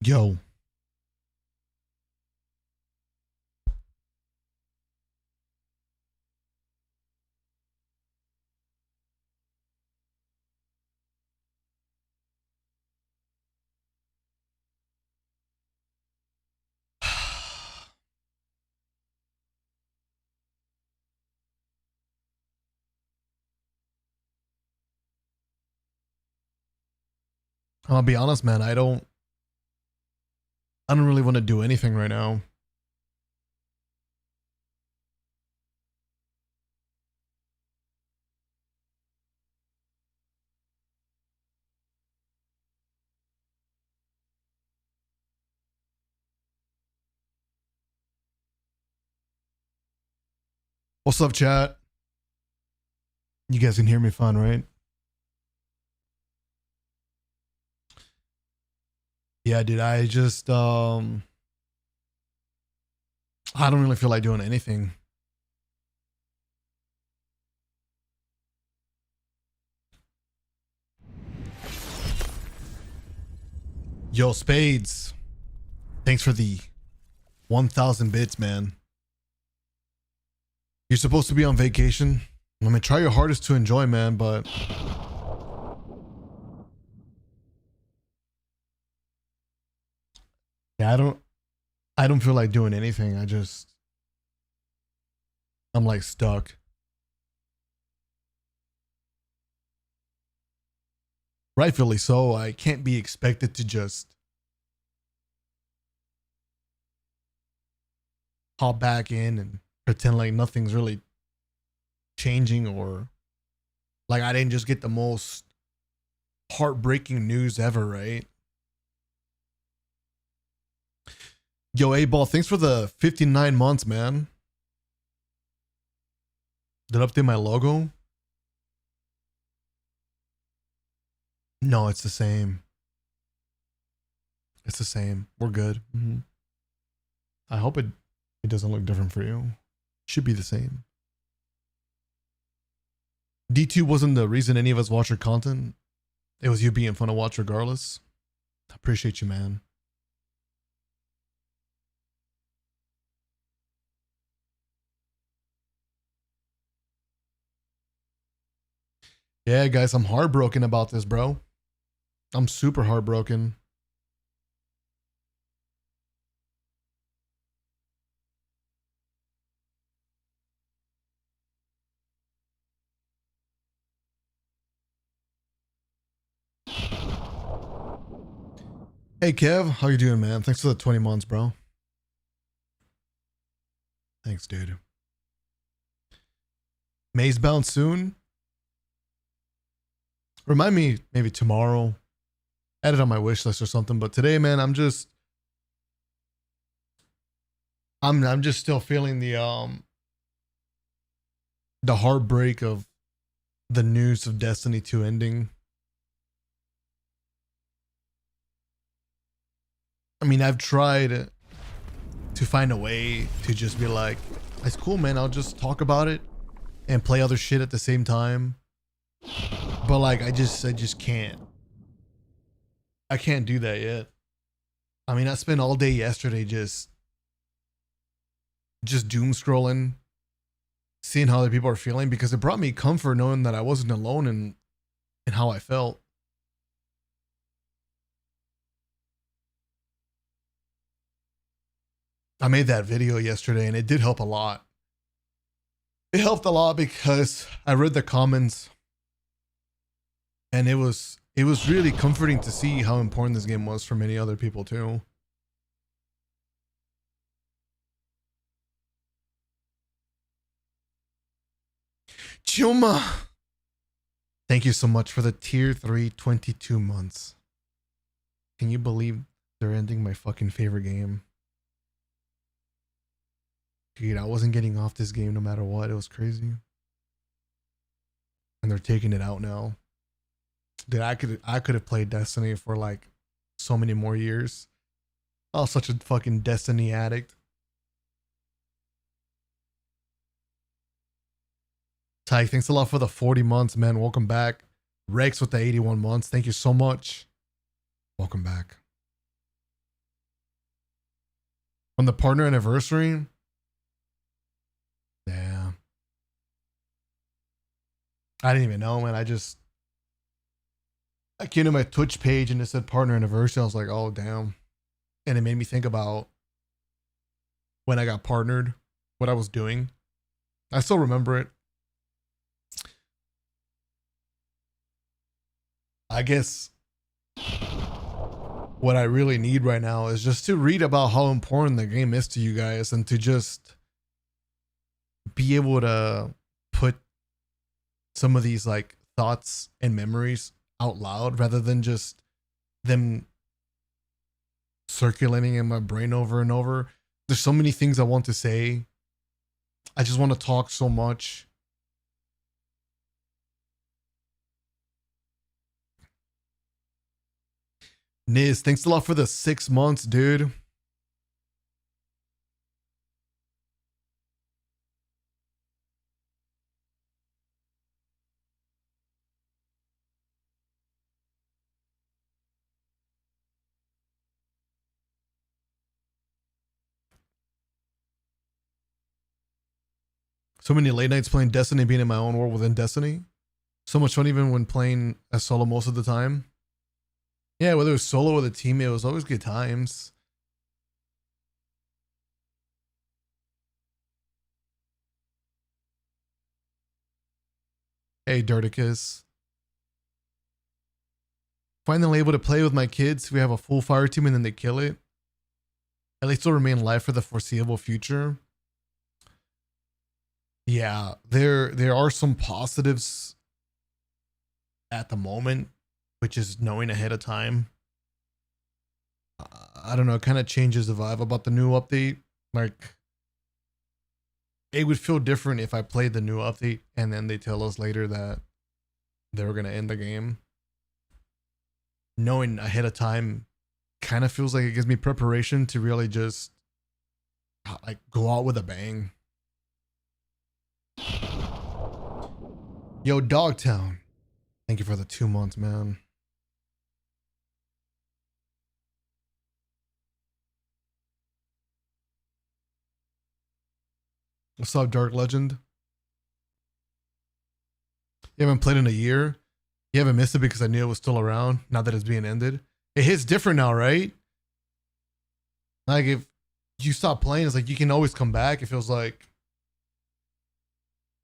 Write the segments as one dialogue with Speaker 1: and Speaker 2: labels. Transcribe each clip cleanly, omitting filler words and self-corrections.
Speaker 1: Yo, I'll be honest, man. I don't really want to do anything right now. What's up, chat? You guys can hear me fine, right? Yeah, dude. I don't really feel like doing anything. Yo, Spades. Thanks for the 1,000 bits, man. You're supposed to be on vacation. I mean, try your hardest to enjoy, man, but yeah, I don't feel like doing anything. I'm like stuck. Rightfully so. I can't be expected to just hop back in and pretend like nothing's really changing, or like I didn't just get the most heartbreaking news ever, right? Yo, A-Ball, thanks for the 59 months, man. Did I update my logo? No, it's the same. It's the same. We're good. I hope it doesn't look different for you. Should be the same. D2 wasn't the reason any of us watch your content. It was you being fun to watch regardless. I appreciate you, man. Yeah, guys, I'm heartbroken about this, bro. I'm super heartbroken. Hey, Kev, how you doing, man? Thanks for the 20 months, bro. Thanks, dude. Maze bound soon? Remind me maybe tomorrow. Add it on my wish list or something. But today, man, I'm just still feeling the heartbreak of the news of Destiny 2 ending. I mean, I've tried to find a way to just be like, it's cool, man. I'll just talk about it and play other shit at the same time. But like, I just can't. I can't do that yet. I mean, I spent all day yesterday just doom scrolling, seeing how other people are feeling, because it brought me comfort knowing that I wasn't alone in how I felt. I made that video yesterday and it did help a lot. It helped a lot because I read the comments and it was really comforting to see how important this game was for many other people too. Chuma, thank you so much for the tier 3 22 months. Can you believe they're ending my fucking favorite game? Dude, I wasn't getting off this game no matter what. It was crazy. And they're taking it out now. Dude, I could have played Destiny for like so many more years. I was such a fucking Destiny addict. Ty, thanks a lot for the 40 months, man. Welcome back. Rex with the 81 months. Thank you so much. Welcome back. On the partner anniversary? Yeah. I didn't even know, man. I came to my Twitch page and it said partner anniversary. I was like, oh damn. And it made me think about when I got partnered, what I was doing. I still remember it. I guess what I really need right now is just to read about how important the game is to you guys and to just be able to put some of these like thoughts and memories out loud rather than just them circulating in my brain over and over. There's so many things I want to say. I just want to talk so much. Niz, thanks a lot for the 6 months, dude. So many late nights playing Destiny, being in my own world within Destiny. So much fun even when playing as solo most of the time. Yeah, whether it was solo or with a teammate, it was always good times. Hey, Dirticus. Finally able to play with my kids. We have a full fire team and then they kill it. At least they'll remain alive for the foreseeable future. Yeah, there are some positives at the moment, which is knowing ahead of time. I don't know, it kind of changes the vibe about the new update. Like, it would feel different if I played the new update and then they tell us later that they were going to end the game. Knowing ahead of time kind of feels like it gives me preparation to really just like go out with a bang. Yo, Dogtown. Thank you for the 2 months, man. What's up, Dark Legend? You haven't played in a year? You haven't missed it because I knew it was still around, now that it's being ended. It hits different now, right? Like, if you stop playing, it's like you can always come back. It feels like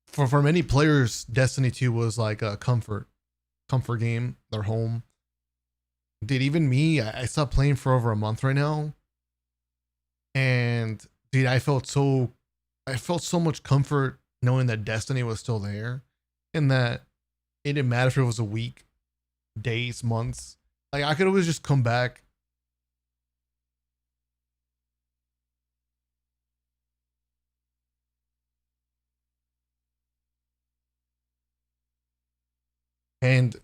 Speaker 1: for many players, Destiny 2 was like a comfort game, their home. Dude, even me, I stopped playing for over a month right now. And dude, I felt so much comfort knowing that Destiny was still there and that it didn't matter if it was a week, days, months. Like, I could always just come back. And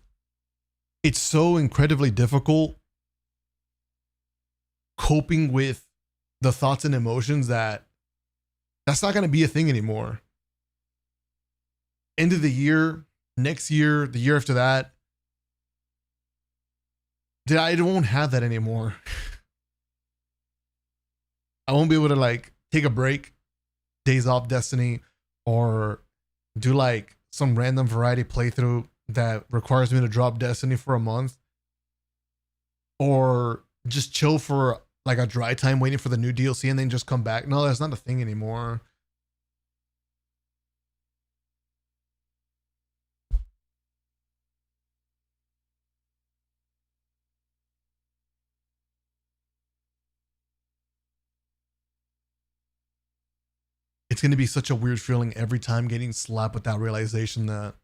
Speaker 1: it's so incredibly difficult coping with the thoughts and emotions that that's not going to be a thing anymore. End of the year, next year, the year after that, dude, I won't have that anymore. I won't be able to like take a break, days off Destiny, or do like some random variety playthrough that requires me to drop Destiny for a month, or just chill for like a dry time waiting for the new DLC and then just come back. No, that's not a thing anymore. It's going to be such a weird feeling every time getting slapped with that realization that,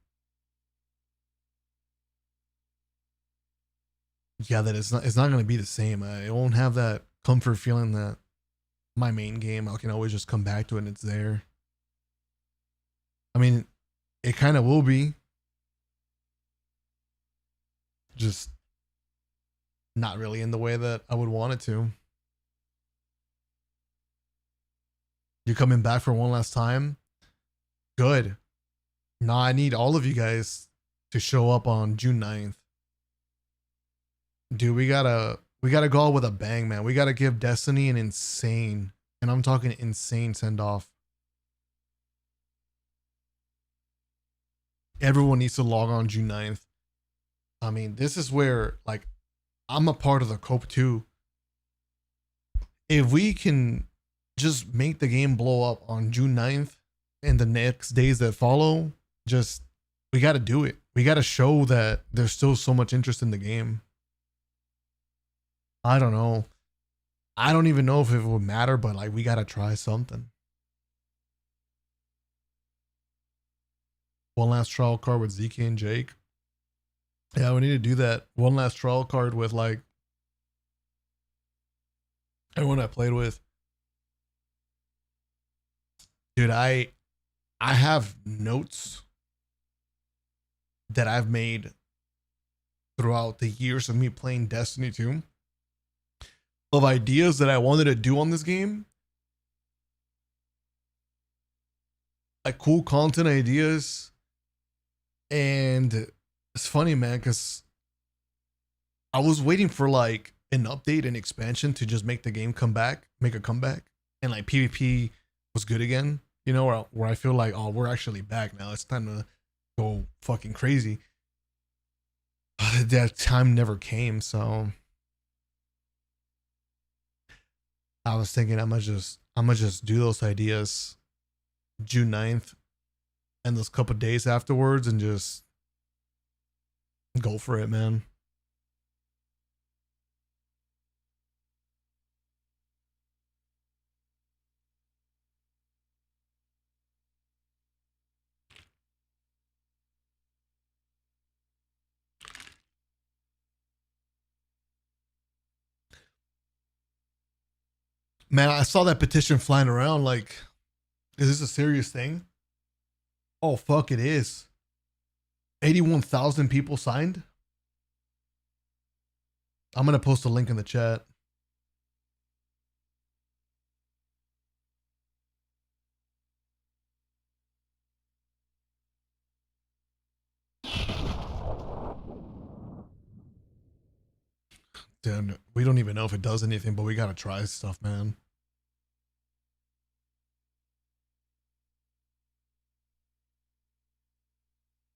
Speaker 1: yeah, that it's not going to be the same. I won't have that comfort feeling that my main game, I can always just come back to it and it's there. I mean, it kind of will be. Just not really in the way that I would want it to. You coming back for one last time? Good. Nah, I need all of you guys to show up on June 9th. Dude, we gotta go out with a bang, man. We gotta give Destiny an insane And I'm talking insane send off. Everyone needs to log on June 9th. I mean, this is where, like, I'm a part of the cope too. If we can just make the game blow up on June 9th and the next days that follow, just, we got to do it. We got to show that there's still so much interest in the game. I don't know. I don't even know if it would matter, but like, we got to try something. One last trial card with ZK and Jake. Yeah, we need to do that. One last trial card with like everyone I played with. Dude, I have notes that I've made throughout the years of me playing Destiny 2 of ideas that I wanted to do on this game. Like cool content ideas. And it's funny, man, because I was waiting for like an update and expansion to just make the game make a comeback. And like PvP was good again, you know, where I feel like, oh, we're actually back now. It's time to go fucking crazy. That time never came, so I was thinking I'm gonna just do those ideas June 9th and those couple days afterwards and just go for it, man. Man, I saw that petition flying around. Like, is this a serious thing? Oh, fuck, it is. 81,000 people signed. I'm going to post a link in the chat. Dude, we don't even know if it does anything, but we got to try stuff, man.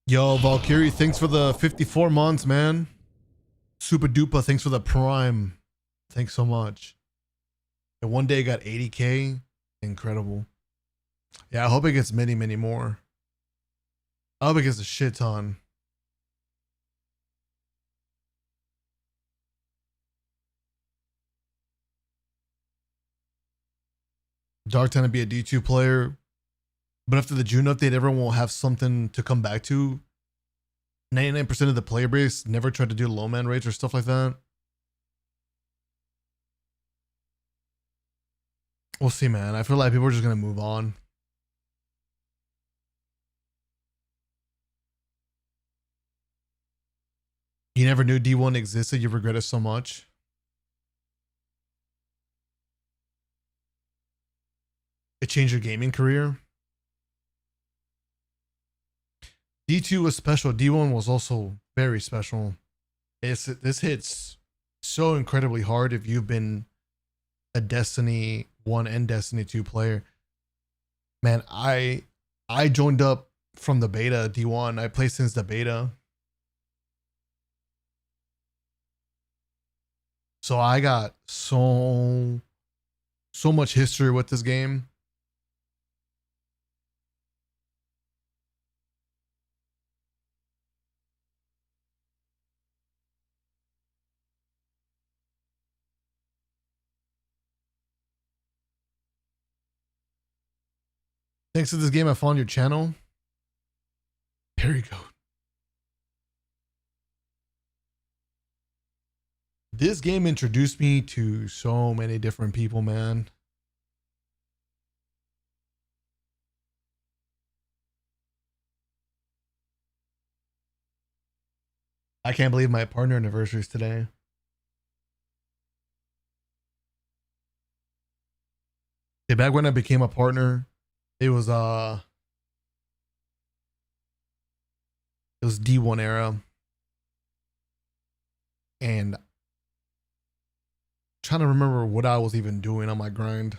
Speaker 1: Yo, Valkyrie, thanks for the 54 months, man. Super duper, thanks for the prime. Thanks so much. And one day got 80K. Incredible. Yeah, I hope it gets many, many more. I hope it gets a shit ton. Dark Time to be a D2 player. But after the June update, everyone will have something to come back to. 99% of the player base never tried to do low man raids or stuff like that. We'll see, man. I feel like people are just going to move on. You never knew D1 existed. You regret it so much. It changed your gaming career. D2 was special. D1 was also very special. This hits so incredibly hard if you've been a Destiny 1 and Destiny 2 player. Man, I joined up from the beta D1. I played since the beta. So I got so much history with this game. Thanks to this game, I found your channel. There you go. This game introduced me to so many different people, man. I can't believe my partner anniversary is today. Yeah, back when I became a partner, it was D1 era. And I'm trying to remember what I was even doing on my grind.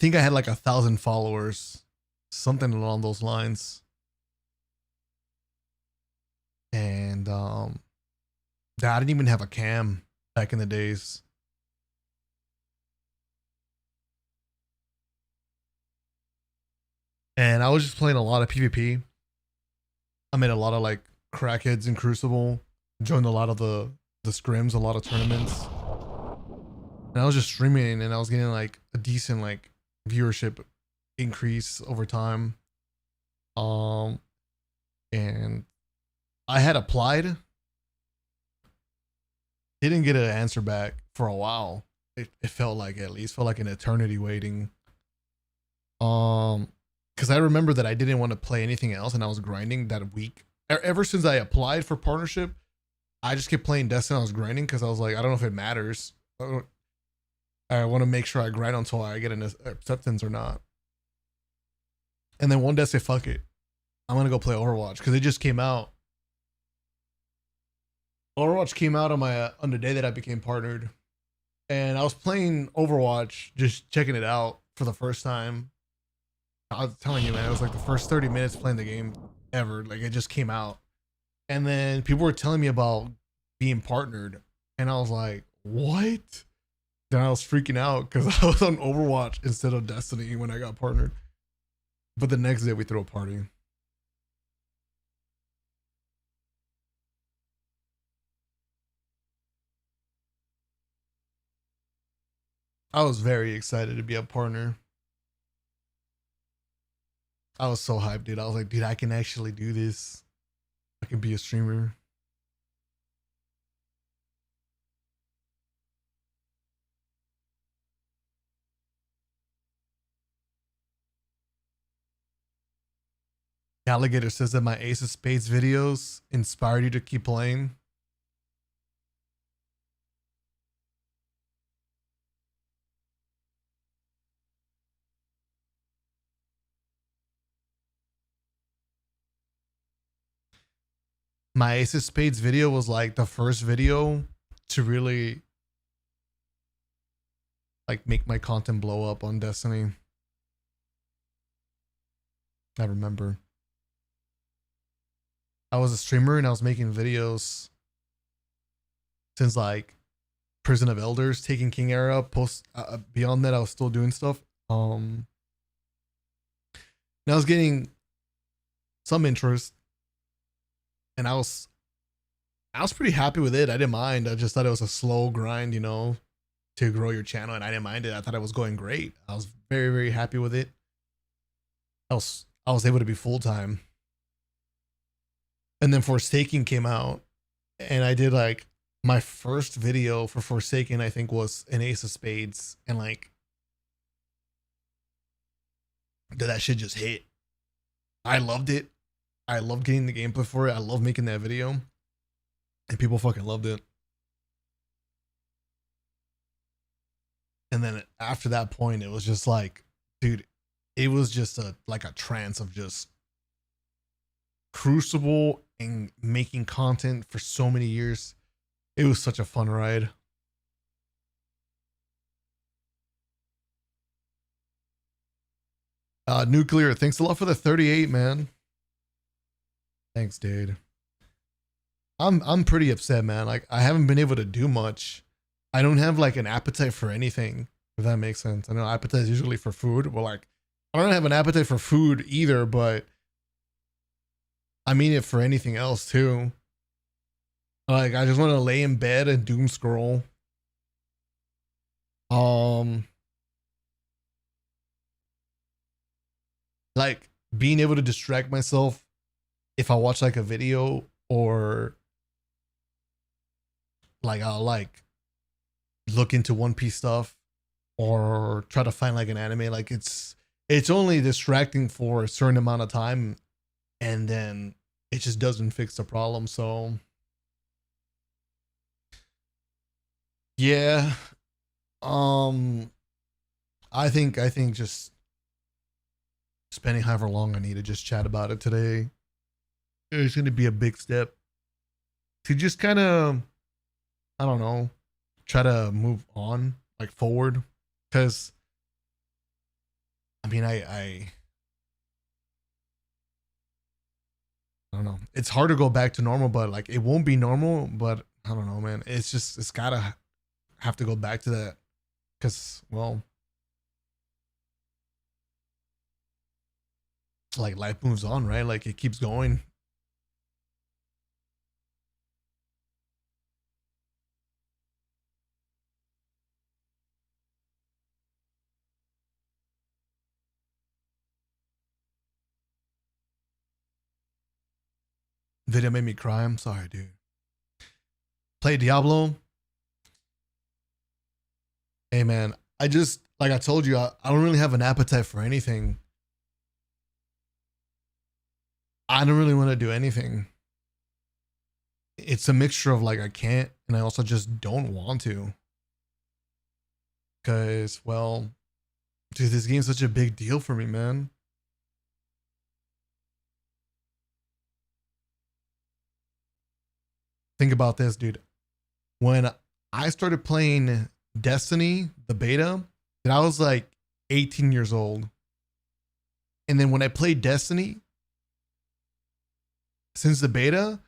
Speaker 1: think I had like 1,000 followers, something along those lines. And I didn't even have a cam back in the days. And I was just playing a lot of PvP. I made a lot of like crackheads in Crucible, joined a lot of the scrims, a lot of tournaments. And I was just streaming and I was getting like a decent like viewership increase over time. And I had applied, didn't get an answer back for a while. It felt like, at least felt like an eternity waiting. Because I remember that I didn't want to play anything else and I was grinding that week. Ever since I applied for partnership, I just kept playing Destiny. I was grinding because I was like, I don't know if it matters. I want to make sure I grind until I get an acceptance or not. And then one day I say, fuck it, I'm gonna go play Overwatch because it just came out. Overwatch came out on the day that I became partnered, and I was playing Overwatch, just checking it out for the first time. I was telling you, man, it was like the first 30 minutes playing the game ever. Like, it just came out, and then people were telling me about being partnered, and I was like, what? Then I was freaking out because I was on Overwatch instead of Destiny when I got partnered. But the next day we threw a party. I was very excited to be a partner. I was so hyped, dude. I was like, dude, I can actually do this. I can be a streamer. Alligator says that my Ace of Spades videos inspired you to keep playing. My Ace of Spades video was like the first video to really like make my content blow up on Destiny. I remember. I was a streamer and I was making videos since like Prison of Elders, Taking King era. Post beyond that, I was still doing stuff. And I was getting some interest, and I was pretty happy with it. I didn't mind. I just thought it was a slow grind, you know, to grow your channel, and I didn't mind it. I thought it was going great. I was very, very happy with it. I was able to be full time. And then Forsaken came out, and I did like my first video for Forsaken, I think, was an Ace of Spades, and like, dude, that shit just hit. I loved it. I loved getting the gameplay for it. I love making that video, and people fucking loved it. And then after that point, it was just like, dude, it was just like a trance of just Crucible and making content for so many years. It was such a fun ride. Nuclear, thanks a lot for the 38, man. Thanks, dude. I'm pretty upset, man. Like, I haven't been able to do much. I don't have like an appetite for anything, if that makes sense. I know appetite is usually for food. Well, like, I don't have an appetite for food either, but I mean it for anything else too. Like, I just want to lay in bed and doom scroll. Like, being able to distract myself if I watch like a video, or like I'll like look into One Piece stuff or try to find like an anime. Like, it's only distracting for a certain amount of time, and then it just doesn't fix the problem. So yeah, I think just spending however long I need to just chat about it today is going to be a big step to just kind of, I don't know, try to move on, like forward. Because mean, I don't know. It's hard to go back to normal, but like it won't be normal. But I don't know, man. It's just it's gotta have to go back to that because well, like life moves on, right? Like it keeps going. Video made me cry. I'm sorry, dude. Play Diablo. Hey, man. I just like I told you, I don't really have an appetite for anything. I don't really want to do anything. It's a mixture of like I can't, and I also just don't want to. Cause well, dude, this game's such a big deal for me, man. Think about this, dude. When I started playing Destiny, the beta, I was like 18 years old. And then when I played Destiny, since the beta,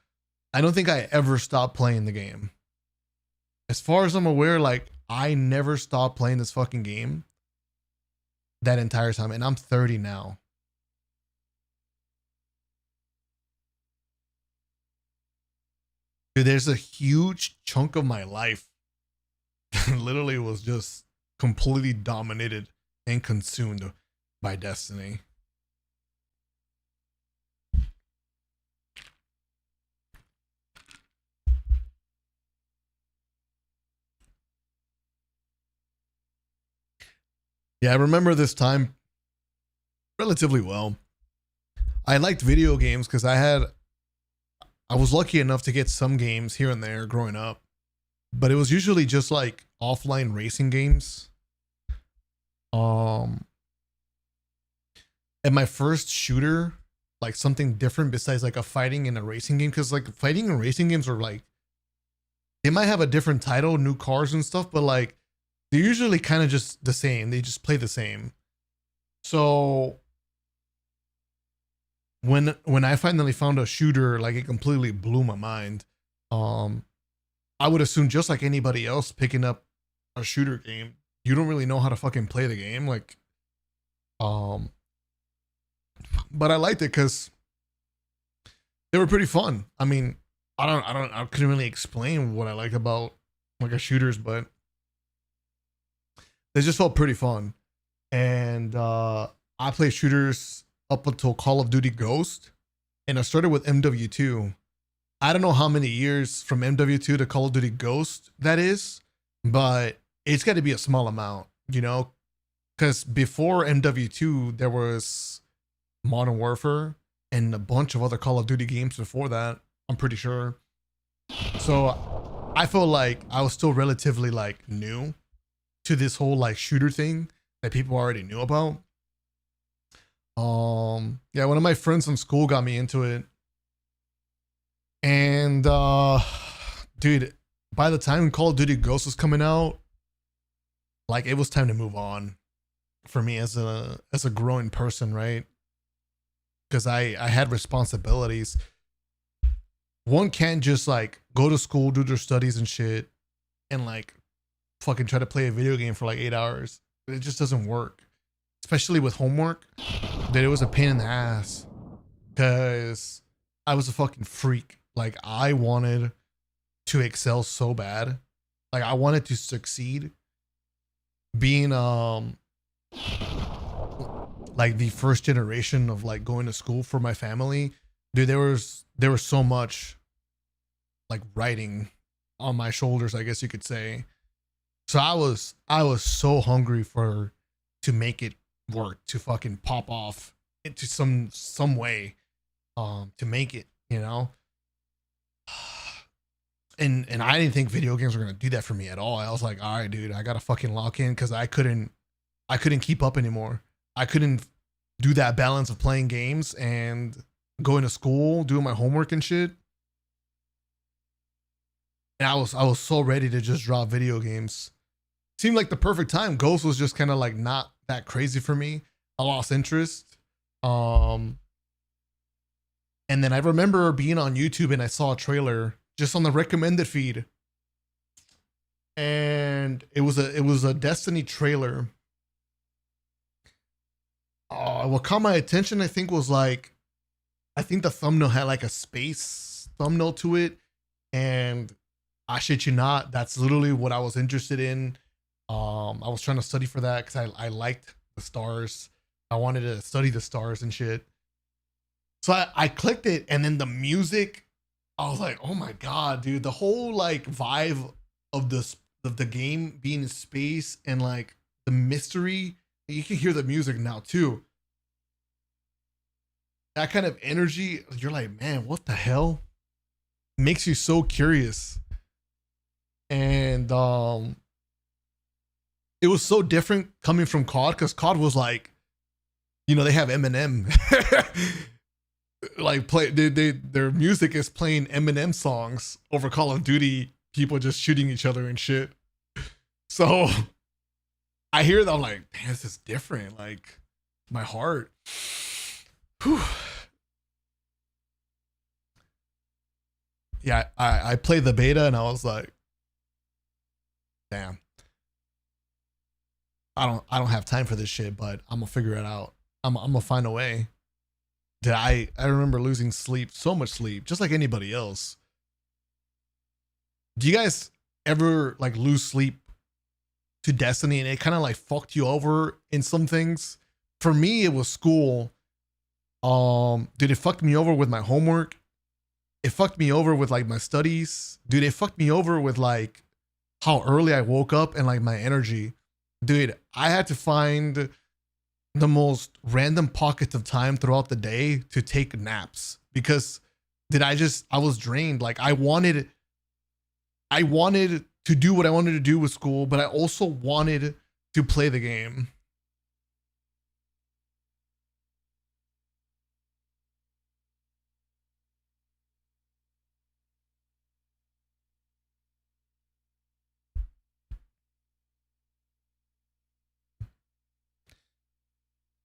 Speaker 1: I don't think I ever stopped playing the game. As far as I'm aware, like I never stopped playing this fucking game that entire time. And I'm 30 now. Dude, there's a huge chunk of my life that literally was just completely dominated and consumed by Destiny. Yeah, I remember this time relatively well. I liked video games because I was lucky enough to get some games here and there growing up, but it was usually just like offline racing games. Um, and my first shooter, like something different besides like a fighting in a racing game, because like fighting and racing games are like they might have a different title, new cars and stuff, but like they're usually kind of just the same. They just play the same. So when I finally found a shooter, like it completely blew my mind. I would assume just like anybody else picking up a shooter game, you don't really know how to fucking play the game. Like, but I liked it because they were pretty fun. I mean, I couldn't really explain what I like about like a shooters, but they just felt pretty fun. And I play shooters up until Call of Duty Ghost, and I started with MW2. I don't know how many years from MW2 to Call of Duty Ghost that is, but it's got to be a small amount, you know, because before MW2 there was Modern Warfare and a bunch of other Call of Duty games before that, I'm pretty sure. So I feel like I was still relatively like new to this whole like shooter thing that people already knew about. Yeah, one of my friends from school got me into it. And dude, by the time Call of Duty Ghost was coming out, like it was time to move on for me as a growing person, right? Because I had responsibilities. One can't just like go to school, do their studies and shit, and like fucking try to play a video game for like 8 hours. It just doesn't work. Especially with homework. Dude, it was a pain in the ass. Cause I was a fucking freak. Like I wanted to excel so bad. Like I wanted to succeed. Being like the first generation of like going to school for my family. Dude, there was so much like writing on my shoulders, I guess you could say. So I was so hungry to make it work, to fucking pop off into some way to make it, you know. And I didn't think video games were gonna do that for me at all. I was like, all right, dude, I gotta fucking lock in because I couldn't keep up anymore. I couldn't do that balance of playing games and going to school, doing my homework and shit. And I was so ready to just drop video games. Seemed like the perfect time. Ghost was just kind of like not that crazy for me. I lost interest. Um, and then I remember being on YouTube and I saw a trailer just on the recommended feed, and it was a Destiny trailer. What caught my attention, I think, was like, I think the thumbnail had like a space thumbnail to it, and I shit you not, that's literally what I was interested in. I was trying to study for that because I liked the stars. I wanted to study the stars and shit. So I clicked it, and then the music, I was like, oh my god, dude, the whole like vibe of the game being in space and like the mystery. You can hear the music now too. That kind of energy, you're like, man, what the hell? Makes you so curious. And it was so different coming from COD, because COD was like, they have Eminem. Like their music is playing Eminem songs over Call of Duty, people just shooting each other and shit. So I hear that, I'm like, man, this is different. Like, my heart. Whew. Yeah, I played the beta and I was like, damn. I don't have time for this shit, but I'm gonna figure it out. I'm gonna find a way. I remember losing sleep, so much sleep, just like anybody else. Do you guys ever like lose sleep to Destiny and it kind of like fucked you over in some things? For me, it was school. Dude, it fucked me over with my homework. It fucked me over with like my studies. Dude, it fucked me over with like how early I woke up and like my energy. Dude, I had to find the most random pockets of time throughout the day to take naps, because I was drained. Like I wanted to do what I wanted to do with school, but I also wanted to play the game.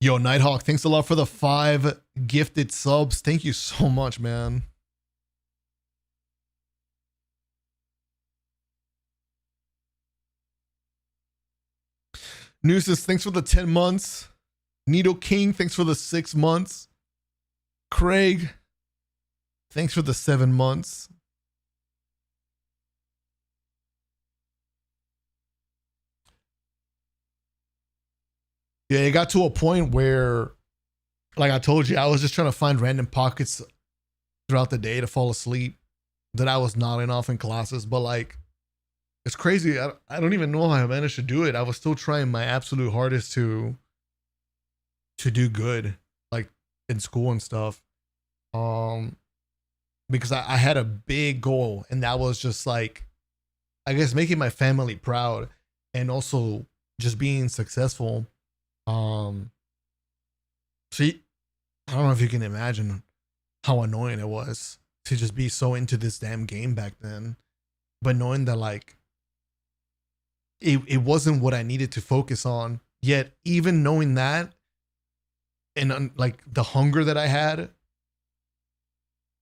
Speaker 1: Yo, Nighthawk, thanks a lot for the 5 gifted subs. Thank you so much, man. Noosis, thanks for the 10 months. Needle King, thanks for the 6 months. Craig, thanks for the 7 months. Yeah, it got to a point where, like I told you, I was just trying to find random pockets throughout the day to fall asleep that I was nodding off in classes. But like, it's crazy. I don't even know how I managed to do it. I was still trying my absolute hardest to do good, like in school and stuff. Because I had a big goal, and that was just like, I guess, making my family proud and also just being successful. See, I don't know if you can imagine how annoying it was to just be so into this damn game back then, but knowing that like it wasn't what I needed to focus on. Yet even knowing that, and like the hunger that I had,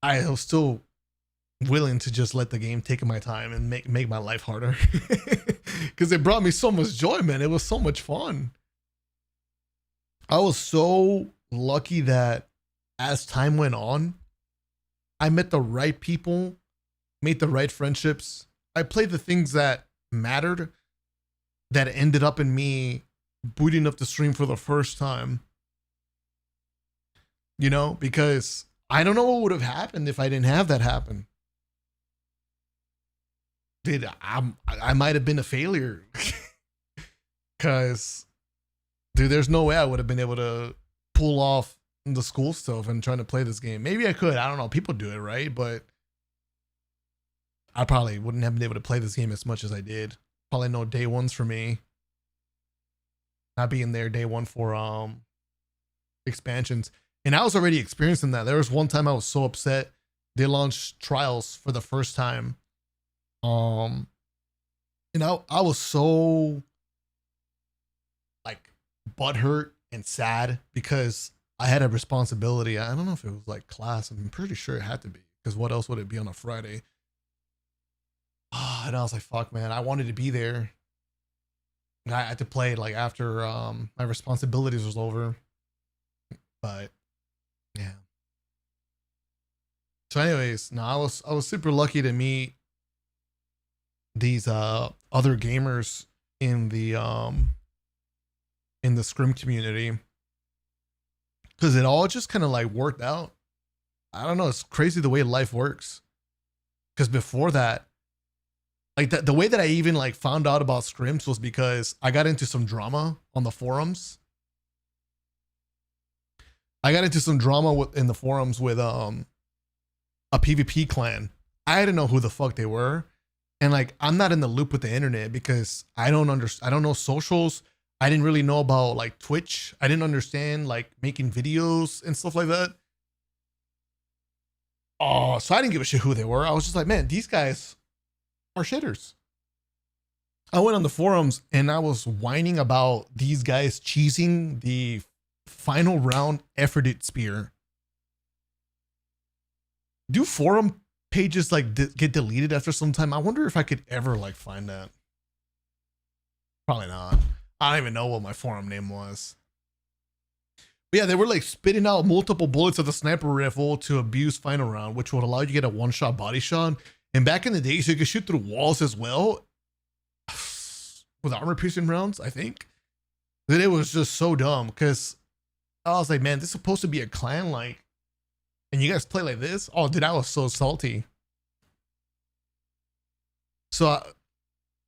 Speaker 1: I was still willing to just let the game take my time and make my life harder, because it brought me so much joy, man. It was so much fun. I was so lucky that as time went on, I met the right people, made the right friendships. I played the things that mattered, that ended up in me booting up the stream for the first time. Because I don't know what would have happened if I didn't have that happen. Dude, I might have been a failure. Because, dude, there's no way I would have been able to pull off the school stuff and trying to play this game. Maybe I could. I don't know. People do it, right? But I probably wouldn't have been able to play this game as much as I did. Probably no day ones for me. Not being there day one for expansions. And I was already experiencing that. There was one time I was so upset. They launched trials for the first time. And I was so like butthurt and sad because I had a responsibility. I don't know if it was like class. I'm pretty sure it had to be because what else would it be on a Friday? And I was like, fuck, man, I wanted to be there. And I had to play like after my responsibilities was over. But yeah. So anyways, no, I was super lucky to meet these other gamers in the scrim community because it all just kind of like worked out. I don't know, it's crazy the way life works. Because before that, like the way that I even like found out about scrims was because I got into some drama on the forums. I got into some drama in the forums with a PvP clan. I didn't know who the fuck they were. And like I'm not in the loop with the internet because I don't know socials. I didn't really know about like Twitch. I didn't understand like making videos and stuff like that. Oh, so I didn't give a shit who they were. I was just like, man, these guys are shitters. I went on the forums and I was whining about these guys cheesing the final round efforted spear. Do forum pages like get deleted after some time? I wonder if I could ever like find that. Probably not. I don't even know what my forum name was. But yeah, they were like spitting out multiple bullets of the sniper rifle to abuse final round, which would allow you to get a one-shot body shot. And back in the days, you could shoot through walls as well with armor-piercing rounds, I think. That it was just so dumb because I was like, man, this is supposed to be a clan, like, and you guys play like this? Oh, dude, I was so salty. So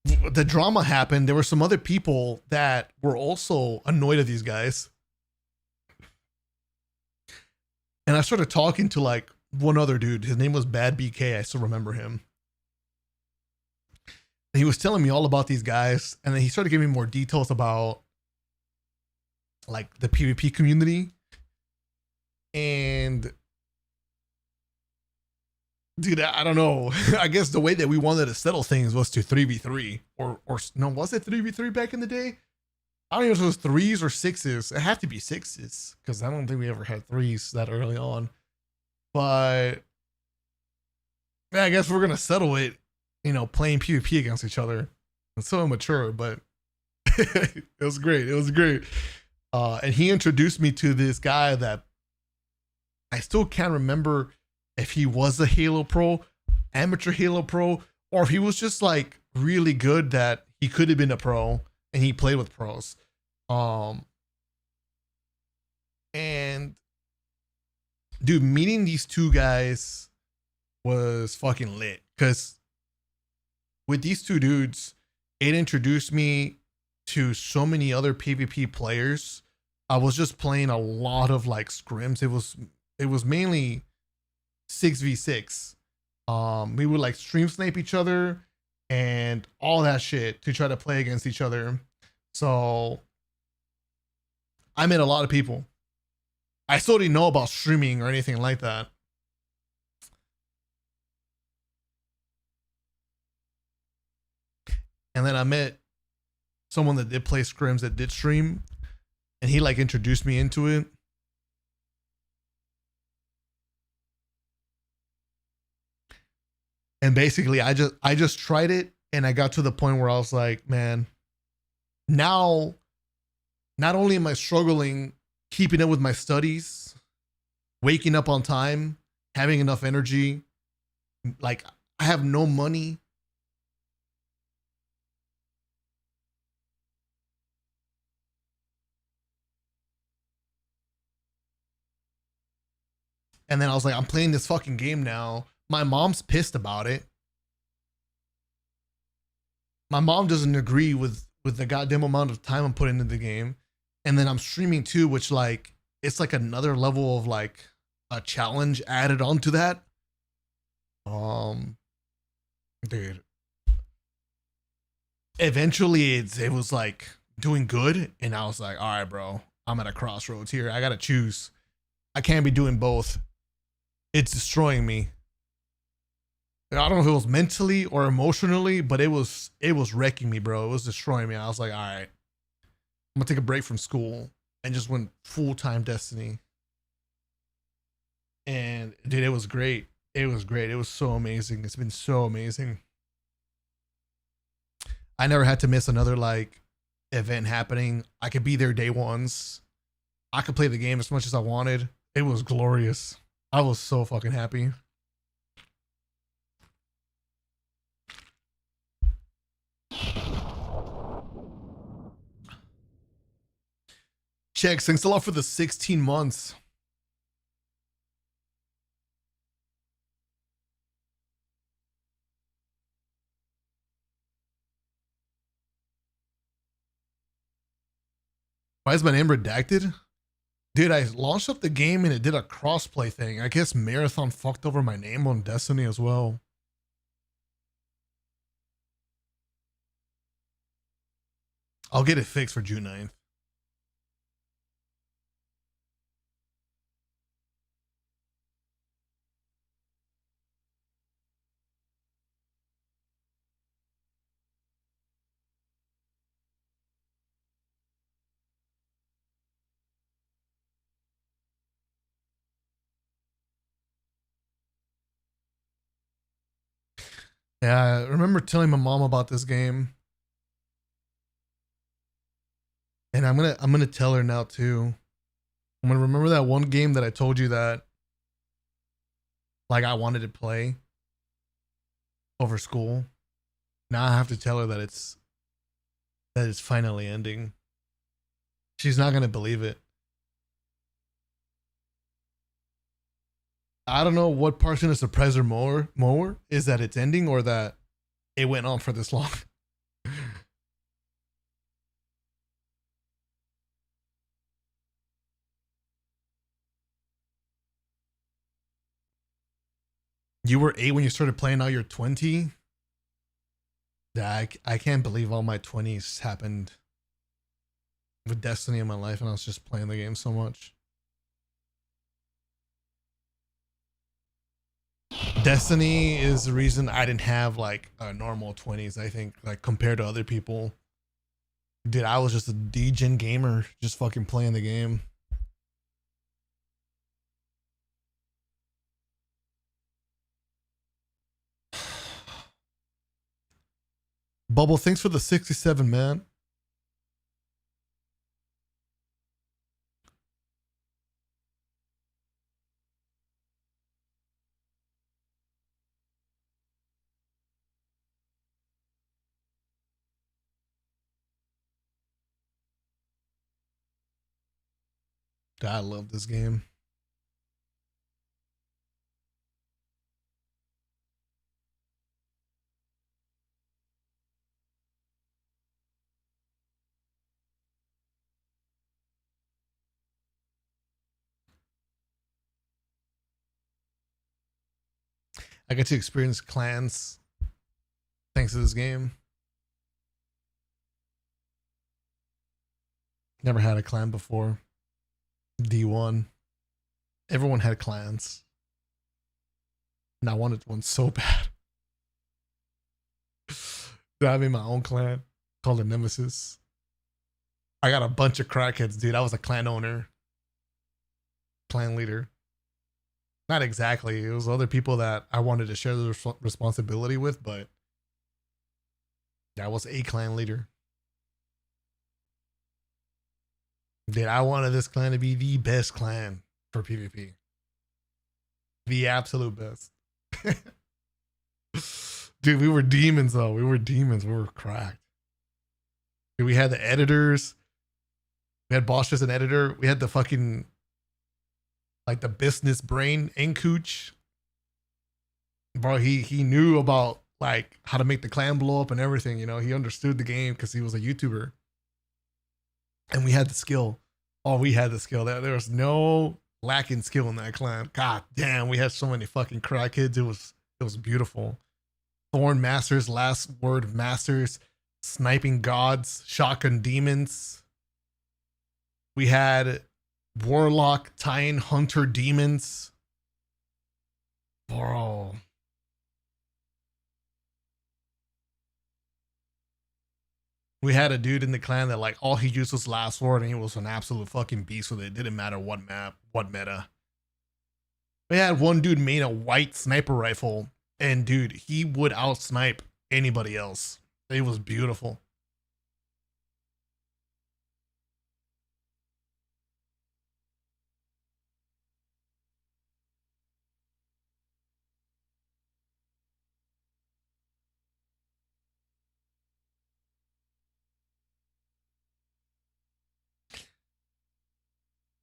Speaker 1: the drama happened. There were some other people that were also annoyed at these guys. And I started talking to like one other dude. His name was Bad BK. I still remember him. And he was telling me all about these guys. And then he started giving me more details about like the PvP community. And dude, I don't know. I guess the way that we wanted to settle things was to 3v3 or no, was it 3v3 back in the day? I don't know if it was 3s or 6s. It had to be 6s because I don't think we ever had 3s that early on. But yeah, I guess we're gonna settle it, you know, playing PvP against each other. It's so immature, but it was great. It was great. And he introduced me to this guy that I still can't remember if he was a Halo Pro, amateur Halo Pro, or if he was just like really good that he could have been a pro and he played with pros. And dude, meeting these two guys was fucking lit because with these two dudes, it introduced me to so many other PvP players. I was just playing a lot of like scrims. It was mainly 6v6. We would like stream snipe each other and all that shit to try to play against each other. So I met a lot of people. I still didn't know about streaming or anything like that. And then I met someone that did play scrims that did stream, and he like introduced me into it. And basically I just tried it and I got to the point where I was like, man, now not only am I struggling keeping up with my studies, waking up on time, having enough energy, like I have no money. And then I was like, I'm playing this fucking game now. My mom's pissed about it. My mom doesn't agree with the goddamn amount of time I'm putting into the game. And then I'm streaming too, which like, it's like another level of like a challenge added onto that. Dude. Eventually it was like doing good. And I was like, all right, bro, I'm at a crossroads here. I got to choose. I can't be doing both. It's destroying me. I don't know if it was mentally or emotionally, but it was wrecking me, bro. It was destroying me. I was like, all right, I'm gonna take a break from school and just went full-time Destiny. And dude, it was great. It was great. It was so amazing. It's been so amazing. I never had to miss another like event happening. I could be there day ones. I could play the game as much as I wanted. It was glorious. I was so fucking happy. Check, thanks a lot for the 16 months. Why is my name redacted? Dude, I launched up the game and it did a crossplay thing. I guess Marathon fucked over my name on Destiny as well. I'll get it fixed for June 9th. Yeah, I remember telling my mom about this game. And I'm gonna tell her now too. I'm gonna remember that one game that I told you that like I wanted to play over school. Now I have to tell her that it's finally ending. She's not gonna believe it. I don't know what part's gonna surprise her more is that it's ending or that it went on for this long. You were 8 when you started playing, now you're 20. Yeah, I can't believe all my 20s happened with Destiny in my life and I was just playing the game so much. Destiny is the reason I didn't have like a normal 20s, I think, like compared to other people. Dude, I was just a degen gamer, just fucking playing the game. Bubble, thanks for the 67, man. Dude, I love this game. I got to experience clans thanks to this game. Never had a clan before. D1. Everyone had clans. And I wanted one so bad. I made my own clan called the Nemesis. I got a bunch of crackheads, dude. I was a clan owner, clan leader. Not exactly. It was other people that I wanted to share the responsibility with, but I was a clan leader. Dude, I wanted this clan to be the best clan for PvP. The absolute best. Dude, we were demons though. We were demons. We were cracked. Dude, we had the editors. We had Bosch as an editor. We had the fucking like the business brain Encooch. Bro, he knew about like how to make the clan blow up and everything, you know. He understood the game because he was a YouTuber. And we had the skill. Oh, we had the skill. There was no lacking skill in that clan. God damn, we had so many fucking crackheads. It was beautiful. Thorn Masters, Last Word Masters, Sniping Gods, Shotgun Demons. We had Warlock, Titan Hunter Demons. Bro. . We had a dude in the clan that like all he used was last sword and he was an absolute fucking beast with it. It didn't matter what map, what meta. We had one dude made a white sniper rifle, and dude, he would out snipe anybody else. It was beautiful.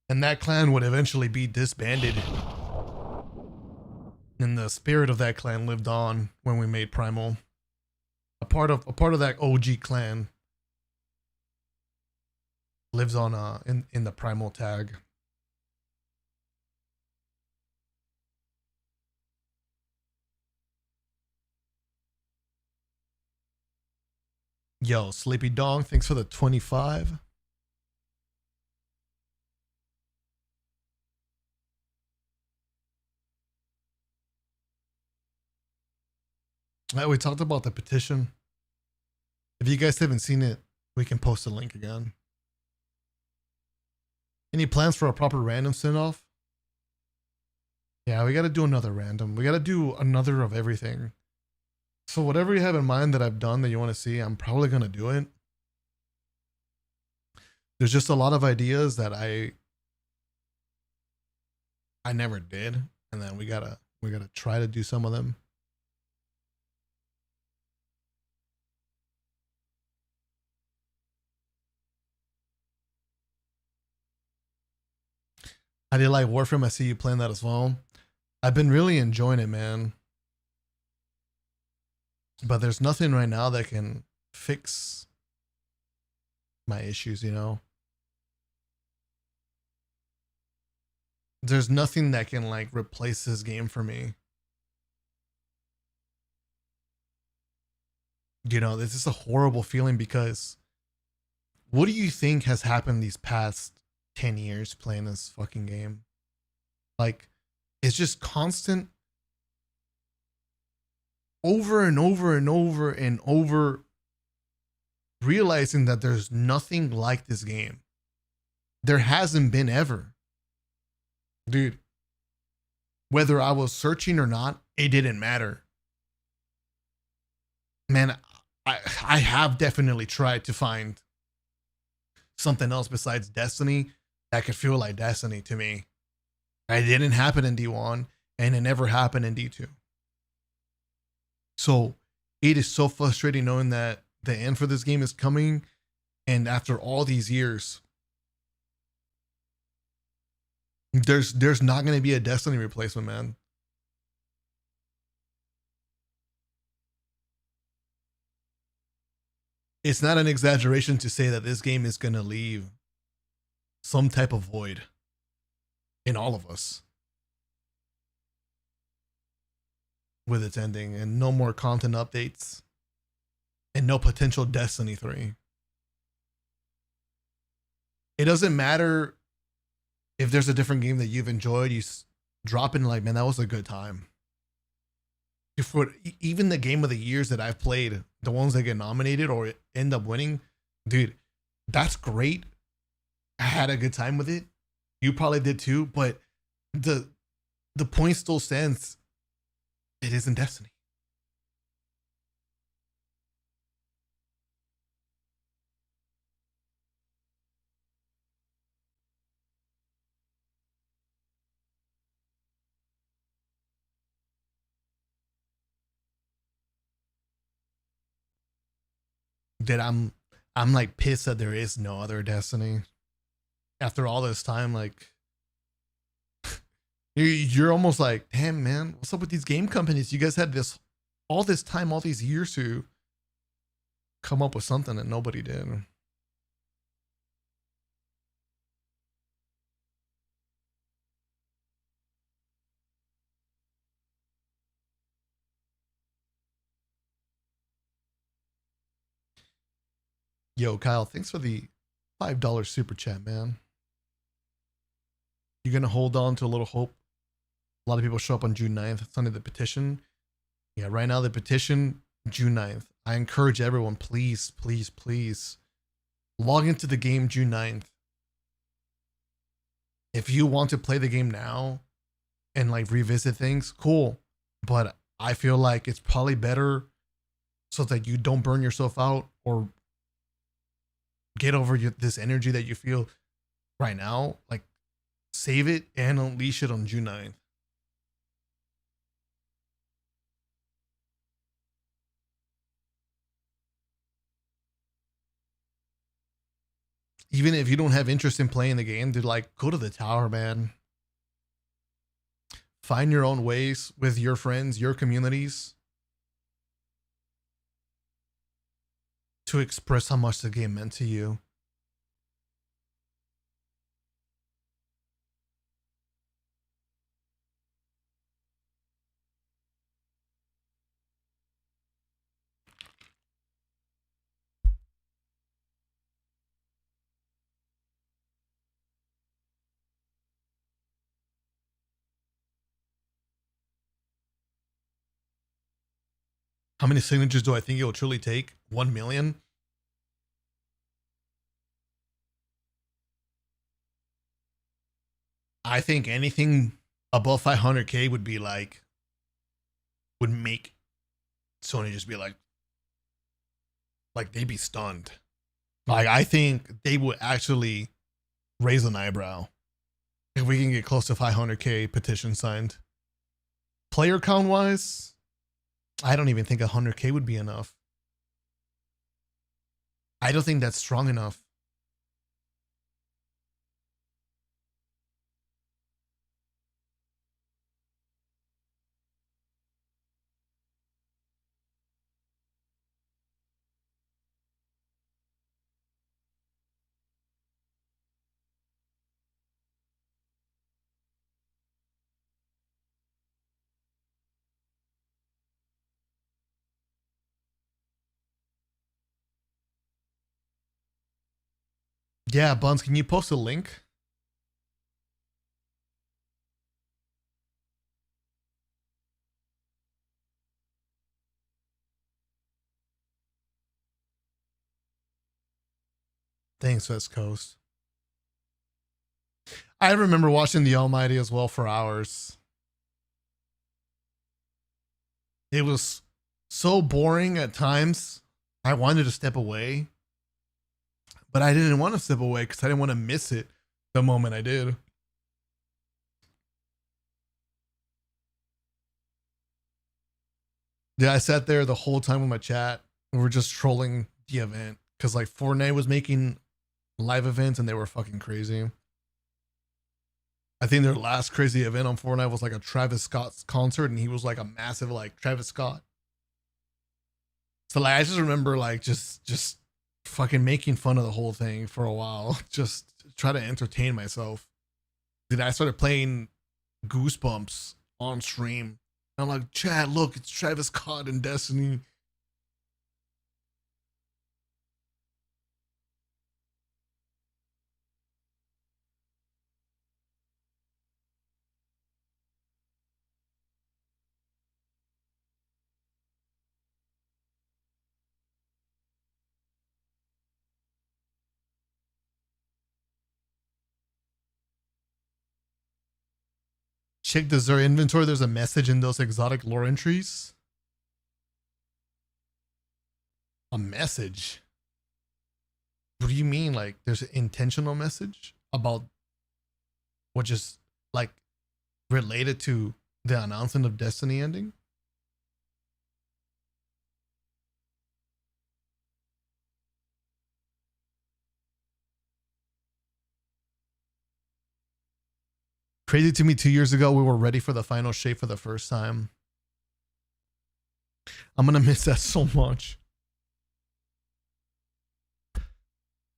Speaker 1: And that clan would eventually be disbanded. And the spirit of that clan lived on when we made Primal. A part of that OG clan lives on in the Primal tag. Yo, Sleepy Dong, thanks for the 25. We talked about the petition. If you guys haven't seen it, we can post a link again. Any plans for a proper random send-off? Yeah, we got to do another random. We got to do another of everything. So whatever you have in mind that I've done that you want to see, I'm probably going to do it. There's just a lot of ideas that I never did, and then we got to try to do some of them. I did like Warframe. I see you playing that as well. I've been really enjoying it, man. But there's nothing right now that can fix my issues, you know? There's nothing that can like replace this game for me. You know, this is a horrible feeling because what do you think has happened these past 10 years playing this fucking game? Like, it's just constant over and over and over and over realizing that there's nothing like this game. There hasn't been ever. Dude, whether I was searching or not, it didn't matter. Man, I have definitely tried to find something else besides Destiny that could feel like Destiny to me. It didn't happen in D1 and it never happened in D2. So it is so frustrating knowing that the end for this game is coming, and after all these years, there's not going to be a Destiny replacement, man. It's not an exaggeration to say that this game is going to leave some type of void in all of us with its ending, and no more content updates and no potential Destiny 3. It doesn't matter if there's a different game that you've enjoyed, you drop in like, man, that was a good time. For even the game of the years that I've played, the ones that get nominated or end up winning, dude, that's great. I had a good time with it. You probably did too, but the point still stands. It isn't Destiny. That I'm like pissed that there is no other Destiny. After all this time, like you're almost like, damn man, what's up with these game companies? You guys had all this time, all these years to come up with something that nobody did. Yo, Kyle, thanks for the $5 super chat, man. You're gonna hold on to a little hope. A lot of people show up on June 9th. It's under the petition. Yeah, right now the petition, June 9th. I encourage everyone, please, please, please log into the game June 9th. If you want to play the game now and like revisit things, cool. But I feel like it's probably better so that you don't burn yourself out or get over this energy that you feel right now. Like, save it and unleash it on June 9th. Even if you don't have interest in playing the game, dude, like, go to the tower, man. Find your own ways with your friends, your communities, to express how much the game meant to you. How many signatures do I think it will truly take? 1 million? I think anything above 500K would be like, would make Sony just be like they'd be stunned. Like, I think they would actually raise an eyebrow if we can get close to 500K petition signed. Player count wise, I don't even think 100K would be enough. I don't think that's strong enough. Yeah, Buns, can you post a link? Thanks, West Coast. I remember watching The Almighty as well for hours. It was so boring at times. I wanted to step away, but I didn't want to step away because I didn't want to miss it the moment I did. Yeah, I sat there the whole time with my chat and we're just trolling the event because like Fortnite was making live events and they were fucking crazy. I think their last crazy event on Fortnite was like a Travis Scott's concert and he was like a massive like Travis Scott. So like I just remember like just fucking making fun of the whole thing for a while, just try to entertain myself. Then I started playing Goosebumps on stream. I'm like, Chad, look, it's Travis Scott in Destiny. Check the Zero inventory. There's a message in those exotic lore entries. A message? What do you mean? Like, there's an intentional message about what just like related to the announcement of Destiny ending? Crazy to me, 2 years ago, we were ready for the final shape for the first time. I'm gonna miss that so much.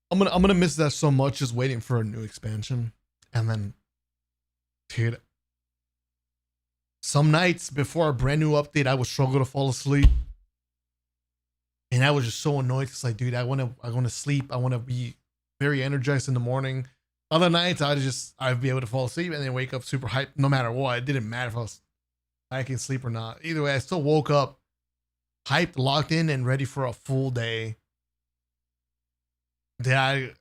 Speaker 1: I'm gonna miss that so much, just waiting for a new expansion. And then, dude, some nights before a brand new update, I would struggle to fall asleep. And I was just so annoyed because like, dude, I wanna sleep. I wanna be very energized in the morning. Other nights I'd be able to fall asleep and then wake up super hyped no matter what. It didn't matter if I can sleep or not. Either way, I still woke up hyped, locked in, and ready for a full day. Then I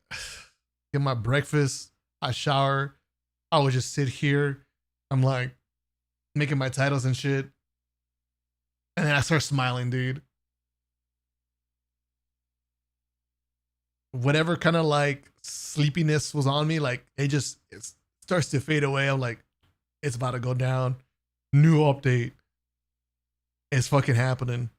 Speaker 1: get my breakfast, I shower, I would just sit here. I'm like making my titles and shit. And then I start smiling, dude. Whatever kind of like sleepiness was on me, like it starts to fade away. I'm like, it's about to go down. New update. It's fucking happening.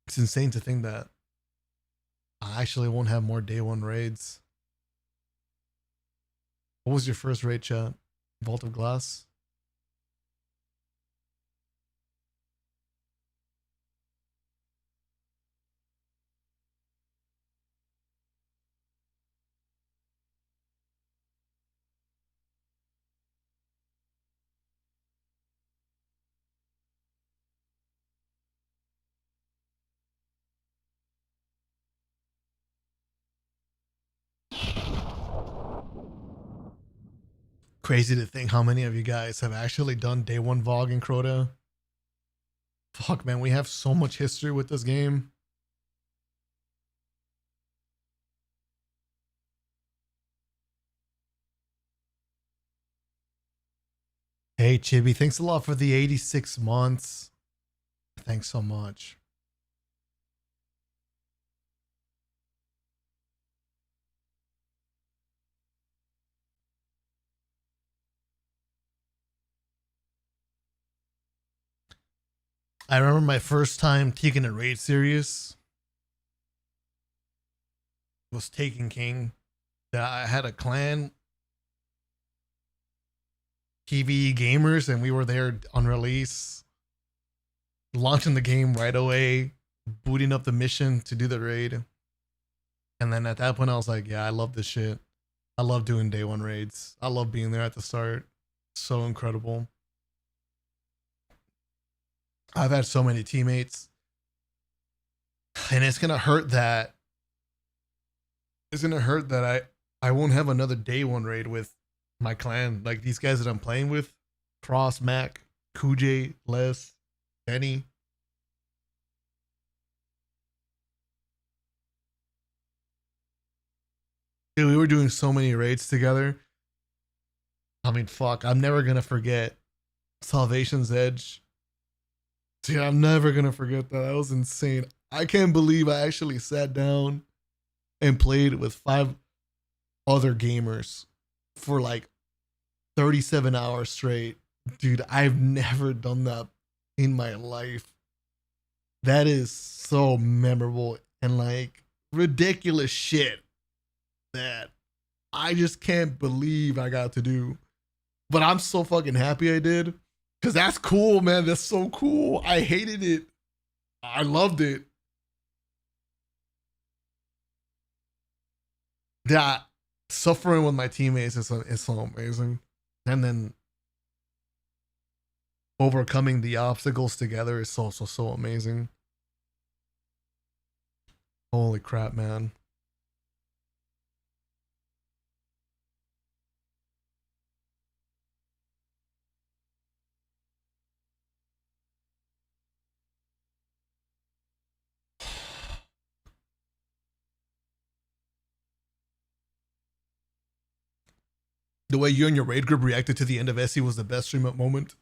Speaker 1: It's insane to think that I actually won't have more day one raids. What was your first raid, chat? Vault of Glass? Crazy to think how many of you guys have actually done day one VOG in Crota. Fuck, man, we have so much history with this game. Hey, Chibi, thanks a lot for the 86 months. Thanks so much. I remember my first time taking a raid serious was Taken King. I had a clan, PvE gamers, and we were there on release, launching the game right away, booting up the mission to do the raid. And then at that point, I was like, yeah, I love this shit. I love doing day one raids. I love being there at the start. So incredible. I've had so many teammates, and it's gonna hurt that I won't have another day one raid with my clan. Like these guys that I'm playing with, Cross, Mac, Kujay, Les, Benny. Dude, we were doing so many raids together. I mean, fuck, I'm never gonna forget Salvation's Edge. Dude, I'm never gonna forget that. That was insane. I can't believe I actually sat down and played with 5 other gamers for like 37 hours straight. Dude, I've never done that in my life. That is so memorable and like ridiculous shit that I just can't believe I got to do. But I'm so fucking happy I did. Cause that's cool, man. That's so cool. I hated it. I loved it. That suffering with my teammates is so amazing. And then overcoming the obstacles together is so amazing. Holy crap, man. The way you and your raid group reacted to the end of SE was the best stream up moment.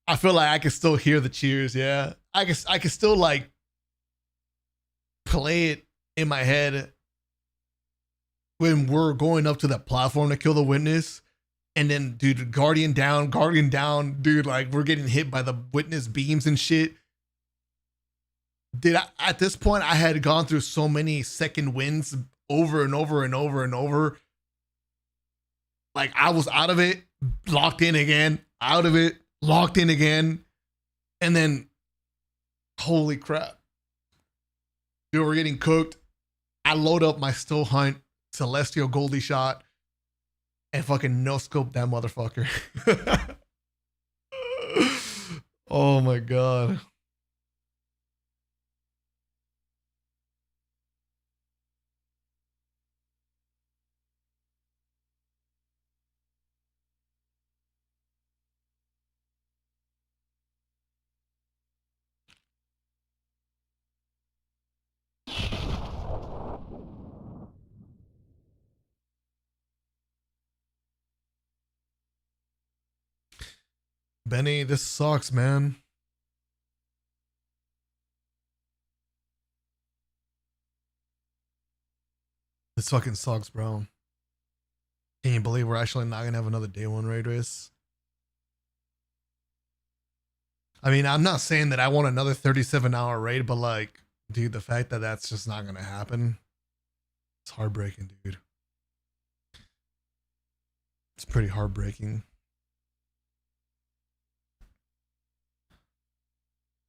Speaker 1: I feel like I can still hear the cheers. Yeah, I can still like play it in my head when we're going up to that platform to kill the witness, and then dude, guardian down, dude. Like we're getting hit by the witness beams and shit. Did I, at this point I had gone through so many second wins over and over and over and over. Like I was out of it, locked in again, out of it, locked in again, and then holy crap. Dude, we're getting cooked. I load up my still hunt Celestial Goldie shot and fucking no scope that motherfucker. Oh my god. Benny, this sucks, man. This fucking sucks, bro. Can you believe we're actually not gonna have another day one raid race? I mean, I'm not saying that I want another 37-hour raid, but like, dude, the fact that that's just not gonna happen, it's heartbreaking, dude. It's pretty heartbreaking.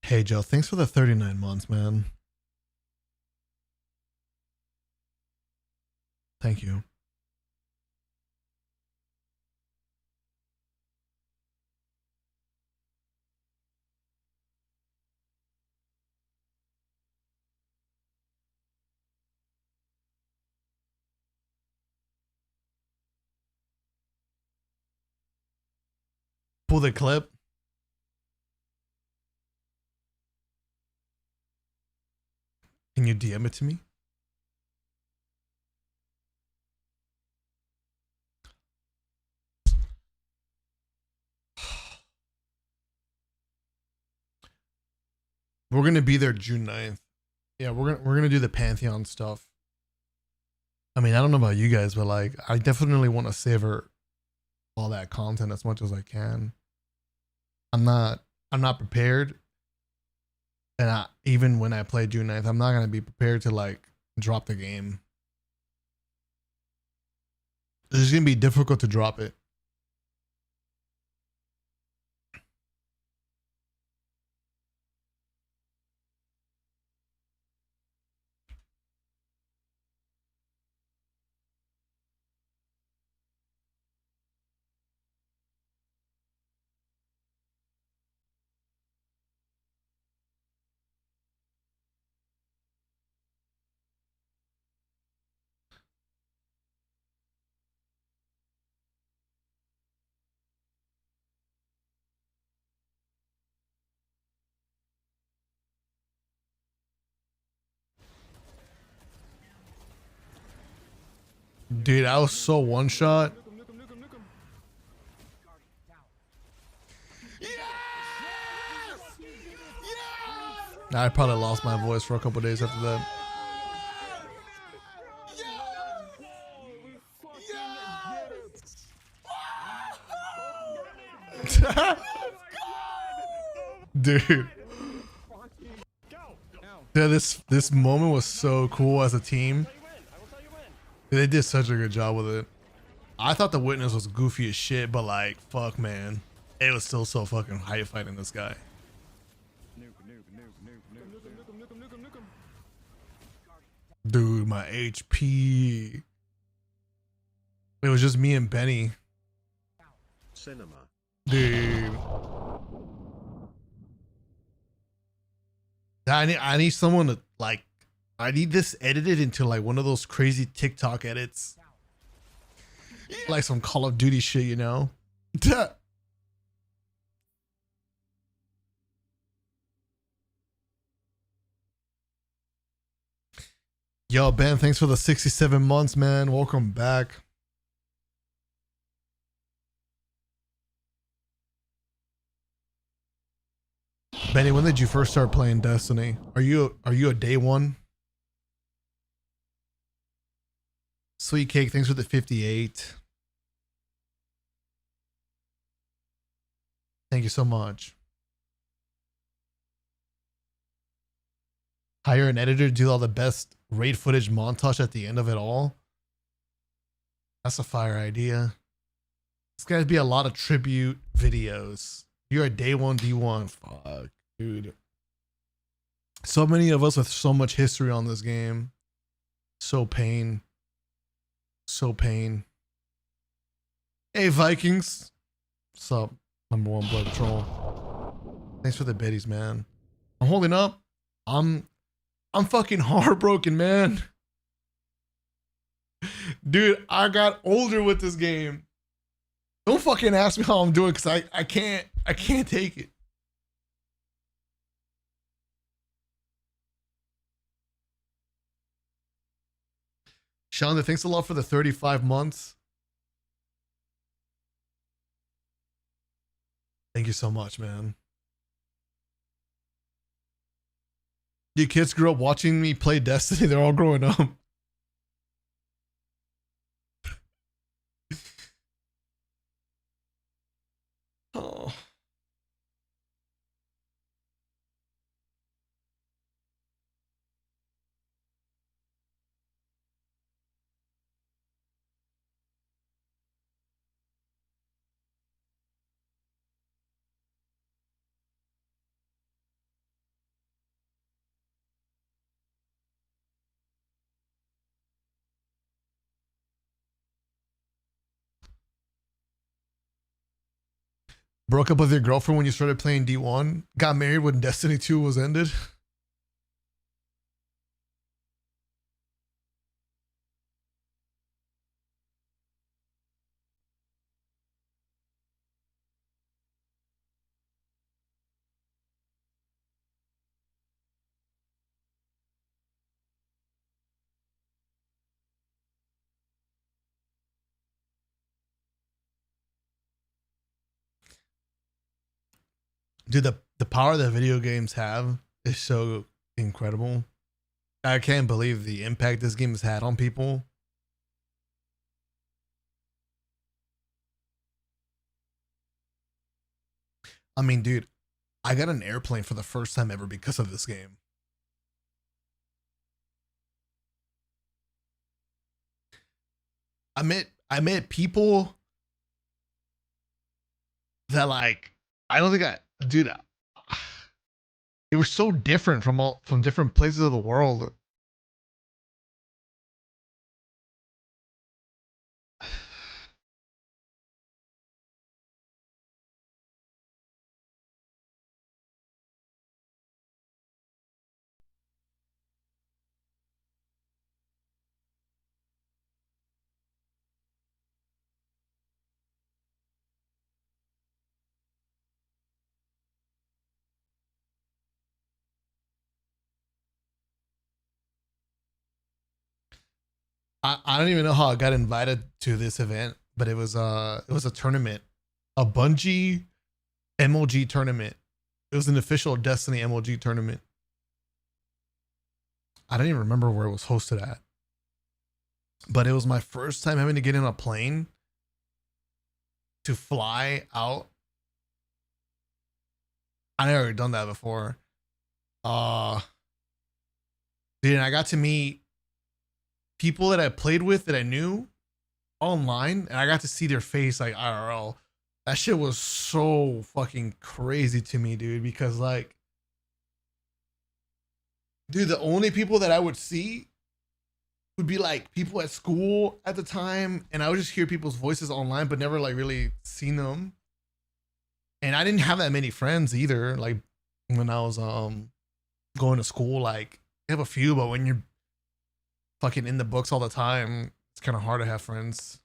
Speaker 1: Hey, Joe, thanks for the 39 months, man. Thank you. Pull the clip. Can you DM it to me? We're gonna be there June 9th. Yeah, we're gonna do the Pantheon stuff. I mean, I don't know about you guys, but like, I definitely want to savor all that content as much as I can. I'm not prepared, and even when I play June 9th, I'm not gonna be prepared to like drop the game. It's gonna be difficult to drop it. Dude, I was so one shot. Yes! Yes! I probably lost my voice for a couple days after that. Dude. Yeah, this moment was so cool as a team. They did such a good job with it. I thought the witness was goofy as shit, but like, fuck, man, it was still so fucking hype fighting this guy. Dude, my HP. It was just me and Benny.
Speaker 2: Cinema.
Speaker 1: Dude. I need someone to like, I need this edited into like one of those crazy TikTok edits. Like some Call of Duty shit, you know? Yo, Ben, thanks for the 67 months, man. Welcome back. Benny, when did you first start playing Destiny? Are you a day one? Sweet Cake, thanks for the 58. Thank you so much. Hire an editor to do all the best raid footage montage at the end of it all. That's a fire idea. It's gonna be a lot of tribute videos. You're a day one D1. Fuck, dude. So many of us with so much history on this game. So pain. So pain. Hey, Vikings. What's up? #1 Blood Patrol. Thanks for the biddies, man. I'm holding up. I'm fucking heartbroken, man. Dude, I got older with this game. Don't fucking ask me how I'm doing because I can't take it. Shonda, thanks a lot for the 35 months. Thank you so much, man. You kids grew up watching me play Destiny. They're all growing up. Oh. Broke up with your girlfriend when you started playing D1. Got married when Destiny 2 was ended. Dude, the power that video games have is so incredible. I can't believe the impact this game has had on people. I mean, dude, I got an airplane for the first time ever because of this game. I met people that like I don't think I dude they were so different from different places of the world. I don't even know how I got invited to this event, but it was a tournament, a Bungie MLG tournament. It was an official Destiny MLG tournament. I don't even remember where it was hosted at, but it was my first time having to get in a plane to fly out. I never done that before. Dude, and I got to meet people that I played with that I knew online, and I got to see their face like IRL. That shit was so fucking crazy to me, dude, because like, dude, the only people that I would see would be like people at school at the time, and I would just hear people's voices online, but never like really seen them. And I didn't have that many friends either. Like when I was going to school, like you have a few, but when you're fucking in the books all the time, it's kind of hard to have friends.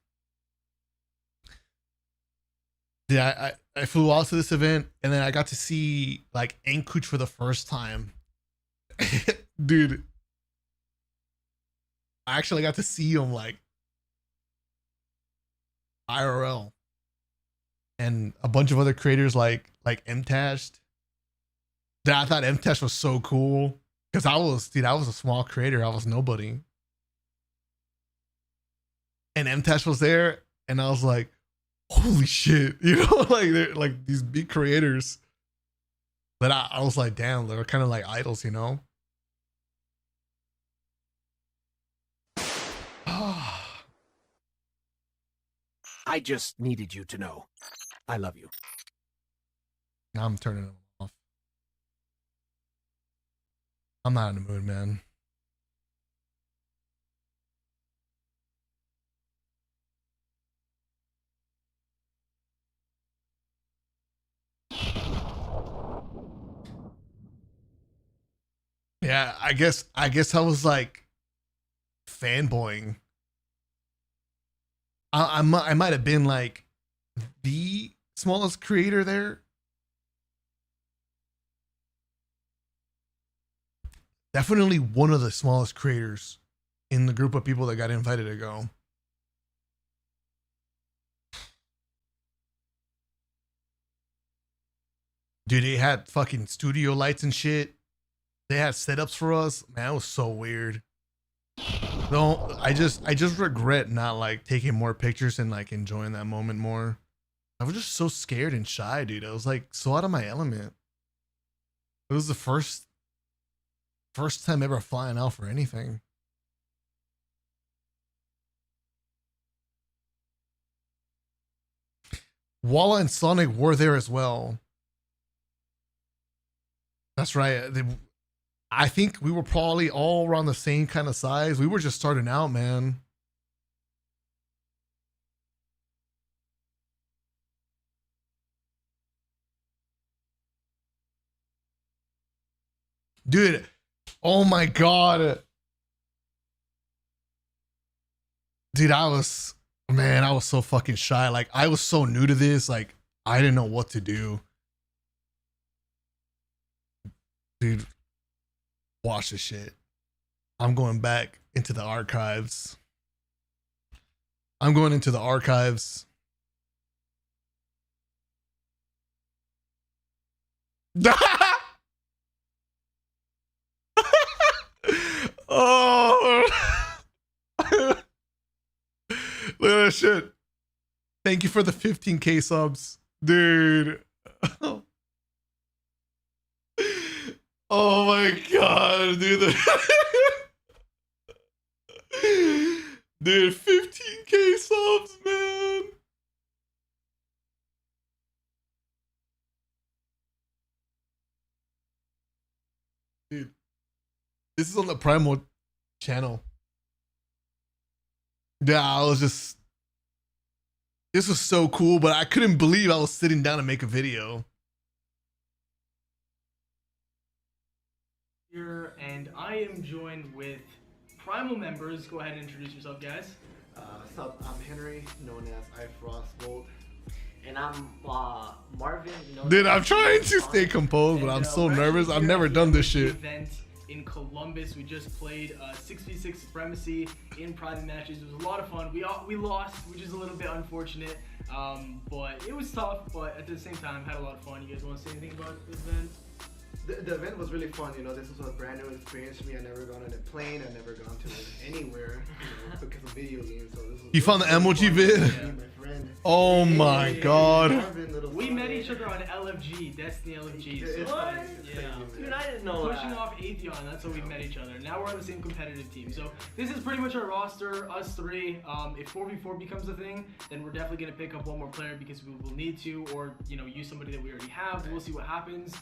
Speaker 1: Yeah, I flew out to this event, and then I got to see like Ankuch for the first time. Dude, I actually got to see him like IRL, and a bunch of other creators like Mtash. I thought Mtash was so cool because I was a small creator. I was nobody, and Mtash was there, and I was like, holy shit, you know, like they're like these big creators. But I was like, damn, they're kind of like idols, you know.
Speaker 3: I just needed you to know. I love you.
Speaker 1: Now I'm turning them off. I'm not in the mood, man. Yeah, I guess I was like fanboying. I might have been like the smallest creator there. Definitely one of the smallest creators in the group of people that got invited to go. Dude, they had fucking studio lights and shit. They had setups for us. Man, it was so weird. No, I just regret not like taking more pictures and like enjoying that moment more. I was just so scared and shy, dude. I was like so out of my element. It was the first time ever flying out for anything. Walla and Sonic were there as well. That's right. I think we were probably all around the same kind of size. We were just starting out, man. Dude, oh my god. Dude, I was so fucking shy. Like, I was so new to this. Like, I didn't know what to do. Dude, watch this shit. I'm going back into the archives. I'm going into the archives. Oh. Look at that shit. Thank you for the 15K subs. Dude. Oh my god, dude. Dude, 15K subs, man. Dude, this is on the Primal channel. Yeah, I was just... This was so cool, but I couldn't believe I was sitting down to make a video.
Speaker 4: And I am joined with Primal members. Go ahead and introduce yourself, guys.
Speaker 5: What's up? I'm Henry, known as IFrostBolt. And I'm Marvin.
Speaker 1: Dude, I'm trying to stay composed, but I'm so nervous. I've never done this shit.
Speaker 4: Event in Columbus. We just played 6v6 Supremacy in private matches. It was a lot of fun. We lost, which is a little bit unfortunate. But it was tough, but at the same time, had a lot of fun. You guys want to say anything about this event?
Speaker 5: The event was really fun, you know. This was a brand new experience for me. I never gone on a plane. I never gone to anywhere, you know, because of video games. So this was
Speaker 1: You found the emoji vid?
Speaker 5: Yeah.
Speaker 1: Oh my god.
Speaker 4: We met each other on LFG, Destiny LFG. So
Speaker 5: What?
Speaker 4: yeah.
Speaker 5: Dude, I didn't know
Speaker 4: Pushing
Speaker 5: that.
Speaker 4: off Atheon, that's how we met each other. Now we're on the same competitive team. So this is pretty much our roster, us three. If 4v4 becomes a thing, then we're definitely gonna pick up one more player because we will need to, or you know, use somebody that we already have. We'll see what happens.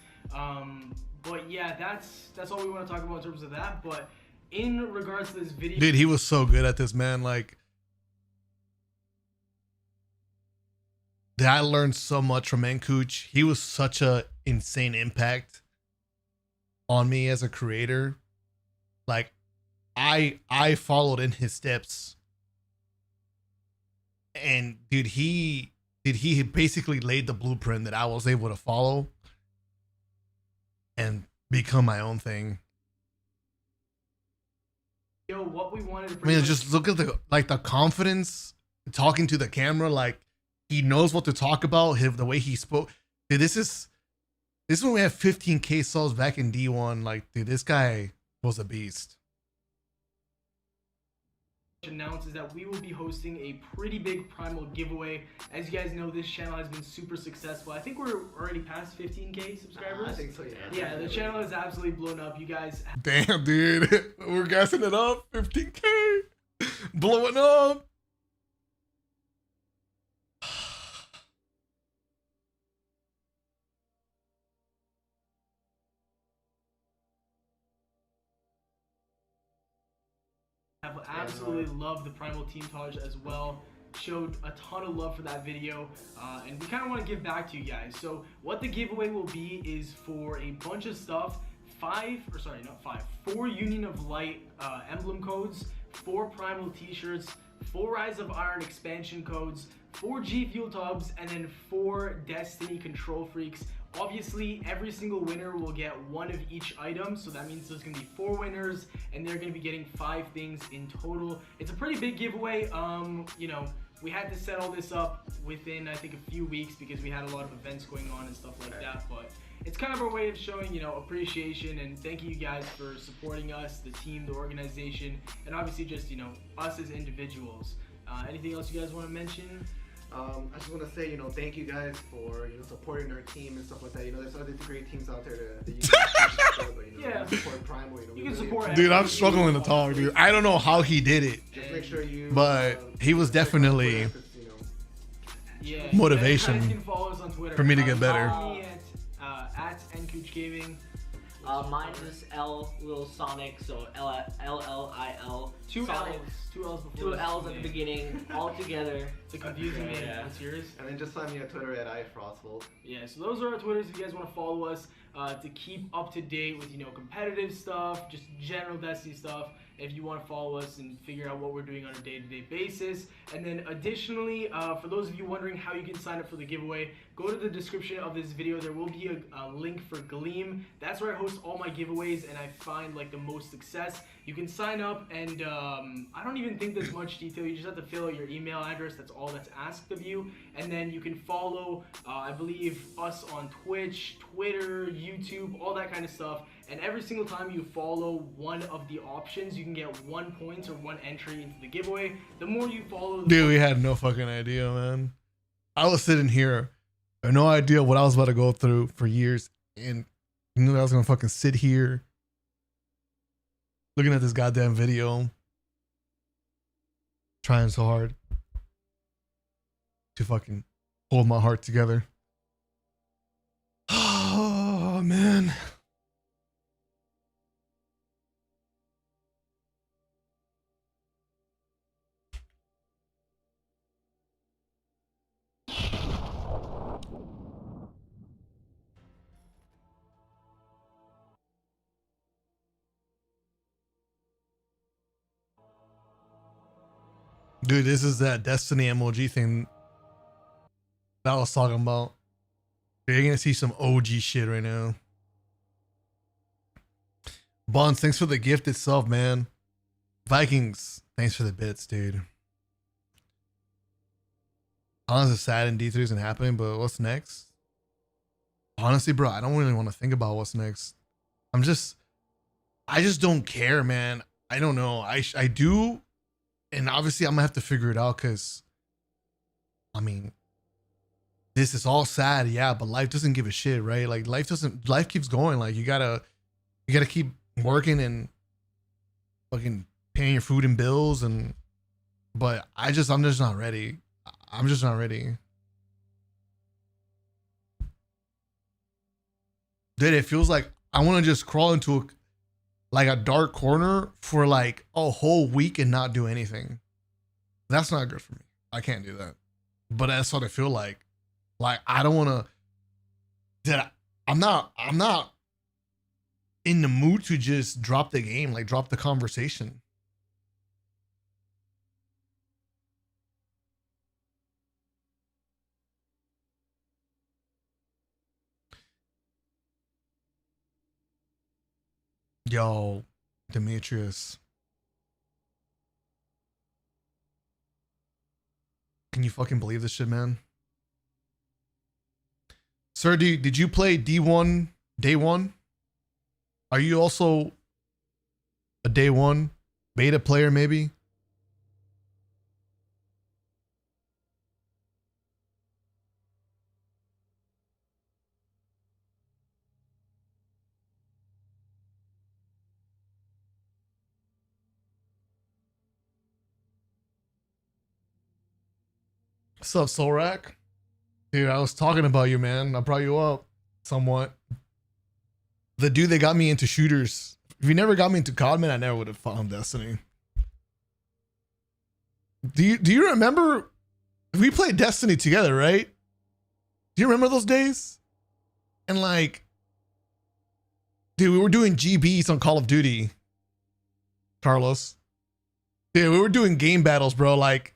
Speaker 4: But yeah, that's all we want to talk about in terms of that. But in regards to this video,
Speaker 1: Dude, he was so good at this, man. Like, I learned so much from Encooch. He was such a insane impact on me as a creator. Like, I followed in his steps, and dude, he basically laid the blueprint that I was able to follow and become my own thing.
Speaker 4: what we wanted to
Speaker 1: I mean, just look at the confidence talking to the camera. Like, he knows what to talk about. The way he spoke. Dude, this is when we had 15K subs back in D1. Like, dude, this guy was a beast.
Speaker 4: announce is that we will be hosting a pretty big Primal giveaway. As you guys know, this channel has been super successful. I think we're already past 15K subscribers.
Speaker 5: I think so, yeah.
Speaker 4: Yeah, the channel is absolutely blown up. You guys...
Speaker 1: Damn, dude. We're gassing it up. 15K. Blowing up.
Speaker 4: Have absolutely loved the Primal Team Taj as well. Showed a ton of love for that video, and we kind of want to give back to you guys. So what the giveaway will be is for a bunch of stuff 4 Union of Light emblem codes, 4 Primal t-shirts, 4 Rise of Iron expansion codes, 4 G Fuel tubs, and then 4 Destiny Control Freaks. Obviously, every single winner will get 1 of each item, so that means there's gonna be 4 winners, and they're gonna be getting 5 things in total. It's a pretty big giveaway. You know, we had to set all this up within, I think, a few weeks because we had a lot of events going on and stuff like that, but it's kind of our way of showing, you know, appreciation and thanking you guys for supporting us, the team, the organization, and obviously just, you know, us as individuals. Anything else you guys want to mention?
Speaker 5: I just want to say, you know, thank you guys for, you know, supporting our team and stuff like that. You know, there's other great teams out there that you can support, but, you know,
Speaker 4: Yeah.
Speaker 5: support Primal. You know,
Speaker 4: You can support
Speaker 1: Dude, I'm struggling to talk, dude. I don't know how he did it,
Speaker 5: Just make sure you.
Speaker 1: but he was definitely
Speaker 5: you know,
Speaker 4: Yeah.
Speaker 1: motivation
Speaker 4: You guys can follow us on Twitter.
Speaker 1: for me to get better.
Speaker 4: Follow me at NCooch Gaming.
Speaker 6: Mine is L Lil Sonic, so LLIL.
Speaker 4: 2
Speaker 6: Sonic,
Speaker 4: L's. 2 L's before
Speaker 6: 2
Speaker 4: the
Speaker 6: L's
Speaker 4: full
Speaker 6: at the
Speaker 4: name.
Speaker 6: beginning, all together.
Speaker 4: It's a confusing name.
Speaker 6: Yeah.
Speaker 4: What's yours?
Speaker 5: And then just find me on Twitter at IFrostBolt.
Speaker 4: Yeah, so those are our Twitters if you guys want to follow us to keep up to date with, you know, competitive stuff, just general Destiny stuff. If you want to follow us and figure out what we're doing on a day-to-day basis. And then additionally, for those of you wondering how you can sign up for the giveaway, go to the description of this video. There will be a link for Gleam. That's where I host all my giveaways and I find like the most success. You can sign up and I don't even think there's much detail. You just have to fill out your email address. That's all that's asked of you. And then you can follow, I believe, us on Twitch, Twitter, YouTube, all that kind of stuff. And every single time you follow one of the options, you can get 1 point or 1 entry into the giveaway. The more you follow, the
Speaker 1: Dude, we had no fucking idea, man. I was sitting here, I had no idea what I was about to go through for years, and you knew that I was gonna fucking sit here looking at this goddamn video, trying so hard to fucking hold my heart together. Oh man. Dude, this is that Destiny MOG thing that I was talking about. You're gonna see some OG shit right now. Bonds, thanks for the gift itself, man. Vikings, thanks for the bits, dude. Honestly, sad in D3 isn't happening, but what's next? Honestly, bro, I don't really want to think about what's next. I just don't care, man. I don't know. I do. And obviously, I'm gonna have to figure it out because, I mean, this is all sad, yeah. But life doesn't give a shit, right? Like life keeps going. Like you gotta keep working and fucking paying your food and bills. And but I'm just not ready. I'm just not ready. Dude, it feels like I want to just crawl into a dark corner for like a whole week and not do anything. That's not good for me. I can't do that. But that's what I feel like. Like I don't want to. I'm not in the mood to just drop the game, like drop the conversation. Yo, Demetrius. Can you fucking believe this shit, man? Sir, did you play D1 day one? Are you also a day one beta player, maybe? What's up, Solrak? Dude, I was talking about you, man. I brought you up somewhat. The dude that got me into shooters. If you never got me into COD, man, I never would have found Destiny. Do you remember? We played Destiny together, right? Do you remember those days? And like, Dude, we were doing GBs on Call of Duty. Carlos. Dude, we were doing game battles, bro. Like,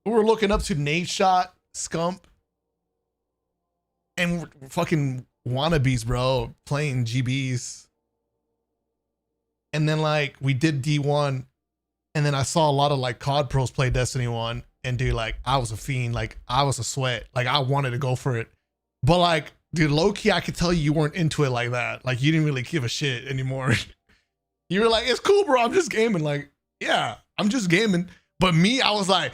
Speaker 1: we were looking up to Nate Shot, Scump, and we're fucking wannabes, bro, playing GBs. And then, like, we did D1, and then I saw a lot of, like, COD pros play Destiny 1, and, dude, like, I was a fiend. Like, I was a sweat. Like, I wanted to go for it. But, like, dude, low-key, I could tell you weren't into it like that. Like, you didn't really give a shit anymore. You were like, it's cool, bro. I'm just gaming. Like, yeah, I'm just gaming. But me, I was like,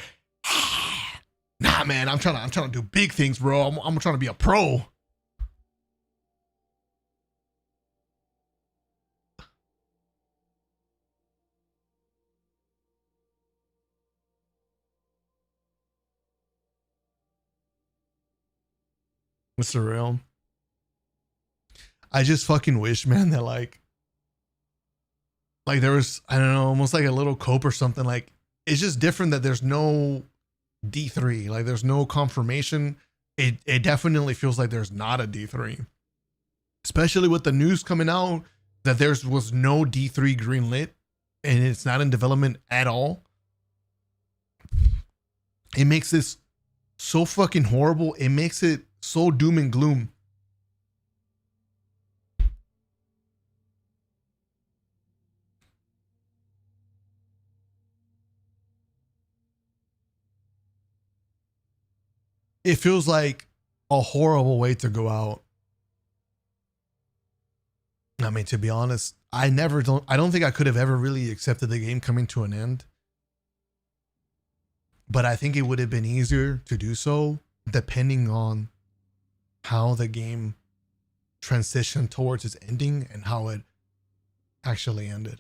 Speaker 1: nah, man, I'm trying to do big things, bro. I'm trying to be a pro. Mr. Real. I just fucking wish, man, that like there was, I don't know, almost like a little cope or something. Like, it's just different that there's no D3. Like, there's no confirmation. It definitely feels like there's not a D3. Especially with the news coming out that there was no D3 green lit and it's not in development at all. It makes this so fucking horrible. It makes it so doom and gloom. It feels like a horrible way to go out. I mean, to be honest, I don't think I could have ever really accepted the game coming to an end. But I think it would have been easier to do so depending on how the game transitioned towards its ending and how it actually ended.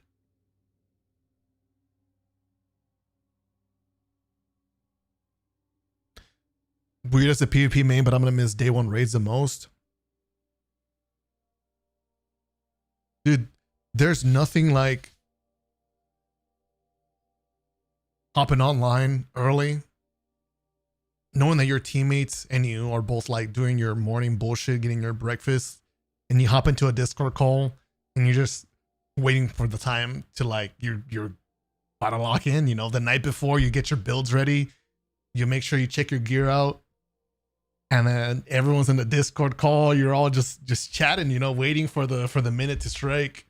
Speaker 1: Weird as a PvP main, but I'm gonna miss day one raids the most. Dude, there's nothing like hopping online early, knowing that your teammates and you are both like doing your morning bullshit, getting your breakfast, and you hop into a Discord call and you're just waiting for the time to like you're about to lock in, you know, the night before you get your builds ready, you make sure you check your gear out. And then everyone's in the Discord call. You're all just chatting, you know, waiting for the minute to strike.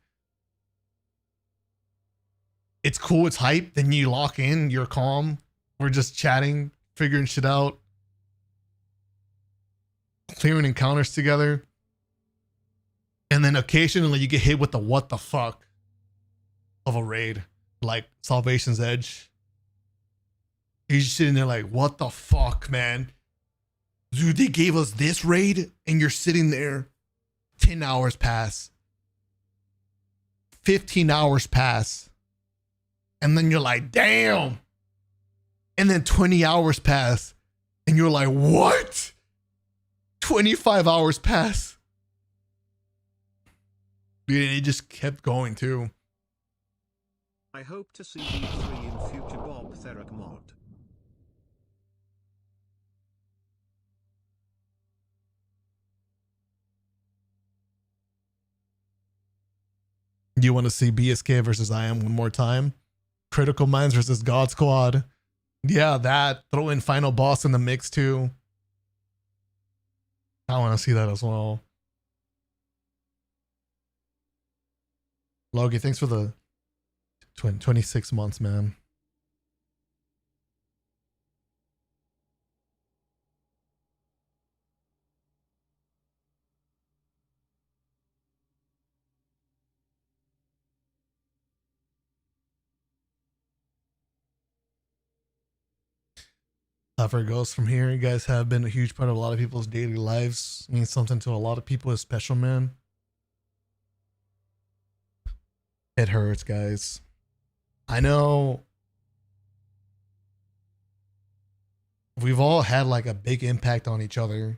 Speaker 1: It's cool. It's hype. Then you lock in. You're calm. We're just chatting, figuring shit out, clearing encounters together. And then occasionally you get hit with the what the fuck of a raid, like Salvation's Edge. You're just sitting there like, what the fuck, man? Dude, they gave us this raid and you're sitting there. 10 hours pass. 15 hours pass. And then you're like, damn. And then 20 hours pass. And you're like, what? 25 hours pass. Dude, it just kept going too.
Speaker 2: I hope to see D3 in future Bob Theric mod.
Speaker 1: You want to see BSK versus IM one more time? Critical Minds versus God Squad. Yeah, that. Throw in Final Boss in the mix too. I want to see that as well. Logie, thanks for the 26 months, man. However it goes from here, you guys have been a huge part of a lot of people's daily lives. It means something to a lot of people. It's special, man. It hurts, guys. I know we've all had like a big impact on each other.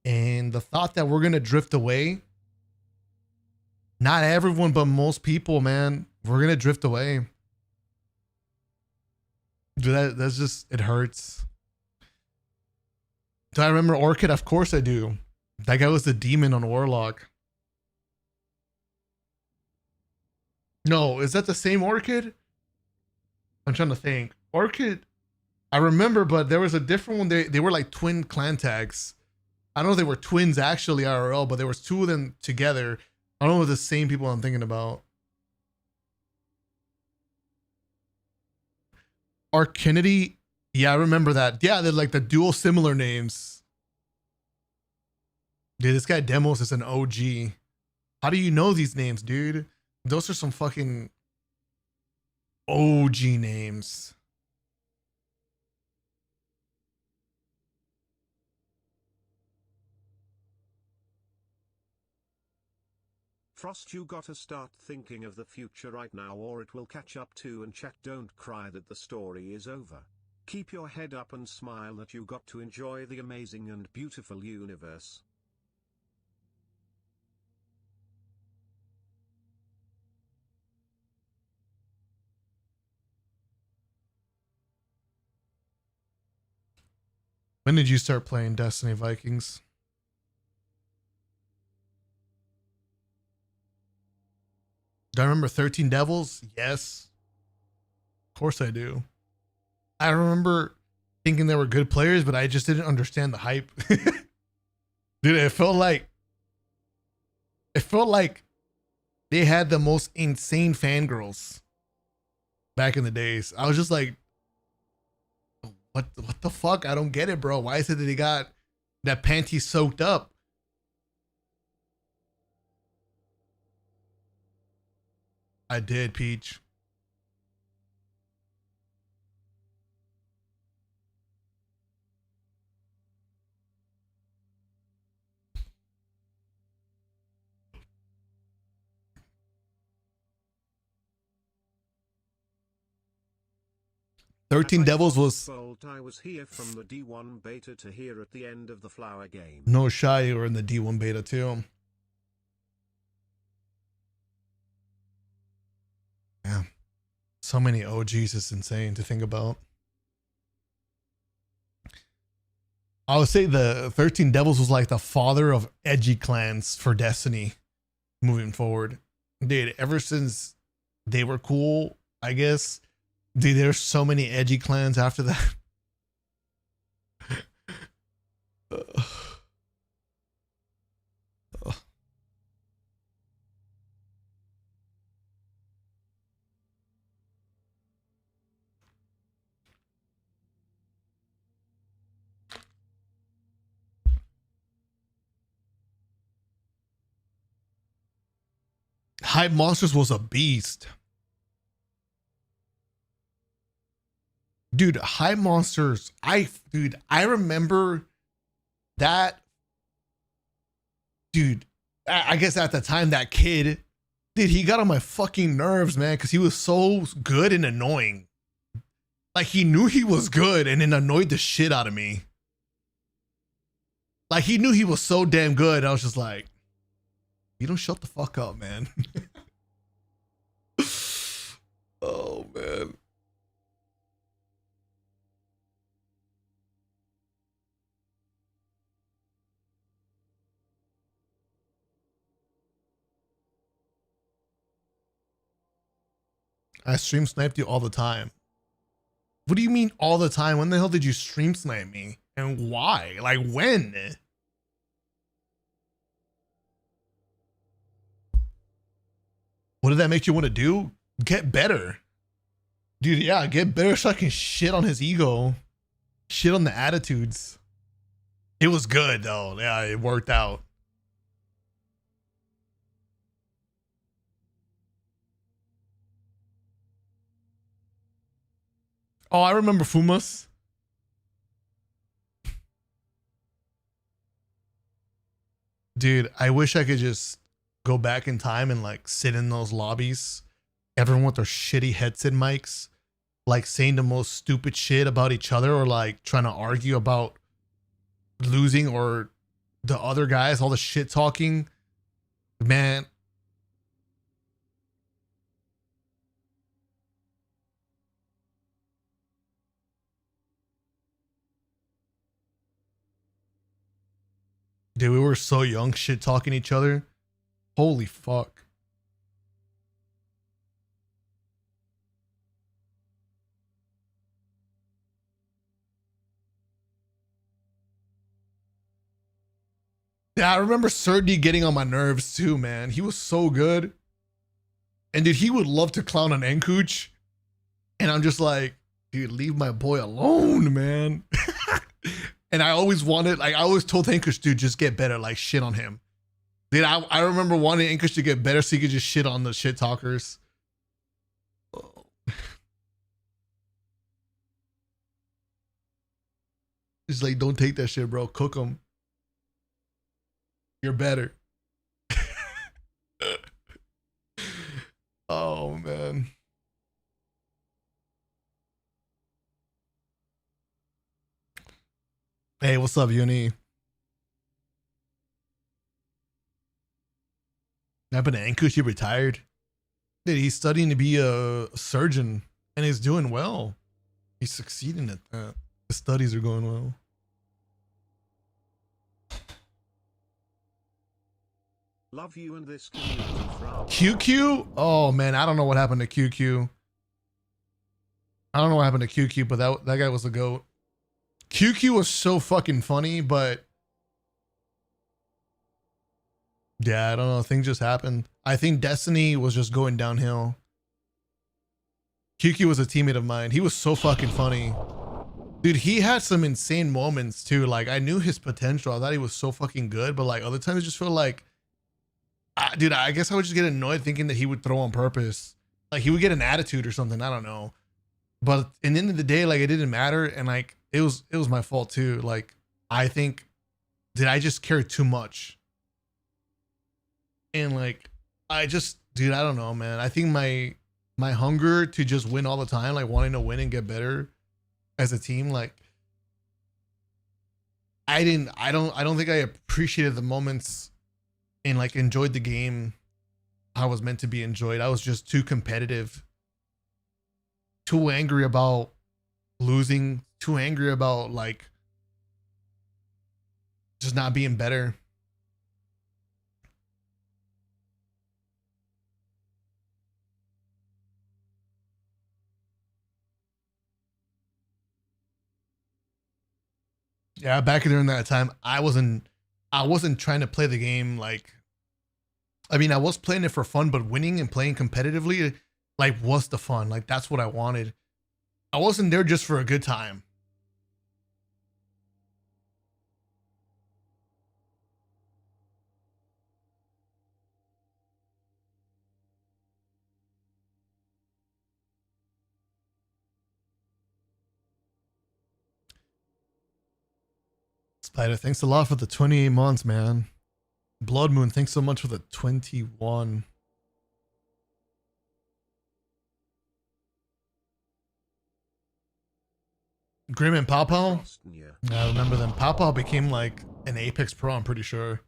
Speaker 1: And the thought that we're going to drift away, not everyone, but most people, man, we're going to drift away. Dude, that's just, it hurts. Do I remember Orchid? Of course I do. That guy was the demon on Warlock. No, is that the same Orchid? I'm trying to think. Orchid, I remember, but there was a different one. They were like twin clan tags. I don't know if they were twins actually IRL, but there was two of them together. I don't know if it's the same people I'm thinking about. Arkinity, yeah, I remember that. Yeah, they're like the dual similar names. Dude, this guy Demos is an OG. How do you know these names, dude? Those are some fucking OG names.
Speaker 2: Frost, you gotta start thinking of the future right now or it will catch up to, and chat, don't cry that the story is over. Keep your head up and smile that you got to enjoy the amazing and beautiful universe.
Speaker 1: When did you start playing Destiny Vikings? Do I remember 13 Devils? Yes. Of course I do. I remember thinking they were good players, but I just didn't understand the hype. Dude, it felt like they had the most insane fangirls back in the days. I was just like, what the fuck? I don't get it, bro. Why is it that they got that panty soaked up? I did, Peach. Thirteen Devils was
Speaker 2: I was here from the D1 beta to here at the end of the flower game.
Speaker 1: no shy. You were in the D1 beta too. Yeah. So many OGs, it's insane to think about. I would say the 13 Devils was like the father of edgy clans for Destiny moving forward. Dude, ever since they were cool, I guess. Dude, there's so many edgy clans after that. Hype Monsters was a beast. Dude, Hype Monsters, I remember that. Dude, I guess at the time that kid, dude, he got on my fucking nerves, man, because he was so good and annoying. Like, he knew he was good and it annoyed the shit out of me. Like, he knew he was so damn good. I was just like, you don't shut the fuck up, man. Oh, man. I stream sniped you all the time. What do you mean all the time? When the hell did you stream snipe me? And why? Like, when? What did that make you want to do? Get better. Dude, yeah, get better so I can shit on his ego. Shit on the attitudes. It was good, though. Yeah, it worked out. Oh, I remember Fumas. Dude, I wish I could just go back in time and like sit in those lobbies. Everyone with their shitty headset mics, like saying the most stupid shit about each other or like trying to argue about losing or the other guys, all the shit talking. Man. Dude, we were so young, shit talking each other. Holy fuck. Yeah, I remember Serdi getting on my nerves too, man. He was so good. And dude, he would love to clown on Enkuch. And I'm just like, dude, leave my boy alone, man. And I always wanted, like, I always told Enkuch, dude, just get better, like shit on him. Dude, I remember wanting Enkuch to get better so he could just shit on the shit talkers. Oh. He's like, don't take that shit, bro. Cook him. You're better. Oh, man. Hey, what's up, Uni? Happened to Enkush? He retired. Dude, he's studying to be a surgeon and he's doing well. He's succeeding at that. His studies are going well.
Speaker 2: Love you and this community from
Speaker 1: QQ? Oh man, I don't know what happened to QQ. I don't know what happened to QQ, but that guy was the GOAT. QQ was so fucking funny, but yeah, I don't know. Things just happened. I think Destiny was just going downhill. QQ was a teammate of mine. He was so fucking funny. Dude, he had some insane moments too. Like, I knew his potential. I thought he was so fucking good, but like other times I just feel like, dude, I guess I would just get annoyed thinking that he would throw on purpose. Like he would get an attitude or something. I don't know. But in the end of the day, like it didn't matter. And like, it was my fault too. Like, I think, did I just care too much? And like, dude, I don't know, man. I think my hunger to just win all the time, like wanting to win and get better as a team, like I don't think I appreciated the moments and like enjoyed the game how it was meant to be enjoyed. I was just too competitive, too angry about losing, too angry about like just not being better. Yeah, back during that time, I wasn't trying to play the game like, I mean, I was playing it for fun, but winning and playing competitively, like, what's the fun? Like, that's what I wanted. I wasn't there just for a good time. Spider, thanks a lot for the 28 months, man. Blood Moon, thanks so much for the 21. Grim and Pawpaw? I remember them. Pawpaw became like an Apex Pro, I'm pretty sure.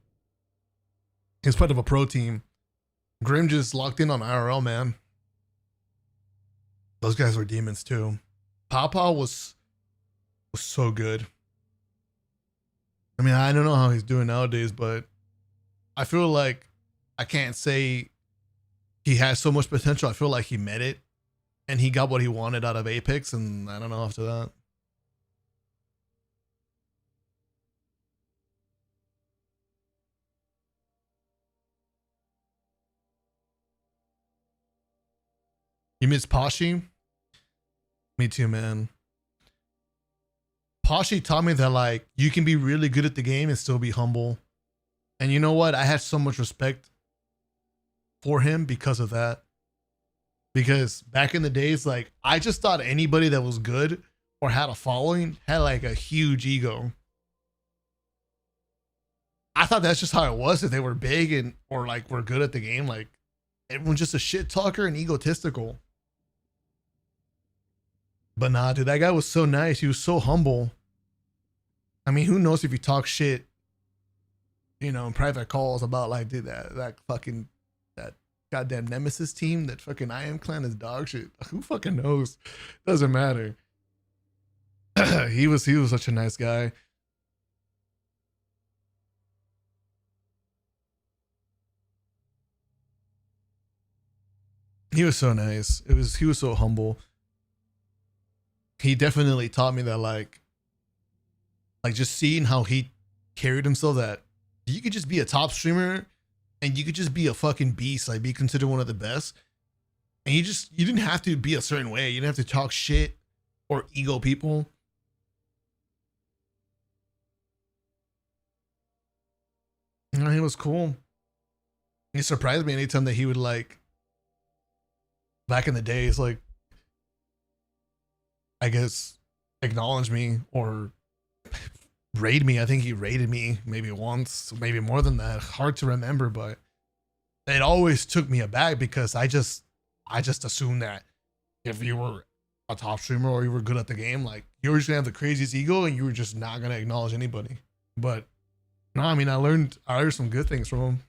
Speaker 1: He was part of a pro team. Grim just locked in on IRL, man. Those guys were demons too. Pawpaw was so good. I mean, I don't know how he's doing nowadays, but I feel like I can't say he has so much potential. I feel like he met it and he got what he wanted out of Apex, and I don't know after that. You miss Pashi? Me too, man. Pashi taught me that like you can be really good at the game and still be humble. And you know what? I had so much respect for him because of that. Because back in the days, like I just thought anybody that was good or had a following had like a huge ego. I thought that's just how it was. If they were big and or like were good at the game, like everyone's just a shit talker and egotistical. But nah, dude, that guy was so nice. He was so humble. I mean, who knows if he talks shit, you know, in private calls about like, dude, that goddamn nemesis team, that fucking IM clan is dog shit. Who fucking knows? Doesn't matter. He was such a nice guy. He was so nice. He was so humble. He definitely taught me that like just seeing how he carried himself, that you could just be a top streamer and you could just be a fucking beast, like be considered one of the best. And you didn't have to be a certain way. You didn't have to talk shit or ego people. You know, he was cool. He surprised me anytime that he would like, back in the days, like, I guess, acknowledge me or raid me. I think he raided me maybe once, maybe more than that. Hard to remember, but it always took me aback because I just assumed that if you were a top streamer or you were good at the game, like you were just gonna have the craziest ego and you were just not gonna acknowledge anybody. But no, I mean, I learned some good things from him.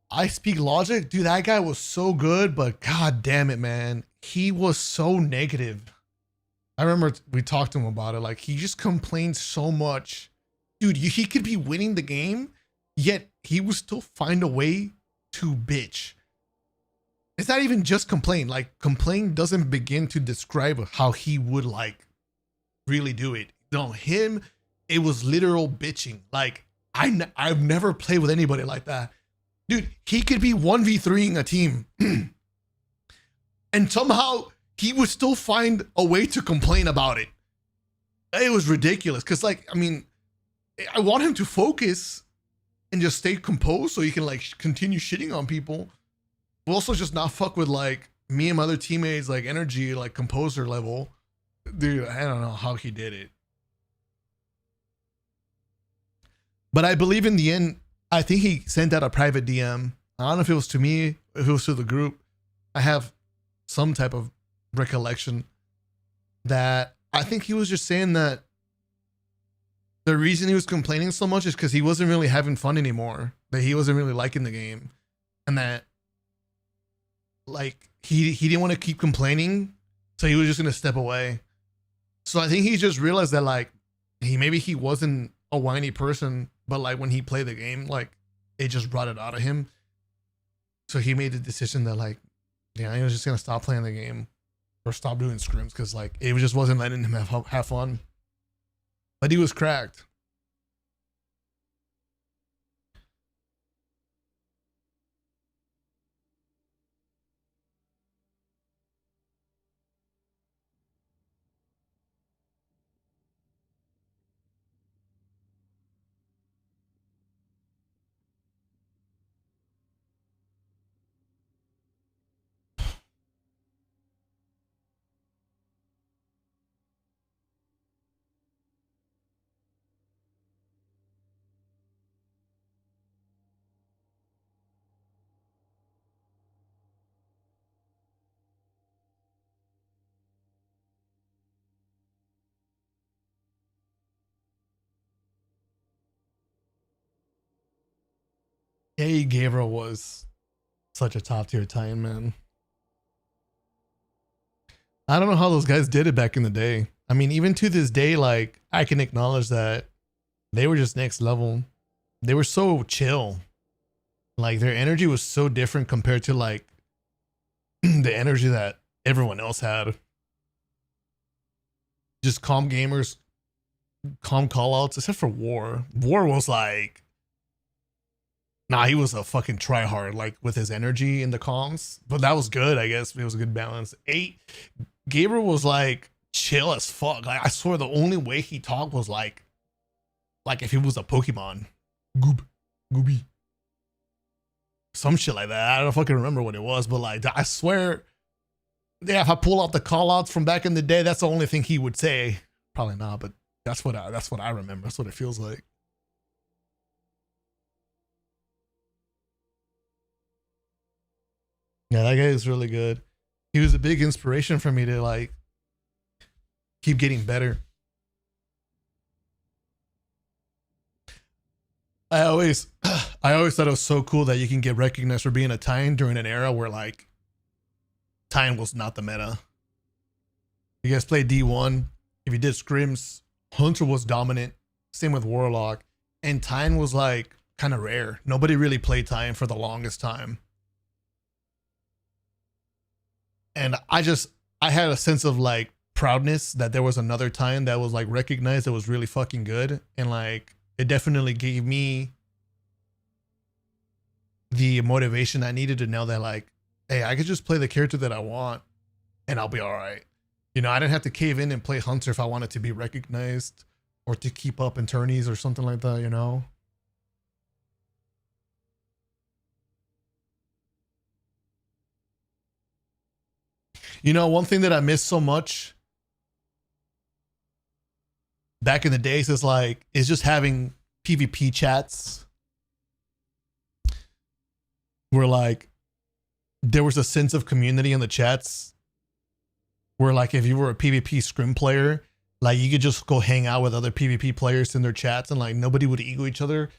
Speaker 1: I Speak Logic, dude, that guy was so good, but god damn it, man. He was so negative. I remember we talked to him about it. Like, he just complained so much. Dude, he could be winning the game, yet he would still find a way to bitch. It's not even just complain. Like, complain doesn't begin to describe how he would, like, really do it. No, him, it was literal bitching. Like, I've never played with anybody like that. Dude, he could be 1v3ing a team. And somehow he would still find a way to complain about it. It was ridiculous. Cause like, I mean, I want him to focus and just stay composed so he can like continue shitting on people. But also just not fuck with like me and my other teammates, like energy, like composer level. Dude, I don't know how he did it. But I believe in the end, I think he sent out a private DM. I don't know if it was to me, if it was to the group. I have some type of recollection that I think he was just saying that the reason he was complaining so much is because he wasn't really having fun anymore. That he wasn't really liking the game. And that like he didn't want to keep complaining. So he was just going to step away. So I think he just realized that like maybe he wasn't a whiny person, but like when he played the game, like it just brought it out of him. So he made the decision that like, yeah, he was just gonna stop playing the game or stop doing scrims because like it just wasn't letting him have fun. But he was cracked. Hey, Gabriel was such a top tier Titan, man. I don't know how those guys did it back in the day. I mean, even to this day, like I can acknowledge that they were just next level. They were so chill. Like their energy was so different compared to like the energy that everyone else had. Just calm gamers, calm callouts, except for War. War was like, nah, he was a fucking tryhard, like with his energy in the comms. But that was good, I guess. It was a good balance. 8, Gabriel was like chill as fuck. Like I swear the only way he talked was like if he was a Pokemon. Gooby. Some shit like that. I don't fucking remember what it was, but like I swear, yeah, if I pull out the call outs from back in the day, that's the only thing he would say. Probably not, but that's what I remember. That's what it feels like. Yeah, that guy is really good. He was a big inspiration for me to like keep getting better. I always thought it was so cool that you can get recognized for being a Titan during an era where like Titan was not the meta. You guys played D1. If you did scrims, Hunter was dominant. Same with Warlock. And Titan was like kind of rare. Nobody really played Titan for the longest time. And I had a sense of like proudness that there was another time that was like recognized that was really fucking good. And like, it definitely gave me the motivation I needed to know that like, hey, I could just play the character that I want and I'll be all right. You know, I didn't have to cave in and play Hunter if I wanted to be recognized or to keep up in tourneys or something like that, you know? You know, one thing that I miss so much back in the days is just having PvP chats where like there was a sense of community in the chats where like if you were a PvP scrim player, like you could just go hang out with other PvP players in their chats and like nobody would ego each other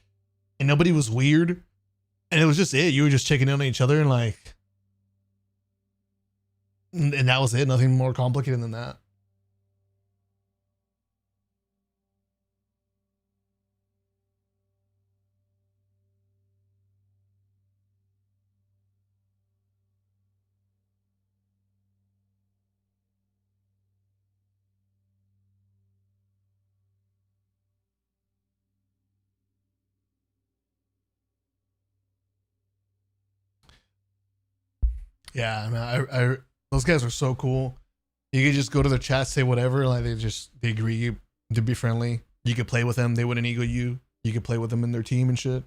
Speaker 1: and nobody was weird. And it was just it. You were just checking in on each other and like, and that was it. Nothing more complicated than that. Yeah, I mean, I those guys are so cool. You could just go to their chat, say whatever, like they agree to be friendly. You could play with them, they wouldn't ego you. You could play with them in their team and shit.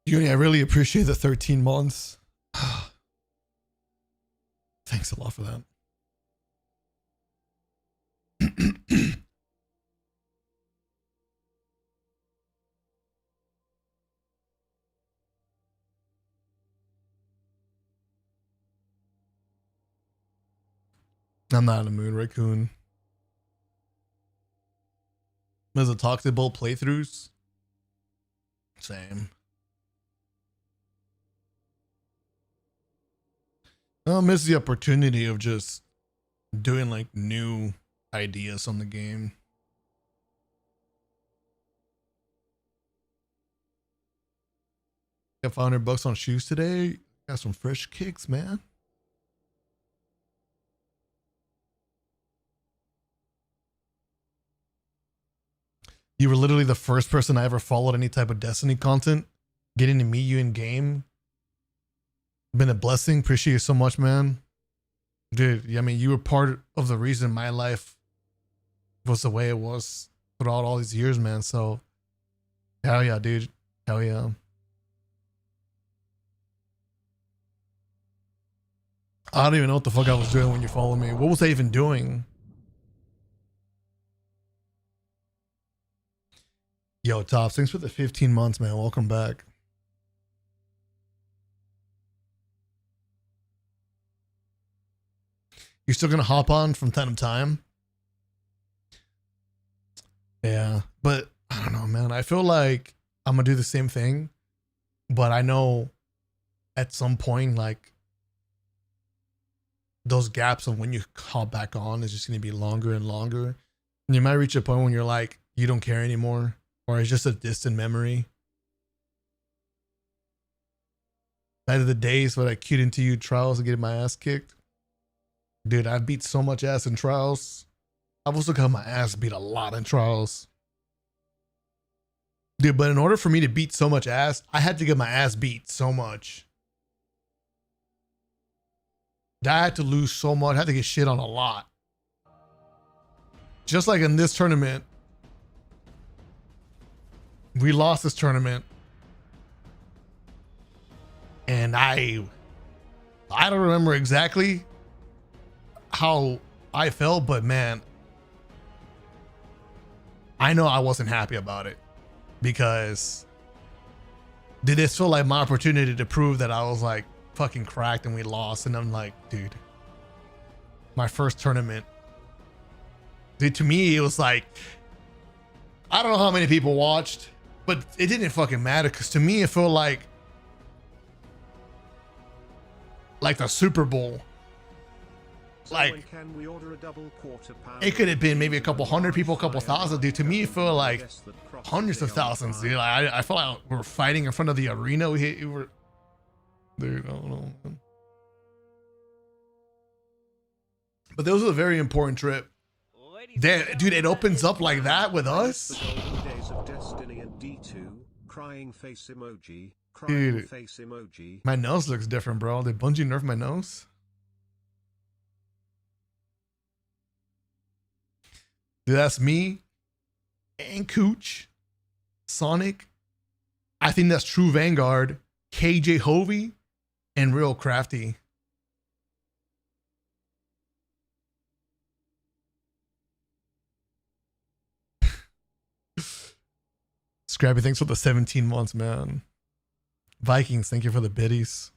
Speaker 1: Uni, I really appreciate the 13 months. Thanks a lot for that. I'm not in the mood, Raccoon. There's a Toxic Bolt playthroughs. Same. I miss the opportunity of just doing like new ideas on the game. Got $500 on shoes today. Got some fresh kicks, man. You were literally the first person I ever followed any type of Destiny content. Getting to meet you in game. Been a blessing. Appreciate you so much, man. Dude, I mean, you were part of the reason my life was the way it was throughout all these years, man. So, hell yeah, dude. Hell yeah. I don't even know what the fuck I was doing when you followed me. What was I even doing? Yo, Tops, thanks for the 15 months, man. Welcome back. You're still gonna hop on from time to time? Yeah, but I don't know, man. I feel like I'm gonna do the same thing, but I know at some point, like, those gaps of when you hop back on is just gonna be longer and longer. And you might reach a point when you're like, you don't care anymore, or it's just a distant memory. Either the days when I queued into you trials and getting my ass kicked. Dude, I've beat so much ass in trials. I've also got my ass beat a lot in trials. Dude, but in order for me to beat so much ass, I had to get my ass beat so much. I had to lose so much. I had to get shit on a lot. Just like in this tournament. We lost this tournament. And I don't remember exactly how I felt, but man, I know I wasn't happy about it because did this feel like my opportunity to prove that I was like fucking cracked and we lost? And I'm like, dude, my first tournament. Dude, to me, it was like, I don't know how many people watched, but it didn't fucking matter because to me, it felt like the Super Bowl. like,
Speaker 2: when can we order a double quarter pounder?
Speaker 1: it could have been maybe a couple hundred people, a couple thousand, dude. To me, it felt like hundreds of thousands, dude. I felt like we were we in front of the arena. We were, dude, I don't know, man. But this was a very important trip. Dude, it opens up like that with us.
Speaker 2: The golden days of Destiny and D2, crying face emoji, crying
Speaker 1: Dude,
Speaker 2: face emoji.
Speaker 1: my nose looks different, bro. Did Bungie nerf my nose? Dude, that's me and Cooch, Sonic. I think that's True Vanguard, KJ Hovey, and Real Crafty. Scrappy, thanks for the 17 months, man. Vikings, thank you for the biddies.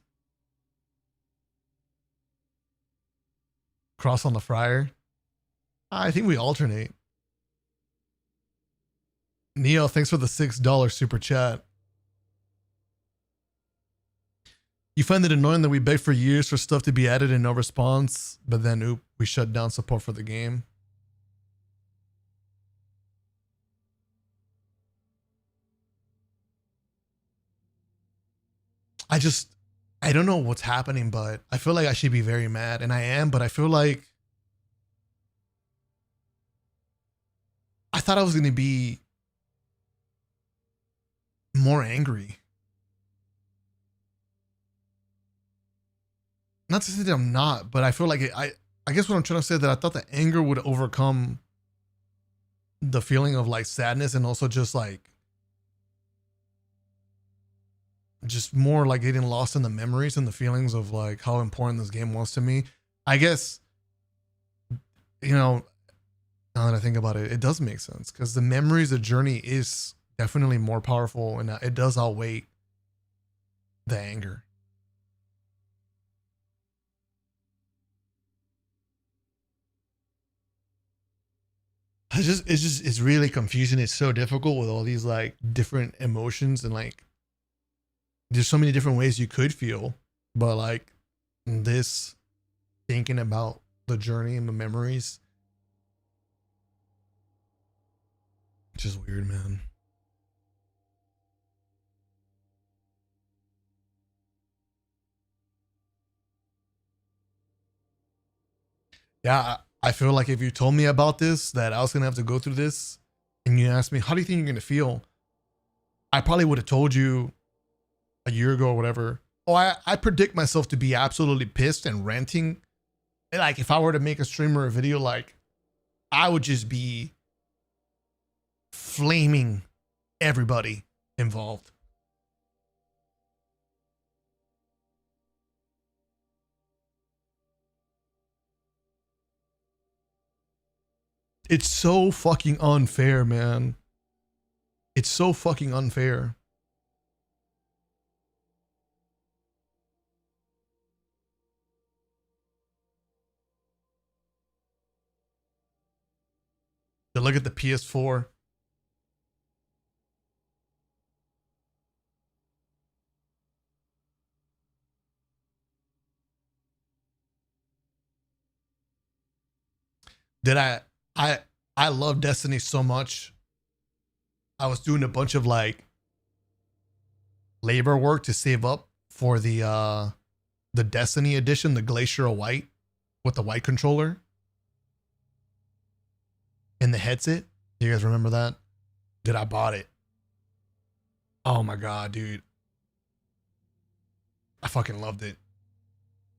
Speaker 1: Cross on the fryer. I think we alternate. Neo, thanks for the $6 super chat. You find it annoying that we beg for years for stuff to be added and no response, but then oop, we shut down support for the game. I don't know what's happening, but I feel like I should be very mad, and I am, but I feel like I thought I was going to be more angry. Not to say that I'm not, but I feel like I guess what I'm trying to say is that I thought the anger would overcome the feeling of like sadness, and also just more like getting lost in the memories and the feelings of like how important this game was to me. I guess, you know, now that I think about it, it does make sense, because the memories, the journey is definitely more powerful, and it does outweigh the anger. It's really confusing. It's so difficult with all these like different emotions, and like there's so many different ways you could feel, but like this, thinking about the journey and the memories, just weird, man. Yeah, I feel like if you told me about this, that I was gonna have to go through this, and you asked me, how do you think you're gonna feel? I probably would have told you a year ago or whatever. Oh, I predict myself to be absolutely pissed and ranting. Like if I were to make a stream or a video, like I would just be flaming everybody involved. It's so fucking unfair, man. It's so fucking unfair. To look at the PS4. I love Destiny so much. I was doing a bunch of like labor work to save up for the Destiny edition, the Glacier White with the white controller and the headset. You guys remember that? Dude, I bought it. Oh my god, dude. I fucking loved it.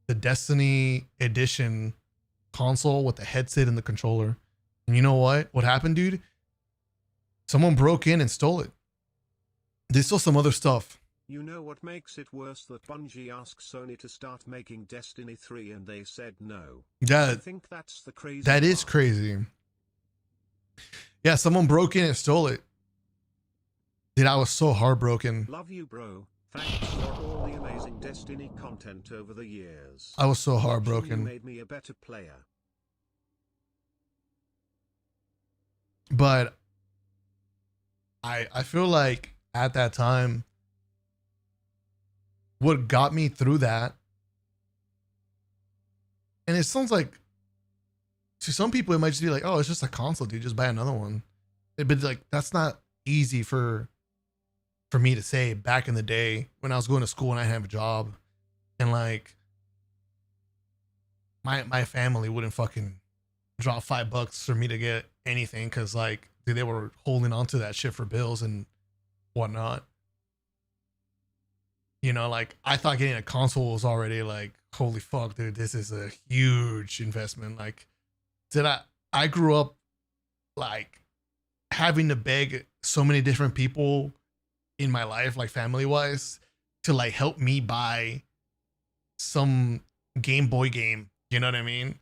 Speaker 1: The Destiny edition console with the headset and the controller. And you know what? What happened, dude? Someone broke in and stole it. They stole some other stuff.
Speaker 2: You know what makes it worse? That Bungie asked Sony to start making Destiny 3 and they said no. I think that's the crazy
Speaker 1: That is
Speaker 2: part.
Speaker 1: crazy. Yeah, someone broke in and stole it. Dude, I was so heartbroken.
Speaker 2: Love you, bro. Thanks for all the amazing Destiny content over the years.
Speaker 1: I was so
Speaker 2: You
Speaker 1: heartbroken.
Speaker 2: made me a better player.
Speaker 1: But I feel like at that time, what got me through that, and it sounds like to some people it might just be like, oh, it's just a console, dude, just buy another one. But like that's not easy for me to say back in the day when I was going to school and I didn't have a job, and like my family wouldn't fucking drop $5 for me to get anything because like dude, they were holding on to that shit for bills and whatnot. You know, like I thought getting a console was already like, holy fuck, dude, this is a huge investment. Like, I grew up like having to beg so many different people in my life, like family wise, to like help me buy some Game Boy game. You know what I mean?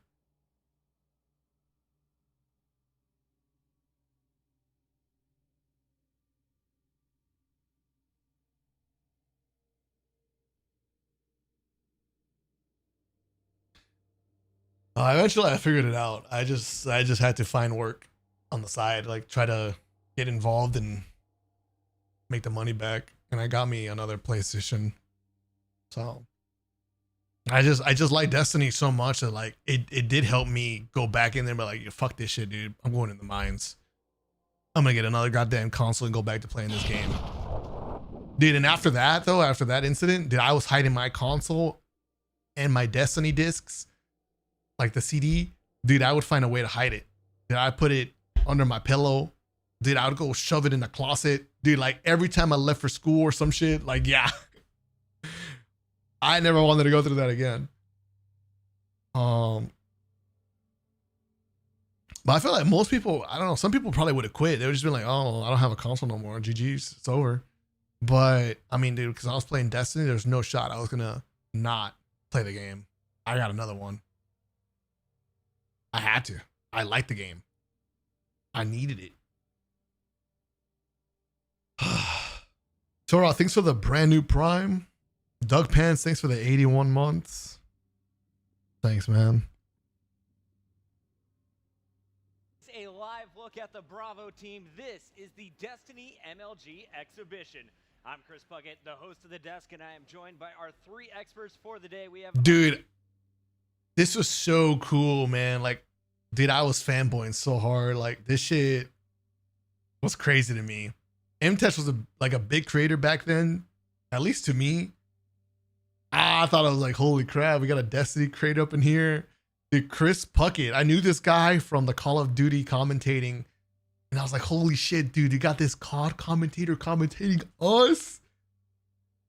Speaker 1: Eventually I figured it out. I just had to find work on the side, like try to get involved and make the money back. And I got me another PlayStation. So I just like Destiny so much that like it did help me go back in there, but like, fuck this shit, dude. I'm going in the mines. I'm gonna get another goddamn console and go back to playing this game. Dude, and after that though, after that incident, dude, I was hiding my console and my Destiny discs, like the CD, dude, I would find a way to hide it. Dude, I put it under my pillow. Dude, I would go shove it in the closet. Dude, like every time I left for school or some shit, like, yeah. I never wanted to go through that again. But I feel like most people, I don't know, some people probably would have quit. They would just be like, oh, I don't have a console no more. GG's, it's over. But I mean, dude, because I was playing Destiny, there's no shot I was gonna not play the game. I got another one. I had to. I liked the game. I needed it. Toro, thanks for the brand new Prime. Doug Pants, thanks for the 81 months. Thanks, man.
Speaker 7: A live look at the Bravo team. This is the Destiny MLG exhibition. I'm Chris Puckett, the host of the desk, and I am joined by our 3 experts for the day. We have
Speaker 1: dude, this was so cool, man. Like, dude, I was fanboying so hard. Like, this shit was crazy to me. MTech was like a big creator back then, at least to me. I thought I was like, holy crap, we got a Destiny creator up in here. Dude, Chris Puckett. I knew this guy from the Call of Duty commentating. And I was like, holy shit, dude, you got this COD commentator commentating us?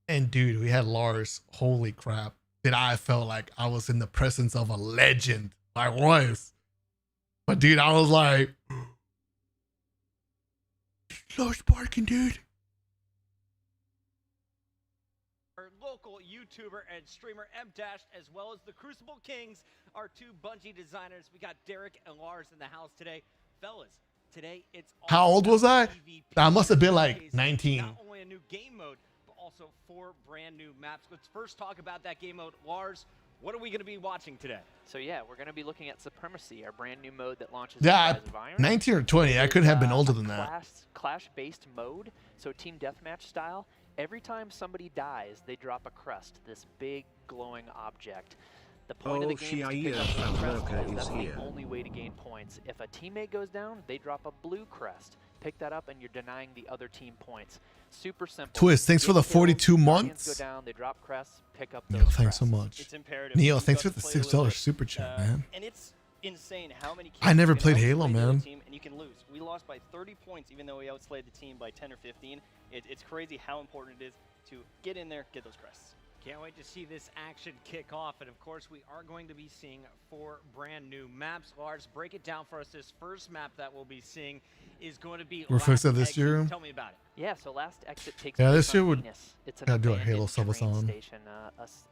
Speaker 1: And dude, we had Lars. Holy crap. Dude, I felt like I was in the presence of a legend. I was. But dude, I was like, Lars barking, dude.
Speaker 7: our local YouTuber and streamer M-Dash, as well as the Crucible Kings, our 2 Bungie designers. We got Derek and Lars in the house today. Fellas, today it's all
Speaker 1: how old was I?
Speaker 7: PvP.
Speaker 1: I must have been like 19.
Speaker 7: Not only a new game mode, but also 4 brand new maps. Let's first talk about that game mode. Lars, what are we going to be watching today?
Speaker 8: So yeah, we're going to be looking at Supremacy, our brand new mode that launches
Speaker 1: Yeah,
Speaker 8: in Rise of Iron.
Speaker 1: 19 or 20. I could have been older than that.
Speaker 8: Clash-based mode, so team deathmatch style. Every time somebody dies, they drop a crest, this big glowing object. The point of the game is to pick up the crest because that's the only way to gain points. If a teammate goes down, they drop a blue crest. Pick that up and you're denying the other team points. Super simple.
Speaker 1: Twist, thanks for the 42 months.
Speaker 8: Go down, they drop crests, pick up those
Speaker 1: Neo, thanks so
Speaker 8: crests.
Speaker 1: much.
Speaker 7: It's imperative.
Speaker 1: Neo, thanks for the $6 super chat, man.
Speaker 7: And it's insane how many
Speaker 1: I never
Speaker 7: kills you
Speaker 1: played
Speaker 7: can
Speaker 1: Halo,
Speaker 7: outsplay the other
Speaker 1: man.
Speaker 7: team and you can lose. We lost by 30 points even though we outslayed the team by 10 or 15. It's crazy how important it is to get in there, get those crests. Can't wait to see this action kick off. And of course, we are going to be seeing 4 brand new maps. Lars, break it down for us. This first map that we'll be seeing is going to be
Speaker 1: We're fixed
Speaker 7: Last
Speaker 1: at this
Speaker 7: Exit.
Speaker 1: year.
Speaker 7: Tell me about it.
Speaker 8: Yeah, so Last Exit takes
Speaker 1: Yeah,
Speaker 8: place
Speaker 1: this year
Speaker 8: on
Speaker 1: would
Speaker 8: Venus. It's an
Speaker 1: gotta do a
Speaker 8: abandoned
Speaker 1: Halo sub
Speaker 8: train
Speaker 1: on.
Speaker 8: station,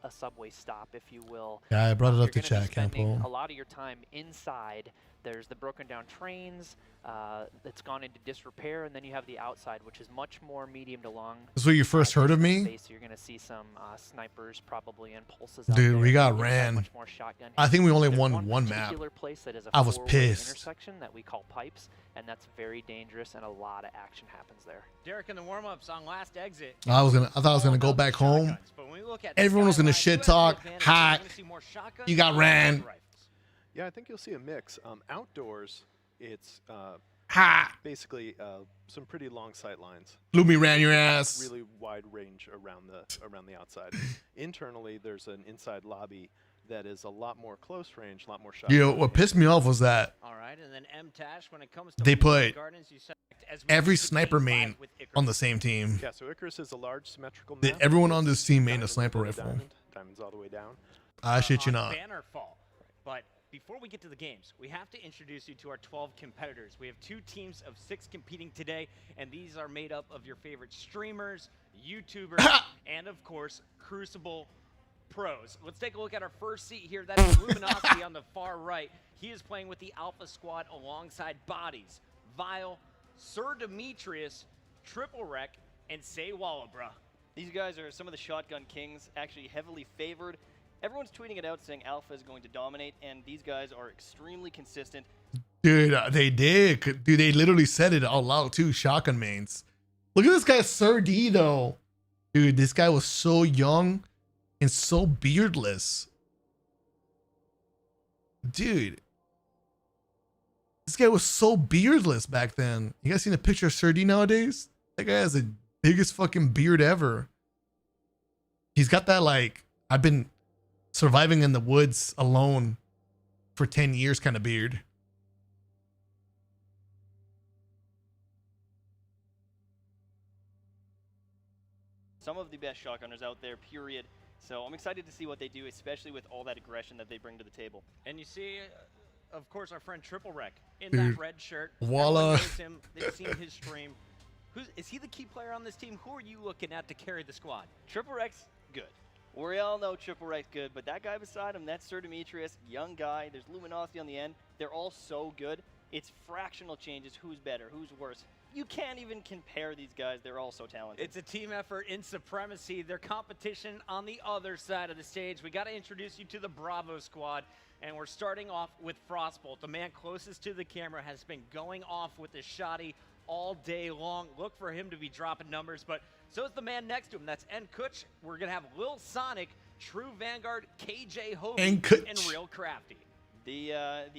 Speaker 8: a subway stop, if you will.
Speaker 1: Yeah, I brought it up to
Speaker 8: You're gonna be
Speaker 1: chat,
Speaker 8: spending
Speaker 1: Campo.
Speaker 8: a lot of your time inside. There's the broken down trains that's gone into disrepair, and then you have the outside, which is much more medium to long.
Speaker 1: This is where you first heard of me?
Speaker 8: Space, so you're gonna see some snipers probably and pulses.
Speaker 1: Dude,
Speaker 8: out
Speaker 1: we
Speaker 8: there.
Speaker 1: got
Speaker 8: You're gonna have
Speaker 1: ran.
Speaker 8: much more shotgun
Speaker 1: I think we only
Speaker 8: There's
Speaker 1: won one map.
Speaker 8: particular place that is a
Speaker 1: I was
Speaker 8: four-way
Speaker 1: pissed.
Speaker 8: intersection that we call pipes, and that's very dangerous, and a lot of action happens there.
Speaker 7: Derek, in the warm-ups on Last Exit.
Speaker 1: I thought I was gonna go back home. Everyone was gonna shit talk. Hot. You got ran.
Speaker 9: Yeah, I think you'll see a mix. Outdoors, it's basically some pretty long sight lines.
Speaker 1: Lumi ran your ass.
Speaker 9: Really wide range around the outside. Internally, there's an inside lobby that is a lot more close range, a lot more shot.
Speaker 1: You know, what pissed me off was that
Speaker 10: All right, and then MTash, when it comes to
Speaker 1: they put
Speaker 10: Gardens, you select as
Speaker 1: every
Speaker 10: much as
Speaker 1: sniper
Speaker 10: 85
Speaker 1: main
Speaker 10: with Icarus.
Speaker 1: on the same team.
Speaker 9: Yeah, so Icarus is a large symmetrical
Speaker 1: That
Speaker 9: map.
Speaker 1: everyone on this team made a
Speaker 9: Diamond
Speaker 1: sniper
Speaker 9: to
Speaker 1: rifle.
Speaker 9: Diamonds all the way down.
Speaker 1: I shit you
Speaker 10: on
Speaker 1: not.
Speaker 10: Bannerfall. But before we get to the games, we have to introduce you to our 12 competitors. We have 2 teams of 6 competing today, and these are made up of your favorite streamers, YouTubers, and of course, Crucible pros. Let's take a look at our first seat here. That is Luminosity on the far right. He is playing with the Alpha Squad alongside Bodies, Vile, Sir Demetrius, Triple Wreck, and Say Wallabra.
Speaker 7: These guys are some of the shotgun kings, actually heavily favored. Everyone's tweeting it out saying Alpha is going to dominate, and these guys are extremely consistent.
Speaker 1: Dude, they did. Dude, they literally said it out loud too. Shotgun mains. Look at this guy, Sir D, though. Dude, this guy was so young and so beardless. Dude. This guy was so beardless back then. You guys seen a picture of Sir D nowadays? That guy has the biggest fucking beard ever. He's got that, like, I've been surviving in the woods alone for 10 years kind of beard.
Speaker 7: Some of the best shotgunners out there, period. So I'm excited to see what they do, especially with all that aggression that they bring to the table.
Speaker 10: And you see, of course, our friend Triple Wreck in
Speaker 1: Dude,
Speaker 10: that red shirt.
Speaker 1: Walla.
Speaker 10: Everyone knows him. They've seen his stream. Is he the key player on this team? Who are you looking at to carry the squad?
Speaker 7: Triple Wreck's good. We all know Triple Wreck's good, but that guy beside him, that's Sir Demetrius, young guy. There's Luminosity on the end. They're all so good. It's fractional changes. Who's better? Who's worse? You can't even compare these guys. They're all so talented.
Speaker 10: It's a team effort in Supremacy. Their competition on the other side of the stage. We got to introduce you to the Bravo squad, and we're starting off with Frostbolt. The man closest to the camera has been going off with the shotty all day long. Look for him to be dropping numbers, but so is the man next to him. That's N Kutch. We're going to have Lil Sonic, True Vanguard, KJ Hovey, and Real Crafty.
Speaker 7: The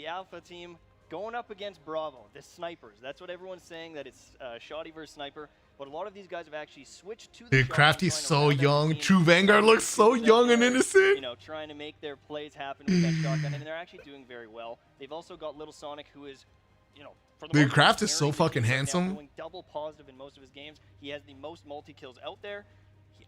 Speaker 7: Alpha team going up against Bravo, the snipers. That's what everyone's saying, that it's shoddy versus sniper. But a lot of these guys have actually switched to the
Speaker 1: Dude, Crafty's so young. True Vanguard looks so young and innocent.
Speaker 7: You know, trying to make their plays happen with that shotgun, and they're actually doing very well. They've also got Little Sonic, who is, you know, for the
Speaker 1: Dude,
Speaker 7: most
Speaker 1: Craft
Speaker 7: part,
Speaker 1: is so fucking handsome.
Speaker 7: going double positive in most of his games. He has the most multi-kills out there.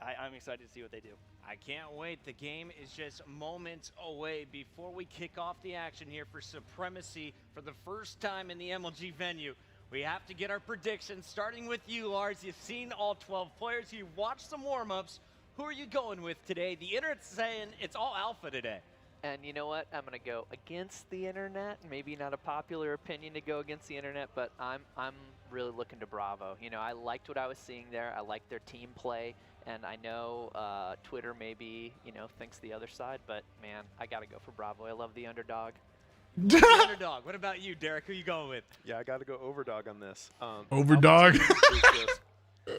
Speaker 7: I'm excited to see what they do.
Speaker 10: I can't wait. The game is just moments away before we kick off the action here for Supremacy for the first time in the MLG venue. We have to get our predictions, starting with you, Lars. You've seen all 12 players. You've watched some warm-ups. Who are you going with today? The internet's saying it's all Alpha today.
Speaker 8: And you know what? I'm going to go against the internet. Maybe not a popular opinion to go against the internet, but I'm really looking to Bravo. You know, I liked what I was seeing there. I liked their team play. And I know Twitter maybe, you know, thinks the other side, but man, I got to go for Bravo. I love the underdog.
Speaker 10: The underdog. What about you, Derek? Who you going with?
Speaker 9: Yeah, I got to go Overdog on this.
Speaker 1: Overdog.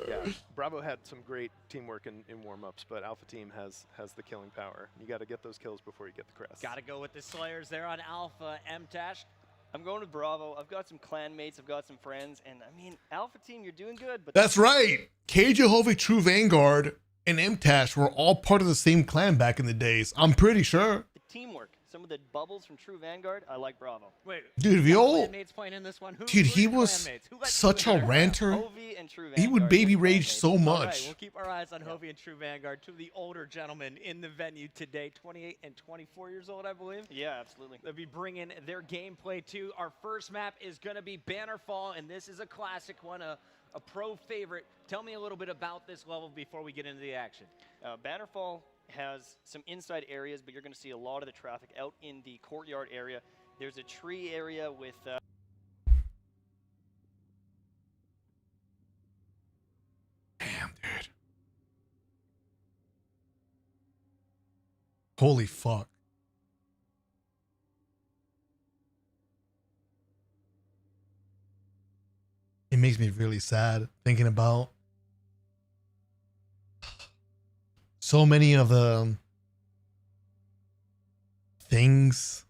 Speaker 9: Yeah, Bravo had some great teamwork in warm-ups, but Alpha Team has the killing power. You got to get those kills before you get the crest.
Speaker 10: Got to go with the Slayers there on Alpha. MTash.
Speaker 7: I'm going with Bravo. I've got some clan mates. I've got some friends. And, I mean, Alpha Team, you're doing good. But
Speaker 1: That's right. KJ Hovey, True Vanguard, and MTash were all part of the same clan back in the days. I'm pretty sure.
Speaker 7: The teamwork. Some of the bubbles from True Vanguard, I like Bravo.
Speaker 10: Wait,
Speaker 1: dude, Viol,
Speaker 10: clanmates playing in this one?
Speaker 1: dude, he was such a ranter.
Speaker 7: Hovey and True Vanguard.
Speaker 1: He would baby rage so much.
Speaker 10: All right, we'll keep our eyes on Hovey and True Vanguard, two of the older gentlemen in the venue today, 28 and 24 years old, I believe.
Speaker 7: Yeah, absolutely.
Speaker 10: They'll be bringing their gameplay too. Our first map is going to be Bannerfall, and this is a classic one, a pro favorite. Tell me a little bit about this level before we get into the action.
Speaker 7: Bannerfall has some inside areas, but you're going to see a lot of the traffic out in the courtyard area. There's a tree area with...
Speaker 1: Damn, dude. Holy fuck. It makes me really sad thinking about so many of the things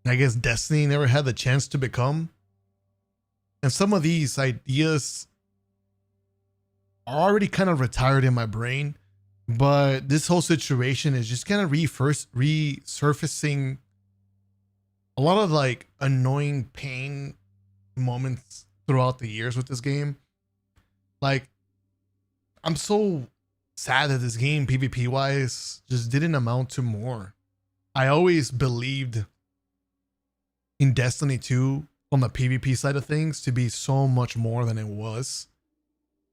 Speaker 1: I guess Destiny never had the chance to become. And some of these ideas are already kind of retired in my brain, but this whole situation is just kind of resurfacing a lot of like annoying pain moments throughout the years with this game. Like, I'm so sad that this game, PvP wise, just didn't amount to more. I always believed in Destiny 2 on the PvP side of things to be so much more than it was.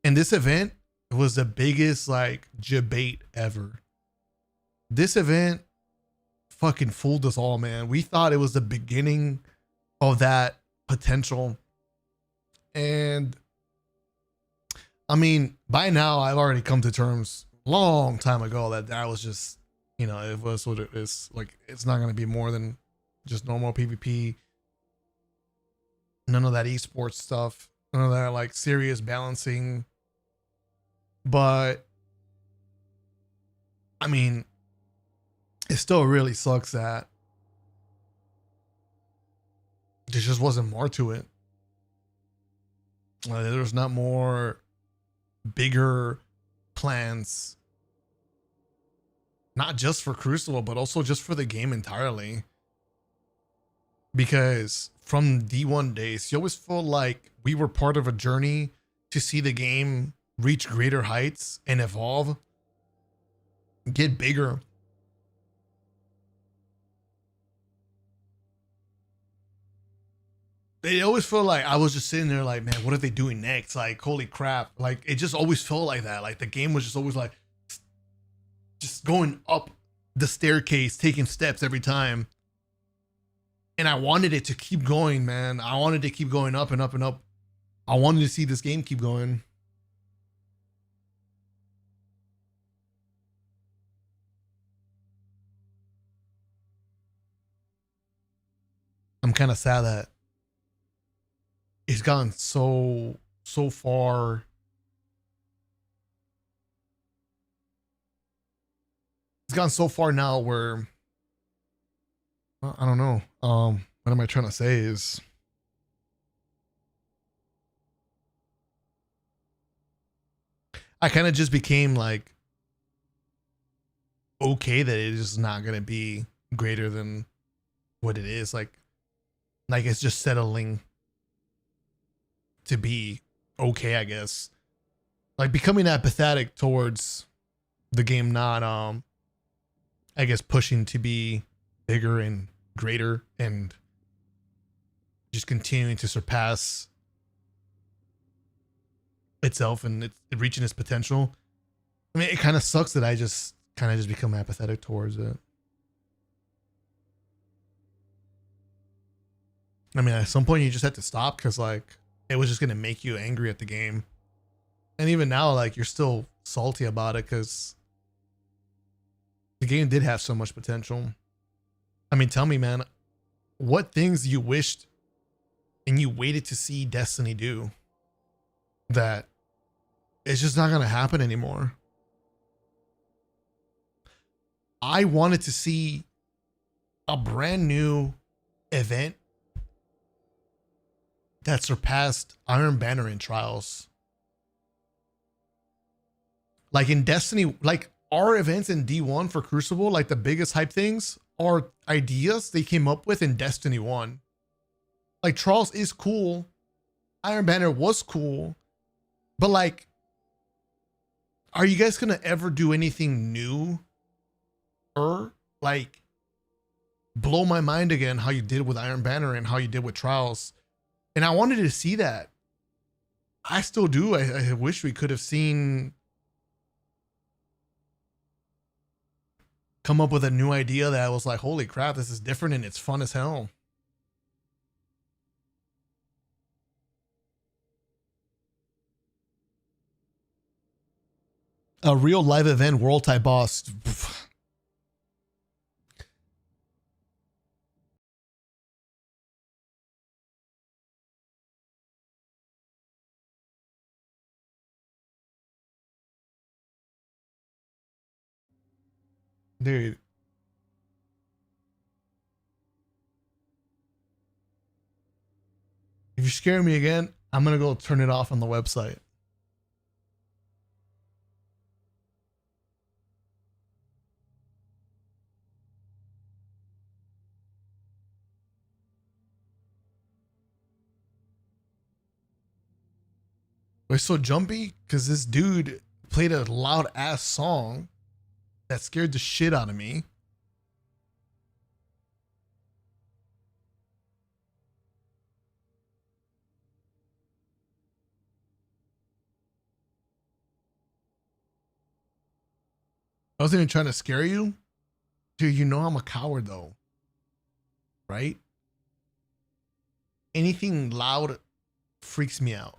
Speaker 1: And this event was the biggest like debate ever. This event fucking fooled us all, man. We thought it was the beginning of that potential. And I mean, by now I've already come to terms long time ago that was just, you know, it was what it is. Like, it's not going to be more than just normal PvP. None of that esports stuff. None of that like serious balancing. But I mean, it still really sucks that there just wasn't more to it. There's not more bigger plans, not just for Crucible, but also just for the game entirely. Because from D1 days, you always felt like we were part of a journey to see the game reach greater heights and evolve, get bigger. They always felt like I was just sitting there like, man, what are they doing next? Like, holy crap. Like, it just always felt like that. Like, the game was just always like, just going up the staircase, taking steps every time. And I wanted it to keep going, man. I wanted to keep going up and up and up. I wanted to see this game keep going. I'm kind of sad that it's gone so far. It's gone so far now where I don't know. What am I trying to say is I kind of just became like okay that it is not gonna be greater than what it is. Like it's just settling to be okay, I guess. Like becoming apathetic towards the game, not I guess pushing to be bigger and greater and just continuing to surpass itself and it reaching its potential. I mean, it kind of sucks that I just kind of just become apathetic towards it. I mean, at some point you just had to stop because like it was just going to make you angry at the game. And even now, like, you're still salty about it because the game did have so much potential. I mean, tell me, man, what things you wished and you waited to see Destiny do that it's just not going to happen anymore? I wanted to see a brand new event that surpassed Iron Banner in Trials. Like in Destiny, like our events in D1 for Crucible, like the biggest hype things are ideas they came up with in Destiny 1. Like Trials is cool. Iron Banner was cool. But like, are you guys going to ever do anything new? Or like blow my mind again how you did with Iron Banner and how you did with Trials? And I wanted to see that. I still do. I wish we could have seen come up with a new idea that was like, holy crap, this is different and it's fun as hell. A real live event world type boss. Dude. you're scaring me again, I'm gonna go turn it off on the website. It's so jumpy because this dude played a loud ass song that scared the shit out of me. I wasn't even trying to scare you. Dude, you know I'm a coward though. Right? Anything loud freaks me out.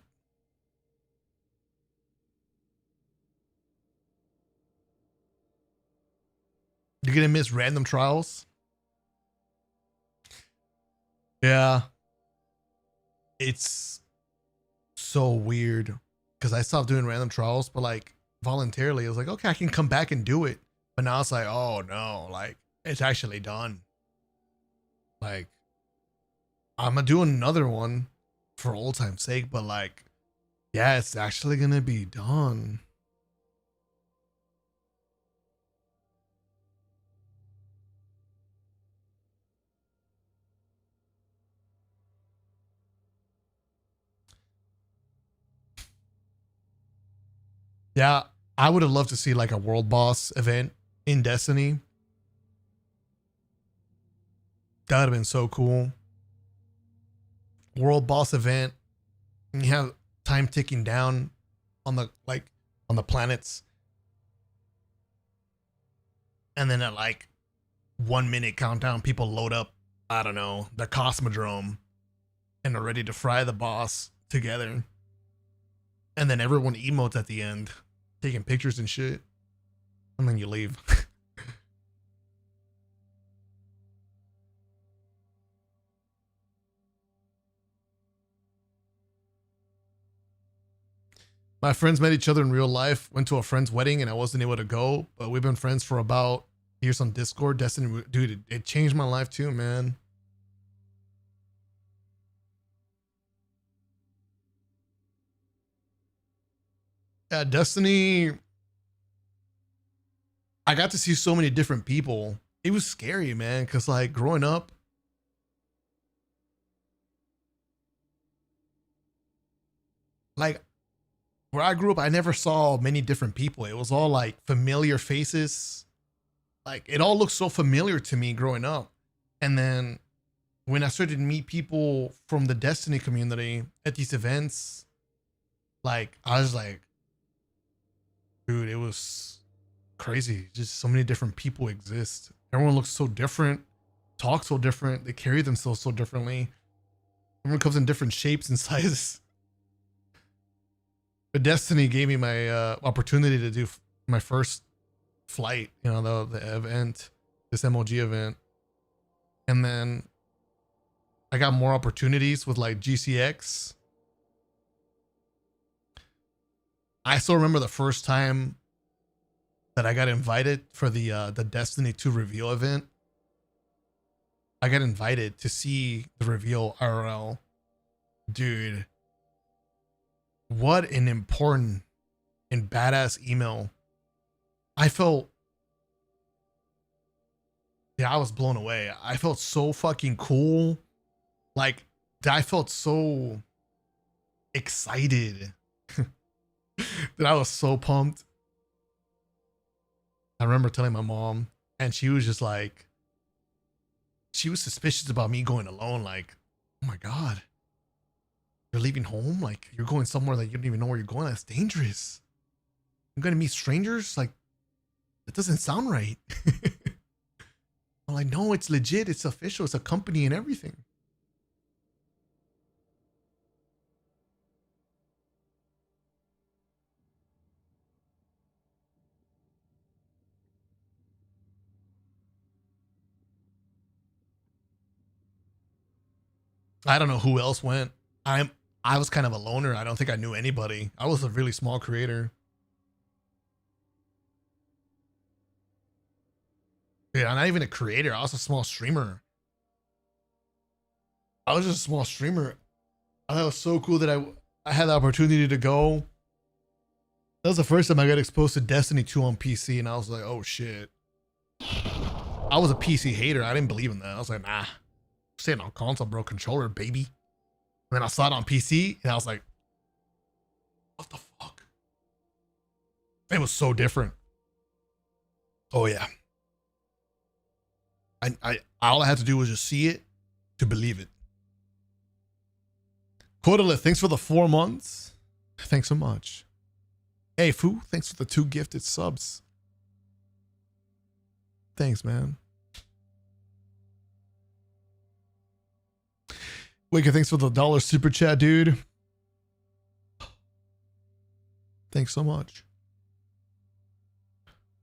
Speaker 1: You're gonna miss random trials? Yeah. It's so weird. Because I stopped doing random trials, but like voluntarily, I was like, okay, I can come back and do it. But now it's like, oh no, like it's actually done. Like, I'm gonna do another one for old time's sake, but like, yeah, it's actually gonna be done. Yeah, I would have loved to see like a world boss event in Destiny. That would have been so cool. World boss event. And you have time ticking down on the on the planets. And then at like 1 minute countdown, people load up, I don't know, the Cosmodrome and are ready to fry the boss together. And then everyone emotes at the end, taking pictures and shit. And then you leave. My friends met each other in real life, went to a friend's wedding, and I wasn't able to go. But we've been friends for about years on Discord. Destiny, dude, it changed my life too, man. Yeah, Destiny, I got to see so many different people. It was scary, man, because like growing up, like where I grew up, I never saw many different people. It was all like familiar faces. Like it all looked so familiar to me growing up. And then when I started to meet people from the Destiny community at these events, like I was like, dude, it was crazy. Just so many different people exist. Everyone looks so different, talk so different. They carry themselves so differently. Everyone comes in different shapes and sizes. But Destiny gave me my opportunity to do my first flight, you know, the event, this MOG event. And then I got more opportunities with like GCX. I still remember the first time that I got invited for the Destiny 2 reveal event. I got invited to see the reveal IRL. Dude, what an important and badass email. I felt, yeah, I was blown away. I felt so fucking cool. Like, I felt so excited that I was so pumped. I remember telling my mom, and she was just like, she was suspicious about me going alone. Like, oh my God, you're leaving home? Like, you're going somewhere that you don't even know where you're going? That's dangerous. I'm going to meet strangers? Like, that doesn't sound right. I'm like, no, it's legit. It's official. It's a company and everything. I don't know who else went. I was kind of a loner. I don't think I knew anybody. I was a really small creator. Yeah, I'm not even a creator. I was a small streamer. I was just a small streamer. I thought it was so cool that I had the opportunity to go. That was the first time I got exposed to Destiny 2 on PC, and I was like, oh shit. I was a PC hater. I didn't believe in that. I was like, nah. Sitting on console, bro. Controller, baby. And then I saw it on PC, and I was like, what the fuck? It was so different. Oh yeah. All I had to do was just see it to believe it. Quotalet, thanks for the 4 months. Thanks so much. Hey, Foo, thanks for the 2 gifted subs. Thanks, man. Wicked, thanks for the $1 super chat, dude. Thanks so much.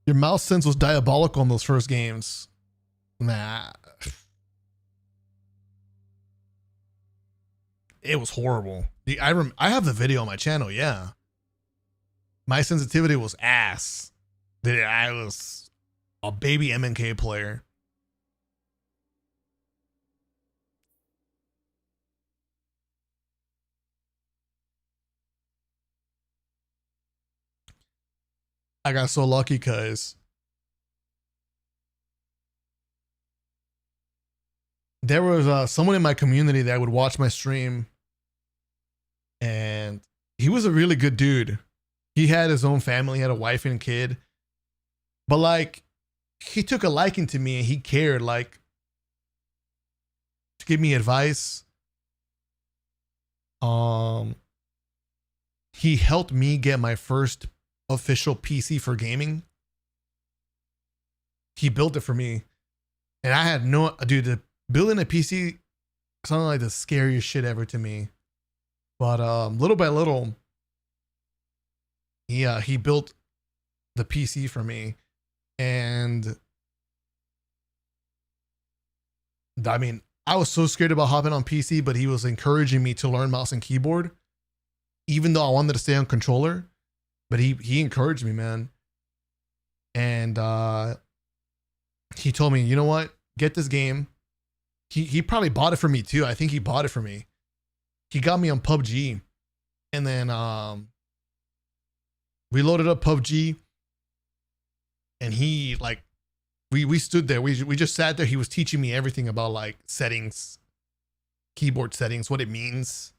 Speaker 1: Your mouse sense was diabolical in those first games. Nah. It was horrible. I have the video on my channel, yeah. My sensitivity was ass. I was a baby MNK player. I got so lucky because there was someone in my community that would watch my stream, and he was a really good dude. He had his own family, he had a wife and kid, but like he took a liking to me and he cared, like, to give me advice. He helped me get my first official PC for gaming. He built it for me, and I had no, dude, building a PC sounded like the scariest shit ever to me. But little by little, he built the PC for me, and I mean, I was so scared about hopping on PC, but he was encouraging me to learn mouse and keyboard, even though I wanted to stay on controller. But he encouraged me, man. And he told me, you know what? Get this game. He probably bought it for me too. I think he bought it for me. He got me on PUBG. And then we loaded up PUBG. And he, like, we stood there. We just sat there. He was teaching me everything about, like, settings, keyboard settings, what it means.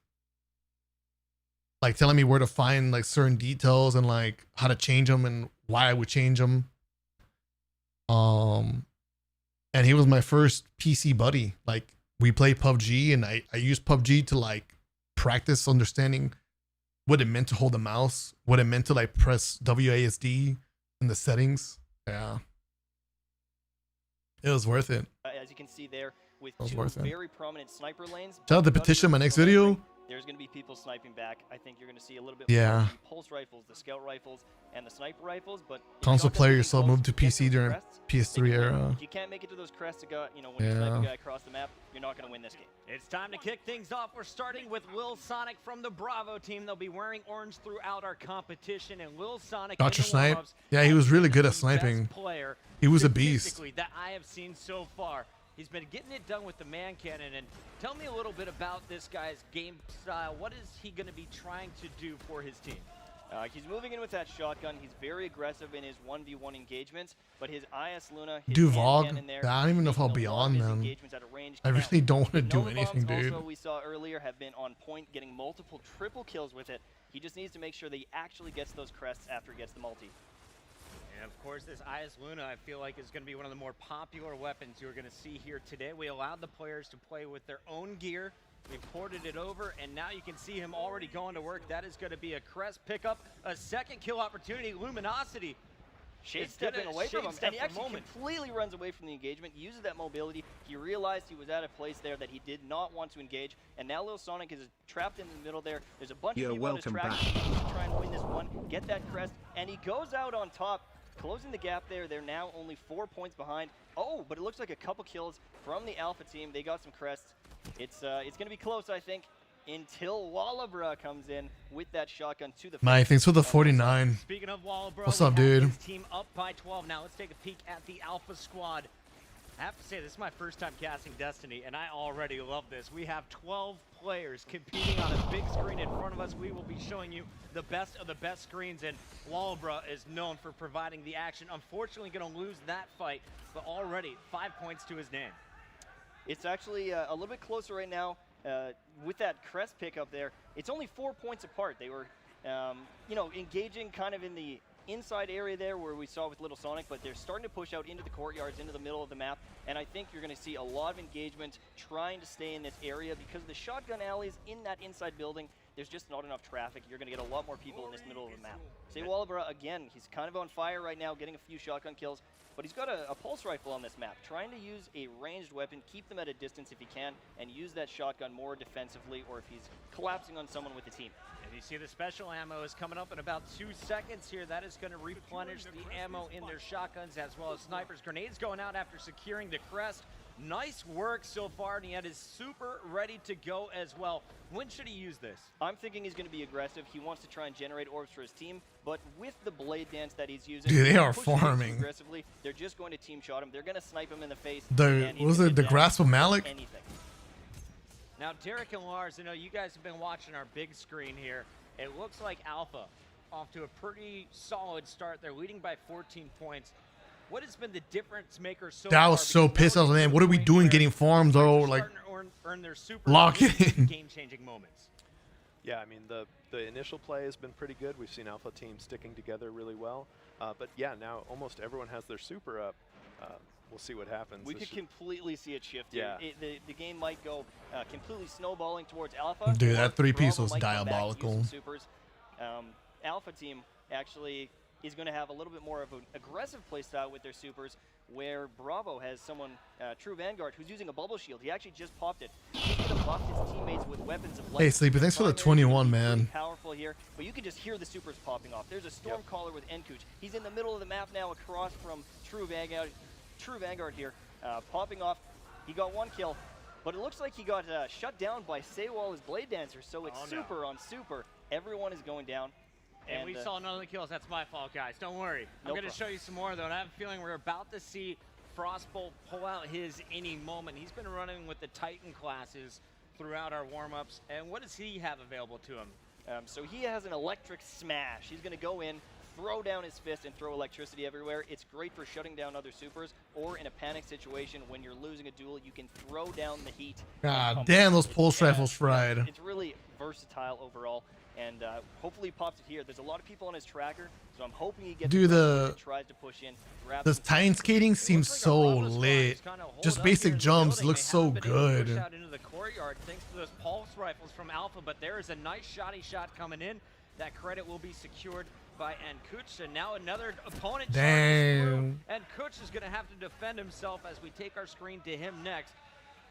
Speaker 1: Like telling me where to find like certain details and like how to change them and why I would change them. And he was my first PC buddy. Like we played PUBG, and I used PUBG to like practice understanding what it meant to hold the mouse, what it meant to like press WASD in the settings. Yeah. It was worth it.
Speaker 7: As you can see there, with
Speaker 1: It was
Speaker 7: two
Speaker 1: worth it.
Speaker 7: very prominent sniper lanes.
Speaker 1: Shout out to Petition, my next video.
Speaker 7: There's going to be people sniping back. I think you're going to see a little bit
Speaker 1: Yeah.
Speaker 7: more of the pulse rifles, the scout rifles, and the sniper rifles. But if
Speaker 1: Console
Speaker 7: you're not
Speaker 1: player
Speaker 7: gonna
Speaker 1: yourself
Speaker 7: close,
Speaker 1: moved to
Speaker 7: get
Speaker 1: PC
Speaker 7: those
Speaker 1: during
Speaker 7: crests,
Speaker 1: PS3
Speaker 7: they can win.
Speaker 1: era.
Speaker 7: If you can't make it to those crests, you know, when you snipe a guy across the map, you're not going to win this game.
Speaker 10: It's time to kick things off. We're starting with Lil Sonic from the Bravo team. They'll be wearing orange throughout our competition, and Lil Sonic
Speaker 1: Got your
Speaker 10: in the
Speaker 1: snipe?
Speaker 10: warm-ups
Speaker 1: Yeah, he was really good at
Speaker 10: has been the
Speaker 1: sniping.
Speaker 10: best player
Speaker 1: He was a beast.
Speaker 10: statistically that I have seen so far. He's been getting it done with the man cannon. And tell me a little bit about this guy's game style. What is he going to be trying to do for his team?
Speaker 7: He's moving in with that shotgun. He's very aggressive in his 1v1 engagements, but his IS Luna, his
Speaker 1: Duvog,
Speaker 7: hand cannon there,
Speaker 1: I don't even know if I'll
Speaker 7: making
Speaker 1: be
Speaker 7: a lot of
Speaker 1: on
Speaker 7: his
Speaker 1: them.
Speaker 7: engagements at a range
Speaker 1: I
Speaker 7: count.
Speaker 1: really don't want to
Speaker 7: The
Speaker 1: do
Speaker 7: Nova
Speaker 1: anything,
Speaker 7: bombs
Speaker 1: dude.
Speaker 7: also we saw earlier have been on point, getting multiple triple kills with it. He just needs to make sure that he actually gets those crests after he gets the multi.
Speaker 10: And of course, this IS Luna, I feel like, is going to be one of the more popular weapons you're going to see here today. We allowed the players to play with their own gear. We ported it over, and now you can see him already going to work. That is going to be a crest pickup, a second kill opportunity. Luminosity.
Speaker 7: Shade stepping away from him, and he actually completely runs away from the engagement, uses that mobility. He realized he was at a place there that he did not want to engage, and now Lil Sonic is trapped in the middle there. There's a bunch of people on his track. He needs to try and win this one, get that crest, and he goes out on top, closing the gap there. They're now only 4 points behind. Oh, but it looks like a couple kills from the Alpha team. They got some crests. It's going to be close, I think, until Wallabra comes in with that shotgun to the
Speaker 1: Mike, thanks for the 49.
Speaker 10: Speaking of Wallabra,
Speaker 1: What's up, dude?
Speaker 10: his team up by 12. Now let's take a peek at the Alpha squad. I have to say, this is my first time casting Destiny, and I already love this. We have 12 players competing on a big screen in front of us. We will be showing you the best of the best screens, and Walbra is known for providing the action. Unfortunately, going to lose that fight, but already 5 points to his name.
Speaker 7: It's actually a little bit closer right now. With that crest pickup there, it's only 4 points apart. They were, you know, engaging kind of in the inside area there where we saw with Little Sonic, but they're starting to push out into the courtyards, into the middle of the map, and I think you're going to see a lot of engagement trying to stay in this area because the shotgun alleys in that inside building, there's just not enough traffic. You're going to get a lot more people in this middle of the map. Say Walbra, again, he's kind of on fire right now, getting a few shotgun kills, but he's got a pulse rifle on this map, trying to use a ranged weapon, keep them at a distance if he can, and use that shotgun more defensively, or if he's collapsing on someone with the team.
Speaker 10: And you see the special ammo is coming up in about 2 seconds here. That is going to replenish the ammo in their shotguns as well as snipers. Grenades going out after securing the crest. Nice work so far, and he had his super ready to go as well. When should he use this?
Speaker 7: I'm thinking he's going to be aggressive. He wants to try and generate orbs for his team, but with the blade dance that he's using,
Speaker 1: dude, they are farming
Speaker 7: aggressively. They're just going to team shot him. They're going to snipe him in the face.
Speaker 1: The grasp of Malik?
Speaker 7: Anything.
Speaker 10: Now, Derek and Lars, I know you guys have been watching our big screen here. It looks like Alpha off to a pretty solid start. They're leading by 14 points. What has been the difference maker so far?
Speaker 1: That was so pissed. I was like, man, what are we doing getting farms, though? Like,
Speaker 10: earn their super
Speaker 1: lock it in.
Speaker 10: Game-changing moments.
Speaker 9: Yeah, I mean, the initial play has been pretty good. We've seen Alpha teams sticking together really well. But yeah, now almost everyone has their super up. We'll see what happens.
Speaker 7: We could completely see it shift.
Speaker 9: Yeah.
Speaker 7: The game might go completely snowballing towards Alpha.
Speaker 1: Dude, that 3-piece was
Speaker 7: might come back,
Speaker 1: diabolical.
Speaker 7: use some supers. Alpha team actually is going to have a little bit more of an aggressive playstyle with their supers, where Bravo has someone, True Vanguard, who's using a bubble shield. He actually just popped it. He's going to buff his teammates with weapons of light.
Speaker 1: Hey, Sleepy, thanks for the 21, man.
Speaker 7: Powerful here, but you can just hear the supers popping off. There's a Stormcaller with Encooch. He's in the middle of the map now, across from True Vanguard here, popping off. He got 1 kill, but it looks like he got shut down by Saywall, his Blade Dancer, so it's super on super. Everyone is going down.
Speaker 10: And we saw none of the kills. That's my fault, guys. Don't worry. I'm going to show you some more, though, and I have a feeling we're about to see FrostBolt pull out his any moment. He's been running with the Titan classes throughout our warm-ups, and what does he have available to him?
Speaker 7: So he has an electric smash. He's going to go in, throw down his fist, and throw electricity everywhere. It's great for shutting down other supers, or in a panic situation when you're losing a duel, you can throw down the heat.
Speaker 1: God damn, those pulse rifles fried.
Speaker 7: It's really versatile overall, and hopefully he pops it here. There's a lot of people on his tracker, so I'm hoping he gets tries to push in.
Speaker 1: The Titan skating seems so lit. Just basic jumps looks so good.
Speaker 10: Out into the courtyard thanks to those pulse rifles from Alpha, but there is a nice shoddy shot coming in. That credit will be secured by Encooch, and now another opponent charges through. Encooch is going to have to defend himself as we take our screen to him next.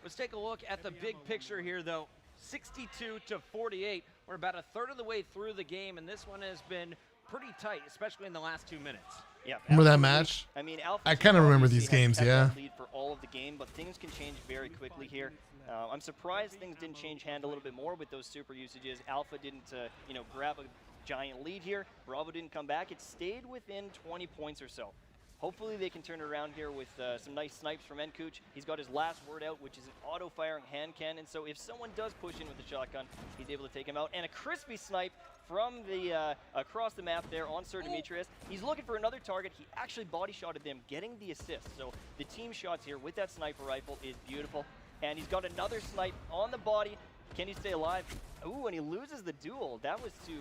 Speaker 10: Let's take a look at the big picture here, though. 62-48. We're about a third of the way through the game, and this one has been pretty tight, especially in the last 2 minutes.
Speaker 7: Yeah,
Speaker 1: remember that match?
Speaker 7: I mean, Alpha
Speaker 1: I kind of remember these games, yeah.
Speaker 7: Lead for all of the game, but things can change very quickly here. I'm surprised things didn't change hand a little bit more with those super usages. Alpha didn't, you know, grab a giant lead here. Bravo didn't come back. It stayed within 20 points or so. Hopefully they can turn it around here with some nice snipes from Encooch. He's got his last word out, which is an auto-firing hand cannon. So if someone does push in with the shotgun, he's able to take him out. And a crispy snipe from the across the map there on Sir Demetrius. He's looking for another target. He actually body shotted them, getting the assist. So the team shots here with that sniper rifle is beautiful. And he's got another snipe on the body. Can he stay alive? Ooh, and he loses the duel. That was to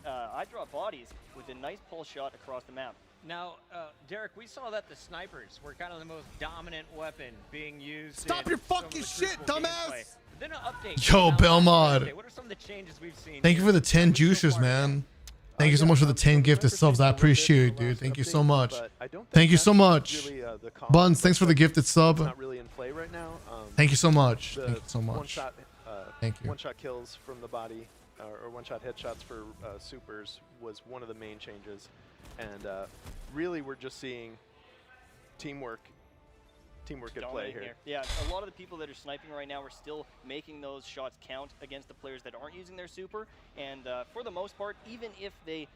Speaker 7: I drop bodies with a nice pull shot across the map.
Speaker 10: Now, Derek, we saw that the snipers were kind of the most dominant weapon being used.
Speaker 1: Stop your fucking shit, dumbass!
Speaker 10: Then an update.
Speaker 1: Yo, Belmod.
Speaker 10: What are some of the changes we've seen?
Speaker 1: Thank you for the 10 juicers, man. Thank you so much for the 10 gifted subs. I appreciate it, dude. Thank you so much. Thank you so much. Buns, thanks for the gifted sub.
Speaker 9: Not really in play right now.
Speaker 1: Thank you so much. Thank you so much.
Speaker 9: One-shot,
Speaker 1: Thank you.
Speaker 9: One-shot kills from the body, or one-shot headshots for supers was one of the main changes. And really, we're just seeing teamwork teamwork at play
Speaker 7: Dominating
Speaker 9: here.
Speaker 7: Yeah, a lot of the people that are sniping right now are still making those shots count against the players that aren't using their super. And for the most part, even if they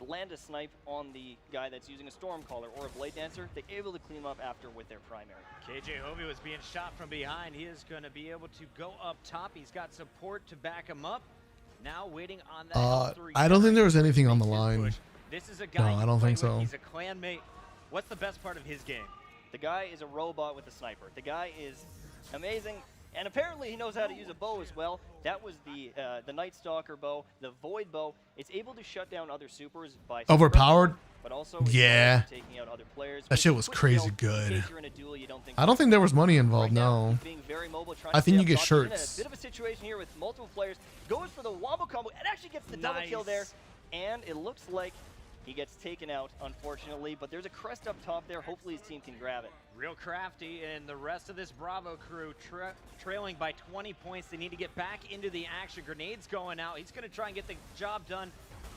Speaker 7: land a snipe on the guy that's using a Stormcaller or a Blade Dancer, they're able to clean them up after with their primary.
Speaker 10: KJ Hovey was being shot from behind. He is going to be able to go up top. He's got support to back him up. Now waiting on that L3.
Speaker 1: I don't think there was anything on the line.
Speaker 10: This is a guy
Speaker 1: No, I don't think so.
Speaker 10: He's a clanmate. What's the best part of his game?
Speaker 7: The guy is a robot with a sniper. The guy is amazing, and apparently he knows how to use a bow as well. That was the Night Stalker bow, the Void bow. It's able to shut down other supers by
Speaker 1: Overpowered?
Speaker 7: but also
Speaker 1: Yeah.
Speaker 7: taking out other players.
Speaker 1: That shit was
Speaker 7: Which,
Speaker 1: crazy
Speaker 7: you know,
Speaker 1: good.
Speaker 7: in case you're in a duel, you don't think
Speaker 1: I don't think there was money involved,
Speaker 7: right now,
Speaker 1: no.
Speaker 7: he's being very mobile, trying
Speaker 1: I
Speaker 7: to
Speaker 1: think
Speaker 7: stay
Speaker 1: you
Speaker 7: up
Speaker 1: get
Speaker 7: top. He's in
Speaker 1: shirts.
Speaker 7: a bit of a situation here with multiple players. Goes for the wombo combo and actually gets the double kill there. And it looks like he gets taken out, unfortunately, but there's a crest up top there. Hopefully his team can grab it.
Speaker 10: Real crafty, and the rest of this Bravo crew trailing by 20 points. They need to get back into the action. Grenades going out. He's going to try and get the job done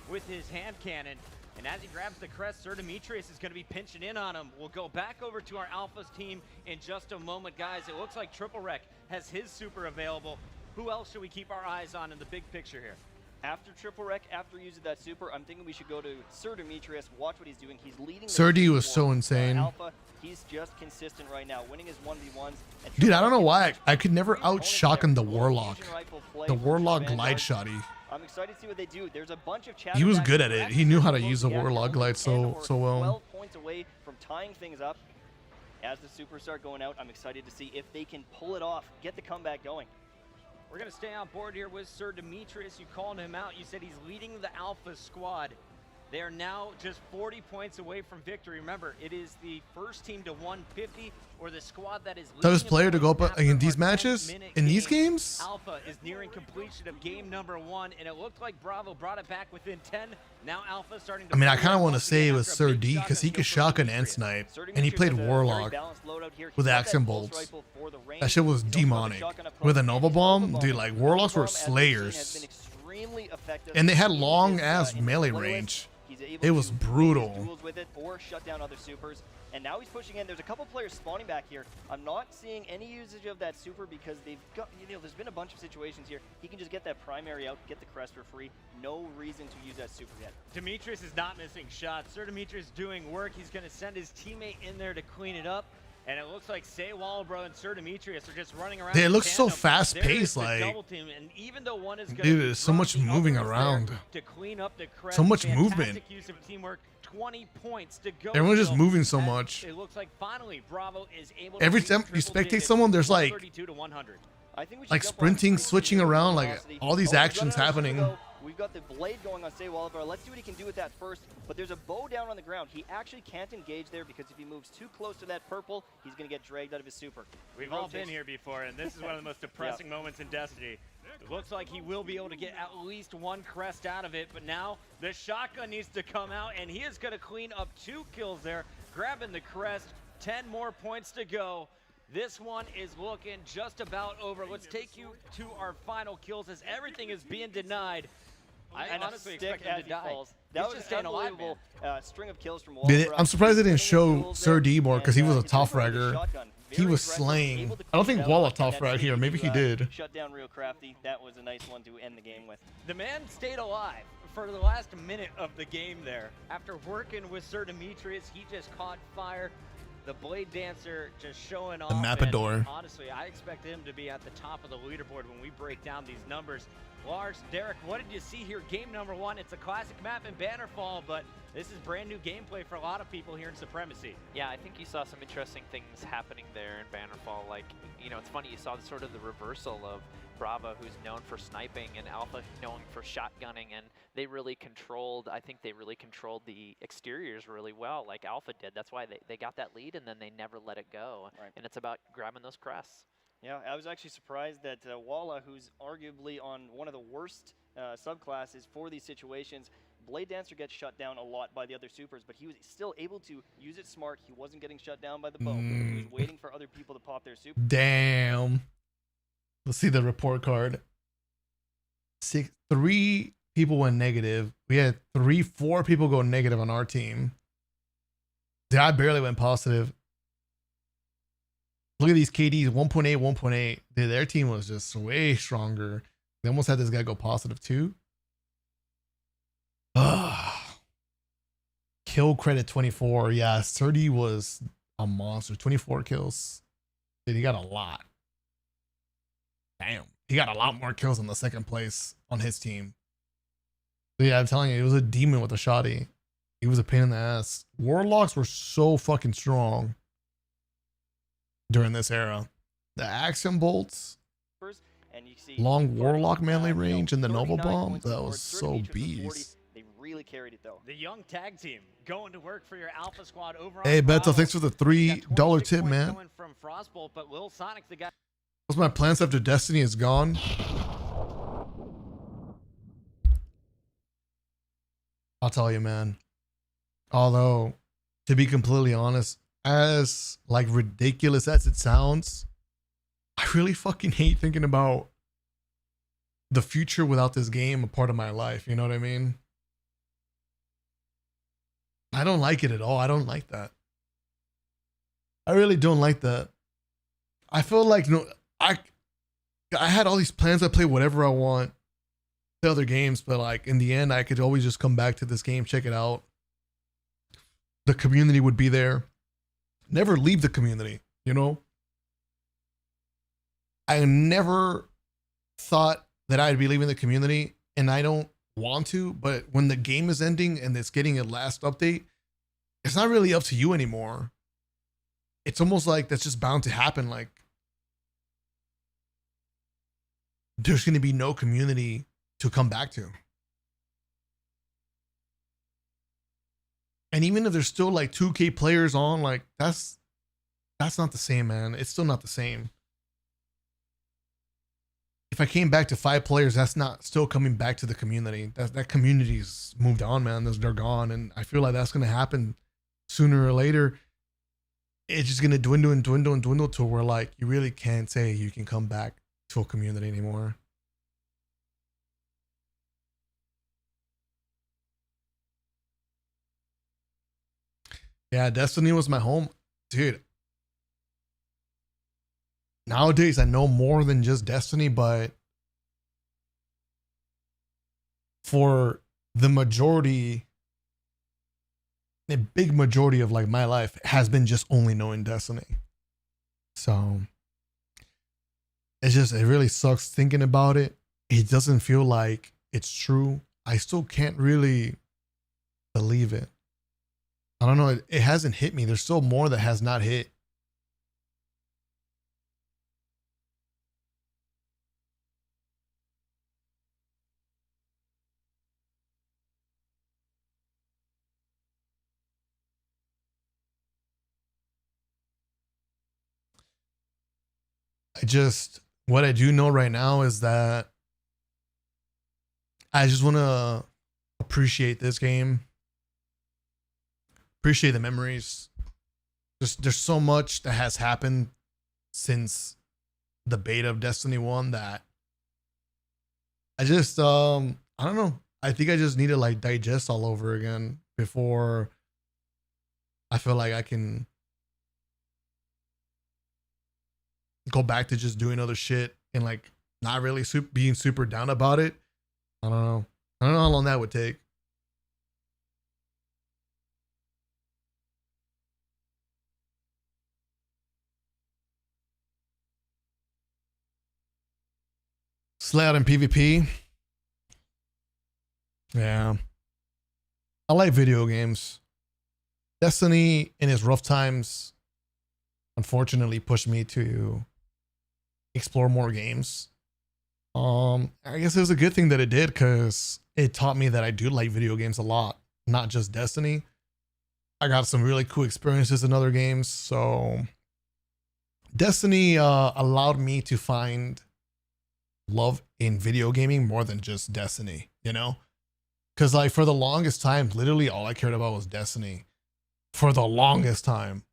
Speaker 10: with his hand cannon. And as he grabs the crest, Sir Demetrius is going to be pinching in on him. We'll go back over to our Alphas team in just a moment, guys. It looks like Triple Wreck has his super available. Who else should we keep our eyes on in the big picture here?
Speaker 7: After Triple Wreck, after using that super, I'm thinking we should go to Sir Demetrius, watch what he's doing. He's leading.
Speaker 1: Sir D was so insane.
Speaker 7: Alpha. He's just consistent right now, winning his 1v1s.
Speaker 1: Dude, I don't know why. I could never out shotgun the Warlock. The Warlock glide shotty.
Speaker 7: I'm excited to see what they do. There's a bunch of
Speaker 1: He was good at it. He knew how to use the Warlock glide so well.
Speaker 7: 12 points away from tying things up. As the supers start going out, I'm excited to see if they can pull it off, get the comeback going.
Speaker 10: We're going to stay on board here with Sir Demetrius. You called him out. You said he's leading the Alpha squad. They are now just 40 points away from victory. Remember, it is the first team to 150 or the squad that is
Speaker 1: Toughest player to go up in these matches? In these games?
Speaker 10: Alpha is nearing completion of game number 1, and it looked like Bravo brought it back within 10. Now Alpha starting to...
Speaker 1: I mean, I kind of want to say it was Sir D because he could shotgun and snipe, and he played Warlock with Action Bolts. That shit was demonic. With a Nova Bomb, dude, like Warlocks were slayers. And they had long ass melee range. It was brutal.
Speaker 7: With it or shut down other supers. And now he's pushing in. There's a couple players spawning back here. I'm not seeing any usage of that super because they've got, you know, there's been a bunch of situations here. He can just get that primary out, get the crest for free. No reason to use that super yet.
Speaker 10: Demetrius is not missing shots. Sir Demetrius doing work. He's going to send his teammate in there to clean it up. And it looks like Say Walbro and Sir Demetrius are just running around.
Speaker 1: It looks so fast paced, like,
Speaker 10: double team, and even though one is
Speaker 1: dude, there's so much moving around.
Speaker 10: To clean up the crest.
Speaker 1: So much movement.
Speaker 10: Use of teamwork. 20 points to go.
Speaker 1: Everyone's just moving so much.
Speaker 10: It looks like finally Bravo is able
Speaker 1: every
Speaker 10: to
Speaker 1: time you spectate someone, there's like, sprinting, switching around, like all these actions happening.
Speaker 7: We've got the blade going on Say Walbro. Let's see what he can do with that first. But there's a bow down on the ground. He actually can't engage there because if he moves too close to that purple, he's going to get dragged out of his super.
Speaker 10: We've all been here before, and this is one of the most depressing moments in Destiny. It looks like he will be able to get at least one crest out of it, but now the shotgun needs to come out, and he is going to clean up 2 kills there, grabbing the crest. 10 more points to go. This one is looking just about over. Let's take you to our final kills as everything is being denied. I honestly expect him to die.
Speaker 7: That was an unbelievable string of kills from
Speaker 1: I'm surprised they didn't show Sir D more because he was a top fragger. He was slaying. I don't think Walla top frag here. Maybe he did.
Speaker 7: Shut down real crafty. That was a nice one to end the game with.
Speaker 10: The man stayed alive for the last minute of the game there. After working with Sir Demetrius, he just caught fire. The Blade Dancer just showing off.
Speaker 1: The Mapador.
Speaker 10: Honestly, I expect him to be at the top of the leaderboard when we break down these numbers. Lars, Derek, what did you see here? Game number 1. It's a classic map in Bannerfall, but this is brand new gameplay for a lot of people here in Supremacy.
Speaker 8: Yeah, I think you saw some interesting things happening there in Bannerfall. Like, you know, it's funny, you saw sort of the reversal of Bravo, who's known for sniping, and Alpha known for shotgunning, and they really controlled, I think they really controlled the exteriors really well, like Alpha did. That's why they got that lead, and then they never let it go.
Speaker 7: Right.
Speaker 8: And it's about grabbing those crests.
Speaker 7: Yeah, I was actually surprised that Walla, who's arguably on one of the worst subclasses for these situations, Blade Dancer gets shut down a lot by the other supers, but he was still able to use it smart. He wasn't getting shut down by the bow. He was waiting for other people to pop their super.
Speaker 1: Damn. Let's see the report card. 3 people went negative. We had 4 people go negative on our team. Dude, I barely went positive. Look at these KDs, 1.8, 1.8. Dude, their team was just way stronger. They almost had this guy go positive too. Kill credit 24. Yeah, 30 was a monster. 24 kills. Dude, he got a lot. Damn. He got a lot more kills in the second place on his team. So yeah, I'm telling you, it was a demon with a shotty. He was a pain in the ass. Warlocks were so fucking strong during this era. The Axiom bolts,
Speaker 7: And you see
Speaker 1: long Warlock melee range, and the
Speaker 7: 39
Speaker 1: Nova Bomb.
Speaker 7: points
Speaker 1: That
Speaker 7: on the
Speaker 1: was
Speaker 7: board, 30
Speaker 1: so
Speaker 7: each with the 40.
Speaker 1: beast.
Speaker 7: They really carried it though.
Speaker 10: The young tag team going to work for your Alpha Squad over
Speaker 1: Hey,
Speaker 10: on
Speaker 1: Beto,
Speaker 10: Bravo.
Speaker 1: thanks for the
Speaker 10: They got
Speaker 1: $3
Speaker 10: 26
Speaker 1: tip,
Speaker 10: points
Speaker 1: man.
Speaker 10: coming from FrostBolt, but Lil Sonic, the guy.
Speaker 1: What's my plans after Destiny is gone? I'll tell you, man. Although, to be completely honest, as like ridiculous as it sounds, I really fucking hate thinking about the future without this game a part of my life. You know what I mean? I don't like it at all. I don't like that. I really don't like that. I feel like, no, I had all these plans. I play whatever I want, play other games, but like in the end, I could always just come back to this game, check it out. The community would be there. Never leave the community, you know? I never thought that I'd be leaving the community, and I don't want to, but when the game is ending and it's getting a last update, it's not really up to you anymore. It's almost like that's just bound to happen. Like, there's going to be no community to come back to. And even if there's still like 2K players on, like that's not the same, man. It's still not the same. If I came back to 5 players, that's not still coming back to the community. That community's moved on, man. They're gone. And I feel like that's going to happen sooner or later. It's just going to dwindle and dwindle and dwindle to where like you really can't say you can come back to a community anymore. Yeah, Destiny was my home. Dude. Nowadays, I know more than just Destiny, but for the majority, a big majority of like my life has been just only knowing Destiny. So it really sucks thinking about it. It doesn't feel like it's true. I still can't really believe it. I don't know. It hasn't hit me. There's still more that has not hit. What I do know right now is that I just want to appreciate this game. Appreciate the memories. There's so much that has happened since the beta of Destiny 1 that I just, I don't know. I think I just need to like digest all over again before I feel like I can go back to just doing other shit and like not really being super down about it. I don't know. I don't know how long that would take. Slay out in PvP. Yeah. I like video games. Destiny in its rough times unfortunately pushed me to explore more games. I guess it was a good thing that it did because it taught me that I do like video games a lot, not just Destiny. I got some really cool experiences in other games. So Destiny allowed me to find love in video gaming more than just Destiny, you know? Because like for the longest time, literally all I cared about was Destiny. For the longest time.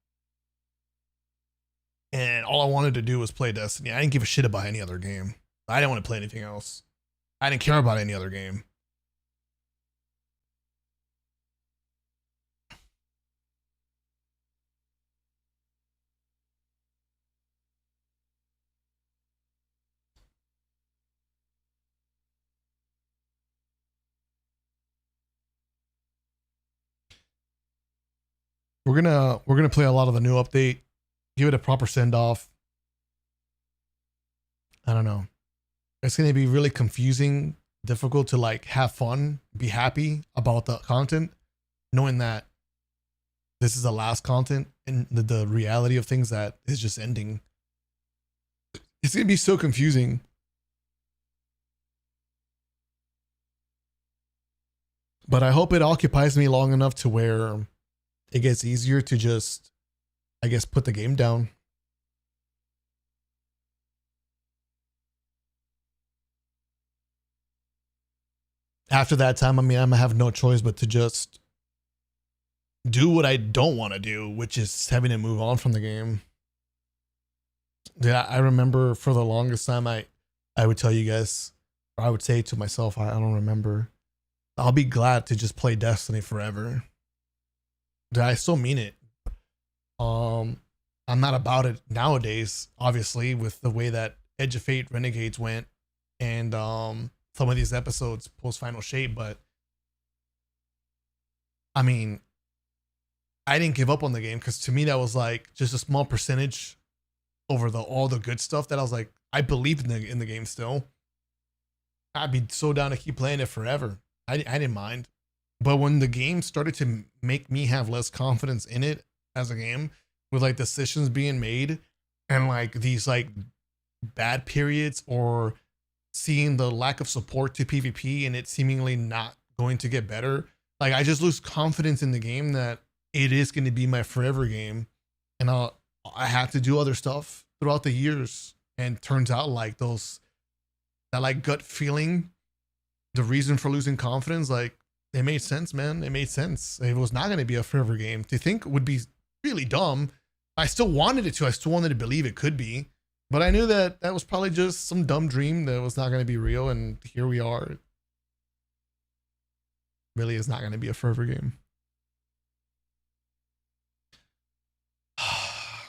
Speaker 1: And all I wanted to do was play Destiny. I didn't give a shit about any other game. I didn't want to play anything else. I didn't care about any other game. We're gonna play a lot of the new update, give it a proper send off. I don't know. It's gonna be really confusing, difficult to like have fun, be happy about the content, knowing that this is the last content and the reality of things that is just ending. It's gonna be so confusing. But I hope it occupies me long enough to where it gets easier to just, I guess, put the game down. After that time, I mean, I'm gonna have no choice but to just do what I don't want to do, which is having to move on from the game. Yeah, I remember for the longest time, I would tell you guys, or I would say to myself, I don't remember, I'll be glad to just play Destiny forever. I still mean it. I'm not about it nowadays, obviously, with the way that Edge of Fate Renegades went and some of these episodes post Final Shape, but I mean, I didn't give up on the game because to me that was like just a small percentage over all the good stuff that I was like, I believe in the game still. I'd be so down to keep playing it forever. I didn't mind. But when the game started to make me have less confidence in it as a game, with like decisions being made and like these like bad periods or seeing the lack of support to PvP and it seemingly not going to get better, like I just lose confidence in the game that it is going to be my forever game, and I have to do other stuff throughout the years. And turns out like that like gut feeling, the reason for losing confidence, like it made sense, man. It made sense. It was not going to be a forever game. To think would be really dumb. I still wanted it to. I still wanted to believe it could be. But I knew that that was probably just some dumb dream that was not going to be real. And here we are. Really is not going to be a forever game.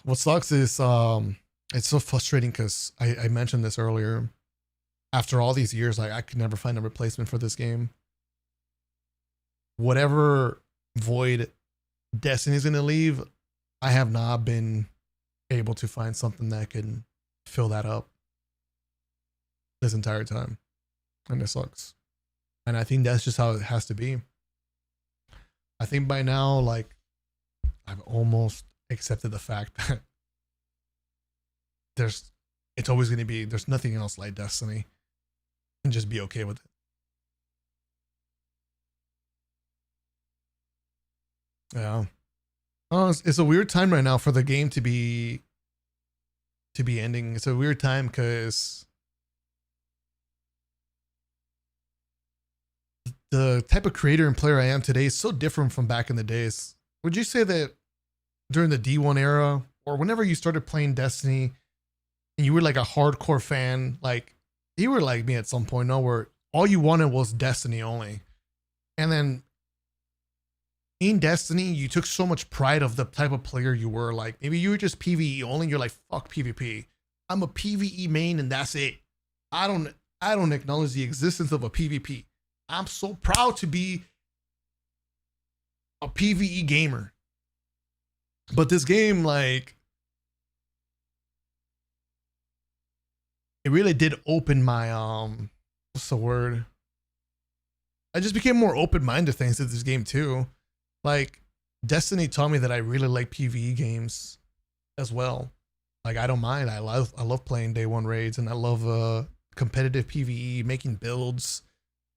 Speaker 1: What sucks is it's so frustrating because I mentioned this earlier. After all these years, like I could never find a replacement for this game. Whatever void Destiny's gonna leave, I have not been able to find something that can fill that up this entire time. And it sucks. And I think that's just how it has to be. I think by now, like, I've almost accepted the fact that it's always going to be, there's nothing else like Destiny, and just be okay with it. Yeah. Oh, it's a weird time right now for the game to be ending. It's a weird time because the type of creator and player I am today is so different from back in the days. Would you say that during the D1 era, or whenever you started playing Destiny and you were like a hardcore fan, like you were like me at some point, no, where all you wanted was Destiny only. And then in Destiny, you took so much pride of the type of player you were. Like maybe you were just PvE only. You're like, fuck PvP. I'm a PvE main and that's it. I don't acknowledge the existence of a PvP. I'm so proud to be a PvE gamer. But this game, like, it really did open my, what's the word? I just became more open-minded to things to this game too. Like, Destiny taught me that I really like PvE games as well. Like, I don't mind. I love playing day one raids, and I love competitive PvE, making builds.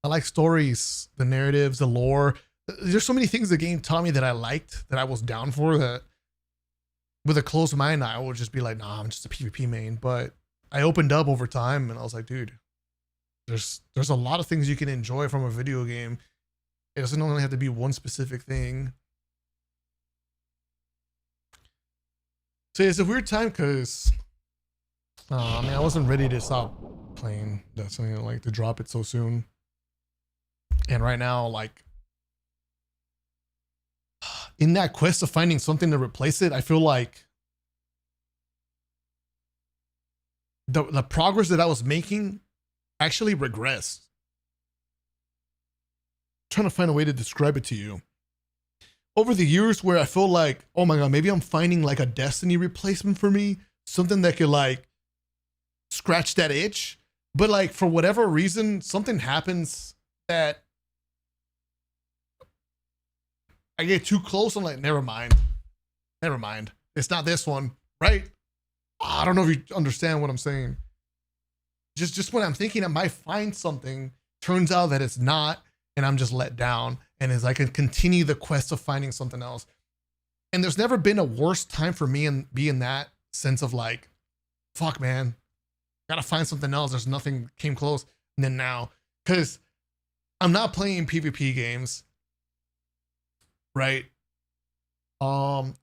Speaker 1: I like stories, the narratives, the lore. There's so many things the game taught me that I liked, that I was down for, that with a closed mind, I would just be like, nah, I'm just a PvP main. But I opened up over time and I was like, dude, there's a lot of things you can enjoy from a video game. It doesn't only have to be one specific thing. So it's a weird time because I mean, I wasn't ready to stop playing Destiny, like to drop it so soon. And right now, like, in that quest of finding something to replace it, I feel like the progress that I was making actually regressed. I'm trying to find a way to describe it to you. over the years where I feel like, oh my God, maybe I'm finding like a Destiny replacement for me, something that could like scratch that itch. But like for whatever reason, something happens that I get too close. I'm like, never mind. It's not this one, right? I don't know if you understand what I'm saying. Just when I'm thinking I might find something, turns out that it's not, and I'm just let down. And as I can continue the quest of finding something else. And there's never been a worse time for me and be in that sense of like, fuck man, gotta find something else. There's nothing came close. And then now, because I'm not playing PvP games, right? And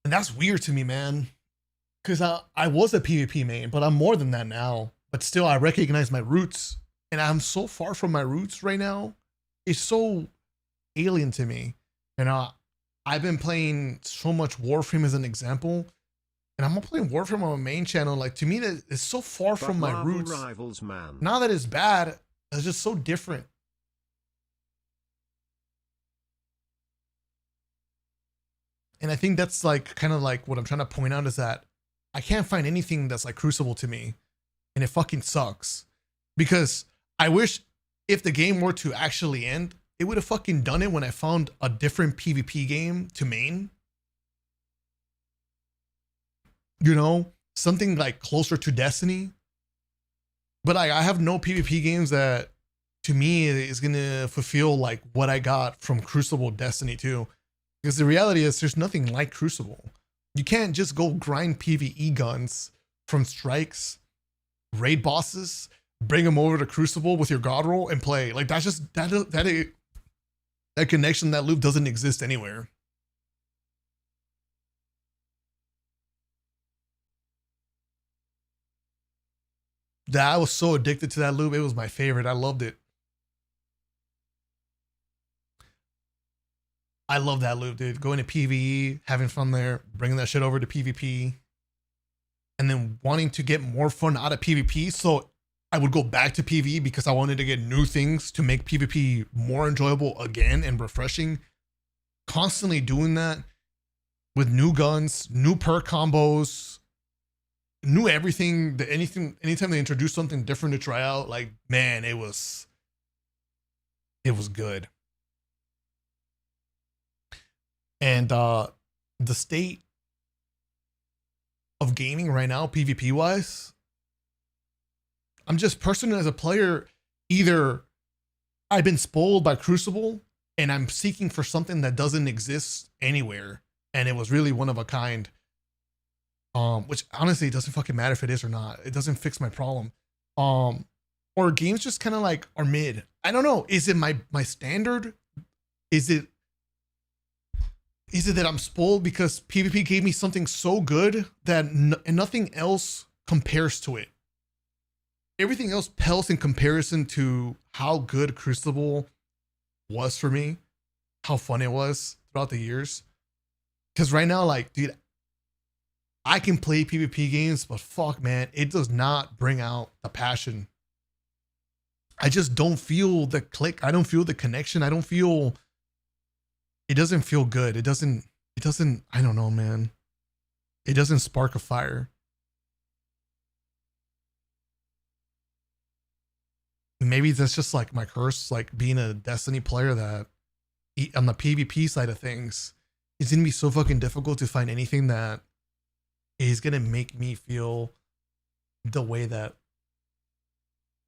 Speaker 1: that's weird to me, man. Because I was a PvP main, but I'm more than that now. But still, I recognize my roots. And I'm so far from my roots right now. It's so alien to me. And I've been playing so much Warframe as an example. And I'm not playing Warframe on my main channel. Like, to me, that it's so far from my roots.
Speaker 2: Rivals, man.
Speaker 1: Not that it's bad. It's just so different. And I think that's like kind of like what I'm trying to point out is that I can't find anything that's like Crucible to me. And it fucking sucks. Because I wish if the game were to actually end, it would have fucking done it when I found a different PvP game to main. You know, something like closer to Destiny. But I have no PvP games that to me is going to fulfill like what I got from Crucible Destiny 2. Because the reality is there's nothing like Crucible. You can't just go grind PvE guns from strikes, raid bosses, bring them over to Crucible with your god roll and play. Like that's just that connection, that loop doesn't exist anywhere. That I was so addicted to that loop. It was my favorite. I loved it. I love that loop, dude. Going to PvE, having fun there, bringing that shit over to PvP, and then wanting to get more fun out of PvP. So I would go back to PvE because I wanted to get new things to make PvP more enjoyable again and refreshing. Constantly doing that with new guns, new perk combos, new everything. Anytime they introduced something different to try out, like, man, it was good. And the state of gaming right now, PvP wise, I'm just personally as a player, either I've been spoiled by Crucible and I'm seeking for something that doesn't exist anywhere, and it was really one of a kind. Which honestly, it doesn't fucking matter if it is or not. It doesn't fix my problem. Or games just kind of like are mid. I don't know. Is it my standard? Is it that I'm spoiled because PvP gave me something so good that and nothing else compares to it? Everything else pales in comparison to how good Crucible was for me, how fun it was throughout the years. Because right now, like, dude, I can play PvP games, but fuck, man, it does not bring out the passion. I just don't feel the click. I don't feel the connection. It doesn't feel good. It doesn't, I don't know, man. It doesn't spark a fire. Maybe that's just like my curse, like being a Destiny player, that on the PvP side of things, it's going to be so fucking difficult to find anything that is going to make me feel the way that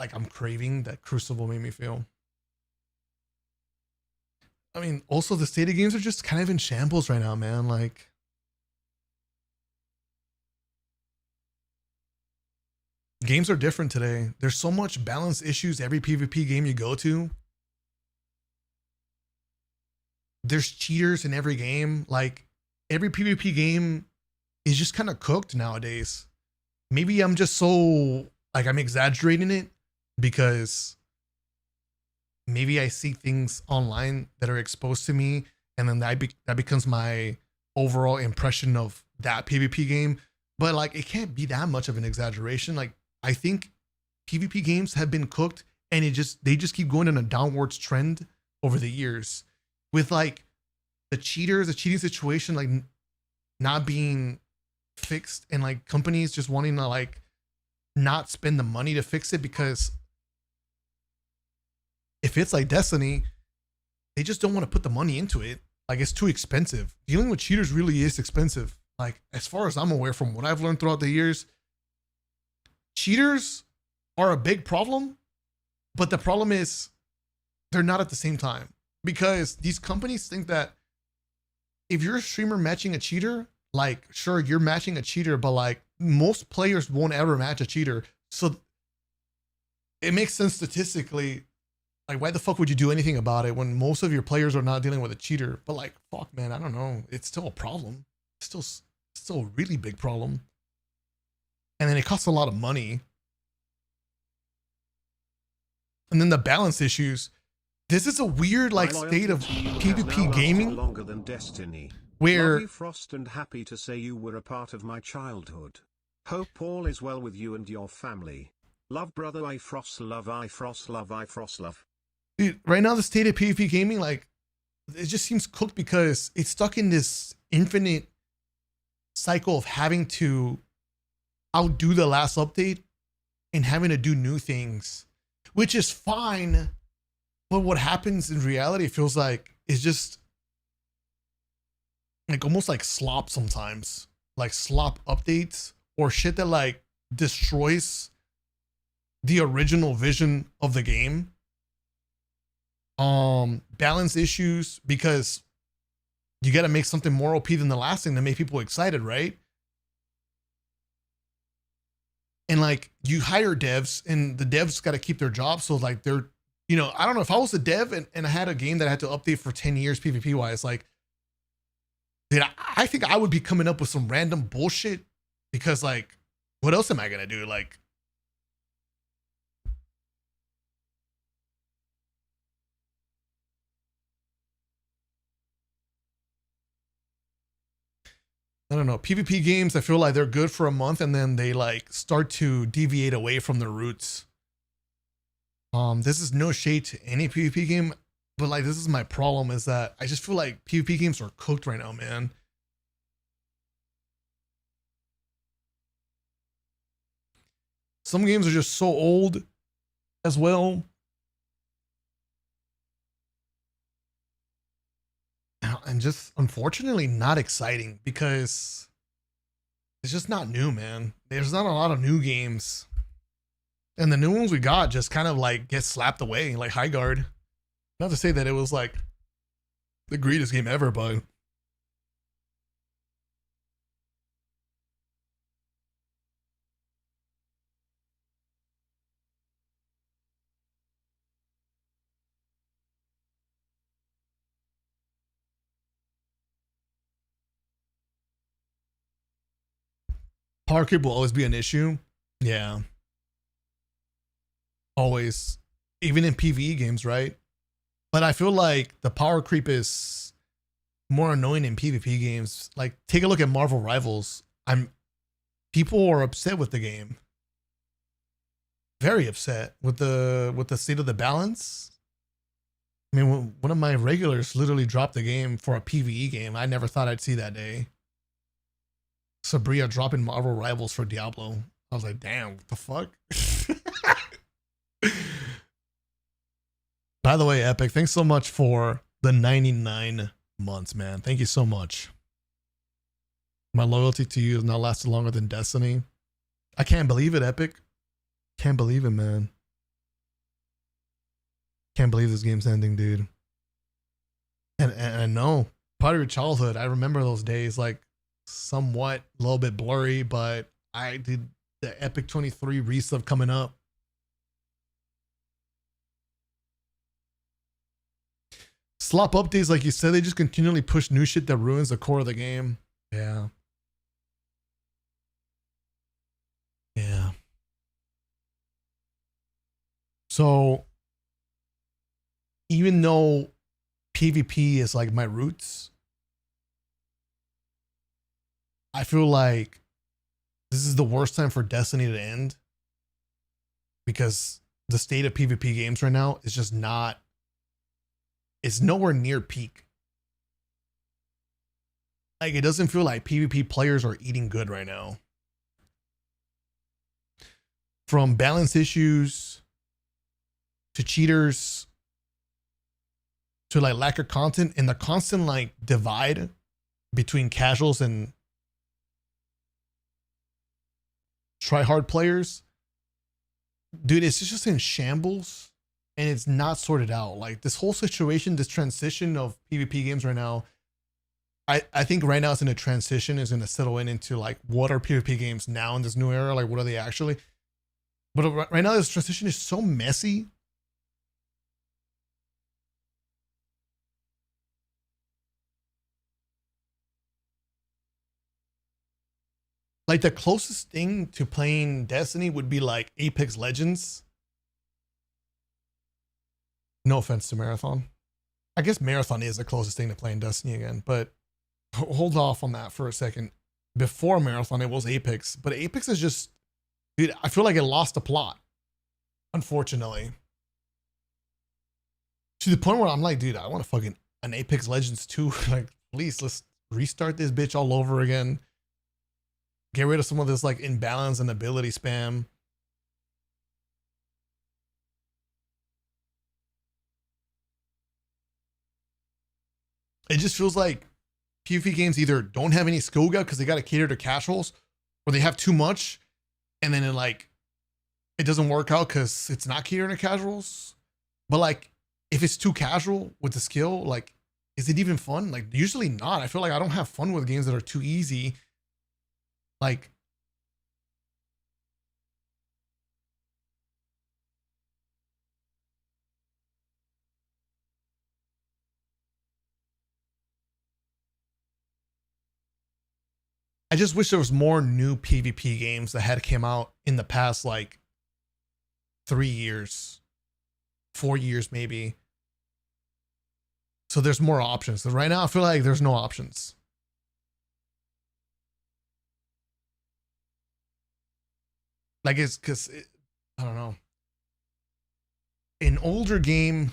Speaker 1: like I'm craving that Crucible made me feel. I mean, also the state of games are just kind of in shambles right now, man. Like, games are different today. There's so much balance issues every PvP game you go to. There's cheaters in every game. Like, every PvP game is just kind of cooked nowadays. Maybe I'm just so, like, I'm exaggerating it because maybe I see things online that are exposed to me, and then that becomes my overall impression of that PvP game. But like, it can't be that much of an exaggeration. Like, I think PvP games have been cooked, and they just keep going in a downwards trend over the years. with like the cheaters, the cheating situation, like not being fixed, and like companies just wanting to like not spend the money to fix it, because if it's like Destiny, they just don't want to put the money into it. Like, it's too expensive. Dealing with cheaters really is expensive. Like, as far as I'm aware, from what I've learned throughout the years, cheaters are a big problem, but the problem is they're not at the same time, because these companies think that if you're a streamer matching a cheater, like, sure, you're matching a cheater, but like most players won't ever match a cheater. So it makes sense statistically. Like, why the fuck would you do anything about it when most of your players are not dealing with a cheater? But like, fuck, man, I don't know. It's still a problem. It's still a really big problem. And then it costs a lot of money. And then the balance issues. This is a weird like state of PvP gaming
Speaker 2: longer than Destiny.
Speaker 1: where
Speaker 2: Love you, Frost, and happy to say you were a part of my childhood. Hope all is well with you and your family. Love, brother. IFrost love, IFrost love, IFrost love.
Speaker 1: dude, right now the state of PvP gaming, like, it just seems cooked because it's stuck in this infinite cycle of having to outdo the last update and having to do new things, which is fine. But what happens in reality, it feels like, is just like almost like slop sometimes, like slop updates or shit that like destroys the original vision of the game. Balance issues, because you got to make something more OP than the last thing to make people excited, right? And like, you hire devs, and the devs got to keep their jobs. So like, they're, you know, I don't know, if I was a dev and I had a game that I had to update for 10 years PvP wise, like, dude, I think I would be coming up with some random bullshit, because like, what else am I gonna do? Like, I don't know, PvP games, I feel like they're good for a month and then they like start to deviate away from their roots. This is no shade to any PvP game, but like, this is my problem, is that I just feel like PvP games are cooked right now, man. Some games are just so old as well. And just unfortunately not exciting, because it's just not new, man. There's not a lot of new games. And the new ones we got just kind of like get slapped away, like High Guard. Not to say that it was like the greatest game ever, but power creep will always be an issue. Yeah. Always. Even in PvE games, right? But I feel like the power creep is more annoying in PvP games. Like, take a look at Marvel Rivals. People are upset with the game. Very upset with the state of the balance. I mean, one of my regulars literally dropped the game for a PvE game. I never thought I'd see that day. Sabria dropping Marvel Rivals for Diablo. I was like, damn, what the fuck? By the way, Epic, thanks so much for the 99 months, man. Thank you so much. My loyalty to you has now lasted longer than Destiny. I can't believe it, Epic. Can't believe it, man. Can't believe this game's ending, dude. And I know, part of your childhood, I remember those days, like, somewhat a little bit blurry, but I did the Epic 23 resub coming up. Slop updates, like you said, they just continually push new shit that ruins the core of the game. Yeah. Yeah. So, even though PvP is like my roots, I feel like this is the worst time for Destiny to end, because the state of PvP games right now is just not, it's nowhere near peak. Like, it doesn't feel like PvP players are eating good right now. From balance issues to cheaters to like lack of content, and the constant like divide between casuals and try hard players, dude, it's just in shambles and it's not sorted out. Like this whole situation, this transition of PvP games right now, I think right now it's in a transition, is going to settle into like, what are PvP games now in this new era? Like, what are they actually? But right now, this transition is so messy. Like the closest thing to playing Destiny would be like Apex Legends. No offense to Marathon. I guess Marathon is the closest thing to playing Destiny again, but hold off on that for a second. Before Marathon, it was Apex, but Apex is just, dude, I feel like it lost the plot, unfortunately. To the point where I'm like, dude, I want to fucking an Apex Legends 2. Like, please, let's restart this bitch all over again. Get rid of some of this like imbalance and ability spam. It just feels like PvP games either don't have any skill gap because they got to cater to casuals, or they have too much, and then it doesn't work out because it's not catering to casuals. But like, if it's too casual with the skill, like, is it even fun? Like, usually not. I feel like I don't have fun with games that are too easy. Like, I just wish there was more new PvP games that had came out in the past like 3 years, 4 years maybe. So there's more options. Right now I feel like there's no options. Like, it's because I don't know. An older game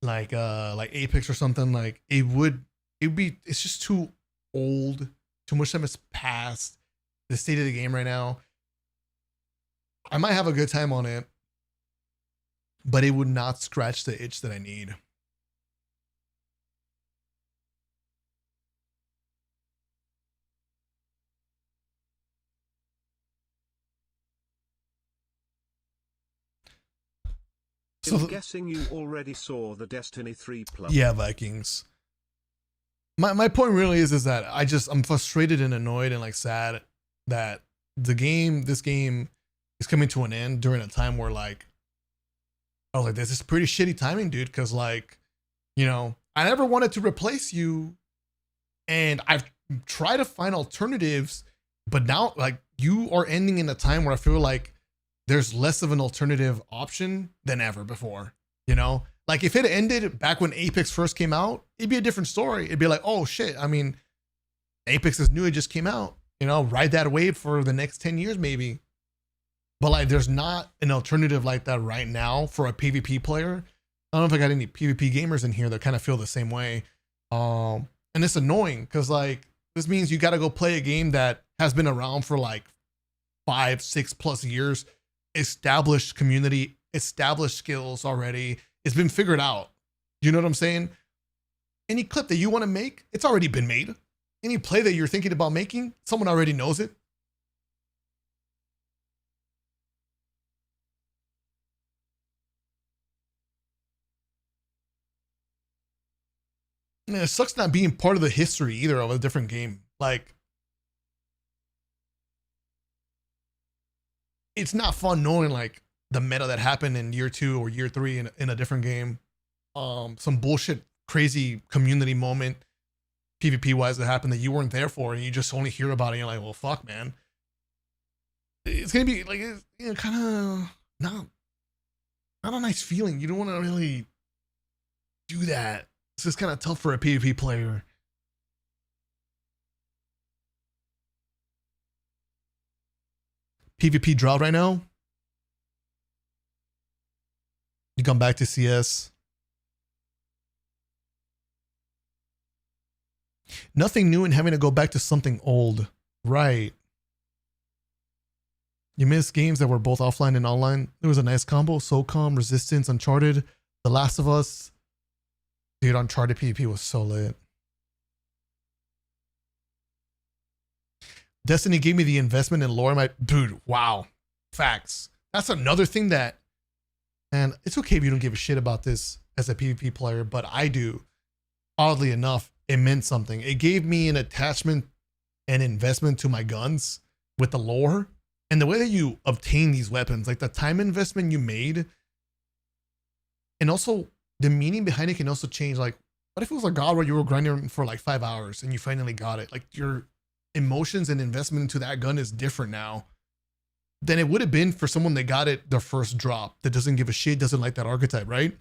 Speaker 1: like Apex or something, like it's just too old. Too much time has passed. The state of the game right now, I might have a good time on it, but it would not scratch the itch that I need.
Speaker 2: So I'm guessing you already saw the Destiny 3 plug.
Speaker 1: Yeah, Vikings. My point really is that I'm frustrated and annoyed and like sad that this game is coming to an end during a time where like, I was like, this is pretty shitty timing, dude. Cause like, you know, I never wanted to replace you, and I've tried to find alternatives, but now like you are ending in a time where I feel like there's less of an alternative option than ever before, you know? Like if it ended back when Apex first came out, it'd be a different story. It'd be like, oh shit, I mean, Apex is new, it just came out, you know, ride that wave for the next 10 years maybe. But like there's not an alternative like that right now for a PvP player. I don't know if I got any PvP gamers in here that kind of feel the same way. And it's annoying because like this means you got to go play a game that has been around for like 5-6+ years, established community, established skills already. It's been figured out. You know what I'm saying? Any clip that you want to make, it's already been made. Any play that you're thinking about making, someone already knows it. And it sucks not being part of the history either of a different game. Like, it's not fun knowing like the meta that happened in year 2 or year 3 in a different game. Some bullshit, crazy community moment, PvP wise, that happened that you weren't there for, and you just only hear about it. And you're like, well, fuck, man. It's gonna be like, you know, kind of not a nice feeling. You don't want to really do that. It's just kind of tough for a PvP player. PvP drought right now. You come back to CS. Nothing new and having to go back to something old. Right. You miss games that were both offline and online. There was a nice combo. SOCOM, Resistance, Uncharted, The Last of Us. Dude, Uncharted PvP was so lit. Destiny gave me the investment in lore. Dude, wow. Facts. That's another thing that, and it's okay if you don't give a shit about this as a PvP player, but I do. Oddly enough, it meant something. It gave me an attachment and investment to my guns with the lore and the way that you obtain these weapons, like the time investment you made, and also the meaning behind it can also change. Like, what if it was a god where you were grinding for like 5 hours and you finally got it? Like, your emotions and investment into that gun is different now than it would have been for someone that got it their first drop, that doesn't give a shit, doesn't like that archetype, right?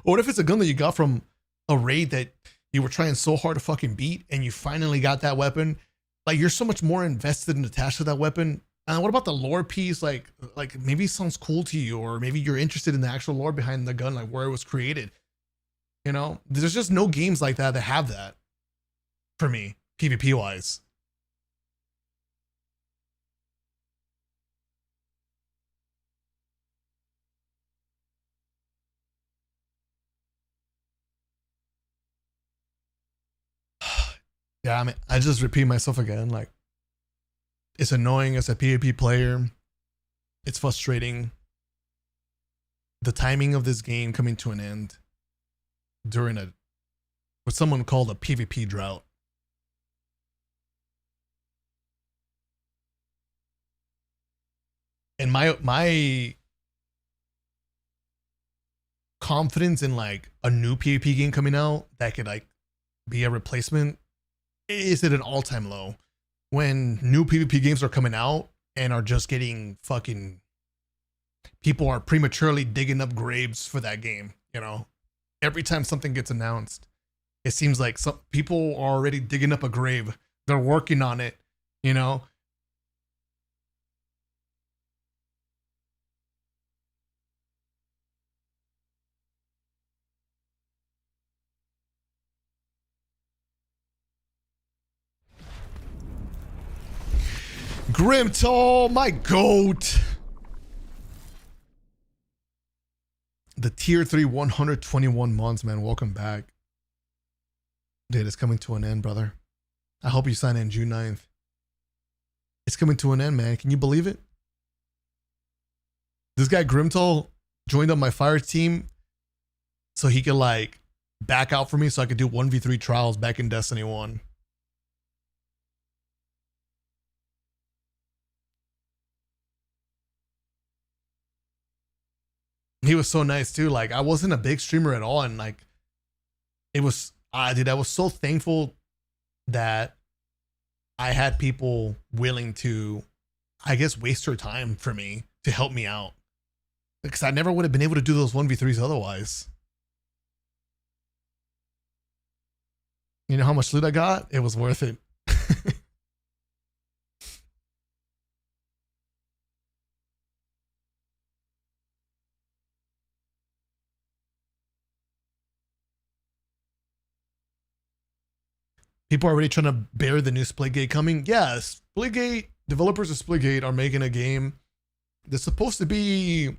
Speaker 1: Or what if it's a gun that you got from a raid that you were trying so hard to fucking beat and you finally got that weapon? Like, you're so much more invested and attached to that weapon. And what about the lore piece? Like maybe it sounds cool to you, or maybe you're interested in the actual lore behind the gun, like where it was created. You know, there's just no games like that have that for me, PvP wise. Yeah, I mean, I just repeat myself again. Like, it's annoying as a PvP player. It's frustrating. The timing of this game coming to an end during what someone called a PvP drought. And my confidence in like a new PvP game coming out that could like be a replacement is at an all-time low. When new PvP games are coming out and are just getting fucking, people are prematurely digging up graves for that game, you know? Every time something gets announced, it seems like some people are already digging up a grave. They're working on it, you know? Grimtall, my goat. The tier 3 121 months, man. Welcome back. Dude, it's coming to an end, brother. I hope you sign in June 9th. It's coming to an end, man. Can you believe it? This guy Grimtall joined up my fire team so he could like back out for me so I could do 1v3 trials back in Destiny 1. He was so nice too. Like, I wasn't a big streamer at all, and like, it was, dude, I was so thankful that I had people willing to, I guess, waste their time for me to help me out, because I never would have been able to do those 1v3s otherwise. You know how much loot I got? It was worth it. People are already trying to bear the new Splitgate coming. Yeah, Splitgate, developers of Splitgate are making a game that's supposed to be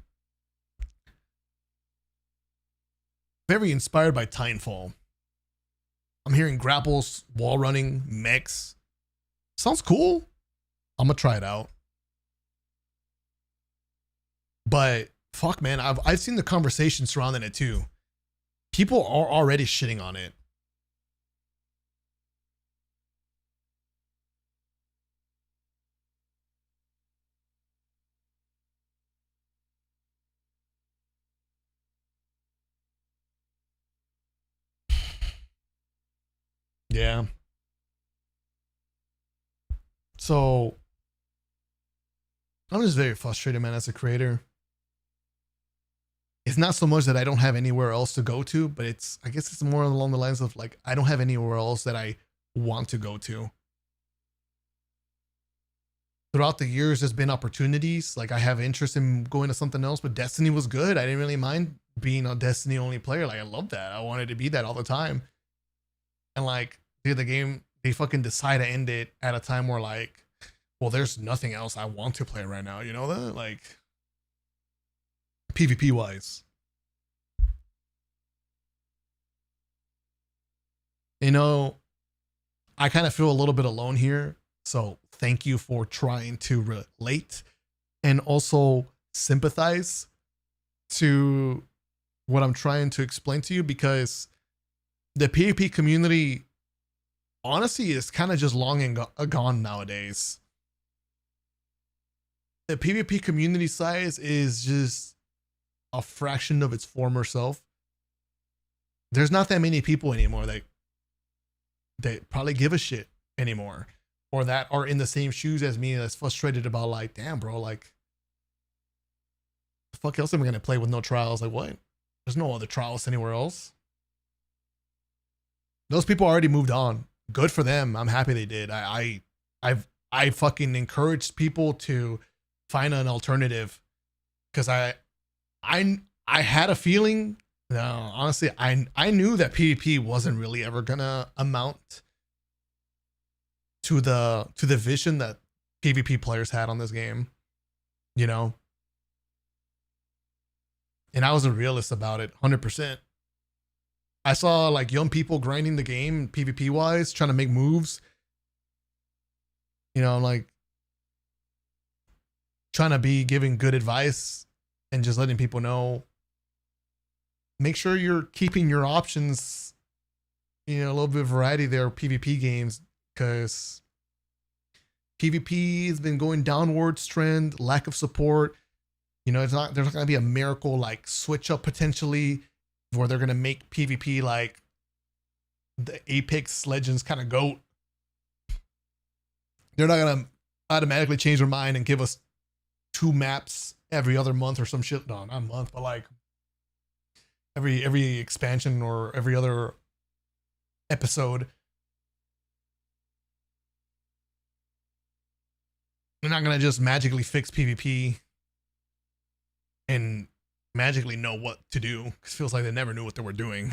Speaker 1: very inspired by Timefall. I'm hearing grapples, wall running, mechs. Sounds cool. I'm gonna try it out. But fuck, man, I've seen the conversation surrounding it too. People are already shitting on it. Yeah. So I'm just very frustrated, man, as a creator. It's not so much that I don't have anywhere else to go to, but I guess it's more along the lines of like, I don't have anywhere else that I want to go to. Throughout the years, there's been opportunities. Like, I have interest in going to something else, but Destiny was good. I didn't really mind being a Destiny only player. Like, I love that. I wanted to be that all the time. And like, the game, they fucking decide to end it at a time where like, well, there's nothing else I want to play right now. You know that? Like, PvP wise. You know, I kind of feel a little bit alone here. So thank you for trying to relate and also sympathize to what I'm trying to explain to you, because the PvP community honestly is kind of just long and gone nowadays. The PvP community size is just a fraction of its former self. There's not that many people anymore that probably give a shit anymore, or that are in the same shoes as me that's frustrated about like, damn bro, like the fuck else am I gonna play with no trials? Like what? There's no other trials anywhere else. Those people already moved on. Good for them. I'm happy they did. I fucking encouraged people to find an alternative, because I had a feeling. No, honestly, I knew that PvP wasn't really ever gonna amount to the vision that PvP players had on this game, you know. And I was a realist about it, 100%. I saw like young people grinding the game PvP wise, trying to make moves. You know, like trying to be giving good advice and just letting people know, make sure you're keeping your options, you know, a little bit of variety there, PvP games, because PvP has been going downwards trend, lack of support. You know, there's not going to be a miracle like switch up potentially where they're going to make PvP like the Apex Legends kind of GOAT. They're not going to automatically change their mind and give us 2 maps every other month or some shit. No, not a month, but like every expansion or every other episode. They're not going to just magically fix PvP and magically know what to do, because it feels like they never knew what they were doing.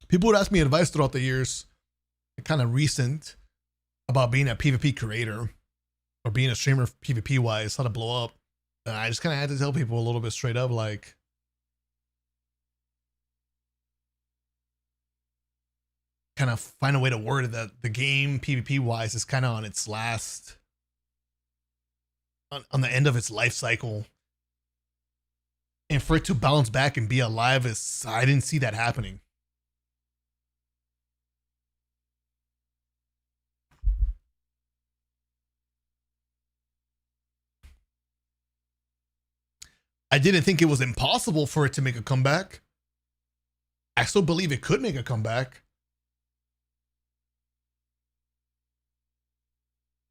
Speaker 1: People would ask me advice throughout the years, kind of recent, about being a PvP creator or being a streamer PvP wise, how to blow up. And I just kind of had to tell people a little bit straight up, like, kind of find a way to word it that the game PvP wise is kind of on its last, on the end of its life cycle. And for it to bounce back and be alive, I didn't see that happening. I didn't think it was impossible for it to make a comeback. I still believe it could make a comeback.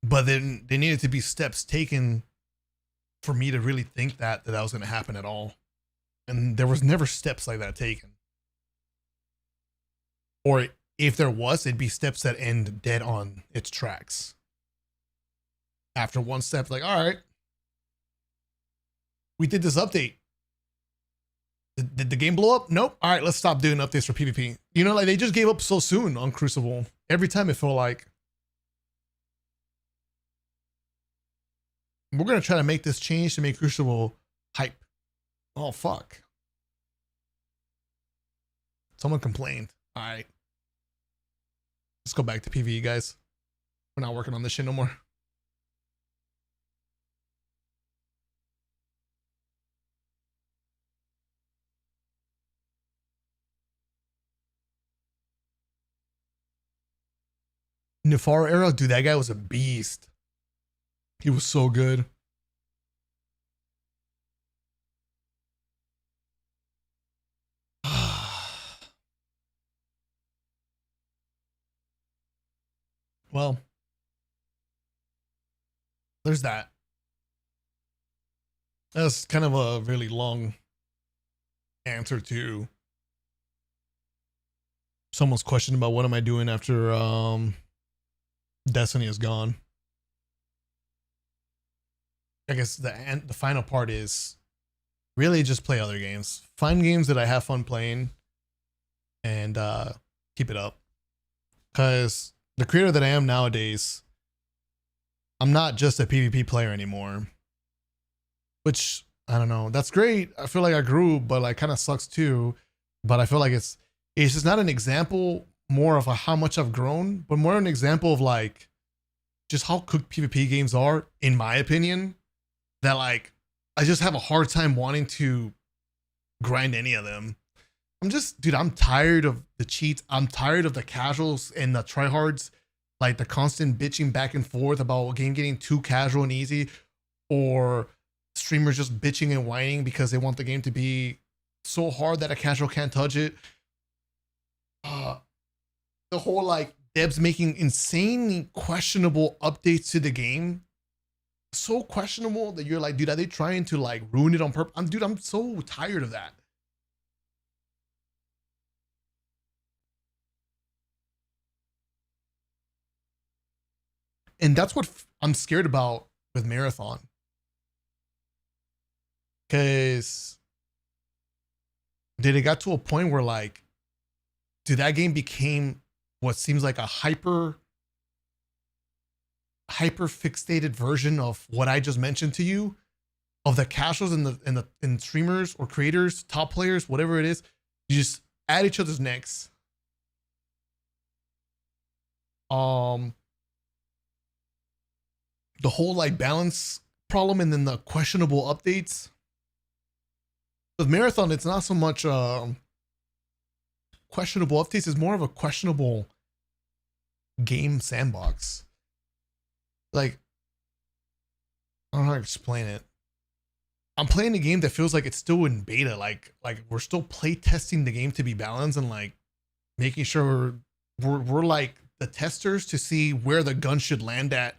Speaker 1: But then there needed to be steps taken for me to really think that was going to happen at all. And there was never steps like that taken. Or if there was, it'd be steps that end dead on its tracks. After one step, like, all right, we did this update. Did the game blow up? Nope. All right, let's stop doing updates for PvP. You know, like they just gave up so soon on Crucible. Every time it felt like, we're going to try to make this change to make Crucible hype. Oh, fuck. Someone complained. All right. Let's go back to PvE, guys. We're not working on this shit no more. Nefaro era, dude, that guy was a beast. He was so good. Well, there's that. That's kind of a really long answer to someone's question about what am I doing after Destiny is gone. I guess the final part is really just play other games. Find games that I have fun playing and keep it up. Because the creator that I am nowadays, I'm not just a PvP player anymore. Which, I don't know. That's great. I feel like I grew, but like kind of sucks too. But I feel like it's just not an example more of how much I've grown, but more an example of like just how cooked PvP games are, in my opinion. That like I just have a hard time wanting to grind any of them. Dude, I'm tired of the cheats. I'm tired of the casuals and the tryhards, like the constant bitching back and forth about a game getting too casual and easy, or streamers just bitching and whining because they want the game to be so hard that a casual can't touch it. The whole like devs making insanely questionable updates to the game. So questionable that you're like, dude, are they trying to like ruin it on purpose? I'm so tired of that. And that's what I'm scared about with Marathon. Because it got to a point where like, dude, that game became what seems like a hyper fixated version of what I just mentioned to you, of the casuals and streamers or creators, top players, whatever it is. You just at each other's necks. The whole like balance problem and then the questionable updates. With Marathon, it's not so much questionable updates, it's more of a questionable game sandbox. Like, I don't know how to explain it. I'm playing a game that feels like it's still in beta. Like we're still play testing the game to be balanced and like making sure we're like the testers to see where the gun should land at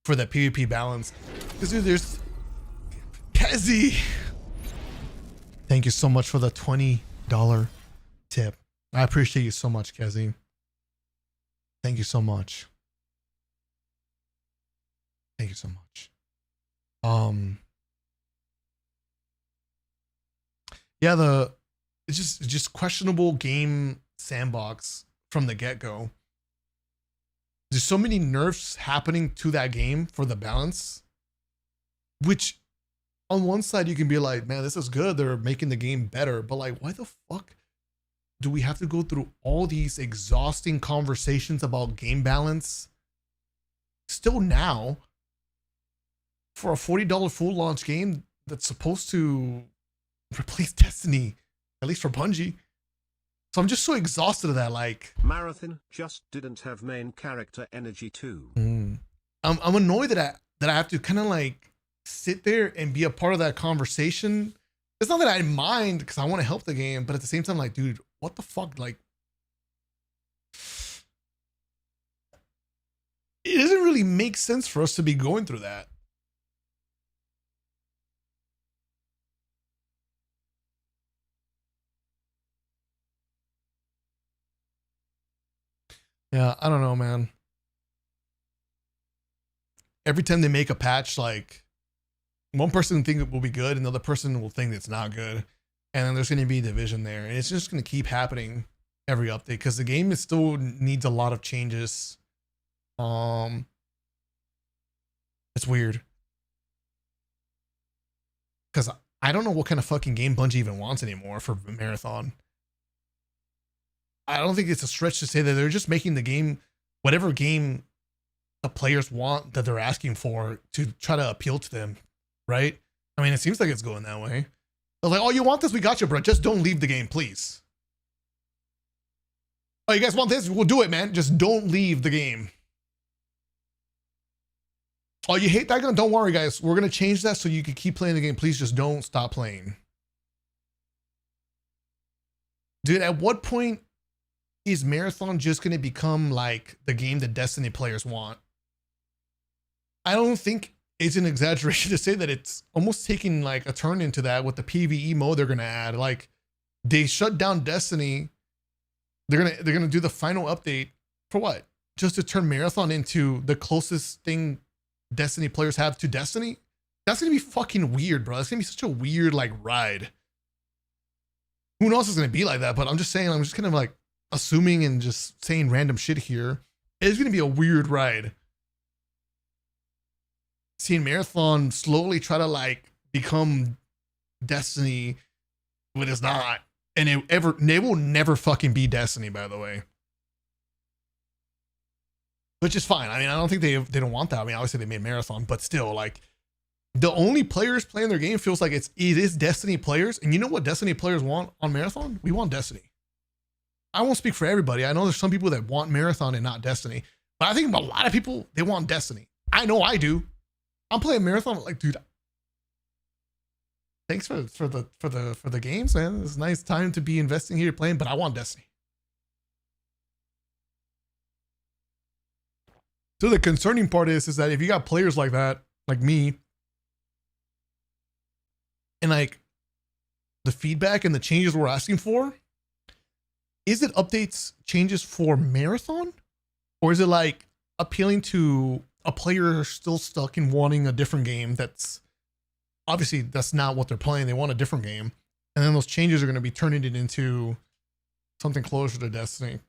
Speaker 1: for the PvP balance. Because dude, there's Kezi. Thank you so much for the $20 tip. I appreciate you so much, Kezi. Thank you so much. Thank you so much. Yeah, it's just questionable game sandbox from the get-go. There's so many nerfs happening to that game for the balance, which on one side you can be like, man, this is good, they're making the game better, but like, why the fuck do we have to go through all these exhausting conversations about game balance still now for a $40 full launch game that's supposed to replace Destiny, at least for Bungie? So I'm just so exhausted of that. Like,
Speaker 2: Marathon just didn't have main character energy too.
Speaker 1: I'm annoyed that I have to kind of like sit there and be a part of that conversation. It's not that I mind because I want to help the game, but at the same time, like, dude, what the fuck? Like, it doesn't really make sense for us to be going through that. Yeah, I don't know, man. Every time they make a patch, like, one person will think it will be good, and the other person will think it's not good. And then there's going to be division there. And it's just going to keep happening every update because the game still needs a lot of changes. It's weird. Because I don't know what kind of fucking game Bungie even wants anymore for Marathon. I don't think it's a stretch to say that they're just making the game, whatever game the players want that they're asking for to try to appeal to them, right? I mean, it seems like it's going that way. They're like, oh, you want this? We got you, bro. Just don't leave the game, please. Oh, you guys want this? We'll do it, man. Just don't leave the game. Oh, you hate that gun? Don't worry, guys. We're going to change that so you can keep playing the game. Please just don't stop playing. Dude, at what point is Marathon just going to become like the game that Destiny players want? I don't think it's an exaggeration to say that it's almost taking like a turn into that with the PvE mode they're going to add. Like, they shut down Destiny. They're going to do the final update for what? Just to turn Marathon into the closest thing Destiny players have to Destiny? That's gonna be fucking weird, bro. That's gonna be such a weird like ride. Who knows it's gonna be like that? But I'm just saying, I'm just kind of like assuming and just saying random shit here. It's gonna be a weird ride. Seeing Marathon slowly try to like become Destiny, but it's not. And it will never fucking be Destiny, by the way. Which is fine. I mean, I don't think they don't want that. I mean, obviously they made Marathon, but still, like, the only players playing their game feels like it is Destiny players. And you know what Destiny players want on Marathon? We want Destiny. I won't speak for everybody. I know there's some people that want Marathon and not Destiny, but I think a lot of people, they want Destiny. I know I do. I'm playing Marathon, like, dude, thanks for the games, man. It's a nice time to be investing here playing, but I want Destiny. So the concerning part is that if you got players like that, like me, and like the feedback and the changes we're asking for, is it updates changes for Marathon? Or is it like appealing to a player still stuck in wanting a different game that's obviously that's not what they're playing. They want a different game. And then those changes are going to be turning it into something closer to Destiny.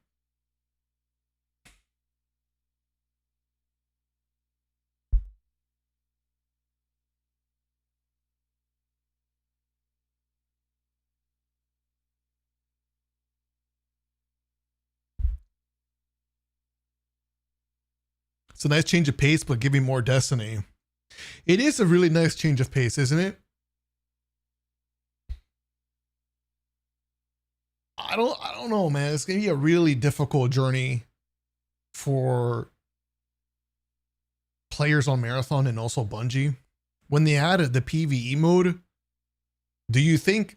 Speaker 1: It's a nice change of pace, but giving more Destiny. It is a really nice change of pace, isn't it? I don't know, man. It's gonna be a really difficult journey for players on Marathon and also Bungie. When they added the PvE mode, do you think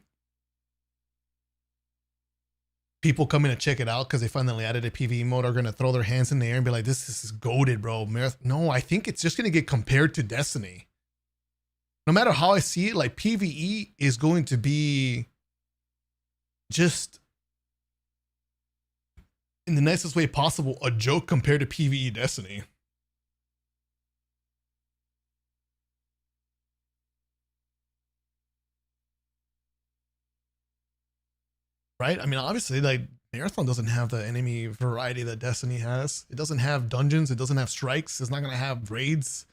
Speaker 1: people coming to check it out because they finally added a PvE mode are gonna throw their hands in the air and be like, this is goated, bro? No, I think it's just gonna get compared to Destiny. No matter how I see it, like PvE is going to be just, in the nicest way possible, a joke compared to PvE Destiny. Right? I mean, obviously, like, Marathon doesn't have the enemy variety that Destiny has. It doesn't have dungeons. It doesn't have strikes. It's not going to have raids.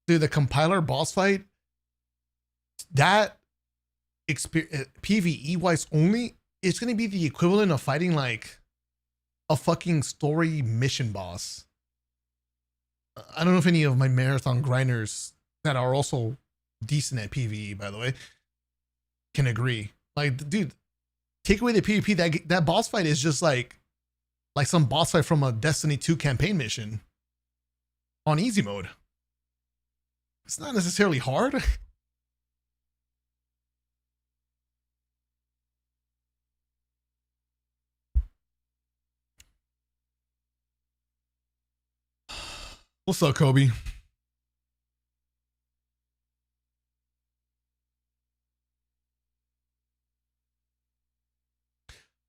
Speaker 1: Dude, the compiler boss fight, that PvE-wise only, it's going to be the equivalent of fighting, like, a fucking story mission boss. I don't know if any of my Marathon grinders that are also decent at PvE, by the way, can agree. Like, dude, take away the PvP, that boss fight is just like some boss fight from a Destiny 2 campaign mission on easy mode. It's not necessarily hard. What's up, Kobe?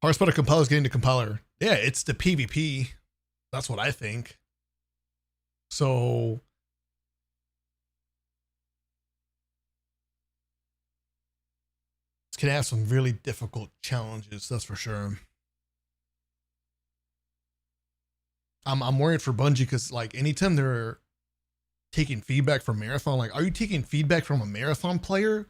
Speaker 1: Hardest part of compiler is getting to compiler. Yeah, it's the PvP. That's what I think. So this can have some really difficult challenges, that's for sure. I'm worried for Bungie because, like, anytime they're taking feedback from Marathon, like, are you taking feedback from a Marathon player,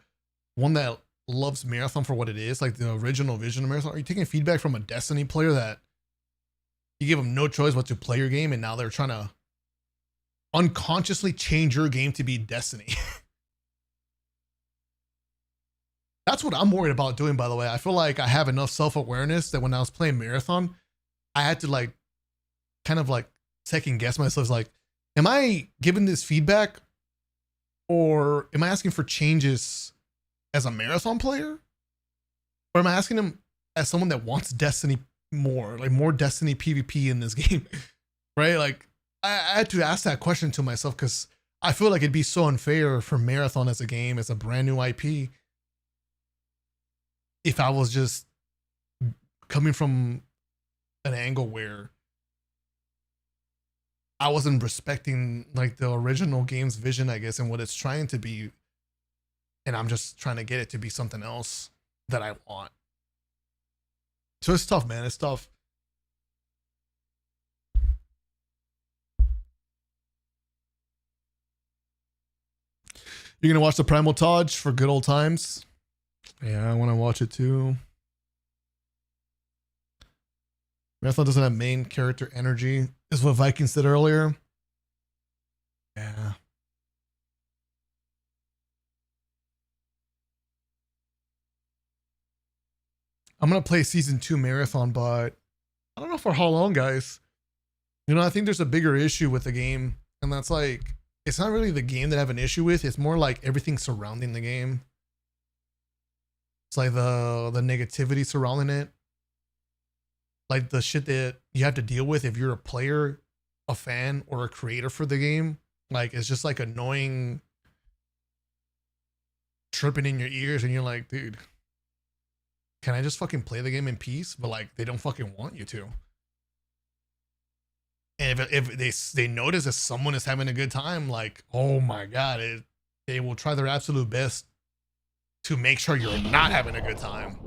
Speaker 1: one that loves Marathon for what it is, like the original vision of Marathon? Are you taking feedback from a Destiny player that you give them no choice but to play your game, and now they're trying to unconsciously change your game to be Destiny? That's what I'm worried about doing, by the way. I feel like I have enough self-awareness that when I was playing Marathon, I had to, like, kind of like second guess myself. Like, am I giving this feedback, or am I asking for changes as a Marathon player, or am I asking them as someone that wants Destiny more, like more Destiny PvP in this game? Right? Like, I had to ask that question to myself because I feel like it'd be so unfair for Marathon as a game, as a brand new IP, if I was just coming from an angle where I wasn't respecting like the original game's vision, I guess, and what it's trying to be. And I'm just trying to get it to be something else that I want. So it's tough, man. It's tough. You're gonna watch the Primal Taj for good old times? Yeah, I want to watch it too. Marathon doesn't have main character energy, is what Viking said earlier. Yeah. I'm gonna play season 2 Marathon, but I don't know for how long, guys. You know, I think there's a bigger issue with the game, and that's like, it's not really the game that I have an issue with. It's more like everything surrounding the game. It's like the negativity surrounding it. Like the shit that you have to deal with if you're a player, a fan, or a creator for the game. Like, it's just like annoying chirping in your ears, and you're like, dude, can I just fucking play the game in peace? But like, they don't fucking want you to. And if they notice that someone is having a good time, like, oh my God, they will try their absolute best to make sure you're not having a good time.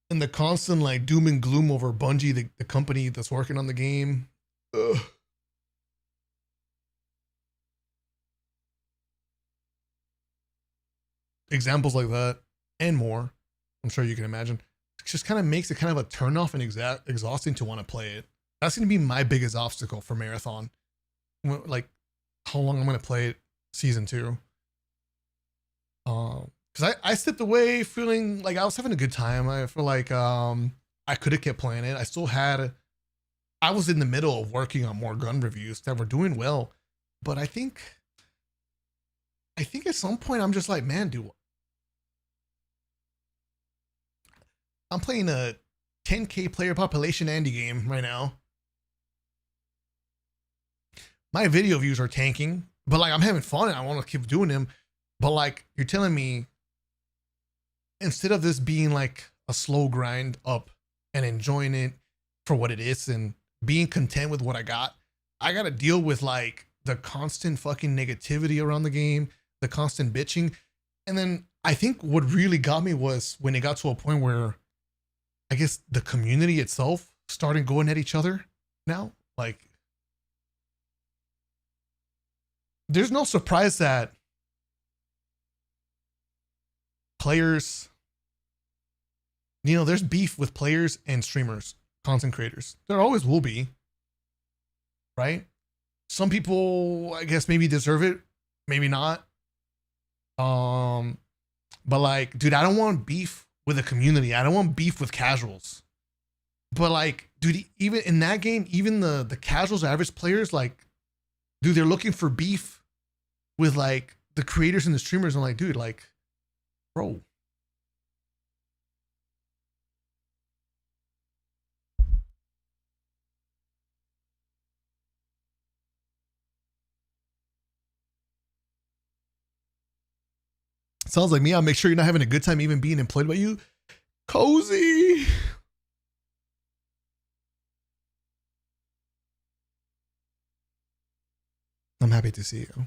Speaker 1: And the constant like doom and gloom over Bungie, the company that's working on the game. Ugh. Examples like that and more, I'm sure you can imagine. Just kind of makes it kind of a turnoff and exhausting to want to play it. That's going to be my biggest obstacle for Marathon. Like, how long I'm going to play it season 2. Because I stepped away feeling like I was having a good time. I feel like I could have kept playing it. I was in the middle of working on more gun reviews that were doing well. But I think at some point I'm just like, man, dude, I'm playing a 10K player population Andy game right now. My video views are tanking, but like, I'm having fun and I want to keep doing them. But like, you're telling me instead of this being like a slow grind up and enjoying it for what it is and being content with what I got to deal with like the constant fucking negativity around the game, the constant bitching. And then I think what really got me was when it got to a point where I guess the community itself started going at each other now. Like, there's no surprise that players, you know, there's beef with players and streamers, content creators. There always will be, right? Some people, I guess, maybe deserve it, maybe not. But like, dude, I don't want beef with the community. I don't want beef with casuals. But like, dude, even in that game, even the casuals, average players, like, dude, they're looking for beef with like the creators and the streamers. I'm like, dude, like, bro. Sounds like me. I'll make sure you're not having a good time even being employed by you. Cozy. I'm happy to see you.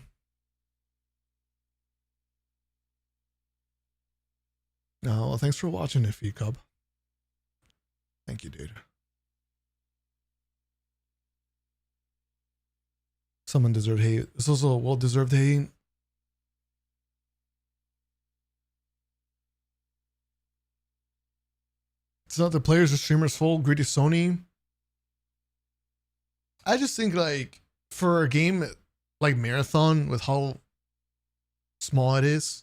Speaker 1: Oh, well, thanks for watching, Iffy Cub. Thank you, dude. Someone deserved hate. It's also a well-deserved hate. It's not the players or streamers' fault. Greedy Sony. I just think like for a game like Marathon with how small it is,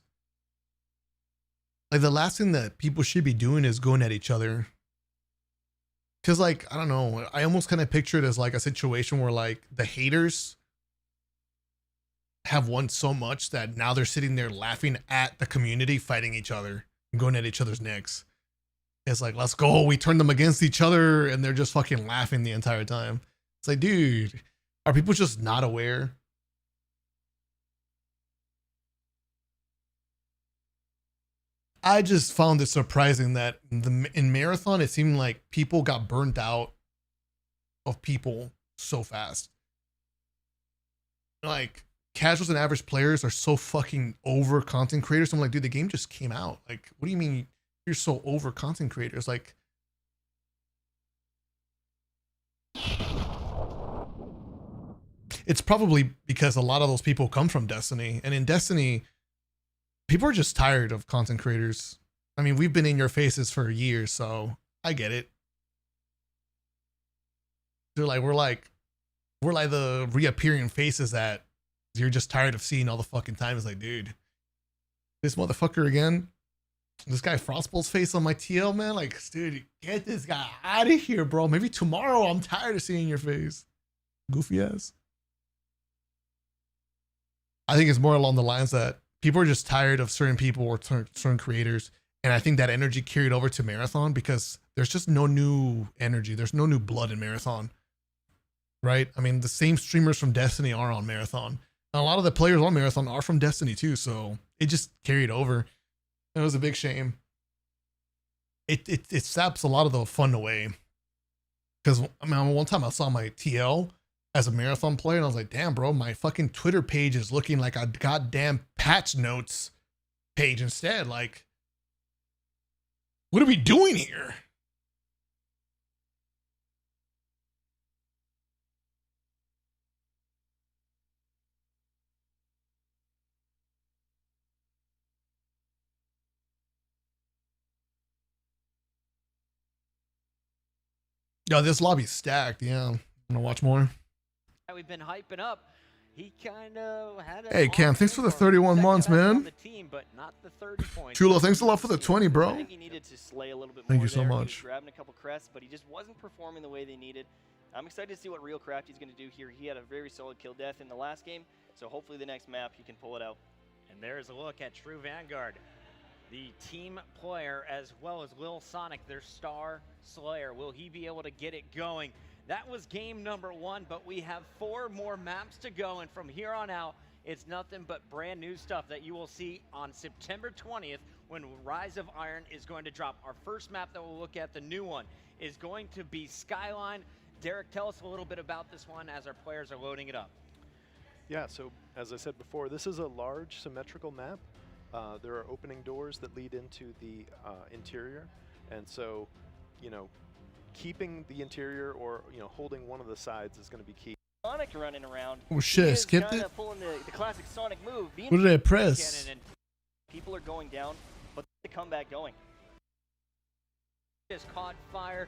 Speaker 1: like the last thing that people should be doing is going at each other. Cause like, I don't know, I almost kind of picture it as like a situation where like the haters have won so much that now they're sitting there laughing at the community fighting each other and going at each other's necks. It's like, let's go. We turn them against each other and they're just fucking laughing the entire time. It's like, dude, are people just not aware? I just found it surprising that in Marathon, it seemed like people got burnt out of people so fast. Like, casuals and average players are so fucking over content creators. I'm like, dude, the game just came out. Like, what do you mean you're so over content creators? Like, it's probably because a lot of those people come from Destiny, and in Destiny, people are just tired of content creators. I mean, we've been in your faces for years, so I get it. We're like the reappearing faces that you're just tired of seeing all the fucking time. It's like, dude, this motherfucker again. This guy Frostbolt's face on my TL, man. Like, dude, get this guy out of here, bro. Maybe tomorrow. I'm tired of seeing your face. Goofy ass. I think it's more along the lines that people are just tired of certain people or certain creators. And I think that energy carried over to Marathon because there's just no new energy. There's no new blood in Marathon. Right? I mean, the same streamers from Destiny are on Marathon. And a lot of the players on Marathon are from Destiny too. So it just carried over. It was a big shame. It saps a lot of the fun away. Because, I mean, one time I saw my TL as a Marathon player and I was like, damn, bro, my fucking Twitter page is looking like a goddamn patch notes page instead. Like, what are we doing here? Yo, this lobby's stacked. Yeah, I'm gonna watch more.
Speaker 10: We've been hyping up. He kind of had a
Speaker 1: Hey, Cam, thanks for the 31 months, man.
Speaker 10: the team, but not the 30 points.
Speaker 1: Chulo, thanks a lot for the 20,
Speaker 7: I
Speaker 1: bro.
Speaker 7: think he needed to slay a little bit
Speaker 1: Thank
Speaker 7: more
Speaker 1: you so
Speaker 7: there.
Speaker 1: much.
Speaker 7: He was grabbing a couple crests, but he just wasn't performing the way they needed. I'm excited to see what Real Crafty's going to do here. He had a very solid kill death in the last game, so hopefully the next map he can pull it out.
Speaker 10: And there's a look at True Vanguard, the team player, as well as Lil Sonic, their star slayer. Will he be able to get it going? That was game number 1, but we have 4 more maps to go, and from here on out, it's nothing but brand new stuff that you will see on September 20th when Rise of Iron is going to drop. Our first map that we'll look at, the new one, is going to be Skyline. Derek, tell us a little bit about this one as our players are loading it up.
Speaker 9: Yeah, so as I said before, this is a large symmetrical map. There are opening doors that lead into the interior, and so, you know, keeping the interior or, you know, holding one of the sides is going to be key.
Speaker 7: Sonic running around.
Speaker 1: Oh shit, I skipped it?
Speaker 7: Pulling the classic Sonic move.
Speaker 1: What did I press?
Speaker 7: People are going down, but they come back going.
Speaker 10: Just caught fire.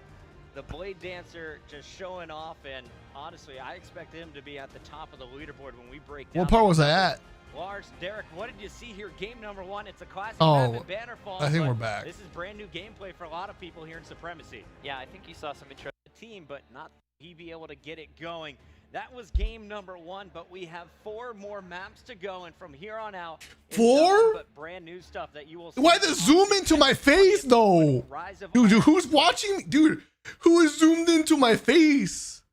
Speaker 10: The Blade Dancer just showing off, and honestly, I expect him to be at the top of the leaderboard when we break down.
Speaker 1: What part was I at?
Speaker 10: Lars, Derek, what did you see here? Game number 1, it's a classic
Speaker 1: Oh,
Speaker 10: map in Bannerfall.
Speaker 1: I think we're back.
Speaker 10: This is brand new gameplay for a lot of people here in Supremacy.
Speaker 8: Yeah, I think you saw some interesting
Speaker 10: Team, but not he be able to get it going. That was game number 1, but we have 4 more maps to go, and from here on out, it's
Speaker 1: 4?
Speaker 10: nothing but brand new stuff that you will see.
Speaker 1: Why the zoom into my face though? Dude, who's watching me? Dude, who is zoomed into my face?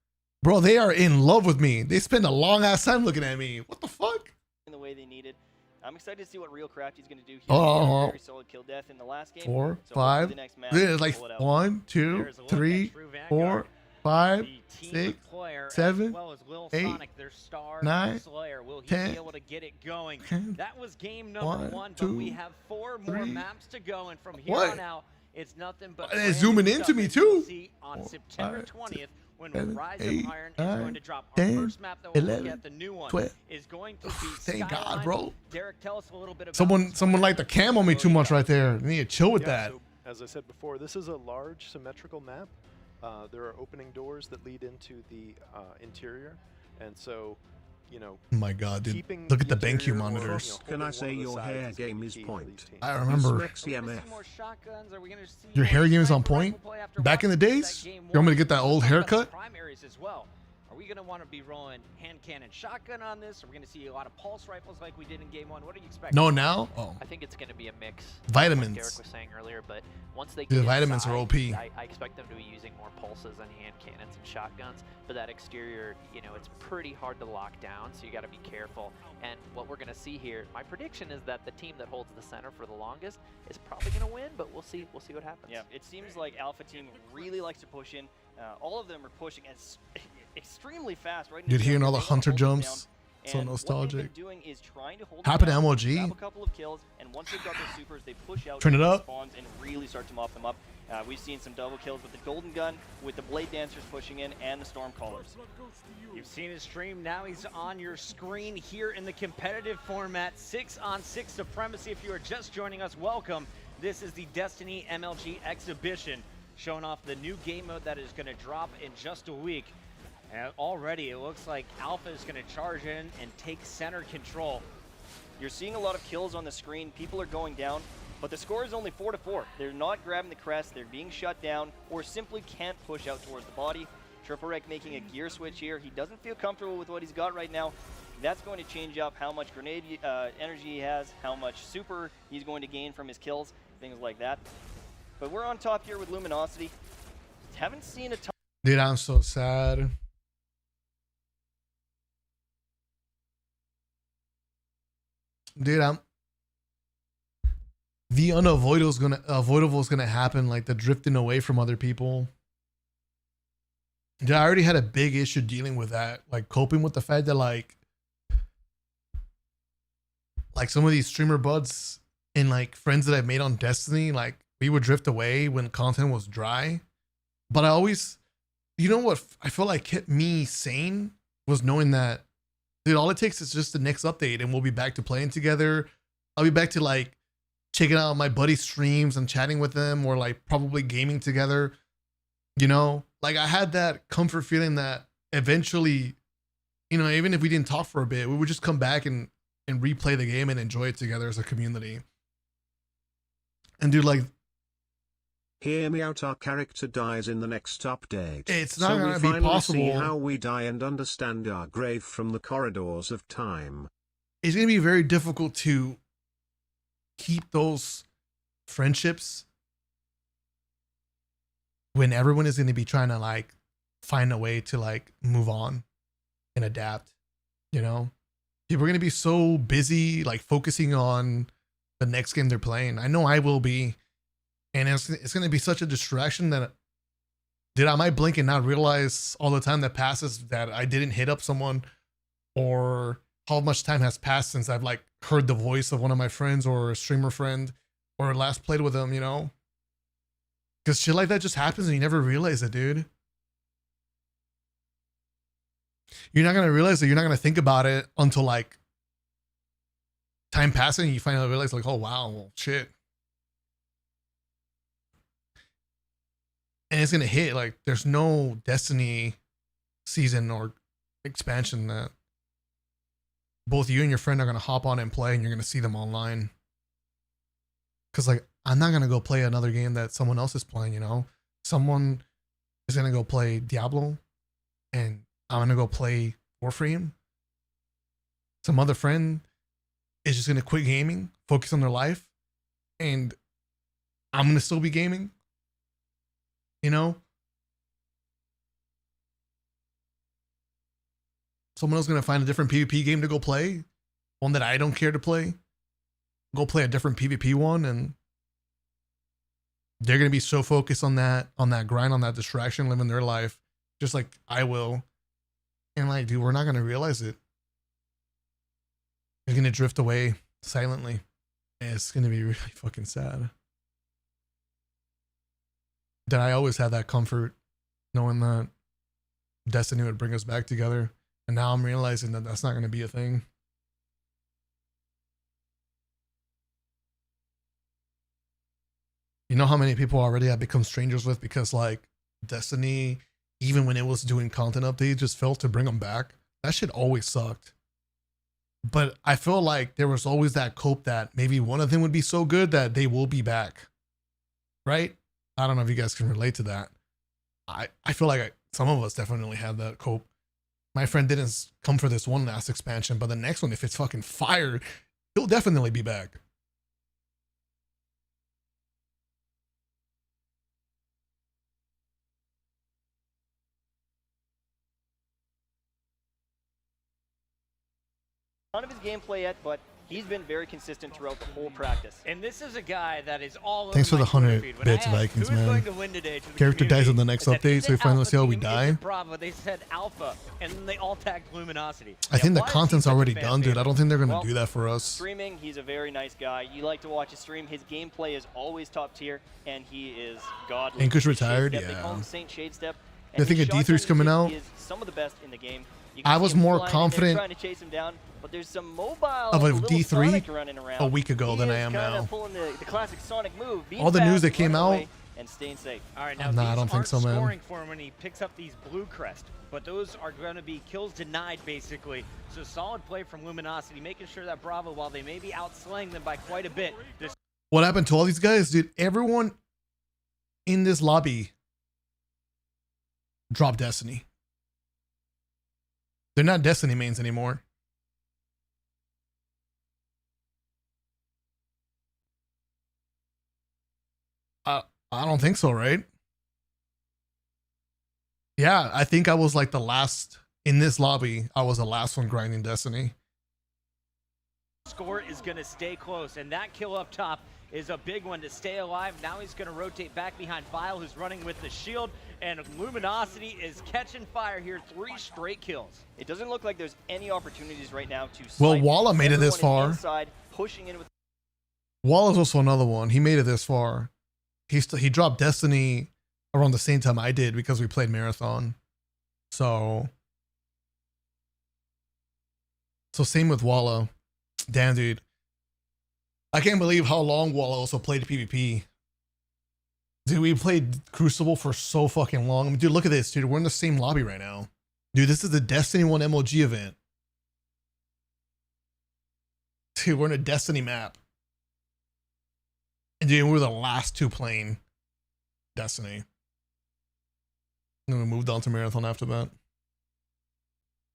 Speaker 1: Bro, they are in love with me. They spend a long ass time looking at me. What the fuck?
Speaker 7: In the way they needed. I'm excited to see what Real Crafty's going to do here.
Speaker 1: Oh,
Speaker 7: He had a very solid kill death in the last game.
Speaker 1: 4,
Speaker 7: so
Speaker 1: 5.
Speaker 7: the next map,
Speaker 1: There's like
Speaker 7: pull it out.
Speaker 1: 1, 2,
Speaker 10: There's a look
Speaker 1: 3,
Speaker 10: at True
Speaker 1: 4,
Speaker 10: Vanguard.
Speaker 1: 5,
Speaker 10: The team
Speaker 1: 6,
Speaker 10: player,
Speaker 1: 7,
Speaker 10: as well as Lil
Speaker 1: 8,
Speaker 10: Sonic, their star
Speaker 1: 9,
Speaker 10: slayer. Will he
Speaker 1: 10,
Speaker 10: be able to get it going?
Speaker 1: 10,
Speaker 10: That was game number 1, but
Speaker 1: 2,
Speaker 10: we have 4 more
Speaker 1: 3.
Speaker 10: maps to go, and from here
Speaker 1: What?
Speaker 10: on out, it's nothing but
Speaker 1: They're
Speaker 10: brand
Speaker 1: zooming
Speaker 10: new
Speaker 1: into
Speaker 10: stuff
Speaker 1: me
Speaker 10: that you'll
Speaker 1: too.
Speaker 10: see on
Speaker 1: 4,
Speaker 10: September
Speaker 1: 5,
Speaker 10: 20th when
Speaker 1: 7,
Speaker 10: Rise
Speaker 1: 8,
Speaker 10: of Iron is
Speaker 1: 9,
Speaker 10: going to drop. Our
Speaker 1: 10,
Speaker 10: first map that we'll
Speaker 1: 11,
Speaker 10: look at, the new one,
Speaker 1: 12.
Speaker 10: is going to be
Speaker 1: Thank
Speaker 10: Skyline.
Speaker 1: God, bro.
Speaker 10: Derek, tell us a little bit about
Speaker 1: Someone liked the cam on me too much right there. You need to chill with that.
Speaker 9: So, as I said before, this is a large symmetrical map. There are opening doors that lead into the interior, and so, you know,
Speaker 1: Oh my God, dude.
Speaker 9: keeping
Speaker 1: Look at the
Speaker 9: interior
Speaker 1: BenQ
Speaker 9: or,
Speaker 1: monitors.
Speaker 9: you know,
Speaker 2: Can I
Speaker 9: holding
Speaker 2: say
Speaker 9: one of the
Speaker 2: your
Speaker 9: sides
Speaker 2: hair
Speaker 9: is gonna
Speaker 2: game
Speaker 9: be
Speaker 2: is
Speaker 9: key for
Speaker 2: point?
Speaker 9: these teams.
Speaker 1: I remember.
Speaker 2: Smexy
Speaker 10: Are we gonna
Speaker 2: MF.
Speaker 10: see more shotguns? Are we gonna see
Speaker 1: Your
Speaker 10: more
Speaker 1: hair game is on
Speaker 10: sniper
Speaker 1: point?
Speaker 10: rifle play after
Speaker 1: Back in the
Speaker 10: watching
Speaker 1: days?
Speaker 10: that game
Speaker 1: You want me to
Speaker 10: one?
Speaker 1: get that old
Speaker 10: Let's talk about the
Speaker 1: haircut?
Speaker 10: Primaries as well. Are we going to want to be rolling hand cannon shotgun on this? Are we going to see a lot of pulse rifles like we did in game 1? What do you expect?
Speaker 1: No, now? Oh.
Speaker 8: I think it's going to be a mix.
Speaker 1: Vitamins.
Speaker 8: Like Derek was saying earlier, but once they
Speaker 1: Dude,
Speaker 8: get
Speaker 1: vitamins are
Speaker 8: inside,
Speaker 1: OP.
Speaker 8: I expect them to be using more pulses and hand cannons and shotguns. But that exterior, you know, it's pretty hard to lock down, so you got to be careful. And what we're going to see here, my prediction is that the team that holds the center for the longest is probably going to win, but we'll see. We'll see what happens.
Speaker 7: Yeah, it seems like Alpha Team really likes to push in. All of them are pushing as extremely fast, right?
Speaker 1: Dude, hearing all the
Speaker 7: They wanna
Speaker 1: hunter
Speaker 7: hold them down,
Speaker 1: jumps, so
Speaker 7: and
Speaker 1: nostalgic.
Speaker 7: What they've been doing is trying to hold them
Speaker 1: Happened to
Speaker 7: down,
Speaker 1: MLG.
Speaker 7: grab a couple of kills, and once they've got their supers, they push out
Speaker 1: Turn it
Speaker 7: to the
Speaker 1: up.
Speaker 7: spawns and really start to mop them up. We've seen some double kills with the Golden Gun, with the Blade Dancers pushing in, and the Storm Callers.
Speaker 10: You've seen his stream, now he's on your screen here in the competitive format, 6-on-6 supremacy. If you are just joining us, welcome. This is the Destiny MLG exhibition, showing off the new game mode that is going to drop in just a week. And already it looks like Alpha is going to charge in and take center control.
Speaker 7: You're seeing a lot of kills on the screen, people are going down, but the score is only 4-4. They're not grabbing the crest, they're being shut down, or simply can't push out towards the body. Triple Rek making a gear switch here. He doesn't feel comfortable with what he's got right now. That's going to change up how much grenade energy he has, how much super he's going to gain from his kills, things like that. But we're on top here with Luminosity. Haven't seen a ton.
Speaker 1: Dude, I'm so sad. Dude, the unavoidable is gonna happen, like the drifting away from other people. Dude, I already had a big issue dealing with that, like coping with the fact that like some of these streamer buds and like friends that I've made on Destiny, like we would drift away when content was dry. But I always, you know what I feel like kept me sane was knowing that, dude, all it takes is just the next update and we'll be back to playing together. I'll be back to like checking out my buddy's streams and chatting with them, or like probably gaming together. You know, like I had that comfort feeling that eventually, you know, even if we didn't talk for a bit, we would just come back and replay the game and enjoy it together as a community. And dude, like,
Speaker 2: hear me out, our character dies in the next update.
Speaker 1: It's not
Speaker 2: so
Speaker 1: gonna
Speaker 2: we
Speaker 1: be
Speaker 2: finally
Speaker 1: possible.
Speaker 2: see how we die and understand our grave from the corridors of time.
Speaker 1: It's gonna be very difficult to keep those friendships when everyone is going to be trying to like find a way to like move on and adapt. You know, people are going to be so busy like focusing on the next game they're playing. I know I will be, and it's going to be such a distraction that, dude, I might blink and not realize all the time that passes that I didn't hit up someone, or how much time has passed since I've like heard the voice of one of my friends or a streamer friend, or last played with them, you know? Because shit like that just happens and you never realize it, dude. You're not going to realize it. You're not going to think about it until like time passing and you finally realize like, oh, wow, well, shit. And it's going to hit. Like, there's no Destiny season or expansion that both you and your friend are going to hop on and play, and you're going to see them online. Because, like, I'm not going to go play another game that someone else is playing, you know? Someone is going to go play Diablo, and I'm going to go play Warframe. Some other friend is just going to quit gaming, focus on their life, and I'm going to still be gaming, you know? Someone else is going to find a different PvP game to go play, one that I don't care to play. Go play a different PvP one, and they're going to be so focused on that grind, on that distraction, living their life, just like I will. And like, dude, we're not going to realize it. It's going to drift away silently. And it's going to be really fucking sad. That I always had that comfort knowing that Destiny would bring us back together. And now I'm realizing that that's not going to be a thing. You know how many people already have become strangers with because like Destiny, even when it was doing content updates, just failed to bring them back. That shit always sucked. But I feel like there was always that hope that maybe one of them would be so good that they will be back. Right? I don't know if you guys can relate to that. I feel like some of us definitely had that hope. My friend didn't come for this one last expansion, but the next one, if it's fucking fire, he'll definitely be back.
Speaker 7: None of his gameplay yet, but he's been very consistent throughout the whole practice.
Speaker 10: And this is a guy that is all
Speaker 1: Thanks
Speaker 10: over
Speaker 1: for
Speaker 10: my
Speaker 1: the
Speaker 10: Twitter
Speaker 1: 100
Speaker 10: feed. When
Speaker 1: bits,
Speaker 10: I asked
Speaker 1: Vikings,
Speaker 10: who's
Speaker 1: man.
Speaker 10: going to win today to the
Speaker 1: Character dies in the next
Speaker 10: community, I
Speaker 1: update,
Speaker 10: said,
Speaker 1: so we
Speaker 10: "Is it
Speaker 1: finally see how
Speaker 10: Alpha
Speaker 1: we
Speaker 10: team? Is
Speaker 1: die.
Speaker 10: it Bravo?" They said Alpha, and then they all tagged Luminosity.
Speaker 1: I think the
Speaker 10: why is he
Speaker 1: content's
Speaker 10: such a
Speaker 1: already
Speaker 10: fan
Speaker 1: done, dude. I
Speaker 10: favorite?
Speaker 1: don't think they're gonna
Speaker 7: Well,
Speaker 1: do that for us.
Speaker 7: Streaming, he's a very nice guy. You like to watch his stream. His gameplay is always top tier, and he is godly.
Speaker 1: Anchor's
Speaker 7: His
Speaker 1: retired,
Speaker 7: Shade Step, They call
Speaker 1: yeah.
Speaker 7: him Saint Shade Step.
Speaker 1: I think
Speaker 7: his
Speaker 1: a D3 's
Speaker 7: shotgun
Speaker 1: coming
Speaker 7: usage
Speaker 1: out.
Speaker 7: is some of the best in the game. You can
Speaker 1: I
Speaker 7: see
Speaker 1: was
Speaker 7: him
Speaker 1: more
Speaker 7: flying in there
Speaker 1: confident
Speaker 7: trying to chase him down, but there's some mobile
Speaker 1: of a
Speaker 7: little
Speaker 1: D3
Speaker 7: Sonic running around.
Speaker 1: a week ago
Speaker 7: He
Speaker 1: than I
Speaker 7: is
Speaker 1: am
Speaker 7: kinda
Speaker 1: now.
Speaker 7: Pulling the classic Sonic move. Being
Speaker 1: All the news
Speaker 7: fast,
Speaker 1: that came
Speaker 7: running
Speaker 1: out-
Speaker 7: away, and staying safe.
Speaker 10: All right, now
Speaker 1: Nah, I
Speaker 10: these
Speaker 1: don't think
Speaker 10: aren't
Speaker 1: so, man.
Speaker 10: scoring for him when he picks up these blue crest, but those are going to be kills denied, basically. So solid play from Luminosity, making sure that Bravo, while they may be outslaying them by quite a bit, this
Speaker 1: What happened to all these guys, dude? Everyone in this lobby dropped Destiny. They're not Destiny mains anymore. I don't think so, right? Yeah, I think I was like the last in this lobby. I was the last one grinding Destiny.
Speaker 10: score is going to stay close, and that kill up top is a big one to stay alive. Now he's going to rotate back behind Vile, who's running with the shield, and Luminosity is catching fire here. 3 straight kills.
Speaker 7: It doesn't look like there's any opportunities right now to.
Speaker 1: Well,
Speaker 7: snipe.
Speaker 1: Walla made it this
Speaker 7: Everyone is
Speaker 1: far.
Speaker 7: inside, pushing in with.
Speaker 1: Walla's also another one. He made it this far. He dropped Destiny around the same time I did because we played Marathon. So same with Walla. Damn, dude. I can't believe how long Walla also played PvP. Dude, we played Crucible for so fucking long. I mean, dude, look at this, dude. We're in the same lobby right now. Dude, this is the Destiny 1 MLG event. Dude, we're in a Destiny map. And dude, we were the last 2 playing Destiny. And then we moved on to Marathon after that.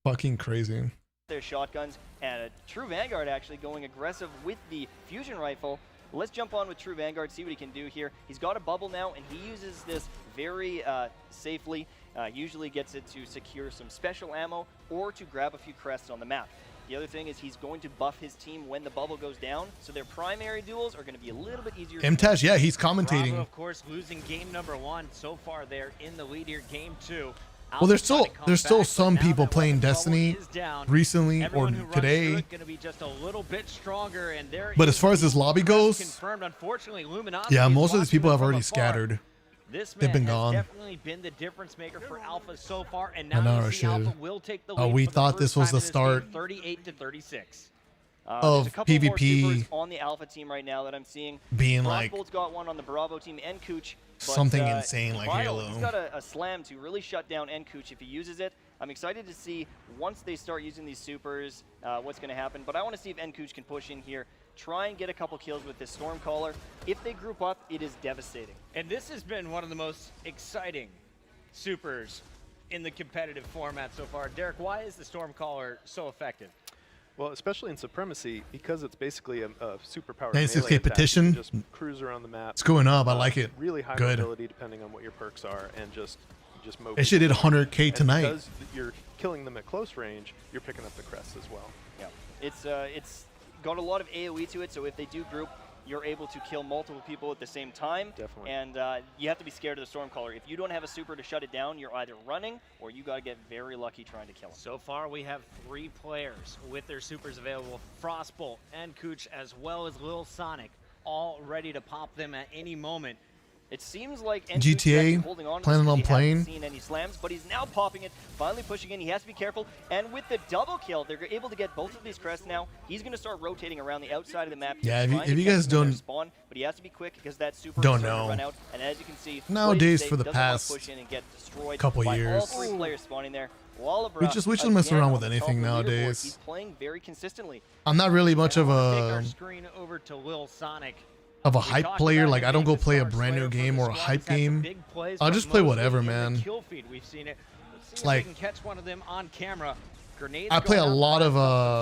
Speaker 1: Fucking crazy.
Speaker 7: Their shotguns, and a True Vanguard actually going aggressive with the fusion rifle. Let's jump on with True Vanguard, see what he can do here. He's got a bubble now, and he uses this very safely. Usually gets it to secure some special ammo or to grab a few crests on the map. The other thing is he's going to buff his team when the bubble goes down, so their primary duels are going to be a little bit easier.
Speaker 1: MTash, yeah, he's commentating.
Speaker 10: Bravo, of course, losing game number 1. So far, they're in the lead here. Game 2.
Speaker 1: Well, there's still some people playing Destiny recently or today. But as far as this lobby goes, yeah, most of these people have already scattered. They've been gone.
Speaker 10: Definitely been the difference maker for Alpha so far, and
Speaker 1: I
Speaker 10: now
Speaker 1: know,
Speaker 10: you see Alpha
Speaker 1: shit.
Speaker 10: will take the
Speaker 1: Oh,
Speaker 10: lead
Speaker 1: we
Speaker 10: for the
Speaker 1: thought
Speaker 10: first
Speaker 1: this was
Speaker 10: time
Speaker 1: the
Speaker 10: in this game,
Speaker 1: start
Speaker 10: 38-36.
Speaker 1: of
Speaker 7: There's a couple more
Speaker 1: PvP
Speaker 7: supers on the Alpha team right now that I'm seeing.
Speaker 1: being like
Speaker 7: Frostbolt's got one on the Bravo team, and Cooch. But,
Speaker 1: something insane like
Speaker 7: Vile,
Speaker 1: Halo.
Speaker 7: He's got a slam to really shut down Cooch if he uses it. I'm excited to see once they start using these supers what's going to happen. But I want to see if Cooch can push in here, try and get a couple kills with this Stormcaller. If they group up, it is devastating.
Speaker 10: And this has been one of the most exciting supers in the competitive format so far. Derek, why is the Stormcaller so effective?
Speaker 9: Well, especially in Supremacy, because it's basically a superpowered
Speaker 1: 96K
Speaker 9: melee attack,
Speaker 1: petition.
Speaker 9: you can just cruise around the map.
Speaker 1: It's going up. I like it.
Speaker 9: Really high
Speaker 1: Good.
Speaker 9: mobility depending on what your perks are, and just mow.
Speaker 1: It shit did
Speaker 9: people down.
Speaker 1: 100K
Speaker 9: And
Speaker 1: tonight.
Speaker 9: because you're killing them at close range, you're picking up the crests as well.
Speaker 7: Yeah, it's got a lot of AoE to it, so if they do group, you're able to kill multiple people at the same time.
Speaker 9: Definitely.
Speaker 7: And you have to be scared of the Stormcaller. If you don't have a super to shut it down, you're either running or you got to get very lucky trying to kill him.
Speaker 10: So far, we have 3 players with their supers available. FrostBolt and Cooch, as well as Lil Sonic, all ready to pop them at any moment.
Speaker 7: It seems like
Speaker 1: GTA,
Speaker 7: holding on
Speaker 1: planning on
Speaker 7: because he
Speaker 1: playing.
Speaker 7: hasn't seen any slams, but he's now popping it, finally pushing in. He has to be careful, and with the double kill, they're able to get both of these crests now. He's going to start rotating around the outside of the map.
Speaker 1: Yeah,
Speaker 7: trying
Speaker 1: if
Speaker 7: to
Speaker 1: you
Speaker 7: catch
Speaker 1: guys
Speaker 7: them when they
Speaker 1: don't-
Speaker 7: spawn, but he has to be quick because that super
Speaker 1: Don't
Speaker 7: is starting to
Speaker 1: know.
Speaker 7: run out. And as you can see,
Speaker 1: Nowadays,
Speaker 7: Blaze
Speaker 1: for the
Speaker 7: doesn't want to
Speaker 1: past
Speaker 7: push in and get destroyed
Speaker 1: couple
Speaker 7: by
Speaker 1: years.
Speaker 7: all 3 players spawning there. Wallabra,
Speaker 1: We just mess
Speaker 7: again,
Speaker 1: around with
Speaker 7: on the top
Speaker 1: anything
Speaker 7: of the leaderboard.
Speaker 1: nowadays.
Speaker 7: He's playing very consistently.
Speaker 1: I'm not really much of
Speaker 10: Take
Speaker 1: a
Speaker 10: our screen over to Lil Sonic.
Speaker 1: of a
Speaker 10: We
Speaker 1: hype
Speaker 10: talked
Speaker 1: player.
Speaker 10: about
Speaker 1: Like
Speaker 10: him
Speaker 1: I don't
Speaker 10: being
Speaker 1: go
Speaker 10: the
Speaker 1: play a
Speaker 10: star
Speaker 1: brand new
Speaker 10: slayer for
Speaker 1: game
Speaker 10: the
Speaker 1: or a
Speaker 10: squad.
Speaker 1: hype
Speaker 10: He's had some
Speaker 1: game.
Speaker 10: big plays,
Speaker 1: I'll
Speaker 10: but
Speaker 1: just play
Speaker 10: mostly
Speaker 1: whatever,
Speaker 10: in the
Speaker 1: man.
Speaker 10: kill feed, we've seen it. Let's see
Speaker 1: Like-
Speaker 10: if we can catch one of them on camera. Grenades
Speaker 1: I play
Speaker 10: going
Speaker 1: a
Speaker 10: out
Speaker 1: lot
Speaker 10: for
Speaker 1: of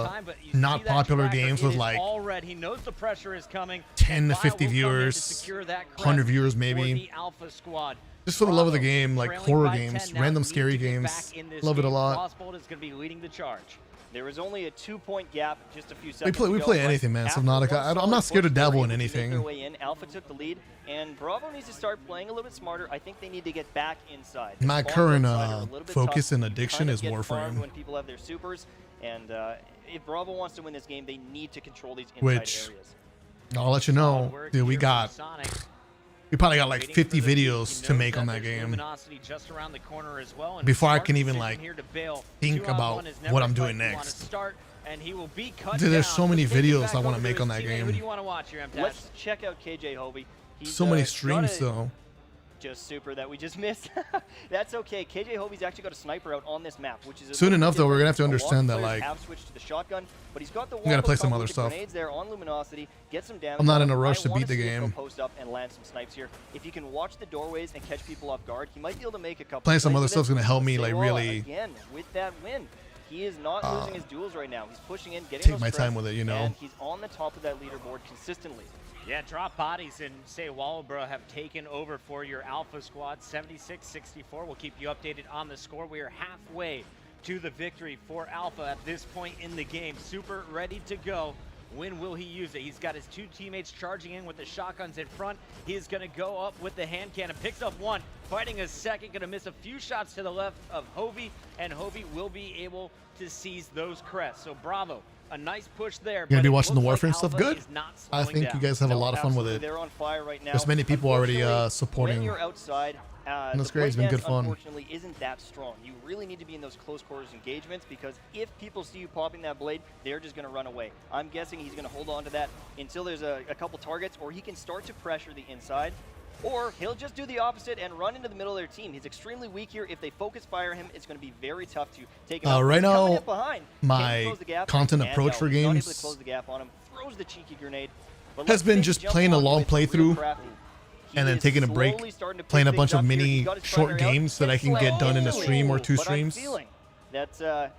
Speaker 10: some time, but you
Speaker 1: not
Speaker 10: see that
Speaker 1: popular
Speaker 10: tracker,
Speaker 1: games
Speaker 10: it
Speaker 1: with
Speaker 10: is
Speaker 1: like
Speaker 10: all red. He knows the pressure is coming.
Speaker 1: 10 to
Speaker 10: and
Speaker 1: 50
Speaker 10: Vile will come in to
Speaker 1: viewers,
Speaker 10: secure that crest
Speaker 1: 100 viewers
Speaker 10: for
Speaker 1: maybe.
Speaker 10: the Alpha squad.
Speaker 1: Just for the love of the game, like
Speaker 10: Trailing
Speaker 1: horror
Speaker 10: by
Speaker 1: games,
Speaker 10: 10 now,
Speaker 1: random
Speaker 10: need to
Speaker 1: scary
Speaker 10: get
Speaker 1: games.
Speaker 10: back in this
Speaker 1: Love it a
Speaker 10: game.
Speaker 1: lot.
Speaker 10: FrostBolt is going to be leading the charge.
Speaker 7: There was only a 2-point gap just a few
Speaker 1: We
Speaker 7: seconds
Speaker 1: play
Speaker 7: ago, but
Speaker 1: anything, man.
Speaker 7: after
Speaker 1: Subnautica.
Speaker 7: one
Speaker 1: I'm not
Speaker 7: solid
Speaker 1: scared to
Speaker 7: push, they were
Speaker 1: dabble in
Speaker 7: able to make their
Speaker 1: anything.
Speaker 7: way in. Alpha took the lead, and Bravo needs to start playing a little bit smarter. I think they need to get back inside. The
Speaker 1: My
Speaker 7: spawns
Speaker 1: current
Speaker 7: outside are a little bit
Speaker 1: focus
Speaker 7: tough.
Speaker 1: and
Speaker 7: You
Speaker 1: addiction
Speaker 7: kind of
Speaker 1: is
Speaker 7: get farmed
Speaker 1: Warframe.
Speaker 7: when people have their supers, and if Bravo wants to win this game, they need to control these inside
Speaker 1: Which-
Speaker 7: areas.
Speaker 1: I'll let you know, dude. We
Speaker 10: got.
Speaker 1: probably got like 50 videos to make on that game
Speaker 10: Just around the corner as well, and
Speaker 1: before I
Speaker 10: smart
Speaker 1: can even
Speaker 10: decision
Speaker 1: like
Speaker 10: here to bail.
Speaker 1: think
Speaker 10: 2-on-1
Speaker 1: about
Speaker 10: is never
Speaker 1: what
Speaker 10: a
Speaker 1: I'm
Speaker 10: fight
Speaker 1: doing
Speaker 10: you wanna
Speaker 1: next.
Speaker 10: start, and he will be cut
Speaker 1: Dude, there's
Speaker 10: down.
Speaker 1: so many
Speaker 10: Let's take it
Speaker 1: videos
Speaker 10: back
Speaker 1: I wanna
Speaker 10: over
Speaker 1: make
Speaker 10: to
Speaker 1: on
Speaker 10: his
Speaker 1: that
Speaker 10: teammate. Who
Speaker 1: game.
Speaker 10: do you want to watch here, MTash?
Speaker 7: Let's check out KJ Hovey. He's,
Speaker 1: So many
Speaker 7: got
Speaker 1: streams
Speaker 7: a-
Speaker 1: though.
Speaker 7: Just super that we just missed. That's okay. KJ Hovey's actually got a sniper out on this map, which is a
Speaker 1: Soon
Speaker 7: little
Speaker 1: enough, though, we're gonna have to
Speaker 7: different. A lot of
Speaker 1: understand that,
Speaker 7: players
Speaker 1: like,
Speaker 7: have switched to the shotgun, but he's got the
Speaker 1: gotta play some
Speaker 7: combo
Speaker 1: other
Speaker 7: with the
Speaker 1: stuff.
Speaker 7: grenades there on Luminosity. Get some damage.
Speaker 1: I'm not
Speaker 7: on
Speaker 1: in a
Speaker 7: him.
Speaker 1: rush
Speaker 7: I
Speaker 1: to
Speaker 7: wanna
Speaker 1: beat the
Speaker 7: see if he'll
Speaker 1: game.
Speaker 7: post up and land some snipes here. If he can watch the doorways and catch people off guard, he might be able to make a couple.
Speaker 1: Playing some
Speaker 7: plays
Speaker 1: other
Speaker 7: with
Speaker 1: stuff's
Speaker 7: it.
Speaker 1: gonna help me,
Speaker 7: Say,
Speaker 1: like,
Speaker 7: well,
Speaker 1: really,
Speaker 7: again with that win. He is not losing his duels right now. He's pushing in, getting
Speaker 1: take
Speaker 7: those
Speaker 1: my time
Speaker 7: crests,
Speaker 1: with it, you know?
Speaker 7: and he's on the top of that leaderboard consistently.
Speaker 10: Yeah, drop bodies and say Wallabro have taken over for your Alpha squad. 76-64. We'll keep you updated on the score. We are halfway to the victory for Alpha at this point in the game. Super ready to go. When will he use it? He's got his two teammates charging in with the shotguns in front. He is going to go up with the hand cannon. Picks up one, fighting a second. Going to miss a few shots to the left of Hovey, and Hovey will be able to seize those crests. So Bravo, a nice push there.
Speaker 1: You're gonna
Speaker 10: but
Speaker 1: be
Speaker 10: it
Speaker 1: watching the
Speaker 10: looks
Speaker 1: Warframe
Speaker 10: like
Speaker 1: stuff.
Speaker 10: Alpha
Speaker 1: Good.
Speaker 10: is not
Speaker 1: I
Speaker 10: slowing
Speaker 1: think
Speaker 10: down.
Speaker 1: you guys have a
Speaker 7: No,
Speaker 1: lot of fun with
Speaker 7: absolutely,
Speaker 1: it.
Speaker 7: They're on fire right now.
Speaker 1: There's many people already
Speaker 7: Unfortunately,
Speaker 1: supporting.
Speaker 7: When you're outside,
Speaker 1: And that's
Speaker 7: the
Speaker 1: great. It's been
Speaker 7: breakdance,
Speaker 1: good fun.
Speaker 7: Unfortunately, isn't that strong. You really need to be in those close quarters engagements because if people see you popping that blade, they're just going to run away. I'm guessing he's going to hold on to that until there's a couple targets, or he can start to pressure the inside, or he'll just do the opposite and run into the middle of their team. He's extremely weak here. If they focus fire him, it's going to be very tough to take him out.
Speaker 1: Right
Speaker 7: He's coming
Speaker 1: now,
Speaker 7: in behind.
Speaker 1: my
Speaker 7: Can he close the gap?
Speaker 1: content
Speaker 7: And
Speaker 1: approach
Speaker 7: no,
Speaker 1: for
Speaker 7: he's not able to
Speaker 1: games
Speaker 7: close the gap on him. Throws the cheeky grenade. But
Speaker 1: has
Speaker 7: let's
Speaker 1: been
Speaker 7: maybe
Speaker 1: just
Speaker 7: jump
Speaker 1: playing a
Speaker 7: on
Speaker 1: long
Speaker 7: with Real
Speaker 1: playthrough
Speaker 7: Crafty. He
Speaker 1: and then
Speaker 7: is
Speaker 1: taking a break,
Speaker 7: slowly starting to pick
Speaker 1: playing a
Speaker 7: things
Speaker 1: bunch of
Speaker 7: up here. He
Speaker 1: mini
Speaker 7: got his
Speaker 1: short
Speaker 7: primary out.
Speaker 1: games that I can
Speaker 7: Gets
Speaker 1: get done in a
Speaker 7: slammed.
Speaker 1: stream or two
Speaker 7: But I'm
Speaker 1: streams.
Speaker 7: feeling that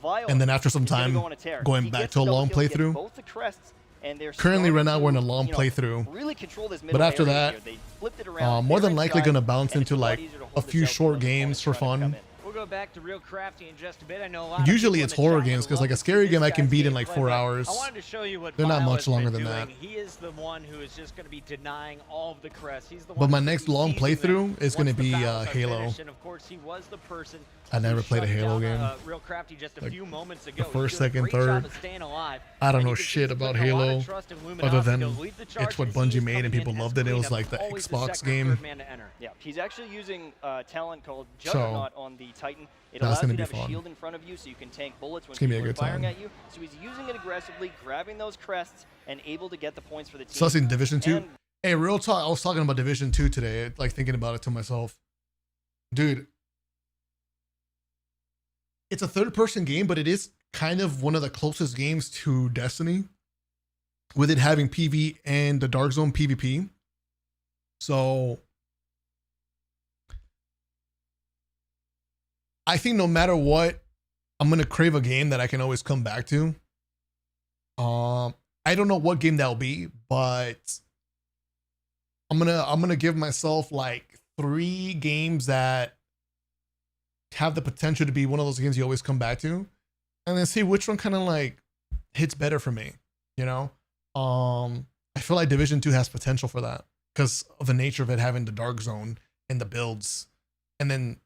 Speaker 7: Violet
Speaker 1: And then after some
Speaker 7: is gonna
Speaker 1: time,
Speaker 7: go on a tear.
Speaker 1: going
Speaker 7: He
Speaker 1: back
Speaker 7: gets
Speaker 1: to a
Speaker 7: double
Speaker 1: long
Speaker 7: kills, gets
Speaker 1: playthrough.
Speaker 7: both the crests, and they're
Speaker 1: Currently, right
Speaker 7: starting
Speaker 1: now, we're in a
Speaker 7: to,
Speaker 1: long playthrough.
Speaker 7: really control this
Speaker 1: But
Speaker 7: middle
Speaker 1: after
Speaker 7: area
Speaker 1: that,
Speaker 7: here. They flipped it around.
Speaker 1: more
Speaker 7: They're
Speaker 1: than likely
Speaker 7: inside,
Speaker 1: gonna bounce
Speaker 7: and it's
Speaker 1: into
Speaker 7: a lot
Speaker 1: like
Speaker 7: easier to
Speaker 1: a
Speaker 7: hold
Speaker 1: few
Speaker 7: this out
Speaker 1: short
Speaker 7: when
Speaker 1: games for
Speaker 7: opponents try to come
Speaker 1: fun.
Speaker 7: in.
Speaker 10: We'll go back to Real Crafty in just a bit. I know a lot
Speaker 1: Usually
Speaker 10: of
Speaker 1: it's
Speaker 10: people in the
Speaker 1: horror
Speaker 10: chat
Speaker 1: games,
Speaker 10: would
Speaker 1: 'cause,
Speaker 10: love
Speaker 1: like, a
Speaker 10: to see
Speaker 1: scary
Speaker 10: this
Speaker 1: game I
Speaker 10: guy
Speaker 1: can beat in,
Speaker 10: gameplay,
Speaker 1: like, 4
Speaker 10: but
Speaker 1: hours.
Speaker 10: I wanted to show you what
Speaker 1: They're not
Speaker 10: Vile
Speaker 1: much
Speaker 10: has
Speaker 1: longer
Speaker 10: been
Speaker 1: than that.
Speaker 10: doing. He is the one who is just going to be denying all of the crests. He's the
Speaker 1: But
Speaker 10: one
Speaker 1: my
Speaker 10: who's
Speaker 1: next
Speaker 10: gonna be
Speaker 1: long
Speaker 10: seizing them
Speaker 1: playthrough is gonna
Speaker 10: once the
Speaker 1: be,
Speaker 10: battles are
Speaker 1: Halo.
Speaker 10: finished. And of course, he was the person
Speaker 1: I never
Speaker 10: who
Speaker 1: played a
Speaker 10: shut
Speaker 1: Halo
Speaker 10: down,
Speaker 1: game.
Speaker 10: Real Crafty just a
Speaker 1: Like,
Speaker 10: few moments ago.
Speaker 1: the first,
Speaker 10: He's doing a
Speaker 1: second,
Speaker 10: great job
Speaker 1: third.
Speaker 10: of staying alive.
Speaker 1: I don't
Speaker 10: And
Speaker 1: know
Speaker 10: you can see
Speaker 1: shit
Speaker 10: he's
Speaker 1: about
Speaker 10: putting a lot of
Speaker 1: Halo
Speaker 10: trust in
Speaker 1: other
Speaker 10: Luminosity.
Speaker 1: than
Speaker 10: They'll lead the charge
Speaker 1: it's what
Speaker 10: as
Speaker 1: Bungie
Speaker 10: he's
Speaker 1: made and
Speaker 10: coming in
Speaker 1: people
Speaker 10: as
Speaker 1: loved it. It was
Speaker 10: clean
Speaker 1: like
Speaker 10: up,
Speaker 1: the
Speaker 10: always
Speaker 1: Xbox
Speaker 10: second or
Speaker 1: game.
Speaker 10: third man to enter.
Speaker 7: Yeah, he's actually using talent called
Speaker 1: So,
Speaker 7: Juggernaut on the Titan. It
Speaker 1: that's
Speaker 7: allows
Speaker 1: gonna
Speaker 7: you to
Speaker 1: be
Speaker 7: have a
Speaker 1: fun.
Speaker 7: shield in front of you so you can tank bullets when
Speaker 1: It's gonna be a
Speaker 7: people are
Speaker 1: good
Speaker 7: firing
Speaker 1: time.
Speaker 7: at you. So he's using it aggressively, grabbing those crests, and able to get the points for the team.
Speaker 1: So I seen Division 2.
Speaker 7: And
Speaker 1: Hey, real talk. I was talking about Division 2 today, like thinking about it to myself. Dude, it's a third-person game, but it is kind of one of the closest games to Destiny, with it having PV and the Dark Zone PvP. So I think no matter what, I'm gonna crave a game that I can always come back to. I don't know what game that'll be, but I'm gonna give myself like 3 games that have the potential to be one of those games you always come back to, and then see which one kind of like hits better for me. You know, I feel like Division 2 has potential for that because of the nature of it having the Dark Zone and the builds, and then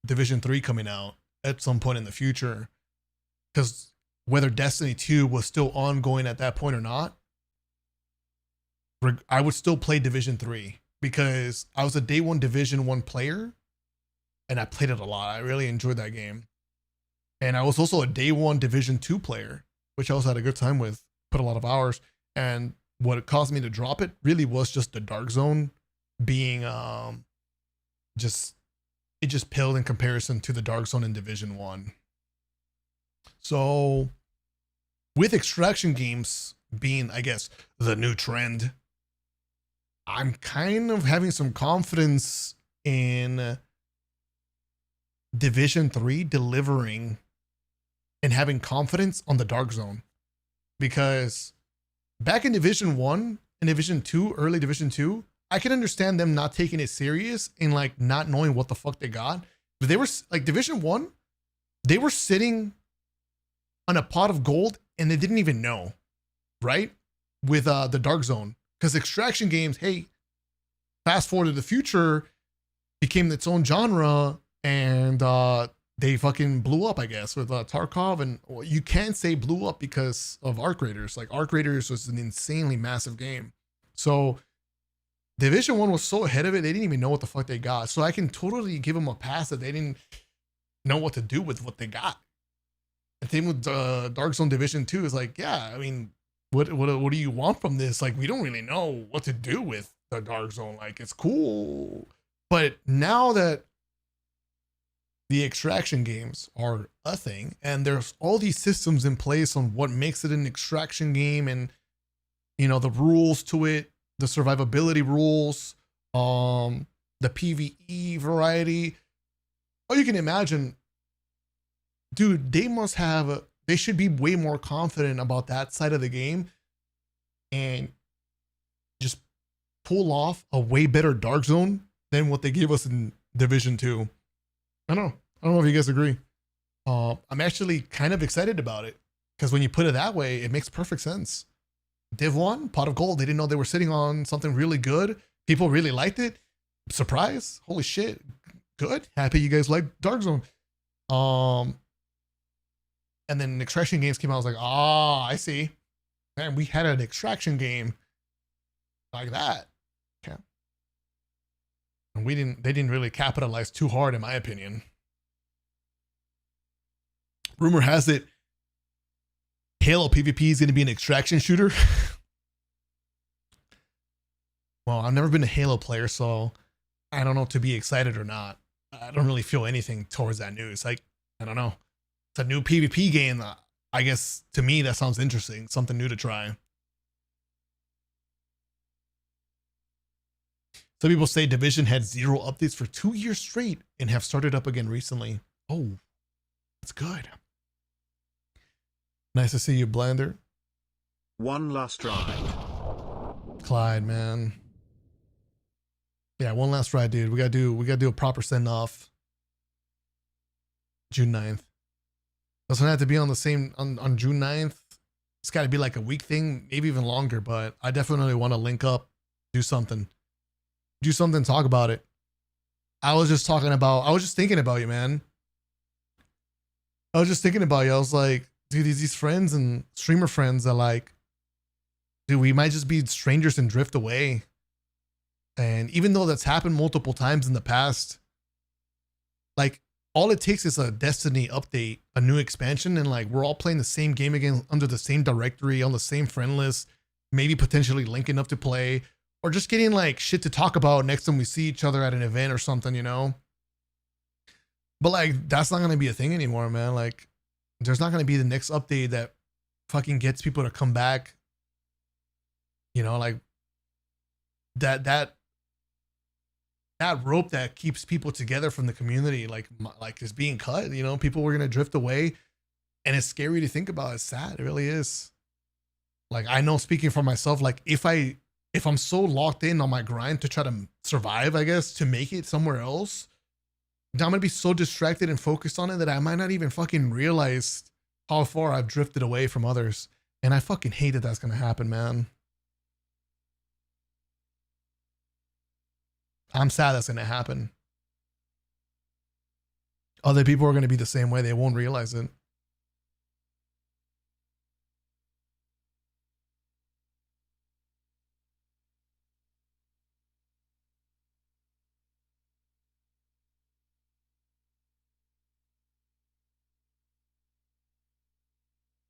Speaker 1: Division 3 coming out at some point in the future. Because whether Destiny 2 was still ongoing at that point or not, I would still play Division 3 because I was a day 1 Division 1 player and I played it a lot. I really enjoyed that game. And I was also a day 1 Division 2 player, which I also had a good time with, put a lot of hours. And what it caused me to drop it really was just the Dark Zone being it just paled in comparison to the Dark Zone in Division 1. So with extraction games being, I guess, the new trend, I'm kind of having some confidence in Division 3 delivering and having confidence on the Dark Zone. Because back in Division 1 and Division 2, early Division 2, I can understand them not taking it serious and like not knowing what the fuck they got. But they were like Division 1, they were sitting on a pot of gold and they didn't even know, right? With the Dark Zone. Because extraction games, hey, fast forward to the future, became its own genre, and they fucking blew up, I guess, with Tarkov. And well, you can't say blew up because of Arc Raiders. Like Arc Raiders was an insanely massive game. So Division 1 was so ahead of it, they didn't even know what the fuck they got. So I can totally give them a pass that they didn't know what to do with what they got. The thing with Dark Zone Division 2 is like, yeah, I mean, what do you want from this? Like, we don't really know what to do with the Dark Zone. Like, it's cool. But now that the extraction games are a thing, and there's all these systems in place on what makes it an extraction game, and you know, the rules to it, the survivability rules, the PvE variety. Oh, you can imagine, dude, they should be way more confident about that side of the game and just pull off a way better Dark Zone than what they gave us in Division 2. I don't know if you guys agree. I'm actually kind of excited about it because when you put it that way, it makes perfect sense. Div 1, pot of gold. They didn't know they were sitting on something really good. People really liked it. Surprise. Holy shit. Good. Happy you guys like Dark Zone. And then extraction games came out. I was like, I see. Man, we had an extraction game like that. Okay. And they didn't really capitalize too hard, in my opinion. Rumor has it Halo PvP is going to be an extraction shooter. Well, I've never been a Halo player, so I don't know to be excited or not. I don't really feel anything towards that news. Like, I don't know. It's a new PvP game. I guess to me, that sounds interesting. Something new to try. Some people say Division had 0 updates for 2 years straight and have started up again recently. Oh, that's good. Nice to see you, Blender.
Speaker 2: One last ride.
Speaker 1: Clyde, man. Yeah, one last ride, dude. We gotta do a proper send off. June 9th. Doesn't have to be on the same on June 9th. It's gotta be like a week thing, maybe even longer, but I definitely want to link up, do something. Talk about it. I was just thinking about you, man. I was just thinking about you. I was like, dude, these friends and streamer friends are like, dude, we might just be strangers and drift away. And even though that's happened multiple times in the past, like all it takes is a Destiny update, a new expansion, and like we're all playing the same game again under the same directory on the same friend list, maybe potentially linking up to play, or just getting like shit to talk about next time we see each other at an event or something, you know? But like, that's not going to be a thing anymore, man. Like, there's not going to be the next update that fucking gets people to come back. You know, like that rope that keeps people together from the community, like is being cut. You know, people were going to drift away, and it's scary to think about. It's sad. It really is. Like, I know, speaking for myself, like if I'm so locked in on my grind to try to survive, I guess, to make it somewhere else, I'm going to be so distracted and focused on it that I might not even fucking realize how far I've drifted away from others. And I fucking hate that that's going to happen, man. I'm sad that's going to happen. Other people are going to be the same way. They won't realize it.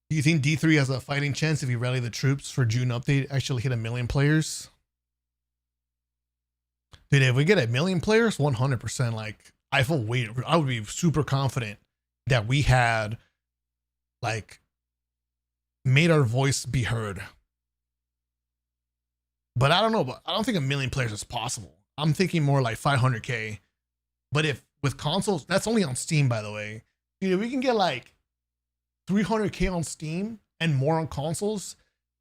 Speaker 1: Do you think D3 has a fighting chance if you rally the troops for June update actually hit 1 million players? Dude, if we get 1 million players, 100%, like, I would be super confident that we had, like, made our voice be heard. But I don't know, but I don't think 1 million players is possible. I'm thinking more like 500K. But if with consoles, that's only on Steam, by the way. Dude, if we can get like 300K on Steam and more on consoles,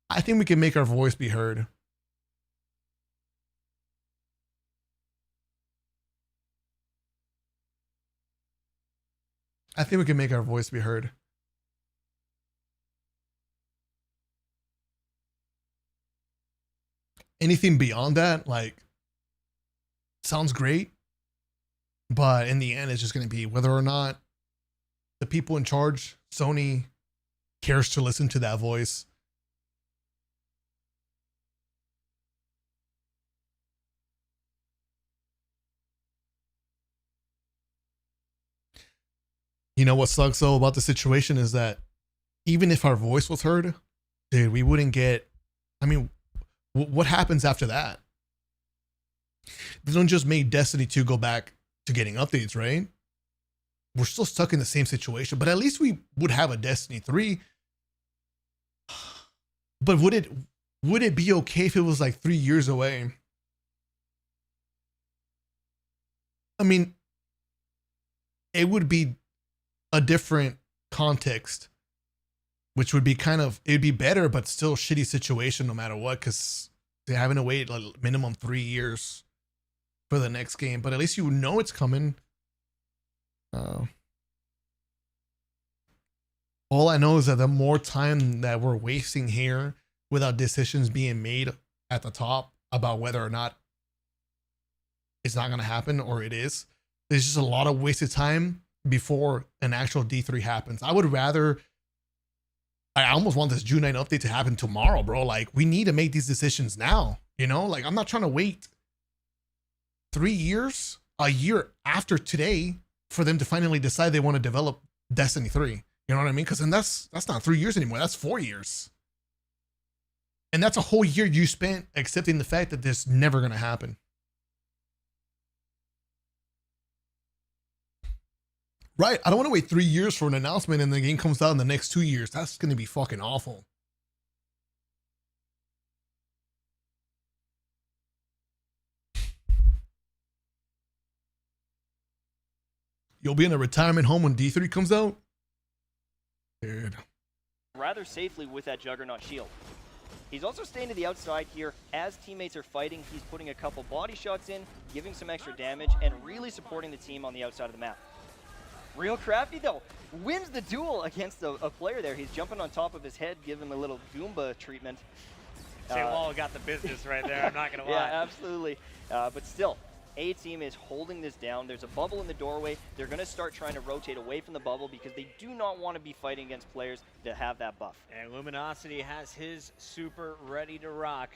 Speaker 1: I think we can make our voice be heard. I think we can make our voice be heard. Anything beyond that, like, sounds great. But in the end, it's just going to be whether or not the people in charge, Sony, cares to listen to that voice. You know what sucks though about the situation is that even if our voice was heard, dude, we wouldn't get. I mean, what happens after that? They don't just make Destiny 2 go back to getting updates, right? We're still stuck in the same situation, but at least we would have a Destiny 3. But would it be okay if it was like 3 years away? I mean, it would be a different context, which would be it'd be better, but still shitty situation no matter what, because they're having to wait like minimum 3 years for the next game. But at least you know it's coming. All I know is that the more time that we're wasting here without decisions being made at the top about whether or not it's not going to happen or it is, there's just a lot of wasted time before an actual D3 happens. I almost want this June 9 update to happen tomorrow, bro. Like, we need to make these decisions now, you know? Like, I'm not trying to wait 3 years, a year after today, for them to finally decide they want to develop Destiny 3. You know what I mean? Because then that's not 3 years anymore. That's 4 years. And that's a whole year you spent accepting the fact that this is never going to happen. Right. I don't want to wait 3 years for an announcement and the game comes out in the next 2 years. That's going to be fucking awful. You'll be in a retirement home when D3 comes out? Dude.
Speaker 7: Rather safely with that Juggernaut shield. He's also staying to the outside here. As teammates are fighting, he's putting a couple body shots in, giving some extra damage, and really supporting the team on the outside of the map. Real crafty though, wins the duel against a player there. He's jumping on top of his head, giving him a little Goomba treatment.
Speaker 10: Wall got the business right there, I'm not gonna lie.
Speaker 7: Yeah, absolutely. But still, A-Team is holding this down. There's a bubble in the doorway. They're gonna start trying to rotate away from the bubble because they do not want to be fighting against players that have that buff.
Speaker 10: And Luminosity has his super ready to rock.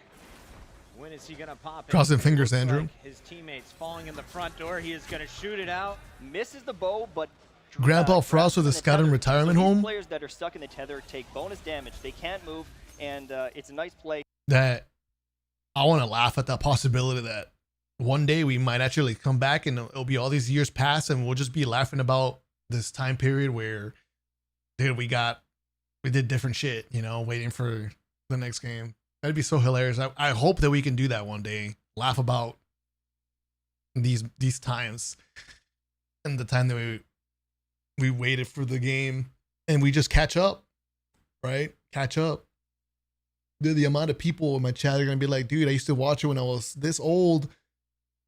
Speaker 10: When is he gonna pop it?
Speaker 1: Crossing fingers, Andrew.
Speaker 10: Like his teammates falling in the front door. He is gonna shoot it out.
Speaker 7: Misses the bow, but
Speaker 1: Grandpa Frost with a scouting retirement home.
Speaker 7: Players that are stuck in the tether take bonus damage. They can't move, and it's a nice play.
Speaker 1: That I want to laugh at that possibility that one day we might actually come back and it'll be all these years past and we'll just be laughing about this time period where, dude, we did different shit, you know, waiting for the next game. That'd be so hilarious. I hope that we can do that one day. Laugh about these times and the time that we waited for the game and we just catch up, right? Catch up. Dude, the amount of people in my chat are going to be like, dude, I used to watch you when I was this old,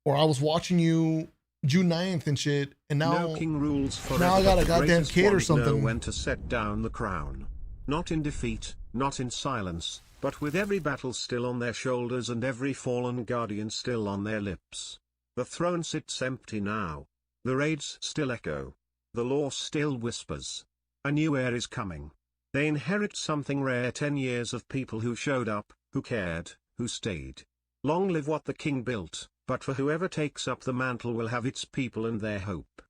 Speaker 1: or I was watching you June 9th and shit, and now,
Speaker 2: no king rules forever,
Speaker 1: now I got a goddamn kid or something.
Speaker 2: Know when to set down the crown. Not in defeat, not in silence, but with every battle still on their shoulders and every fallen guardian still on their lips. The throne sits empty now. The raids still echo. The lore still whispers. A new heir is coming. They inherit something rare, 10 years of people who showed up, who cared, who stayed. Long live what the king built, but for whoever takes up the mantle will have its people and their hope.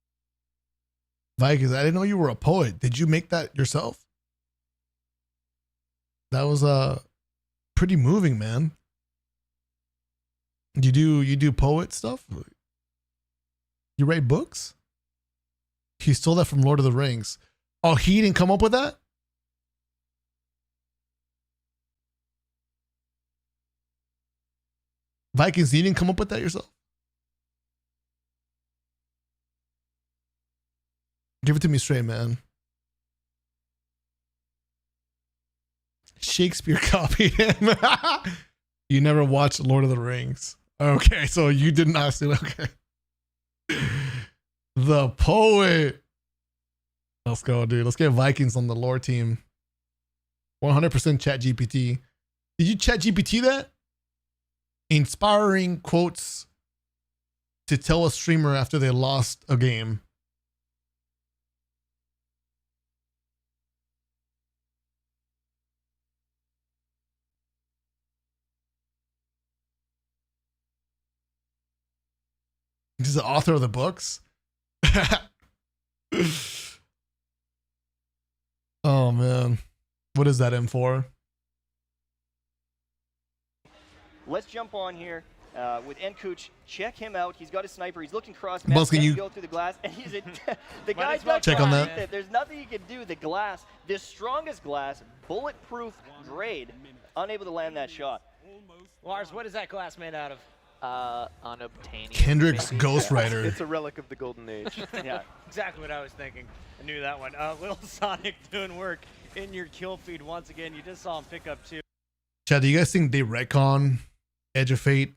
Speaker 1: Vikings, I didn't know you were a poet. Did you make that yourself? That was pretty moving, man. You do poet stuff? You write books? He stole that from Lord of the Rings. Oh, he didn't come up with that? Vikings, you didn't come up with that yourself? Give it to me straight, man. Shakespeare copied him. You never watched Lord of the Rings. Okay, so you did not see. Okay. The poet. Let's go, dude. Let's get Vikings on the lore team. 100% chat GPT. Did you chat GPT that? Inspiring quotes to tell a streamer after they lost a game. He's the author of the books. Oh man, what is that in for?
Speaker 7: Let's jump on here with Nkuch. Check him out. He's got a sniper. He's looking cross.
Speaker 1: Buzz, can you
Speaker 7: go through the glass? And he's the guy's got
Speaker 1: check on that?
Speaker 7: There's nothing he can do. The glass, the strongest glass, bulletproof grade, unable to land that shot.
Speaker 10: Lars, what is that glass made out of?
Speaker 8: Unobtainium.
Speaker 1: Kendrick's
Speaker 8: maybe?
Speaker 1: Ghostwriter.
Speaker 9: It's a relic of the golden age.
Speaker 10: Yeah, exactly what I was thinking. I knew that one. Lil Sonic doing work in your kill feed once again. You just saw him pick up 2.
Speaker 1: Chad, do you guys think they retcon Edge of Fate,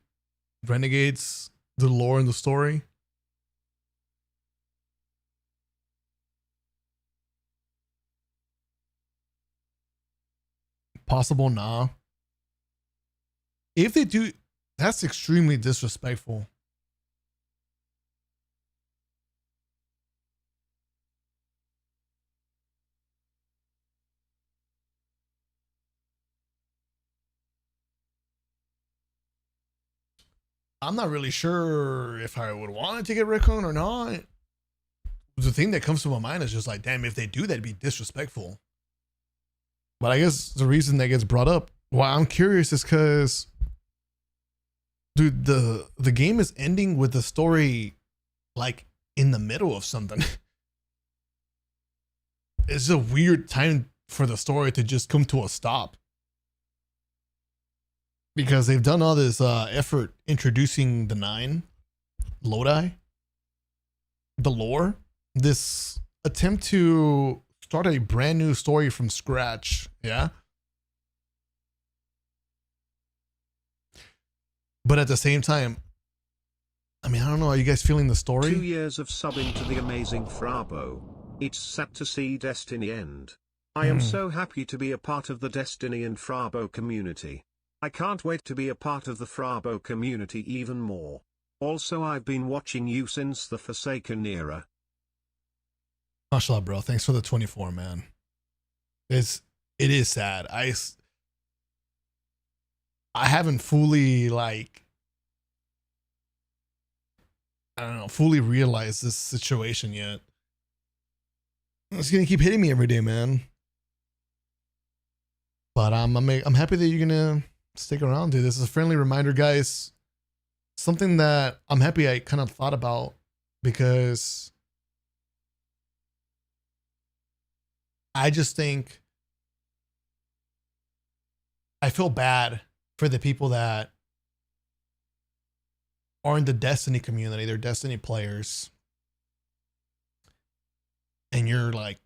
Speaker 1: Renegades, the lore and the story? Possible, nah. If they do, that's extremely disrespectful. I'm not really sure if I would want it to get retcon or not. The thing that comes to my mind is just like, damn, if they do that, it'd be disrespectful. But I guess the reason that gets brought up, why I'm curious, is because, dude, the game is ending with the story like in the middle of something. It's a weird time for the story to just come to a stop, because they've done all this effort introducing the 9, Lodi, the lore, this attempt to start a brand new story from scratch. Yeah. But at the same time, I mean, I don't know. Are you guys feeling the story?
Speaker 2: 2 years of subbing to the amazing Frabo. It's sad to see Destiny end. I am so happy to be a part of the Destiny and Frabo community. I can't wait to be a part of the Frabo community even more. Also, I've been watching you since the Forsaken era.
Speaker 1: Mashallah, bro. Thanks for the 24, man. It is sad. I haven't fully, like, I don't know, fully realized this situation yet. It's gonna keep hitting me every day, man. But I'm happy that you're gonna stick around, dude. This is a friendly reminder, guys. Something that I'm happy I kind of thought about, because I just think I feel bad for the people that are in the Destiny community. They're Destiny players, and you're like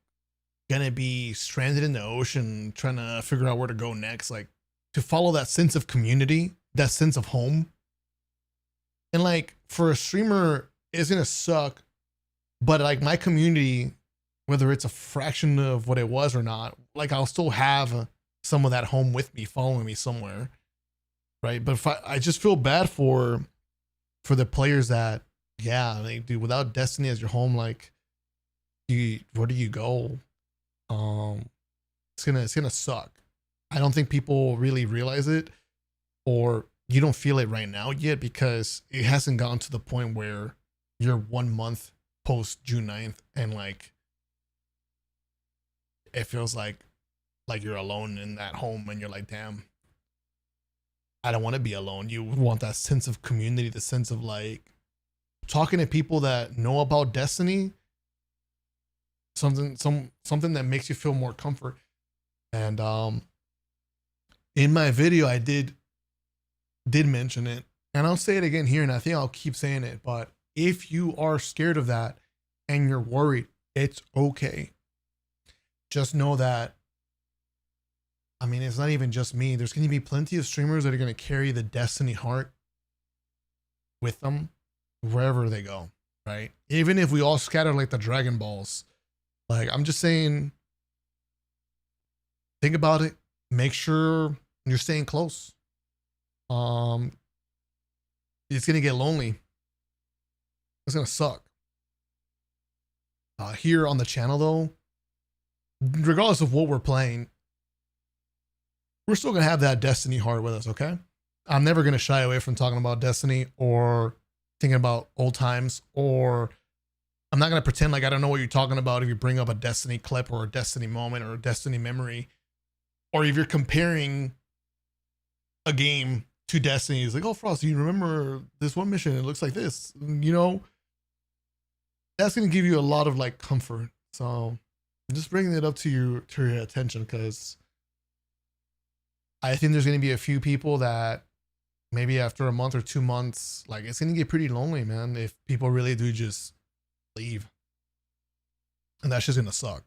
Speaker 1: gonna be stranded in the ocean trying to figure out where to go next. Like, to follow that sense of community, that sense of home. And like, for a streamer, it's gonna suck, but like my community, whether it's a fraction of what it was or not, like I'll still have some of that home with me, following me somewhere, right? But if I just feel bad for the players that, yeah, like, dude, without Destiny as your home, like, where do you go? It's gonna suck. I don't think people really realize it, or you don't feel it right now yet, because it hasn't gotten to the point where you're 1 month post June 9th and like it feels like you're alone in that home, and you're like, damn, I don't want to be alone. You want that sense of community, the sense of like talking to people that know about Destiny, something that makes you feel more comfort. And in my video, I did mention it, and I'll say it again here, and I think I'll keep saying it. But if you are scared of that and you're worried, it's okay. Just know that, I mean, it's not even just me. There's going to be plenty of streamers that are going to carry the Destiny heart with them wherever they go, right? Even if we all scatter like the Dragon Balls, Like, I'm just saying, think about it. Make sure you're staying close. It's gonna get lonely. It's gonna suck. Here on the channel though, regardless of what we're playing, we're still gonna have that Destiny heart with us, okay? I'm never gonna shy away from talking about Destiny or thinking about old times, or I'm not gonna pretend like I don't know what you're talking about if you bring up a Destiny clip or a Destiny moment or a Destiny memory, or if you're comparing a game to Destiny. It's like, oh, Frost, you remember this one mission? It looks like this, you know? That's gonna give you a lot of like comfort. So I'm just bringing it up to your attention, because I think there's gonna be a few people that maybe after a month or 2 months, like, it's gonna get pretty lonely, man, if people really do just leave. And that's just gonna suck.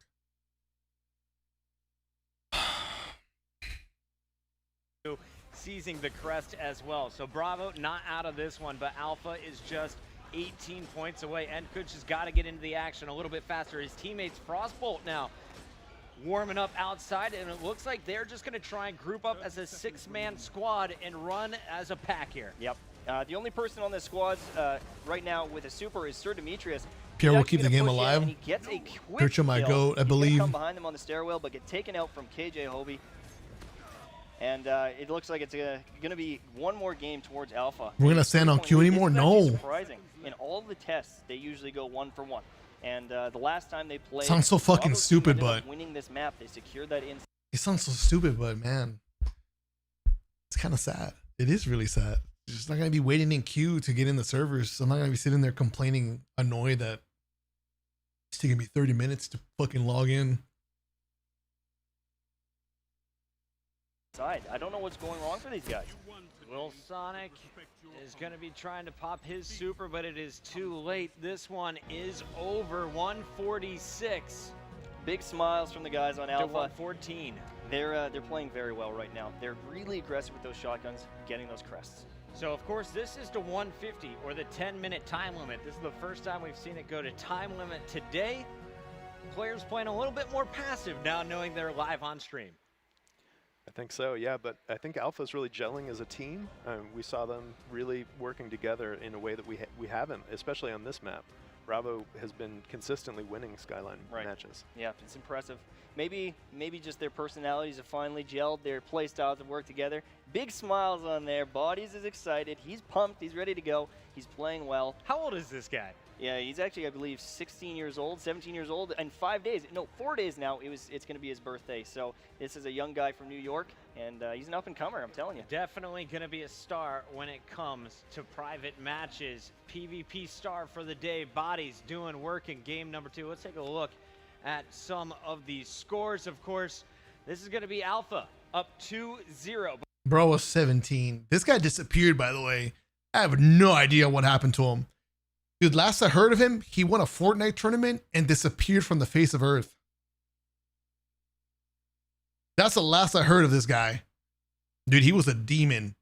Speaker 10: Seizing the crest as well. So Bravo not out of this one, but Alpha is just 18 points away. Enkuch has got to get into the action a little bit faster. His teammates FrostBolt now warming up outside, and it looks like they're just going to try and group up as a 6-man squad and run as a pack here.
Speaker 7: Yep. The only person on this squad right now with a super is Sir Demetrius.
Speaker 1: Pierre will keep the game alive.
Speaker 7: He gets a quick
Speaker 1: Picture my
Speaker 7: kill.
Speaker 1: goat, I
Speaker 7: He's
Speaker 1: believe.
Speaker 7: come behind them on the stairwell, but get taken out from KJ Hobie. And it looks like it's going to be one more game towards Alpha.
Speaker 1: We're going to stand on Q anymore? No.
Speaker 7: Surprising. In all the tests, they usually go 1 for 1. And the last time they played,
Speaker 1: Sounds so fucking stupid, but
Speaker 7: winning this map, they secured that in.
Speaker 1: It sounds so stupid, but man, it's kind of sad. It is really sad. You're just not going to be waiting in queue to get in the servers. I'm not going to be sitting there complaining, annoyed that it's taking me 30 minutes to fucking log in.
Speaker 7: I don't know what's going wrong for these guys.
Speaker 10: Lil Sonic is going to be trying to pop his super, but it is too late. This one is over. 146.
Speaker 7: Big smiles from the guys on Alpha.
Speaker 10: 114.
Speaker 7: They're playing very well right now. They're really aggressive with those shotguns, getting those crests.
Speaker 10: So of course this is to 150, or the 10-minute time limit. This is the first time we've seen it go to time limit today. Players playing a little bit more passive now, knowing they're live on stream.
Speaker 9: I think so, yeah, but I think Alpha's really gelling as a team. We saw them really working together in a way that we haven't, especially on this map. Bravo has been consistently winning Skyline matches.
Speaker 7: Yeah, it's impressive. Maybe just their personalities have finally gelled, their play styles have worked together. Big smiles on there. Bodies is excited. He's pumped. He's ready to go. He's playing well.
Speaker 10: How old is this guy?
Speaker 7: Yeah, he's actually, I believe, 16 years old, 17 years old, and 5 days. No, 4 days now. It's going to be his birthday. So this is a young guy from New York, and he's an up-and-comer, I'm telling you.
Speaker 10: Definitely going to be a star when it comes to private matches. PvP star for the day. Bodies doing work in game number 2. Let's take a look at some of these scores. Of course, this is going to be Alpha up 2-0.
Speaker 1: Bro was 17. This guy disappeared, by the way. I have no idea what happened to him. Dude, last I heard of him, he won a Fortnite tournament and disappeared from the face of Earth. That's the last I heard of this guy. Dude, he was a demon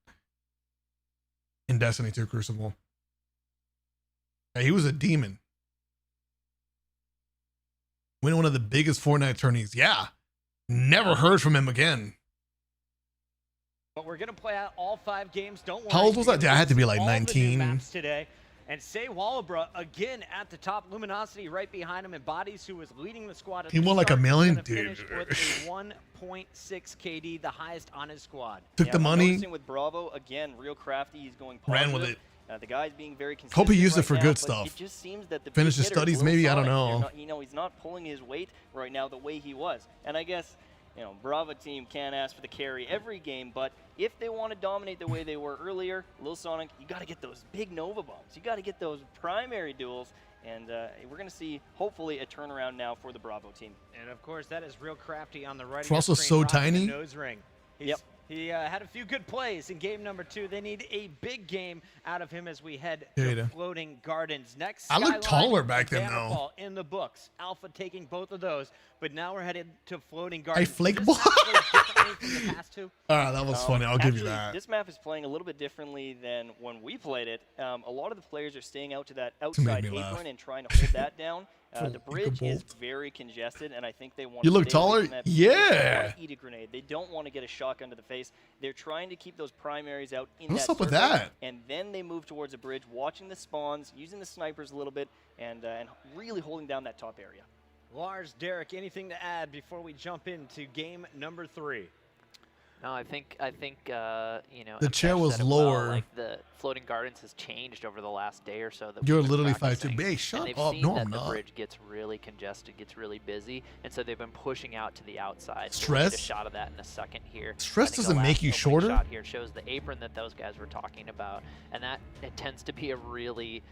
Speaker 1: in Destiny 2 Crucible. Yeah, he was a demon. Winning one of the biggest Fortnite tourneys. Yeah. Never heard from him again.
Speaker 10: But we're going to play out all 5 games. Don't worry.
Speaker 1: How old was that? I had to be like 19.
Speaker 10: Today. And Say Wallabra again at the top. Luminosity right behind him, and Bodies, who was leading the squad.
Speaker 1: He won like $1 million, dude.
Speaker 10: With a 1.6 KD, the highest on his squad.
Speaker 1: Took the money.
Speaker 7: With Bravo again, real crafty. He's going
Speaker 1: Ran
Speaker 7: positive.
Speaker 1: with it.
Speaker 7: The guy's being very consistent.
Speaker 1: Hope he used it for
Speaker 7: now,
Speaker 1: good
Speaker 7: but
Speaker 1: stuff.
Speaker 7: It just seems that the
Speaker 1: Finish his
Speaker 7: hitters,
Speaker 1: studies,
Speaker 7: Lil
Speaker 1: maybe. I don't
Speaker 7: Sonic,
Speaker 1: know.
Speaker 7: He's not pulling his weight right now the way he was. And I guess, Bravo team can't ask for the carry every game, but if they want to dominate the way they were earlier, Lil Sonic, you got to get those big Nova bombs. You got to get those primary duels, and we're going to see, hopefully, a turnaround now for the Bravo team.
Speaker 10: And, of course, that is real crafty on the right.
Speaker 1: Frost was so tiny.
Speaker 10: Nose ring. Yep. He had a few good plays in game number 2. They need a big game out of him as we head to Floating Gardens. Next,
Speaker 1: I looked taller back then, though.
Speaker 10: In the books, Alpha taking both of those, but now we're headed to Floating Gardens.
Speaker 1: Hey, Flake Ball. All right, that was funny. I'll give you that.
Speaker 7: This map is playing a little bit differently than when we played it. A lot of the players are staying out to that outside apron and trying to hold that down. The bridge is very congested, and I think they want
Speaker 1: You
Speaker 7: to
Speaker 1: look
Speaker 7: stay away
Speaker 1: taller?
Speaker 7: from that.
Speaker 1: Yeah.
Speaker 7: They don't want to eat a grenade. They don't want to get a shotgun to the face. They're trying to keep those primaries out in
Speaker 1: What's
Speaker 7: that
Speaker 1: up with
Speaker 7: circle,
Speaker 1: that?
Speaker 7: and then they move towards a bridge, watching the spawns, using the snipers a little bit, and really holding down that top area.
Speaker 10: Lars, Derek, anything to add before we jump into game number 3?
Speaker 8: No, I think you know,
Speaker 1: The chair
Speaker 8: Amtesh
Speaker 1: was
Speaker 8: said it well,
Speaker 1: lower.
Speaker 8: like the floating gardens has changed over the last day or so. That
Speaker 1: You're
Speaker 8: we've been
Speaker 1: literally
Speaker 8: practicing.
Speaker 1: 5'2". Hey,
Speaker 8: And
Speaker 1: shut
Speaker 8: they've
Speaker 1: up.
Speaker 8: seen
Speaker 1: No,
Speaker 8: that
Speaker 1: I'm
Speaker 8: the
Speaker 1: not.
Speaker 8: bridge gets really congested, gets really busy, and so they've been pushing out to the outside. So
Speaker 1: Stress?
Speaker 8: we'll get a shot of that in a second here.
Speaker 1: Stress
Speaker 8: I think the
Speaker 1: doesn't
Speaker 8: last
Speaker 1: make you
Speaker 8: opening
Speaker 1: shorter?
Speaker 8: Shot here shows the apron that those guys were talking about, and that it tends to be a really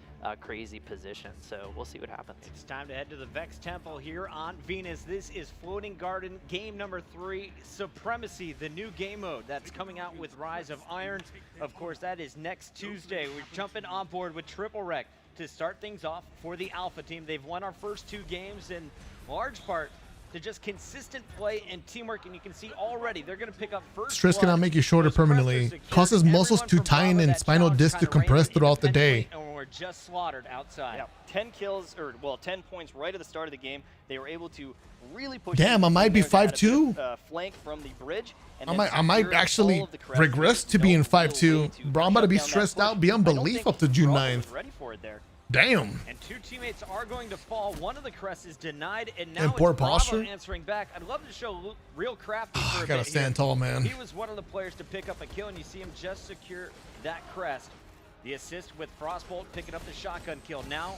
Speaker 8: crazy position. So we'll see what happens.
Speaker 10: It's time to head to the Vex Temple here on Venus. This is Floating Garden game number 3, Supremacy, the new game mode that's coming out with Rise of Iron. Of course, that is next Tuesday. We're jumping on board with Triple Rec to start things off for the Alpha team. They've won our first 2 games in large part to just consistent play and teamwork, and you can see already they're going to pick up first
Speaker 1: Stress
Speaker 10: blood.
Speaker 1: cannot make you shorter
Speaker 10: Those suppressors
Speaker 1: permanently.
Speaker 10: secured.
Speaker 1: Causes muscles
Speaker 10: Everyone
Speaker 1: to
Speaker 10: from
Speaker 1: tighten
Speaker 10: Bravo,
Speaker 1: and
Speaker 10: that
Speaker 1: spinal
Speaker 10: challenge
Speaker 1: disc to
Speaker 10: kinda ran
Speaker 1: compress throughout the day.
Speaker 10: independently and were just slaughtered outside.
Speaker 7: Yeah, 10 kills, or well, 10 points right at the start of the game. They were able to really push.
Speaker 1: Damn, I might be 5'2".
Speaker 7: Flank from the bridge. And
Speaker 1: I
Speaker 7: then
Speaker 1: might
Speaker 7: secure
Speaker 1: actually
Speaker 7: all of the crests.
Speaker 1: regress to
Speaker 7: No
Speaker 1: being
Speaker 7: real
Speaker 1: 5'2".
Speaker 7: way to
Speaker 1: Bro, I'm about to
Speaker 7: shut
Speaker 1: be
Speaker 7: down that
Speaker 1: stressed
Speaker 7: push.
Speaker 1: out beyond
Speaker 7: I don't
Speaker 1: belief
Speaker 7: think
Speaker 1: up to June
Speaker 7: Bravo
Speaker 1: 9th.
Speaker 7: was ready for it there.
Speaker 1: Damn.
Speaker 10: And 2 teammates are going to fall. One of the crests is denied, and now
Speaker 1: And
Speaker 10: it's
Speaker 1: poor
Speaker 10: Bravo
Speaker 1: posture?
Speaker 10: answering back. I'd love to show Real Crafty for
Speaker 1: I
Speaker 10: a
Speaker 1: gotta
Speaker 10: bit
Speaker 1: stand
Speaker 10: here.
Speaker 1: tall, man.
Speaker 10: He was one of the players to pick up a kill, and you see him just secure that crest. The assist with Frostbolt picking up the shotgun kill. Now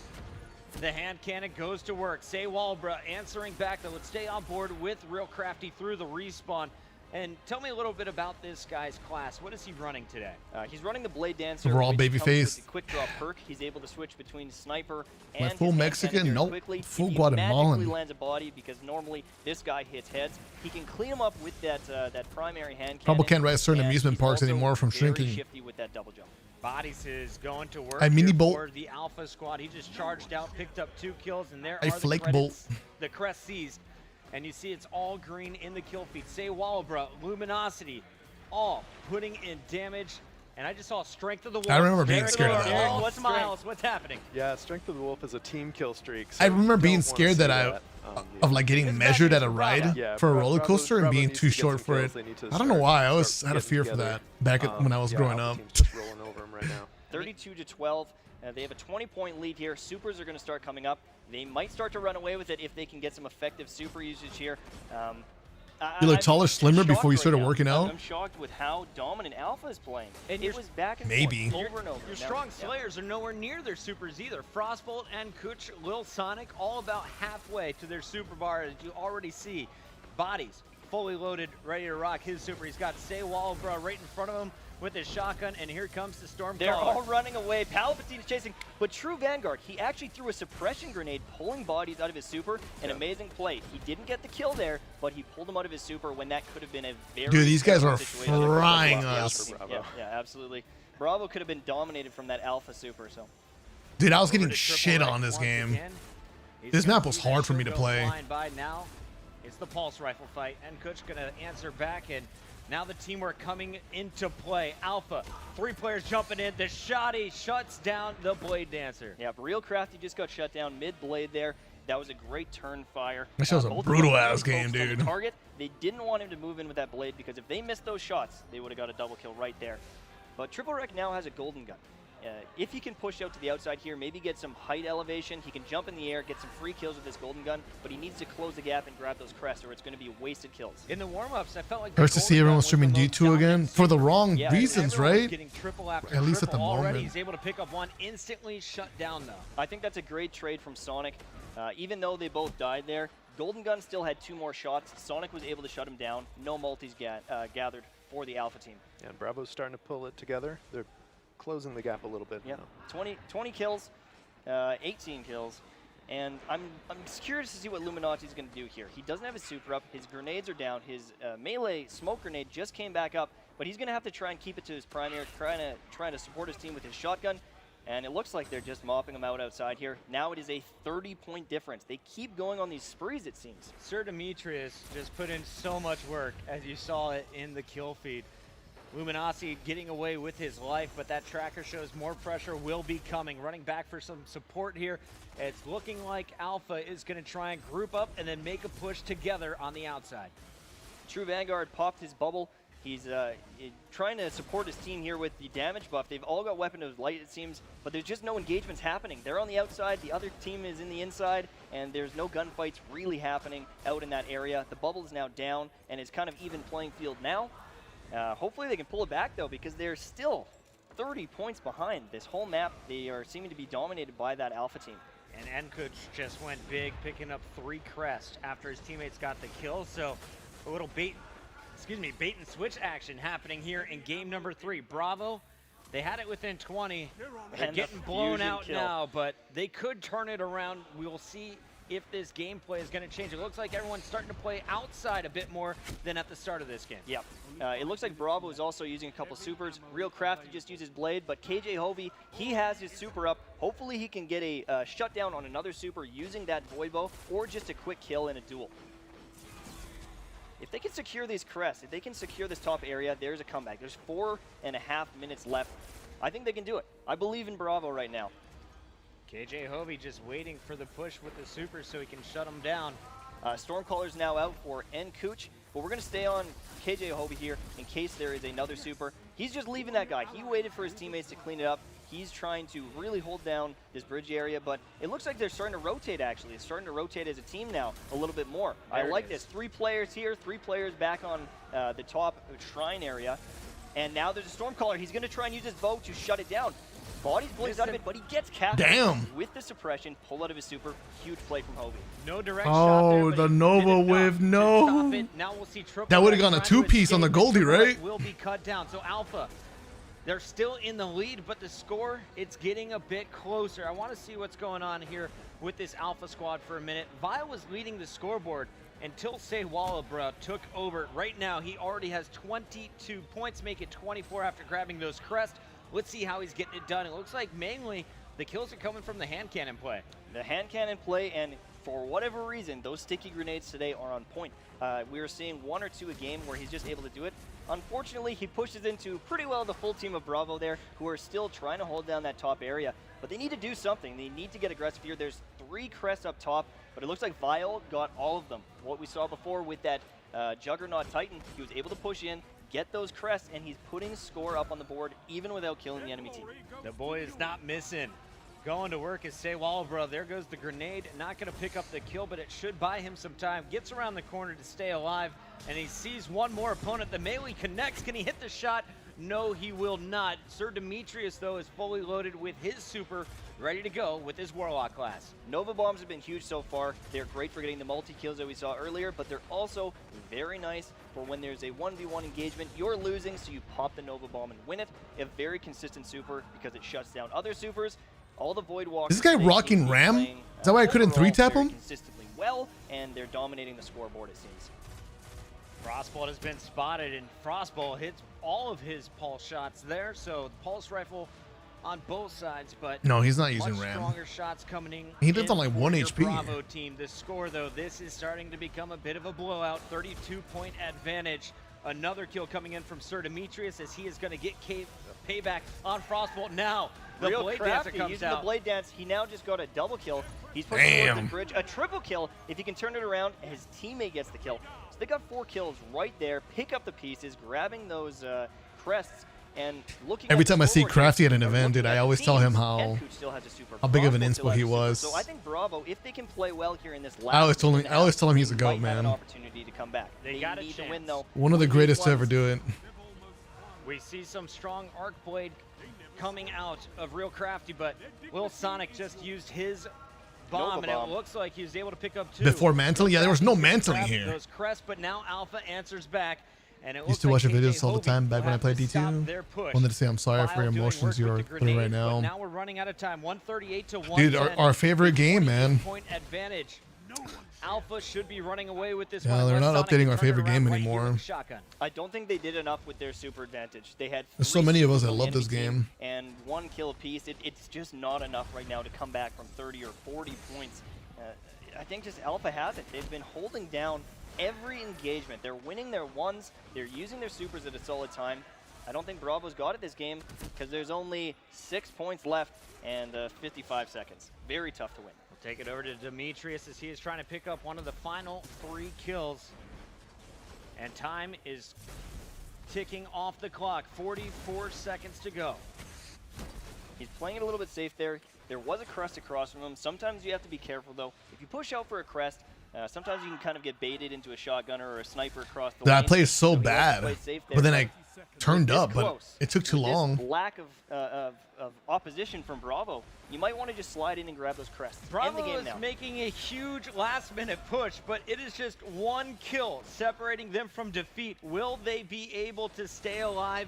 Speaker 10: the hand cannon goes to work. Say Walbra answering back, though. Let's stay on board with Real Crafty through the respawn. And tell me a little bit about this guy's class. What is he running today?
Speaker 7: He's running the Blade Dancer.
Speaker 1: Raw
Speaker 7: which
Speaker 1: baby
Speaker 7: comes
Speaker 1: face.
Speaker 7: with the quick draw perk. He's able to switch between sniper
Speaker 1: Am I
Speaker 7: and
Speaker 1: full
Speaker 7: his hand
Speaker 1: Mexican?
Speaker 7: cannon very
Speaker 1: Nope.
Speaker 7: quickly.
Speaker 1: Full
Speaker 7: If he
Speaker 1: Guatemalan.
Speaker 7: magically lands a body, because normally this guy hits heads. He can clean him up with that primary hand
Speaker 1: Probably
Speaker 7: cannon,
Speaker 1: can't ride certain
Speaker 7: and
Speaker 1: amusement
Speaker 7: he's
Speaker 1: parks
Speaker 7: also
Speaker 1: anymore from
Speaker 7: very
Speaker 1: shrinking.
Speaker 7: shifty with that double jump.
Speaker 10: Bodies is going to work
Speaker 1: I mini
Speaker 10: here
Speaker 1: bolt.
Speaker 10: for the Alpha squad. He just charged out, picked up 2 kills, and there
Speaker 1: I
Speaker 10: are the
Speaker 1: flake
Speaker 10: credits.
Speaker 1: bolt.
Speaker 10: The crest seized, and you see it's all green in the kill feed. Say Walbra, Luminosity, all putting in damage. And I just saw Strength of the Wolf.
Speaker 1: I remember being
Speaker 10: Derek
Speaker 1: scared of that
Speaker 10: Derek,
Speaker 1: one.
Speaker 10: What's Miles? What's happening?
Speaker 9: Yeah, Strength of the Wolf is a team kill streak.
Speaker 1: I
Speaker 9: so
Speaker 1: remember
Speaker 9: you
Speaker 1: being
Speaker 9: don't wanna
Speaker 1: scared
Speaker 9: see
Speaker 1: that
Speaker 9: yeah.
Speaker 1: of like getting
Speaker 10: It's
Speaker 1: measured
Speaker 10: bad
Speaker 1: at a
Speaker 10: news for Bravo.
Speaker 1: ride
Speaker 9: Yeah,
Speaker 1: for a
Speaker 9: Bravo
Speaker 1: roller coaster and
Speaker 9: Bravo
Speaker 1: being
Speaker 9: needs
Speaker 1: too
Speaker 9: to get
Speaker 1: short
Speaker 9: some
Speaker 1: for
Speaker 9: kills.
Speaker 1: it.
Speaker 9: They need to
Speaker 1: I don't know
Speaker 9: start-
Speaker 1: why. I always
Speaker 9: start
Speaker 1: had a
Speaker 9: getting
Speaker 1: fear for
Speaker 9: together.
Speaker 1: that back when I was
Speaker 9: Yeah,
Speaker 1: growing
Speaker 9: Alpha
Speaker 1: up.
Speaker 9: team's just rolling over him right now.
Speaker 7: 32-12. They have a 20-point lead here. Supers are going to start coming up. They might start to run away with it if they can get some effective super usage here.
Speaker 1: You look
Speaker 7: I'm
Speaker 1: taller, slimmer
Speaker 7: shocked
Speaker 1: before you
Speaker 7: right
Speaker 1: started
Speaker 7: now.
Speaker 1: working out?
Speaker 7: I'm shocked with how dominant Alpha is playing.
Speaker 10: And
Speaker 7: It was back and
Speaker 1: Maybe.
Speaker 7: forth over and over.
Speaker 10: Your
Speaker 7: Now-
Speaker 10: strong
Speaker 7: yeah.
Speaker 10: Slayers are nowhere near their supers either. Frostbolt and Kuch, Lil Sonic, all about halfway to their super bar, as you already see. Bodies fully loaded, ready to rock his super. He's got Say Walbra right in front of him with his shotgun, and here comes the Stormcaller.
Speaker 7: They're all running away. Palpatine's chasing, but True Vanguard, he actually threw a suppression grenade, pulling bodies out of his super. An amazing play. He didn't get the kill there, but he pulled them out of his super when that could have been a very
Speaker 1: Dude, these guys
Speaker 7: terrible
Speaker 1: are
Speaker 7: situation.
Speaker 1: frying
Speaker 7: Yeah,
Speaker 1: us.
Speaker 7: Yeah, absolutely. Bravo could have been dominated from that Alpha super. So
Speaker 1: Dude, I was
Speaker 10: Over
Speaker 1: getting
Speaker 10: to Triple
Speaker 1: shit
Speaker 10: Rec
Speaker 1: on this
Speaker 10: once
Speaker 1: game.
Speaker 10: again. He's
Speaker 1: This
Speaker 10: gonna
Speaker 1: map was
Speaker 10: see that
Speaker 1: hard for me to
Speaker 10: shotgun
Speaker 1: play.
Speaker 10: flying by now. It's the pulse rifle fight, and Kuch gonna answer back, and now the teamwork coming into play. Alpha, 3 players jumping in. The Shoddy shuts down the Blade Dancer.
Speaker 7: yeah, Real Crafty just got shut down mid-blade there. That was a great turn fire.
Speaker 1: That was a
Speaker 7: Both of
Speaker 1: brutal
Speaker 7: them
Speaker 1: ass
Speaker 7: really
Speaker 1: game,
Speaker 7: focused on the
Speaker 1: dude.
Speaker 7: Target. They didn't want him to move in with that blade because if they missed those shots, they would have got a double kill right there. But Triple Rec now has a golden gun. If he can push out to the outside here, maybe get some height elevation, he can jump in the air, get some free kills with this golden gun, but he needs to close the gap and grab those crests or it's going to be wasted kills.
Speaker 10: In the warm-ups, I felt like the
Speaker 1: Hurts to see
Speaker 10: Golden
Speaker 1: everyone
Speaker 10: Gun was
Speaker 1: streaming
Speaker 10: the most
Speaker 1: D2 again
Speaker 10: dominant
Speaker 1: for the
Speaker 10: super.
Speaker 1: wrong
Speaker 7: Yeah,
Speaker 1: reasons,
Speaker 10: Everyone's
Speaker 1: right?
Speaker 10: getting triple after
Speaker 1: At least at the
Speaker 10: triple already.
Speaker 1: moment.
Speaker 10: He's able to pick up one, instantly shut down though.
Speaker 7: I think that's a great trade from Sonic. Even though they both died there, Golden Gun still had 2 more shots. Sonic was able to shut him down. No multis gathered for the Alpha team.
Speaker 9: And Bravo's starting to pull it together. They're closing the gap a little bit
Speaker 7: Yeah,
Speaker 9: now.
Speaker 7: 20 kills, 18 kills, and I'm curious to see what Luminati's going to do here. He doesn't have his super up, his grenades are down, his melee smoke grenade just came back up, but he's going to have to try and keep it to his primary, trying to support his team with his shotgun, and it looks like they're just mopping him out outside here. Now it is a 30-point difference. They keep going on these sprees, it seems.
Speaker 10: Sir Demetrius just put in so much work, as you saw it in the kill feed. Luminasi getting away with his life, but that tracker shows more pressure will be coming. Running back for some support here. It's looking like Alpha is going to try and group up and then make a push together on the outside.
Speaker 7: True Vanguard popped his bubble. He's trying to support his team here with the damage buff. They've all got Weapon of Light, it seems, but there's just no engagements happening. They're on the outside, the other team is in the inside, and there's no gunfights really happening out in that area. The bubble is now down, and it's kind of even playing field now. Hopefully they can pull it back, though, because they're still 30 points behind this whole map. They are seeming to be dominated by that Alpha team.
Speaker 10: And Enkuch just went big, picking up 3 crests after his teammates got the kill, so a little bait and switch action happening here in game number 3. Bravo, they had it within 20. They're getting blown out now, but they could turn it around. We will see if this gameplay is going to change. It looks like everyone's starting to play outside a bit more than at the start of this game.
Speaker 7: Yeah, it looks like Bravo is also using a couple supers. Real Crafty just used his blade, but KJ Hovey, he has his super up. Hopefully he can get a shutdown on another super using that Void Bow, or just a quick kill in a duel. If they can secure these crests, if they can secure this top area, there's a comeback. There's 4.5 minutes left. I think they can do it. I believe in Bravo right now.
Speaker 10: KJ Hovey just waiting for the push with the super so he can shut him down.
Speaker 7: Stormcaller's now out for Enkuch, but we're going to stay on KJ Hovey here in case there is another super. He's just leaving that guy. He waited for his teammates to clean it up. He's trying to really hold down this bridge area, but it looks like they're starting to rotate, actually. It's starting to rotate as a team now a little bit more. I like this. 3 players here, 3 players back on the top shrine area. And now there's a Stormcaller. He's going to try and use his bow to shut it down. Body's blazed out of it, but he gets captured.
Speaker 1: Damn.
Speaker 7: With the suppression, pull out of his super. Huge play from Hovey.
Speaker 10: No direct shot there,
Speaker 1: the Nova Whiff, no.
Speaker 10: Now we'll see triple.
Speaker 1: That would have gone a 2-piece on the Goldie, right?
Speaker 10: Will be cut down. So Alpha, they're still in the lead, but the score, it's getting a bit closer. I want to see what's going on here with this Alpha squad for a minute. Vile was leading the scoreboard until Say Wallabra took over. Right now, he already has 22 points, make it 24 after grabbing those crests. Let's see how he's getting it done. It looks like mainly the kills are coming from the hand cannon play.
Speaker 7: The hand cannon play, and for whatever reason, those sticky grenades today are on point. We are seeing 1 or 2 a game where he's just able to do it. Unfortunately, he pushes into pretty well the full team of Bravo there, who are still trying to hold down that top area. But they need to do something. They need to get aggressive here. There's 3 crests up top, but it looks like Vile got all of them. What we saw before with that Juggernaut Titan, he was able to push in, get those crests, and he's putting score up on the board even without killing the enemy team.
Speaker 10: The boy is not missing. Going to work is Say Wallabra. There goes the grenade. Not going to pick up the kill, but it should buy him some time. Gets around the corner to stay alive, and he sees one more opponent. The melee connects. Can he hit the shot? No, he will not. Sir Demetrius, though, is fully loaded with his super, ready to go with his Warlock class.
Speaker 7: Nova Bombs have been huge so far. They're great for getting the multi-kills that we saw earlier, but they're also very nice for when there's a 1v1 engagement. You're losing, so you pop the Nova Bomb and win it. A very consistent super because it shuts down other supers. All the Void Walkers.
Speaker 1: Is this guy rocking Ram? Is that why I couldn't 3-tap him?
Speaker 7: Consistently well, and they're dominating the scoreboard, it seems.
Speaker 10: FrostBolt has been spotted, and FrostBolt hits all of his pulse shots there, so the pulse rifle on both sides, but
Speaker 1: no, he's not using Ram.
Speaker 10: Stronger shots coming in.
Speaker 1: He lives on like 1 HP.
Speaker 10: Bravo team. The score, though, this is starting to become a bit of a blowout. 32-point advantage. Another kill coming in from Sir Demetrius as he is going to get payback on FrostBolt now. The
Speaker 7: Real
Speaker 10: Blade
Speaker 7: Crafty
Speaker 10: Dancer comes
Speaker 7: using
Speaker 10: out.
Speaker 7: the Blade Dance. He now just got a double kill. He's pushing towards the bridge. A triple kill if he can turn it around, and his teammate gets the kill. So they got 4 kills right there. Pick up the pieces, grabbing those crests, and looking.
Speaker 1: Every time I see Crafty at an event, dude, I always tell him how big of an inspo he was.
Speaker 7: So I think Bravo, if they can play well here in this last,
Speaker 1: I always tell him he's a goat, man.
Speaker 7: An opportunity to come back.
Speaker 10: They got
Speaker 7: need to win, though.
Speaker 1: One of the greatest to ever do it.
Speaker 10: We see some strong arc blade coming out of Real Crafty, but Lil Sonic just used his bomb, and it looks like he was able to pick up 2.
Speaker 1: Before mantling? Yeah, there was no mantling here.
Speaker 10: Those crests, but now Alpha answers back. And it
Speaker 1: used to watch your videos all the time back when I played D2. Wanted to say I'm sorry for your emotions you are putting right now.
Speaker 10: Now we're running out of time. 138 to 110.
Speaker 1: Dude, our favorite game, man.
Speaker 10: Point advantage. Alpha should be running away with this.
Speaker 1: Yeah, they're not updating our favorite game anymore.
Speaker 7: I don't think they did enough with their super advantage. They had
Speaker 1: There's so many of us that love this game.
Speaker 7: And 1 kill apiece. It's just not enough right now to come back from 30 or 40 points. I think just Alpha has it. They've been holding down every engagement. They're winning their ones. They're using their supers at a solid time. I don't think Bravo's got it this game because there's only 6 points left and 55 seconds. Very tough to win.
Speaker 10: We'll take it over to Demetrius as he is trying to pick up one of the final 3 kills. And time is ticking off the clock. 44 seconds to go.
Speaker 7: He's playing it a little bit safe there. There was a crest across from him. Sometimes you have to be careful, though. If you push out for a crest, sometimes you can kind of get baited into a shotgunner or a sniper across the lane.
Speaker 1: I played so bad, but then I turned up, but it took too long.
Speaker 7: Lack of opposition from Bravo. You might want to just slide in and grab those crests.
Speaker 10: Bravo is making a huge last-minute push, but it is just 1 kill separating them from defeat. Will they be able to stay alive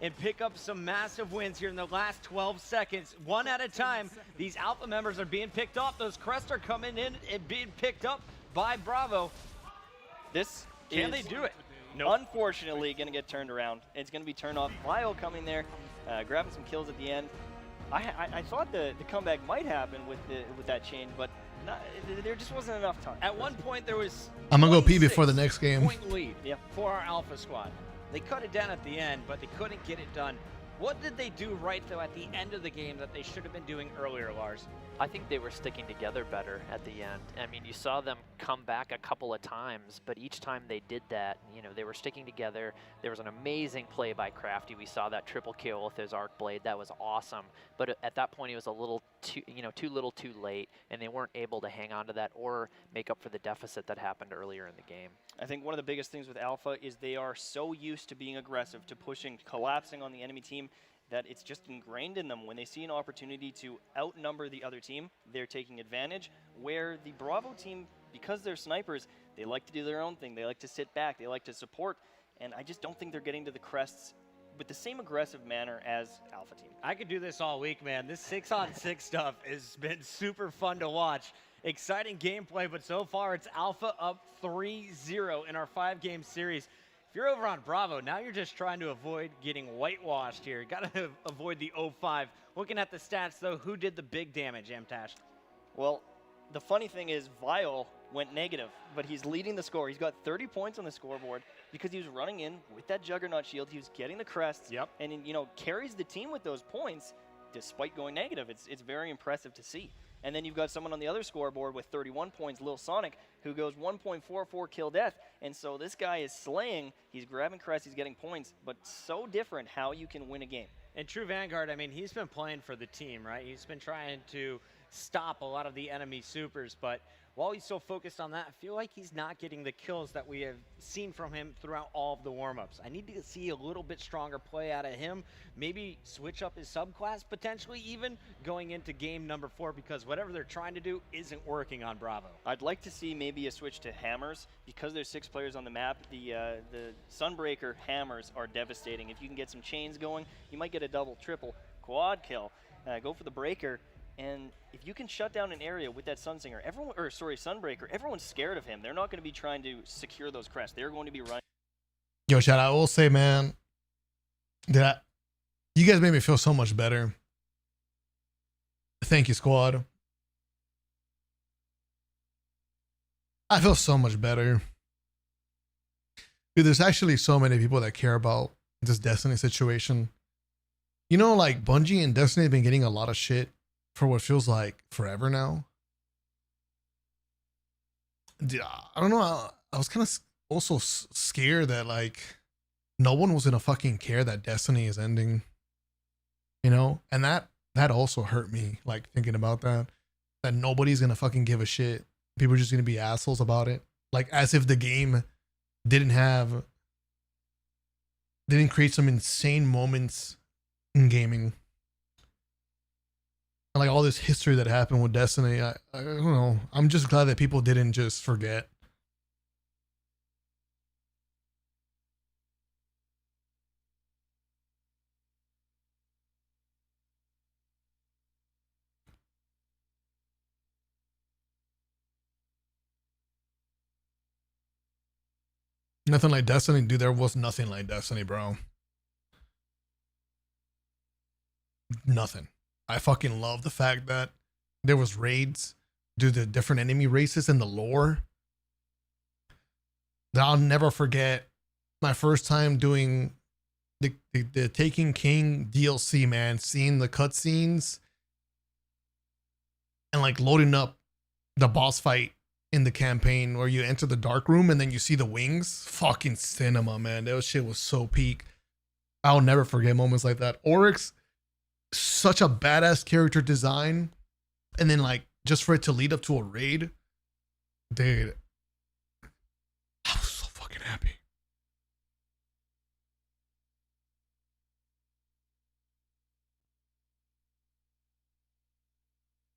Speaker 10: and pick up some massive wins here in the last 12 seconds? One at a time, these Alpha members are being picked off. Those crests are coming in and being picked up by Bravo. Can they do it?
Speaker 7: Nope. Unfortunately, going to get turned around. It's going to be turned off. Vile coming there, grabbing some kills at the end. I thought the comeback might happen with that change, but there just wasn't enough time.
Speaker 10: At one point, there was
Speaker 1: I'm going to go pee before the next game.
Speaker 10: Point lead for our Alpha squad. They cut it down at the end, but they couldn't get it done. What did they do right, though, at the end of the game that they should have been doing earlier, Lars?
Speaker 8: I think they were sticking together better at the end. I mean, you saw them come back a couple of times, but each time they did that, you know, they were sticking together. There was an amazing play by Crafty. We saw that triple kill with his arc blade. That was awesome. But at that point, it was a little too, too little too late, and they weren't able to hang on to that or make up for the deficit that happened earlier in the game.
Speaker 7: I think one of the biggest things with Alpha is they are so used to being aggressive, to pushing, collapsing on the enemy team, that it's just ingrained in them. When they see an opportunity to outnumber the other team, they're taking advantage. Where the Bravo team, because they're snipers, they like to do their own thing. They like to sit back. They like to support. And I just don't think they're getting to the crests with the same aggressive manner as Alpha team.
Speaker 10: I could do this all week, man. This 6-on-6 stuff has been super fun to watch. Exciting gameplay, but so far it's Alpha up 3-0 in our 5-game series. If you're over on Bravo, now you're just trying to avoid getting whitewashed here. Got to avoid the 0-5. Looking at the stats, though, who did the big damage, Amtash?
Speaker 7: Well, the funny thing is Vile went negative, but he's leading the score. He's got 30 points on the scoreboard because he was running in with that Juggernaut shield. He was getting the crests and, carries the team with those points despite going negative. It's very impressive to see. And then you've got someone on the other scoreboard with 31 points, Lil Sonic, who goes 1.44 kill death. And so this guy is slaying. He's grabbing crests. He's getting points. But so different how you can win a game.
Speaker 10: And True Vanguard, I mean, he's been playing for the team, right? He's been trying to stop a lot of the enemy supers. But while he's so focused on that, I feel like he's not getting the kills that we have seen from him throughout all of the warm-ups. I need to see a little bit stronger play out of him. Maybe switch up his subclass, potentially even going into game number 4, because whatever they're trying to do isn't working on Bravo.
Speaker 7: I'd like to see maybe a switch to hammers because there's 6 players on the map. The Sunbreaker hammers are devastating. If you can get some chains going, you might get a double, triple, quad kill. Go for the breaker. And if you can shut down an area with that Sunsinger, Sunbreaker, everyone's scared of him. They're not going to be trying to secure those crests. They're going to be running.
Speaker 1: Yo, Chad, I will say, man, that you guys made me feel so much better. Thank you, squad. I feel so much better. Dude, there's actually so many people that care about this Destiny situation. You know, like Bungie and Destiny have been getting a lot of shit for what feels like forever now. I don't know. I was kind of also scared that like no one was gonna fucking care that Destiny is ending, and that also hurt me, like thinking about that nobody's gonna fucking give a shit. People are just gonna be assholes about it, like as if the game didn't create some insane moments in gaming. Like all this history that happened with Destiny, I don't know. I'm just glad that people didn't just forget. Nothing like Destiny, dude. There was nothing like Destiny, bro. Nothing. I fucking love the fact that there was raids due to different enemy races and the lore. That I'll never forget my first time doing the Taking King DLC, man, seeing the cutscenes and like loading up the boss fight in the campaign where you enter the dark room and then you see the wings. Fucking cinema, man. That shit was so peak. I'll never forget moments like that. Oryx, such a badass character design. And then like just for it to lead up to a raid, dude, I was so fucking happy.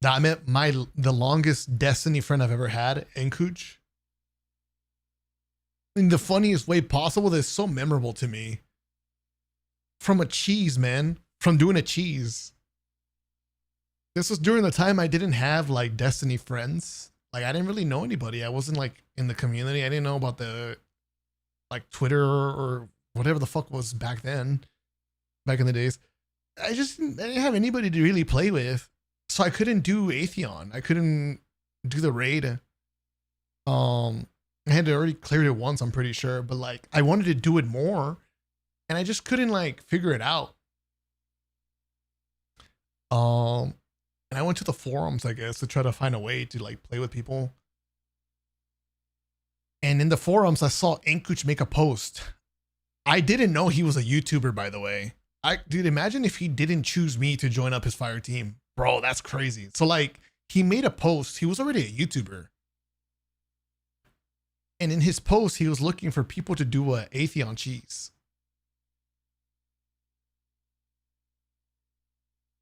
Speaker 1: I met the longest Destiny friend I've ever had, Enkuch. In the funniest way possible. That's so memorable to me. From a cheese, man. From doing a cheese. This was during the time I didn't have like Destiny friends. Like I didn't really know anybody. I wasn't like in the community. I didn't know about the like Twitter or whatever the fuck was back then. Back in the days. I didn't have anybody to really play with. So I couldn't do Atheon. I couldn't do the raid. I had already cleared it once, I'm pretty sure, but like I wanted to do it more and I just couldn't like figure it out. And I went to the forums, I guess, to try to find a way to like play with people. And in the forums, I saw Enkuch make a post. I didn't know he was a YouTuber, by the way. Dude, imagine if he didn't choose me to join up his fire team. Bro, that's crazy. So like he made a post. He was already a YouTuber. And in his post, he was looking for people to do a Atheon cheese.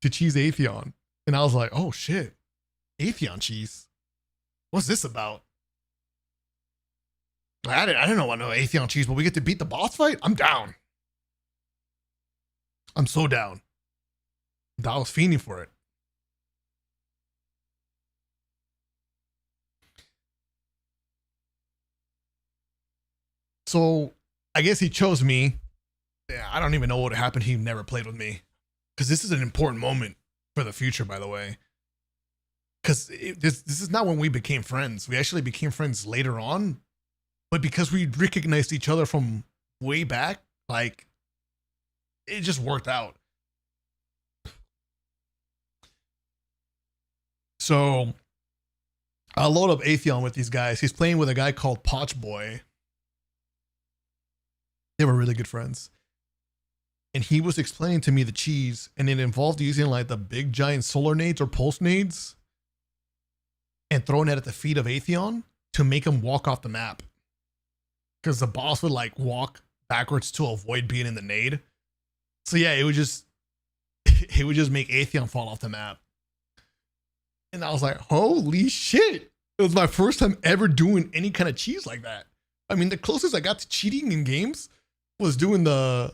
Speaker 1: To cheese Atheon. And I was like, oh shit. Atheon cheese. What's this about? I didn't know what no Atheon cheese, but we get to beat the boss fight? I'm down. I'm so down. I was fiending for it. So I guess he chose me. Yeah, I don't even know what happened. He never played with me. Because this is an important moment for the future, by the way. Because this is not when we became friends. We actually became friends later on. But because we recognized each other from way back, like, it just worked out. So I'll load up Atheon with these guys. He's playing with a guy called Potch Boy. They were really good friends. And he was explaining to me the cheese, and it involved using like the big giant solar nades or pulse nades and throwing it at the feet of Atheon to make him walk off the map. Because the boss would like walk backwards to avoid being in the nade. So yeah, it would just make Atheon fall off the map. And I was like, holy shit. It was my first time ever doing any kind of cheese like that. I mean, the closest I got to cheating in games was doing the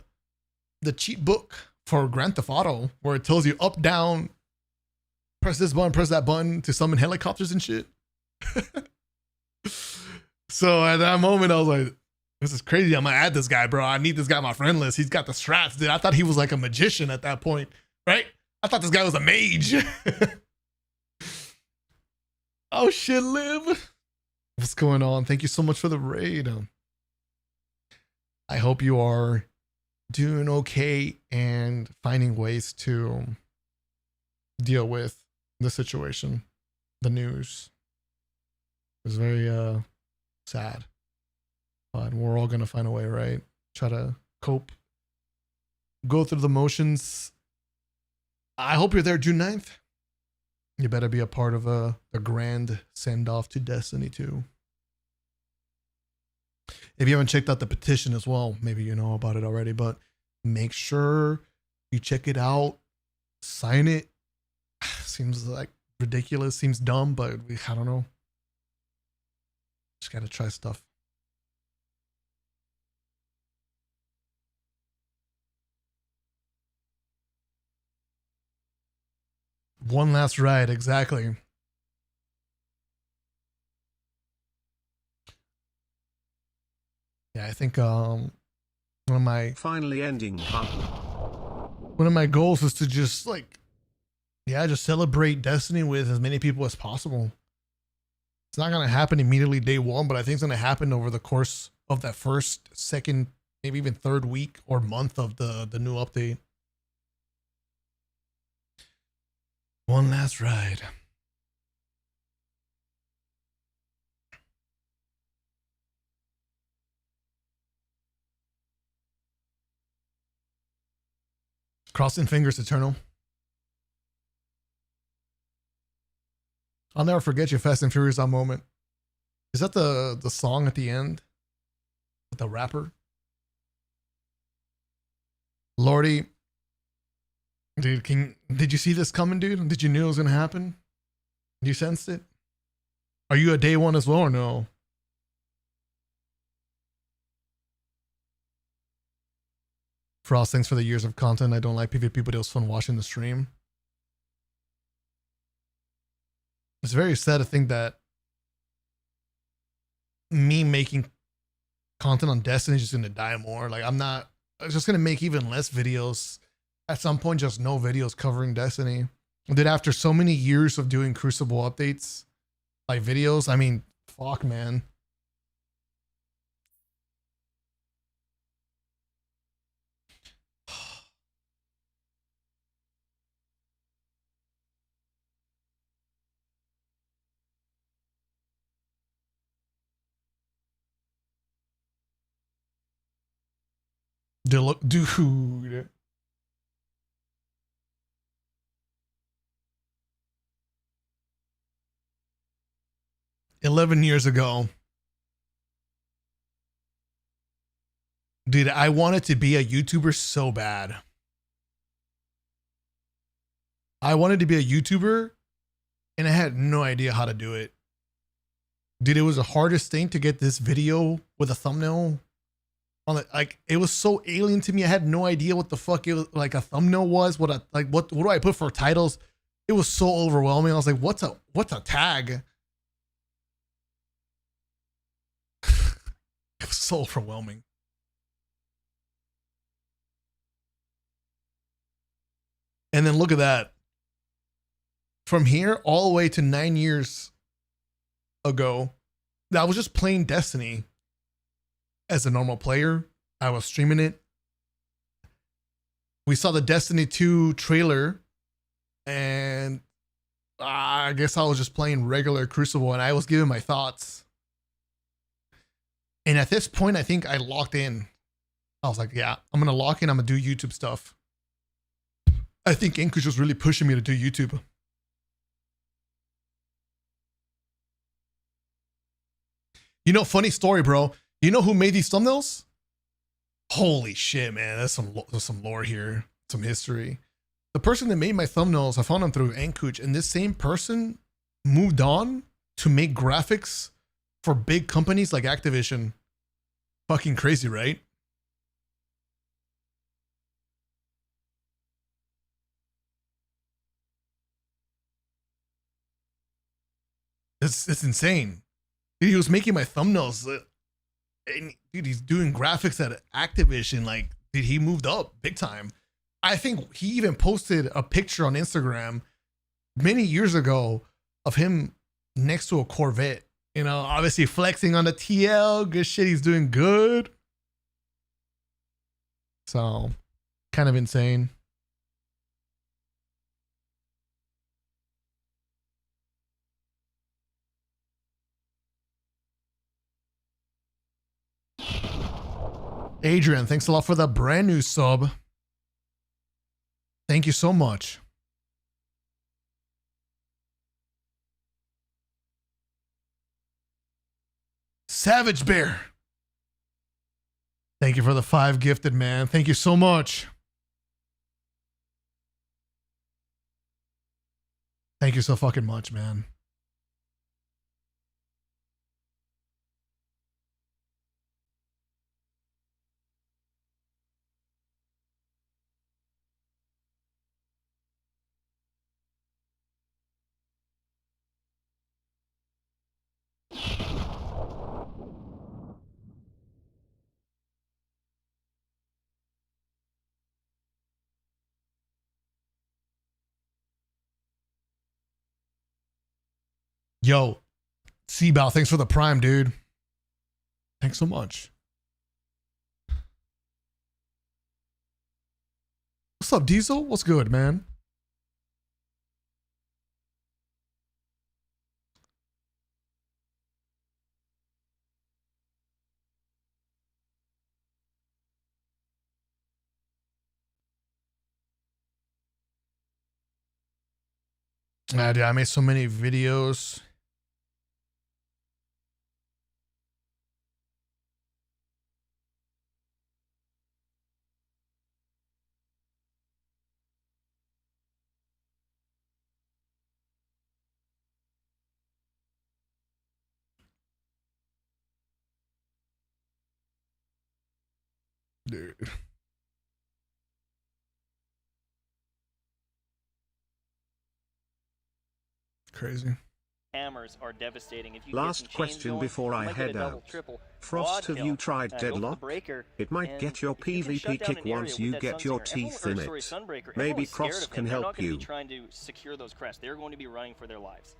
Speaker 1: cheat book for Grand Theft Auto, where it tells you up, down, press this button, press that button to summon helicopters and shit. So at that moment, I was like, this is crazy. I'm gonna add this guy, bro. I need this guy on my friend list. He's got the strats, dude. I thought he was like a magician at that point, right? I thought this guy was a mage. Oh shit, Liv. What's going on? Thank you so much for the raid. I hope you are doing okay and finding ways to deal with the situation. The news is very sad, but we're all gonna find a way, right? Try to cope, go through the motions. I hope you're there June 9th. You better be a part of the grand send-off to Destiny 2. If you haven't checked out the petition as well, maybe you know about it already, but make sure you check it out, sign it. Seems like ridiculous, seems dumb, but I don't know. Just gotta try stuff. One last ride, exactly. Yeah, I think one of my
Speaker 2: finally ending
Speaker 1: one of my goals is to just like, yeah, just celebrate Destiny with as many people as possible. It's not gonna happen immediately day one, but I think it's gonna happen over the course of that first, second, maybe even third week or month of the new update. One last ride. Crossing fingers, Eternal. I'll never forget your Fast and Furious on moment. Is that the song at the end? With the rapper? Lordy. Dude, did you see this coming, dude? Did you knew it was gonna happen? You sensed it? Are you a day one as well or no? Frost, thanks for the years of content. I don't like PvP, but it was fun watching the stream. It's very sad to think that me making content on Destiny is just gonna die more. Like I'm just gonna make even less videos. At some point, just no videos covering Destiny. Dude, after so many years of doing Crucible updates, like videos, I mean, fuck, man. Dude. 11 years ago, dude, I wanted to be a YouTuber so bad. I wanted to be a YouTuber and I had no idea how to do it. Dude, it was the hardest thing to get this video with a thumbnail on it. Like, it was so alien to me. I had no idea what the fuck it was, like a thumbnail was. What do I put for titles? It was so overwhelming. I was like, what's a tag? It was so overwhelming. And then look at that. From here all the way to 9 years ago, I was just playing Destiny as a normal player. I was streaming it. We saw the Destiny 2 trailer, and I guess I was just playing regular Crucible, and I was giving my thoughts. And at this point, I think I locked in. I was like, yeah, I'm going to lock in. I'm going to do YouTube stuff. I think Inkush was really pushing me to do YouTube. You know, funny story, bro. You know who made these thumbnails? Holy shit, man. There's some lore here. Some history. The person that made my thumbnails, I found them through Ankuch, and this same person moved on to make graphics for big companies like Activision. Fucking crazy, right? It's insane. Dude, he was making my thumbnails. And dude, he's doing graphics at Activision. Like, dude, he moved up big time. I think he even posted a picture on Instagram many years ago of him next to a Corvette. You know, obviously flexing on the TL. Good shit. He's doing good. So, kind of insane. Adrian, thanks a lot for the brand new sub. Thank you so much. Savage Bear. Thank you for the 5 gifted, man. Thank you so much. Thank you so fucking much, man. Yo, Seabow, thanks for the prime, dude. Thanks so much. What's up, Diesel? What's good, man? Dude, I made so many videos. Dude. Crazy.
Speaker 7: Hammers are devastating. If you
Speaker 2: Last question before I head out. Frost, have you tried Deadlock? It might get your PvP kick once you get your teeth in it. Maybe Frost can help you.
Speaker 7: Trying to secure those crests. They're going to be running for their lives.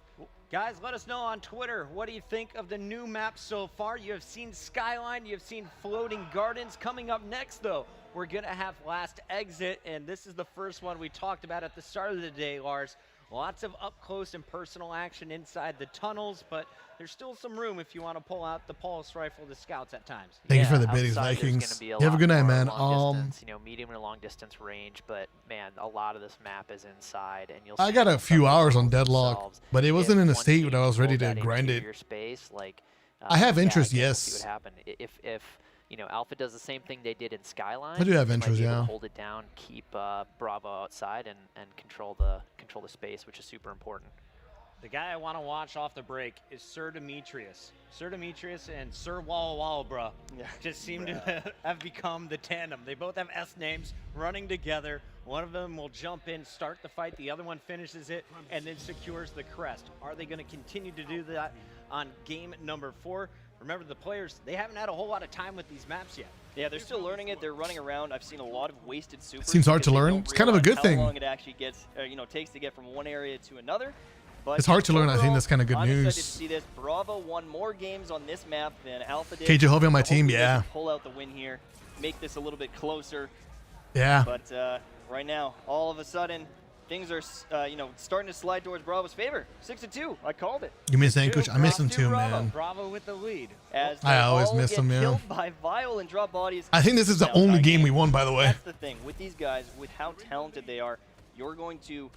Speaker 10: Guys, let us know on Twitter, what do you think of the new map so far? You have seen Skyline, you have seen Floating Gardens. Coming up next, though, we're going to have Last Exit, and this is the first one we talked about at the start of the day, Lars. Lots of up-close and personal action inside the tunnels, but there's still some room if you want to pull out the pulse rifle, the scouts at times.
Speaker 1: Thank you for the biddies, Vikings. You have a good night, man.
Speaker 8: Distance, you know, medium and long distance range, but man, a lot of this map is inside, and you'll.
Speaker 1: I got a few hours on Deadlock, but it wasn't in a state when I was ready to grind it.
Speaker 8: Space, like,
Speaker 1: I have interest,
Speaker 8: yeah,
Speaker 1: yes.
Speaker 8: See what happened if you know, Alpha does the same thing they did in Skyline.
Speaker 1: I do have interest,
Speaker 8: yeah.
Speaker 1: Yeah.
Speaker 8: Hold it down, keep Bravo outside, and control the space, which is super important.
Speaker 10: The guy I want to watch off the break is Sir Demetrius. Sir Demetrius and Sir Walla Walla, bruh, just seem to have become the tandem. They both have S names running together. One of them will jump in, start the fight. The other one finishes it and then secures the crest. Are they going to continue to do that on game number 4? Remember, the players, they haven't had a whole lot of time with these maps yet.
Speaker 7: Yeah, they're still learning it. They're running around. I've seen a lot of wasted supers.
Speaker 1: Seems hard to learn. It's kind of a good thing.
Speaker 7: How long it actually gets, takes to get from one area to another. But
Speaker 1: it's hard to learn. I think that's kind of good
Speaker 7: I'm
Speaker 1: news.
Speaker 7: excited to see this. Bravo won more games on this map than Alpha did.
Speaker 1: KJ Hovey on my team, yeah.
Speaker 7: Pull out the win here, make this a little bit closer.
Speaker 1: Yeah.
Speaker 7: But right now, all of a sudden, things are, starting to slide towards Bravo's favor. 6-2. I called it.
Speaker 1: You miss Ankush? I miss him too,
Speaker 10: Bravo.
Speaker 1: man.
Speaker 10: Bravo with the lead.
Speaker 7: As
Speaker 1: I always miss him, yeah.
Speaker 7: Killed by Vile and drop bodies.
Speaker 1: I think this is the only game we won, by the way.
Speaker 7: That's the thing with these guys, with how talented they are. You're going to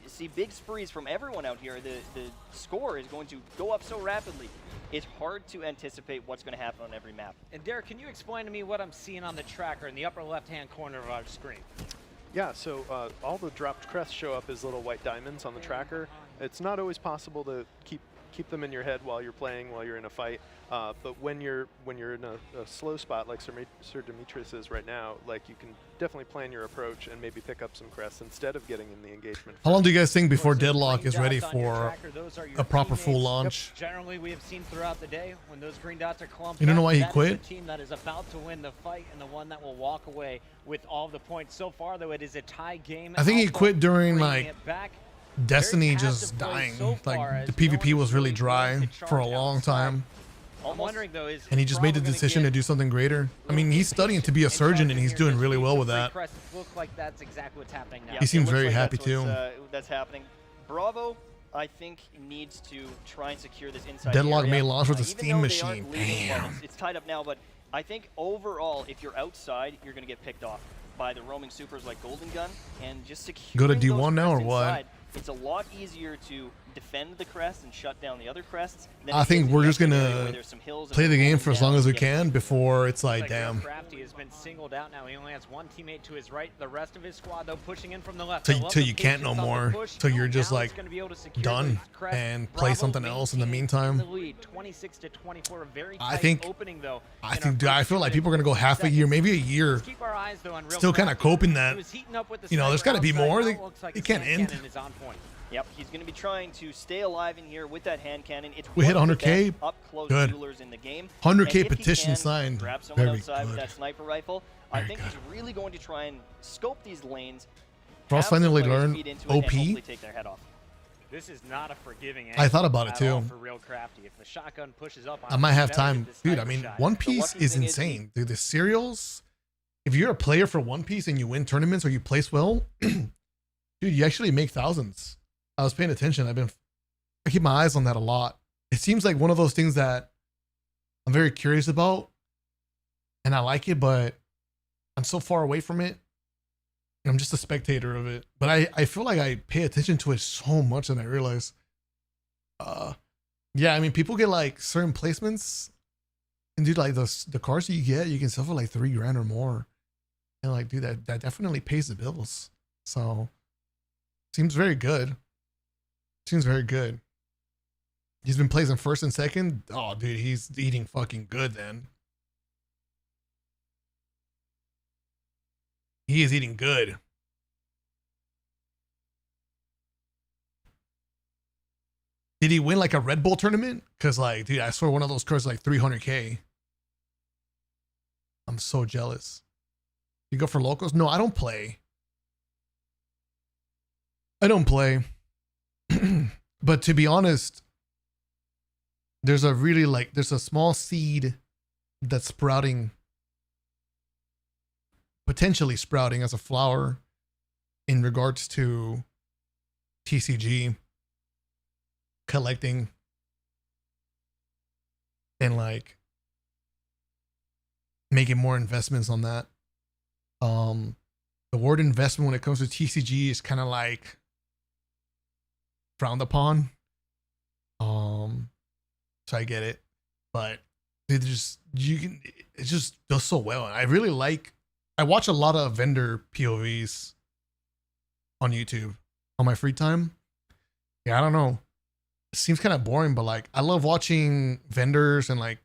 Speaker 7: see big sprees from everyone out here. The score is going to go up so rapidly. It's hard to anticipate what's going to happen on every map.
Speaker 10: And Derek, can you explain to me what I'm seeing on the tracker in the upper left-hand corner of our screen?
Speaker 9: Yeah, so all the dropped crests show up as little white diamonds on the tracker. It's not always possible to keep them in your head while you're playing, while you're in a fight. But when you're in a slow spot like Sir Demetrius is right now, like, you can definitely plan your approach and maybe pick up some crests instead of getting in the engagement.
Speaker 1: How long do you guys think before Deadlock is ready for a proper full launch?
Speaker 10: Yep. Generally, we have seen throughout the day when those green dots are clumped.
Speaker 1: You don't know
Speaker 10: up,
Speaker 1: why he
Speaker 10: that
Speaker 1: quit?
Speaker 10: is the team that is about to win the fight and the one that will walk away with all the points. So far, though, it is a tie game.
Speaker 1: I think he
Speaker 10: Alpha
Speaker 1: quit during
Speaker 10: bringing
Speaker 1: like
Speaker 10: it back.
Speaker 1: Destiny just dying. Like the PvP was really dry for a long time.
Speaker 10: I'm wondering, though,
Speaker 1: And he just made the decision to do something greater. I mean, he's studying to be a surgeon, and he's doing really well with that.
Speaker 10: Look like that's exactly what's happening now.
Speaker 1: He seems very happy too.
Speaker 7: That's happening. Bravo, I think, needs to try and secure this inside
Speaker 1: Deadlock
Speaker 7: area.
Speaker 1: may launch with a
Speaker 7: Even
Speaker 1: steam
Speaker 7: though they
Speaker 1: machine.
Speaker 7: aren't leading, well,
Speaker 1: Damn.
Speaker 7: it's tied up now, but I think overall, if you're outside, you're going to get picked off by the roaming supers like Golden Gun, and just securing
Speaker 1: Go to D1
Speaker 7: those
Speaker 1: now or
Speaker 7: crests
Speaker 1: what?
Speaker 7: inside, it's a lot easier to defend the crest and shut down the other crests.
Speaker 1: I think we're just gonna play the game for as long as we
Speaker 7: can
Speaker 1: can before it's like, damn.
Speaker 10: Crafty has been singled out now. He only has one teammate to his right. The rest of his squad, though, pushing in from the left.
Speaker 1: Till you can't no more. Till you're just like done and play something else in the meantime. I think, dude, I feel like people are gonna go half a year, maybe a year, still kind of coping that. You know, there's got to be more. It can't end.
Speaker 7: Yep, he's going to be trying to stay alive in here with that hand cannon. It's
Speaker 1: We hit
Speaker 7: one of the
Speaker 1: 100K.
Speaker 7: best up-close
Speaker 1: Good.
Speaker 7: duelers in the game.
Speaker 1: 100K
Speaker 7: And if he
Speaker 1: petition
Speaker 7: can
Speaker 1: signed.
Speaker 7: grab someone
Speaker 1: Very
Speaker 7: outside with
Speaker 1: good.
Speaker 7: that sniper rifle, I think he's really going to try and scope these lanes.
Speaker 1: Frost
Speaker 7: have the
Speaker 1: finally
Speaker 7: players
Speaker 1: learned
Speaker 7: feed into it, and
Speaker 1: OP.
Speaker 7: hopefully take their head off.
Speaker 10: This is not a forgiving
Speaker 1: I thought about it
Speaker 10: at all
Speaker 1: too.
Speaker 10: for real Crafty. If the shotgun pushes up,
Speaker 1: I might have
Speaker 10: better
Speaker 1: time.
Speaker 10: get the
Speaker 1: Dude, I
Speaker 10: sniper
Speaker 1: mean,
Speaker 10: shot.
Speaker 1: One
Speaker 7: The
Speaker 1: Piece
Speaker 7: lucky
Speaker 1: is
Speaker 7: thing
Speaker 1: insane. Dude, the serials, if you're a player for One Piece and you win tournaments or you place well, dude, you actually make thousands. I was paying attention. I keep my eyes on that a lot. It seems like one of those things that I'm very curious about, and I like it, but I'm so far away from it. I'm just a spectator of it. But I feel like I pay attention to it so much than I realize. Yeah, I mean, people get like certain placements, and dude, like the cars that you get, you can sell for like $3 grand or more. And like, dude, that definitely pays the bills. So seems very good. Seems very good. He's been placing first and second. Oh, dude, he's eating fucking good then. He is eating good. Did he win like a Red Bull tournament? Because like, dude, I swear one of those cars like 300K. I'm so jealous. You go for locals? No, I don't play. I don't play. But to be honest, there's a small seed that's sprouting, potentially sprouting as a flower in regards to TCG collecting and like making more investments on that. The word investment when it comes to TCG is kind of like frowned upon. So I get it, but it just does so well. I watch a lot of vendor POVs on YouTube on my free time. Yeah, I don't know. It seems kind of boring, but like I love watching vendors and like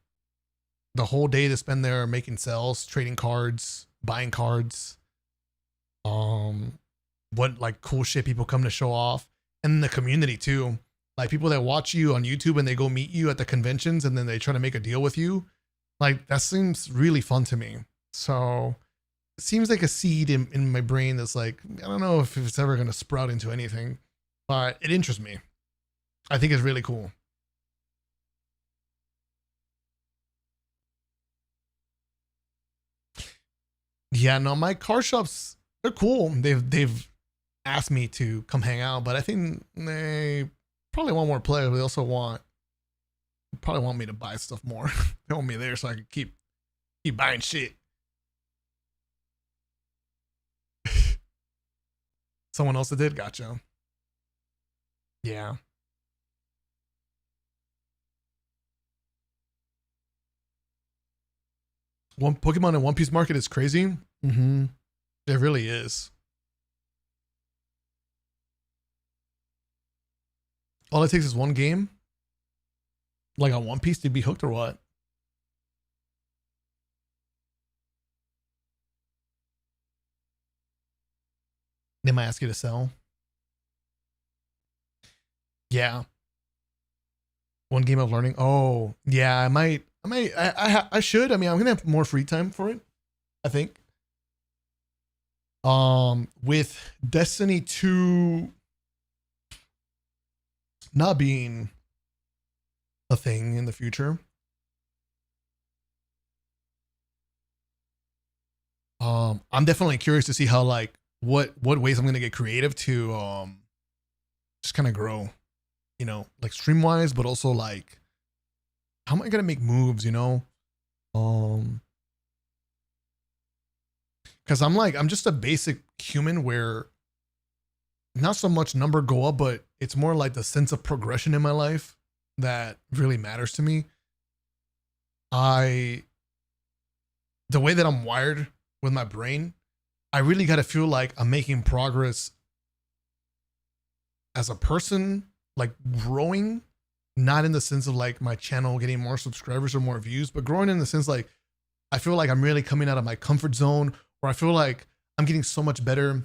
Speaker 1: the whole day they spend there making sales, trading cards, buying cards. What like cool shit people come to show off, and the community too. Like people that watch you on YouTube and they go meet you at the conventions and then they try to make a deal with you. Like that seems really fun to me. So it seems like a seed in my brain that's like, I don't know if it's ever going to sprout into anything, but it interests me. I think it's really cool. Yeah, no, my car shops, they're cool. They've asked me to come hang out, but I think they probably want more players. They also probably want me to buy stuff more. They want me there so I can keep buying shit. Someone else that did? Gotcha. Yeah. One Pokemon and One Piece market is crazy. Mm-hmm. It really is. All it takes is one game, like on One Piece, to be hooked or what? They might ask you to sell. Yeah. One game of learning. Oh, yeah. I should. I mean, I'm gonna have more free time for it, I think. With Destiny 2 not being a thing in the future, I'm definitely curious to see how like what ways I'm gonna get creative to just kind of grow, you know, like stream wise, but also like how am I gonna make moves, you know? Because I'm just a basic human where not so much number go up, but it's more like the sense of progression in my life that really matters to me. The way that I'm wired with my brain, I really got to feel like I'm making progress as a person, like growing, not in the sense of like my channel getting more subscribers or more views, but growing in the sense like I feel like I'm really coming out of my comfort zone, or I feel like I'm getting so much better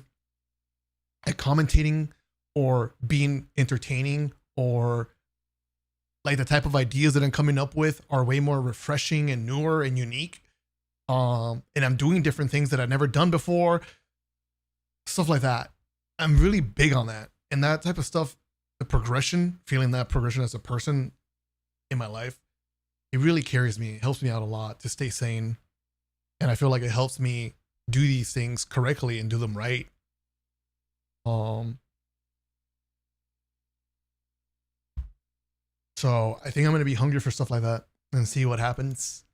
Speaker 1: at commentating or being entertaining, or like the type of ideas that I'm coming up with are way more refreshing and newer and unique. And I'm doing different things that I've never done before, stuff like that. I'm really big on that. And that type of stuff, the progression, feeling that progression as a person in my life, it really carries me. It helps me out a lot to stay sane. And I feel like it helps me do these things correctly and do them right. So I think I'm gonna be hungry for stuff like that and see what happens.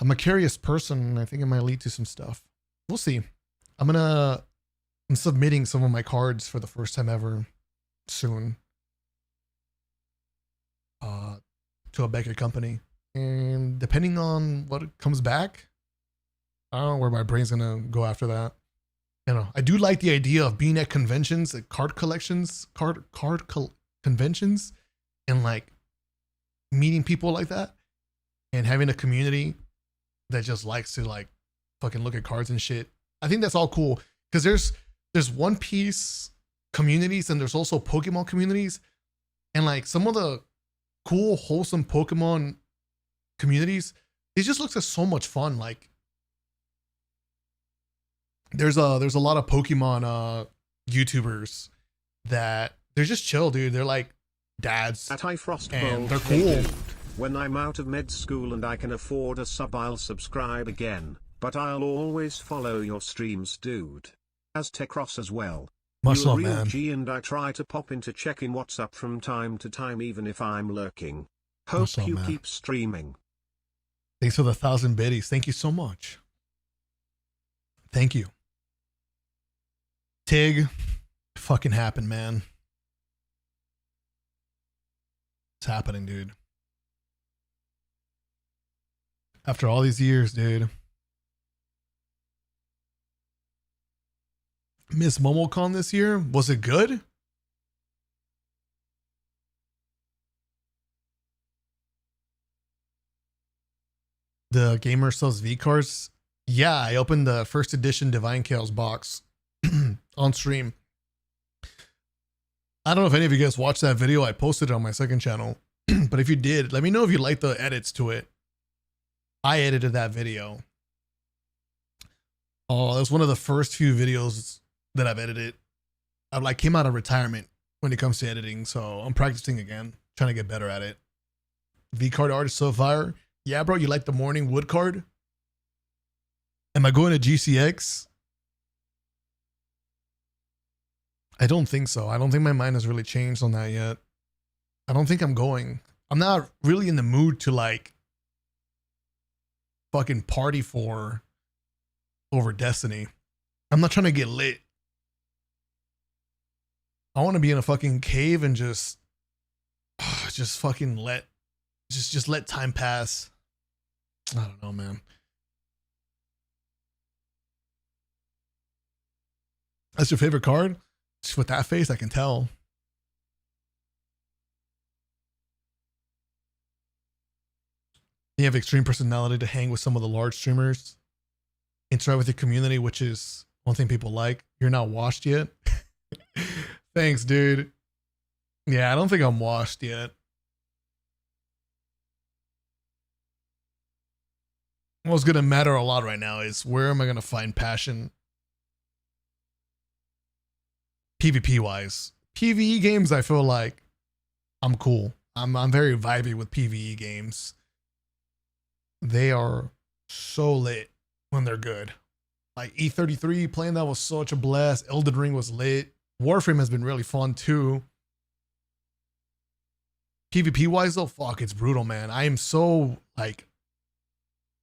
Speaker 1: I'm a curious person. I think it might lead to some stuff. We'll see. I'm submitting some of my cards for the first time ever soon to a Beckett company. And depending on what comes back, I don't know where my brain's gonna go after that. You know, I do like the idea of being at conventions, at card conventions, and like meeting people like that, and having a community that just likes to like fucking look at cards and shit. I think that's all cool because there's One Piece communities and there's also Pokemon communities, and like some of the cool, wholesome Pokemon communities, it just looks like so much fun. Like there's a lot of Pokemon YouTubers that they're just chill, dude. They're like dads
Speaker 2: at iFrostBolt,
Speaker 1: and they're cool.
Speaker 2: When I'm out of med school and I can afford a sub, I'll subscribe again, but I'll always follow your streams, dude. As Techross as well.
Speaker 1: Much
Speaker 2: You're
Speaker 1: love,
Speaker 2: a real
Speaker 1: man.
Speaker 2: G, and I try to pop into checking what's up from time to time, even if I'm lurking. Hope
Speaker 1: love,
Speaker 2: you
Speaker 1: man.
Speaker 2: keep streaming.
Speaker 1: Thanks for the 1,000 biddies. Thank you so much. Thank you. Tig, it fucking happened, man. It's happening, dude. After all these years, dude. Miss MomoCon this year, was it good? The gamer sells V cards. Yeah, I opened the first edition Divine Chaos box on stream. I don't know if any of you guys watched that video. I posted it on my second channel. But if you did, let me know if you liked the edits to it. I edited that video. Oh, that was one of the first few videos that I've edited. I like came out of retirement when it comes to editing, so I'm practicing again, trying to get better at it. V card art is so fire. Yeah, bro, you like the morning wood card? Am I going to GCX? I don't think so. I don't think my mind has really changed on that yet. I don't think I'm going. I'm not really in the mood to like fucking party for over Destiny. I'm not trying to get lit. I want to be in a fucking cave and just fucking let time pass. I don't know, man. That's your favorite card? Just with that face, I can tell. You have extreme personality to hang with some of the large streamers. Interact with your community, which is one thing people like. You're not washed yet. Thanks, dude. Yeah, I don't think I'm washed yet. What's going to matter a lot right now is where am I going to find passion? PvP wise. PvE games, I feel like I'm cool. I'm very vibey with PvE games. They are so lit when they're good. Like E33, playing that was such a blast. Elden Ring was lit. Warframe has been really fun too. PvP wise though, fuck, it's brutal, man. I am so like,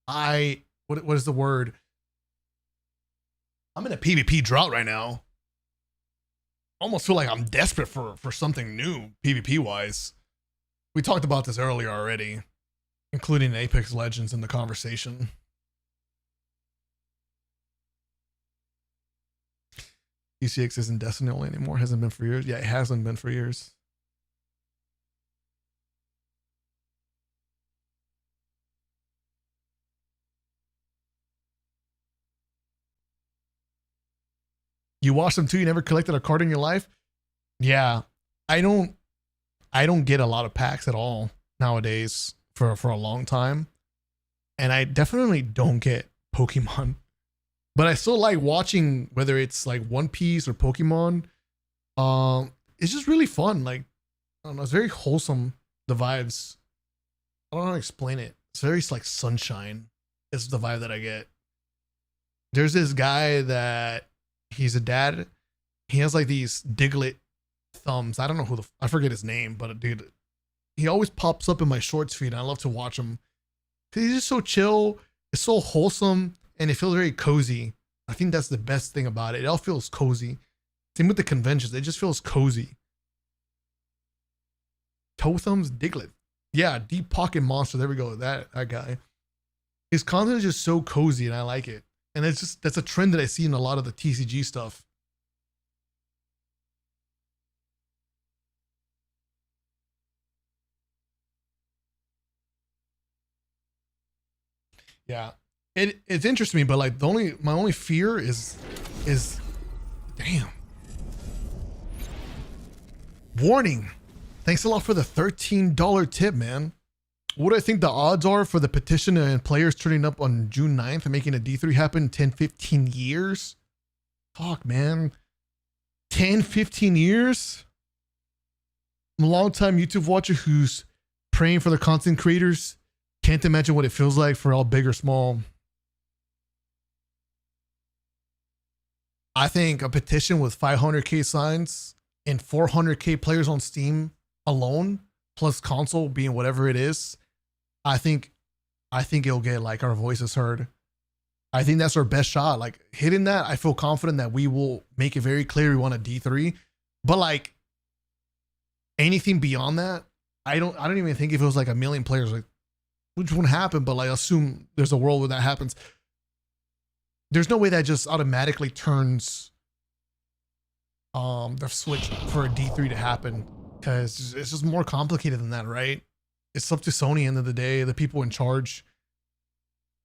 Speaker 1: what is the word? I'm in a PvP drought right now. Almost feel like I'm desperate for something new PvP wise. We talked about this earlier already, including Apex Legends in the conversation. ECX isn't Destiny only anymore. Hasn't been for years. Yeah, it hasn't been for years. You watched them too? You never collected a card in your life? Yeah. I don't get a lot of packs at all nowadays for a long time. And I definitely don't get Pokemon. But I still like watching, whether it's like One Piece or Pokemon. It's just really fun. Like, I don't know, it's very wholesome, the vibes. I don't know how to explain it. It's very like sunshine. It's the vibe that I get. there's this guy that he's a dad. He has like these Diglett thumbs. I don't know I forget his name, but dude, he always pops up in my shorts feed. And I love to watch him. He's just so chill. It's so wholesome and it feels very cozy. I think that's the best thing about it. It all feels cozy. Same with the conventions. It just feels cozy. Toe thumbs Diglett. Yeah, Deep Pocket Monster. There we go. That guy. His content is just so cozy and I like it. And that's a trend that I see in a lot of the TCG stuff. Yeah. It's interesting to me, but like my only fear is damn. Warning. Thanks a lot for the $13 tip, man. What do I think the odds are for the petition and players turning up on June 9th and making a D3 happen in 10, 15 years? Fuck, man. 10, 15 years? I'm a long-time YouTube watcher who's praying for the content creators. Can't imagine what it feels like for all big or small. I think a petition with 500K signs and 400K players on Steam alone, plus console being whatever it is, I think it'll get like our voices heard. I think that's our best shot. Like hitting that, I feel confident that we will make it very clear we want a D3. But like anything beyond that, I don't even think if it was like 1 million players, like which won't happen, but like assume there's a world where that happens. There's no way that just automatically turns the switch for a D3 to happen, because it's just more complicated than that, right? It's up to Sony, end of the day, the people in charge,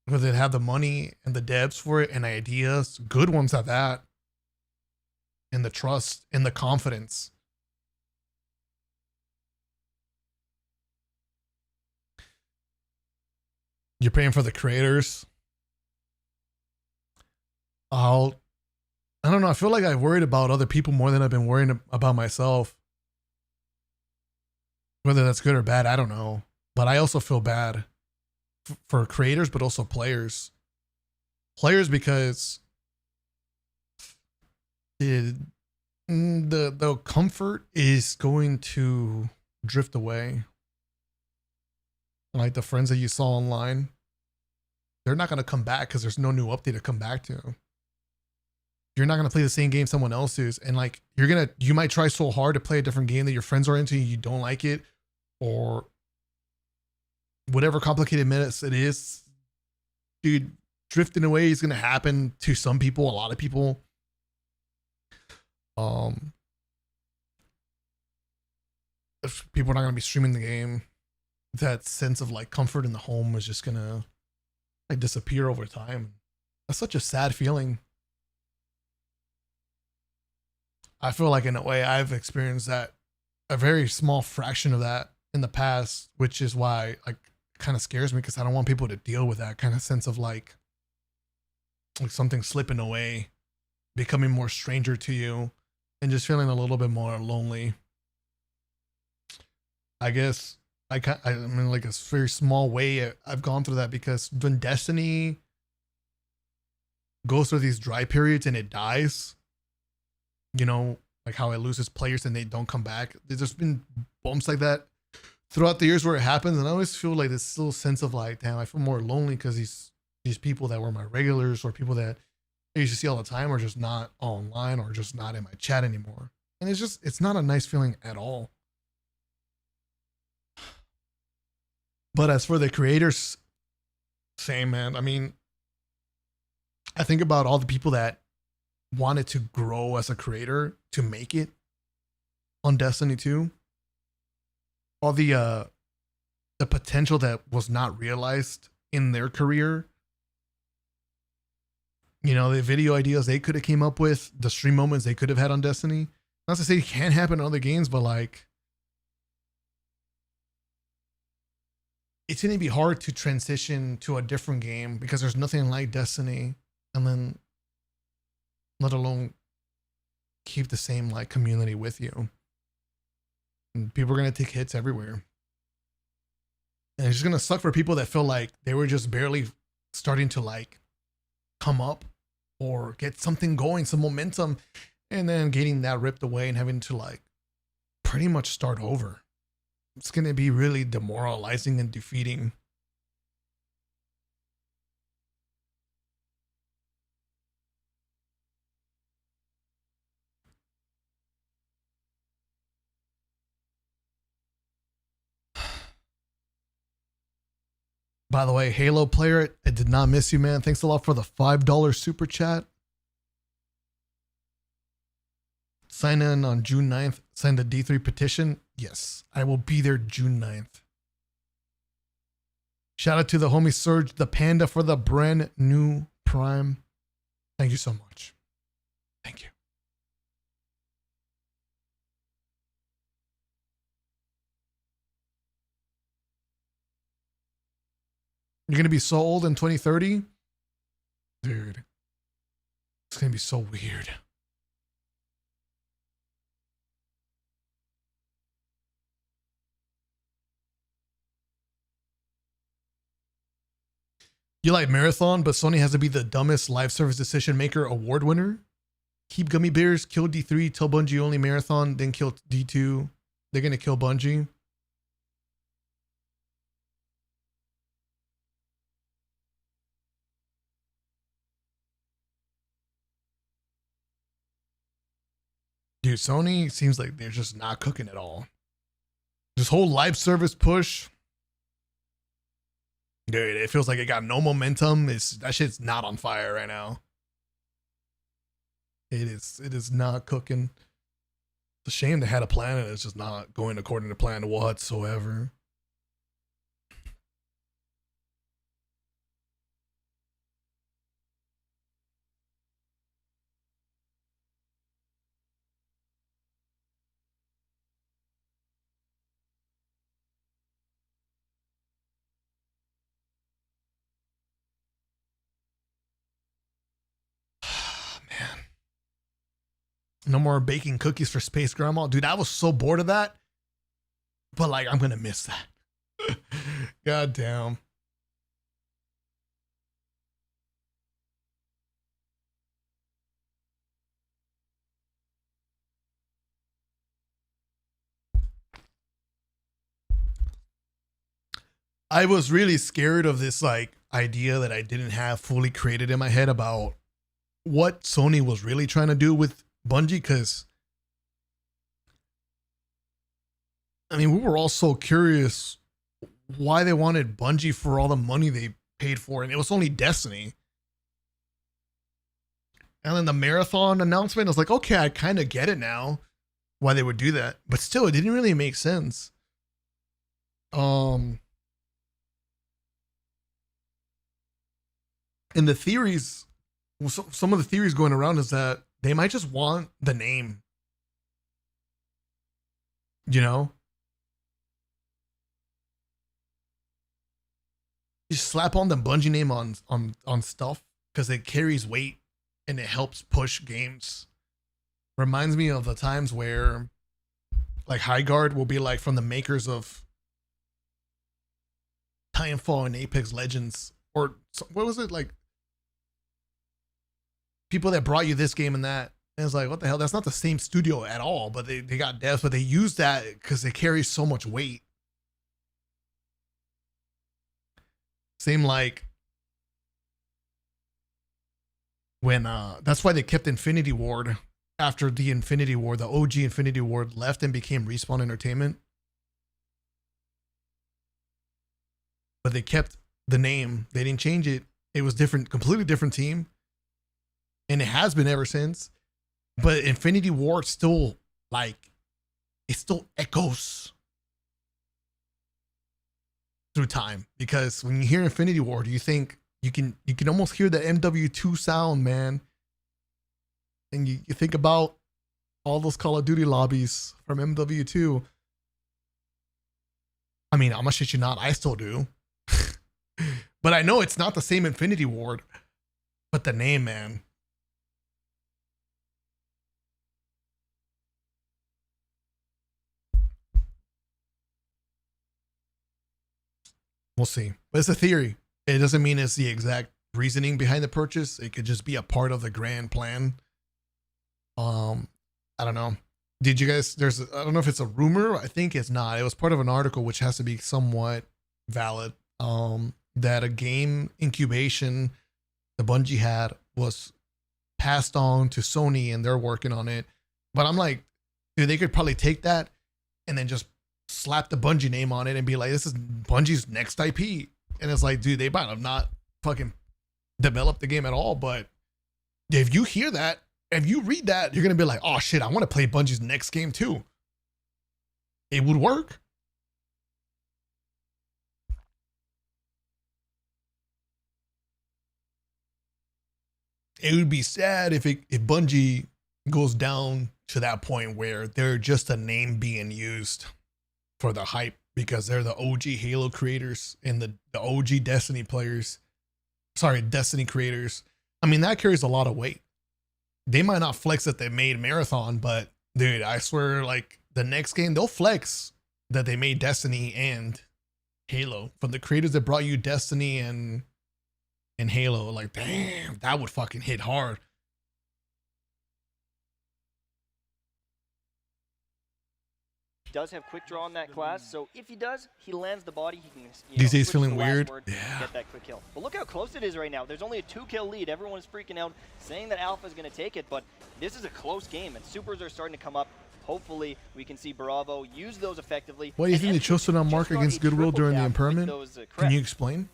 Speaker 1: whether they have the money and the devs for it and ideas, good ones at that, and the trust and the confidence. You're paying for the creators. I don't know. I feel like I've worried about other people more than I've been worrying about myself. Whether that's good or bad, I don't know. But I also feel bad for creators, but also players. Players because the comfort is going to drift away. Like the friends that you saw online, they're not going to come back because there's no new update to come back to. You're not going to play the same game someone else is. And like, you might try so hard to play a different game that your friends are into, you don't like it, or whatever complicated minutes it is, dude, drifting away is going to happen to some people, a lot of people. If people are not going to be streaming the game, that sense of like comfort in the home is just going to like disappear over time. That's such a sad feeling. I feel like in a way I've experienced that, a very small fraction of that in the past, which is why like kind of scares me, because I don't want people to deal with that kind of sense of like something slipping away, becoming more stranger to you, and just feeling a little bit more lonely. I guess I mean, like a very small way I've gone through that, because when Destiny goes through these dry periods and it dies, you know, like how it loses players and they don't come back. There's just been bumps like that throughout the years where it happens, and I always feel like this little sense of like, damn, I feel more lonely because these people that were my regulars or people that I used to see all the time are just not online or just not in my chat anymore. And it's not a nice feeling at all. But as for the creators, same, man. I mean, I think about all the people that wanted to grow as a creator to make it on Destiny 2. All the potential that was not realized in their career. You know, the video ideas they could have came up with, the stream moments they could have had on Destiny. Not to say it can't happen in other games, but like, it's going to be hard to transition to a different game because there's nothing like Destiny, and then let alone keep the same like community with you. And people are going to take hits everywhere. And it's just going to suck for people that feel like they were just barely starting to like come up or get something going, some momentum, and then getting that ripped away and having to like pretty much start over. It's going to be really demoralizing and defeating. By the way, Halo player, I did not miss you, man. Thanks a lot for the $5 super chat. Sign in on June 9th. Sign the D3 petition. Yes, I will be there June 9th. Shout out to the homie Surge the Panda for the brand new Prime. Thank you so much. Thank you. You're going to be so old in 2030? Dude, it's going to be so weird. You like Marathon, but Sony has to be the dumbest live service decision maker award winner? Keep gummy bears, kill D3, tell Bungie only Marathon, then kill D2. They're going to kill Bungie. Dude, Sony seems like they're just not cooking at all. This whole live service push, dude, it feels like it got no momentum. That shit's not on fire right now. It is not cooking. It's a shame they had a plan and it's just not going according to plan whatsoever. No more baking cookies for Space Grandma. Dude, I was so bored of that. But like, I'm going to miss that. God damn. I was really scared of this like idea that I didn't have fully created in my head about what Sony was really trying to do with Bungie, because I mean, we were all so curious why they wanted Bungie for all the money they paid for, and it was only Destiny. And then the Marathon announcement, I was like, okay, I kind of get it now why they would do that, but still, it didn't really make sense. And the theories, some of the theories going around is that they might just want the name, you know? You slap on the Bungie name on stuff because it carries weight and it helps push games. Reminds me of the times where like High Guard will be like from the makers of Titanfall and Apex Legends, or what was it, like people that brought you this game and that. And it's like, what the hell? That's not the same studio at all, but they got devs, but they use that because they carry so much weight. Same like when that's why they kept Infinity Ward after the Infinity Ward, the OG Infinity Ward left and became Respawn Entertainment. But they kept the name. They didn't change it. It was different, completely different team. And it has been ever since. But Infinity Ward still, like, it still echoes through time. Because when you hear Infinity Ward, you think you can almost hear the MW2 sound, man. And you think about all those Call of Duty lobbies from MW2. I mean, I'm gonna shit you not, I still do. But I know it's not the same Infinity Ward. But the name, man. We'll see. But it's a theory. It doesn't mean it's the exact reasoning behind the purchase. It could just be a part of the grand plan. I don't know. Did you guys, I don't know if it's a rumor. I think it's not. It was part of an article, which has to be somewhat valid. That a game incubation the Bungie had was passed on to Sony and they're working on it. But I'm like, dude, they could probably take that and then just slap the Bungie name on it and be like, this is Bungie's next IP. And it's like, dude, they might have not fucking developed the game at all. But if you hear that, if you read that, you're going to be like, oh shit, I want to play Bungie's next game too. It would work. It would be sad if Bungie goes down to that point where they're just a name being used for the hype because they're the OG Halo creators and the OG Destiny players. Sorry, Destiny creators. I mean, that carries a lot of weight. They might not flex that they made Marathon, but dude, I swear, like the next game, they'll flex that they made Destiny and Halo from the creators that brought you Destiny and Halo. Like, damn, that would fucking hit hard.
Speaker 7: Does have quick draw on that class, so if he does, he lands the body, he can
Speaker 1: These days
Speaker 7: switch
Speaker 1: feeling
Speaker 7: to the last
Speaker 1: weird.
Speaker 7: word
Speaker 1: Yeah.
Speaker 7: and get that quick kill. But look how close it is right now. There's only a 2-kill lead. Everyone is freaking out, saying that Alpha is going to take it, but this is a close game, and supers are starting to come up. Hopefully, we can see Bravo use those effectively.
Speaker 1: What do you think they chose to not mark against Goodwill during the impermanent?
Speaker 7: Those,
Speaker 1: Can you explain?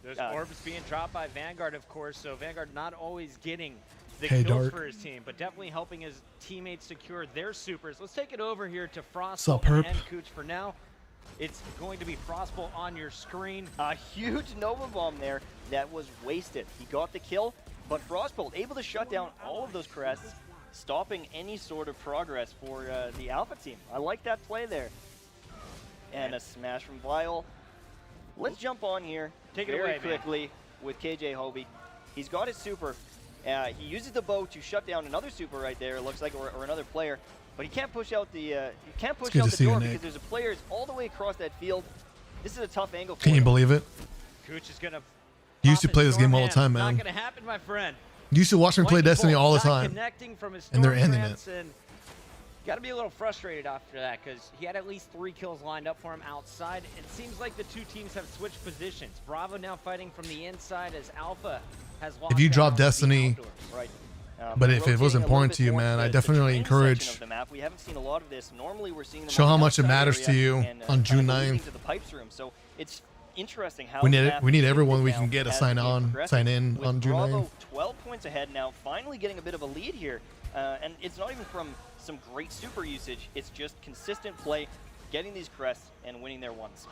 Speaker 10: There's orbs being dropped by Vanguard, of course, so Vanguard not always getting the
Speaker 1: Hey,
Speaker 10: kills
Speaker 1: Dark.
Speaker 10: for his team, but definitely helping his teammates secure their supers. Let's take it over here to
Speaker 1: Sup,
Speaker 10: FrostBolt
Speaker 1: Herb?
Speaker 10: and Cooch for now. It's going to be FrostBolt on your screen.
Speaker 7: A huge Nova Bomb there that was wasted. He got the kill, but FrostBolt able to shut down all of those crests, stopping any sort of progress for the Alpha team. I like that play there. And a smash from Vile. Let's jump on here
Speaker 10: Take it
Speaker 7: very
Speaker 10: away,
Speaker 7: quickly with KJ Hobie. He's got his super. He uses the bow to shut down another super right there, it looks like, or another player. But he can't push out the door because there's players all the way across that field. This is a tough angle for
Speaker 1: Can you
Speaker 7: him.
Speaker 1: believe it?
Speaker 10: Cooch is going to
Speaker 1: You used to play this game all the time, man.
Speaker 10: Not going to happen, my friend.
Speaker 1: You used to watch me play
Speaker 10: Lightning
Speaker 1: Destiny
Speaker 10: Bolt
Speaker 1: all the
Speaker 10: not
Speaker 1: time.
Speaker 10: Connecting from his
Speaker 1: And they're ending
Speaker 10: Stormtrance, and got to be a little frustrated after that because he had at least 3 kills lined up for him outside. It seems like the two teams have switched positions. Bravo now fighting from the inside as Alpha has lost.
Speaker 1: If you drop Destiny,
Speaker 7: right.
Speaker 1: But if it was
Speaker 7: rotating a
Speaker 1: important
Speaker 7: little
Speaker 1: to you,
Speaker 7: bit more
Speaker 1: man,
Speaker 7: to
Speaker 1: I
Speaker 7: the
Speaker 1: definitely
Speaker 7: train
Speaker 1: encourage.
Speaker 7: section of the map. We haven't seen a lot of this. Normally we're seeing them
Speaker 1: Show
Speaker 7: on
Speaker 1: how
Speaker 7: the
Speaker 1: much it
Speaker 7: outside
Speaker 1: matters to
Speaker 7: area
Speaker 1: you
Speaker 7: and,
Speaker 1: on
Speaker 7: kind
Speaker 1: June
Speaker 7: of leading
Speaker 1: 9th.
Speaker 7: to the pipes room. So it's interesting how
Speaker 1: We
Speaker 7: the
Speaker 1: need
Speaker 7: map
Speaker 1: it. We need
Speaker 7: has
Speaker 1: everyone
Speaker 7: shifted
Speaker 1: we
Speaker 7: now
Speaker 1: can get to
Speaker 7: as
Speaker 1: sign
Speaker 7: the game
Speaker 1: on,
Speaker 7: progresses.
Speaker 1: sign in
Speaker 7: With
Speaker 1: on June
Speaker 7: Bravo
Speaker 1: 9th.
Speaker 7: 12 points ahead now, finally getting a bit of a lead here. And it's not even from some great super usage. It's just consistent play, getting these crests and winning their ones.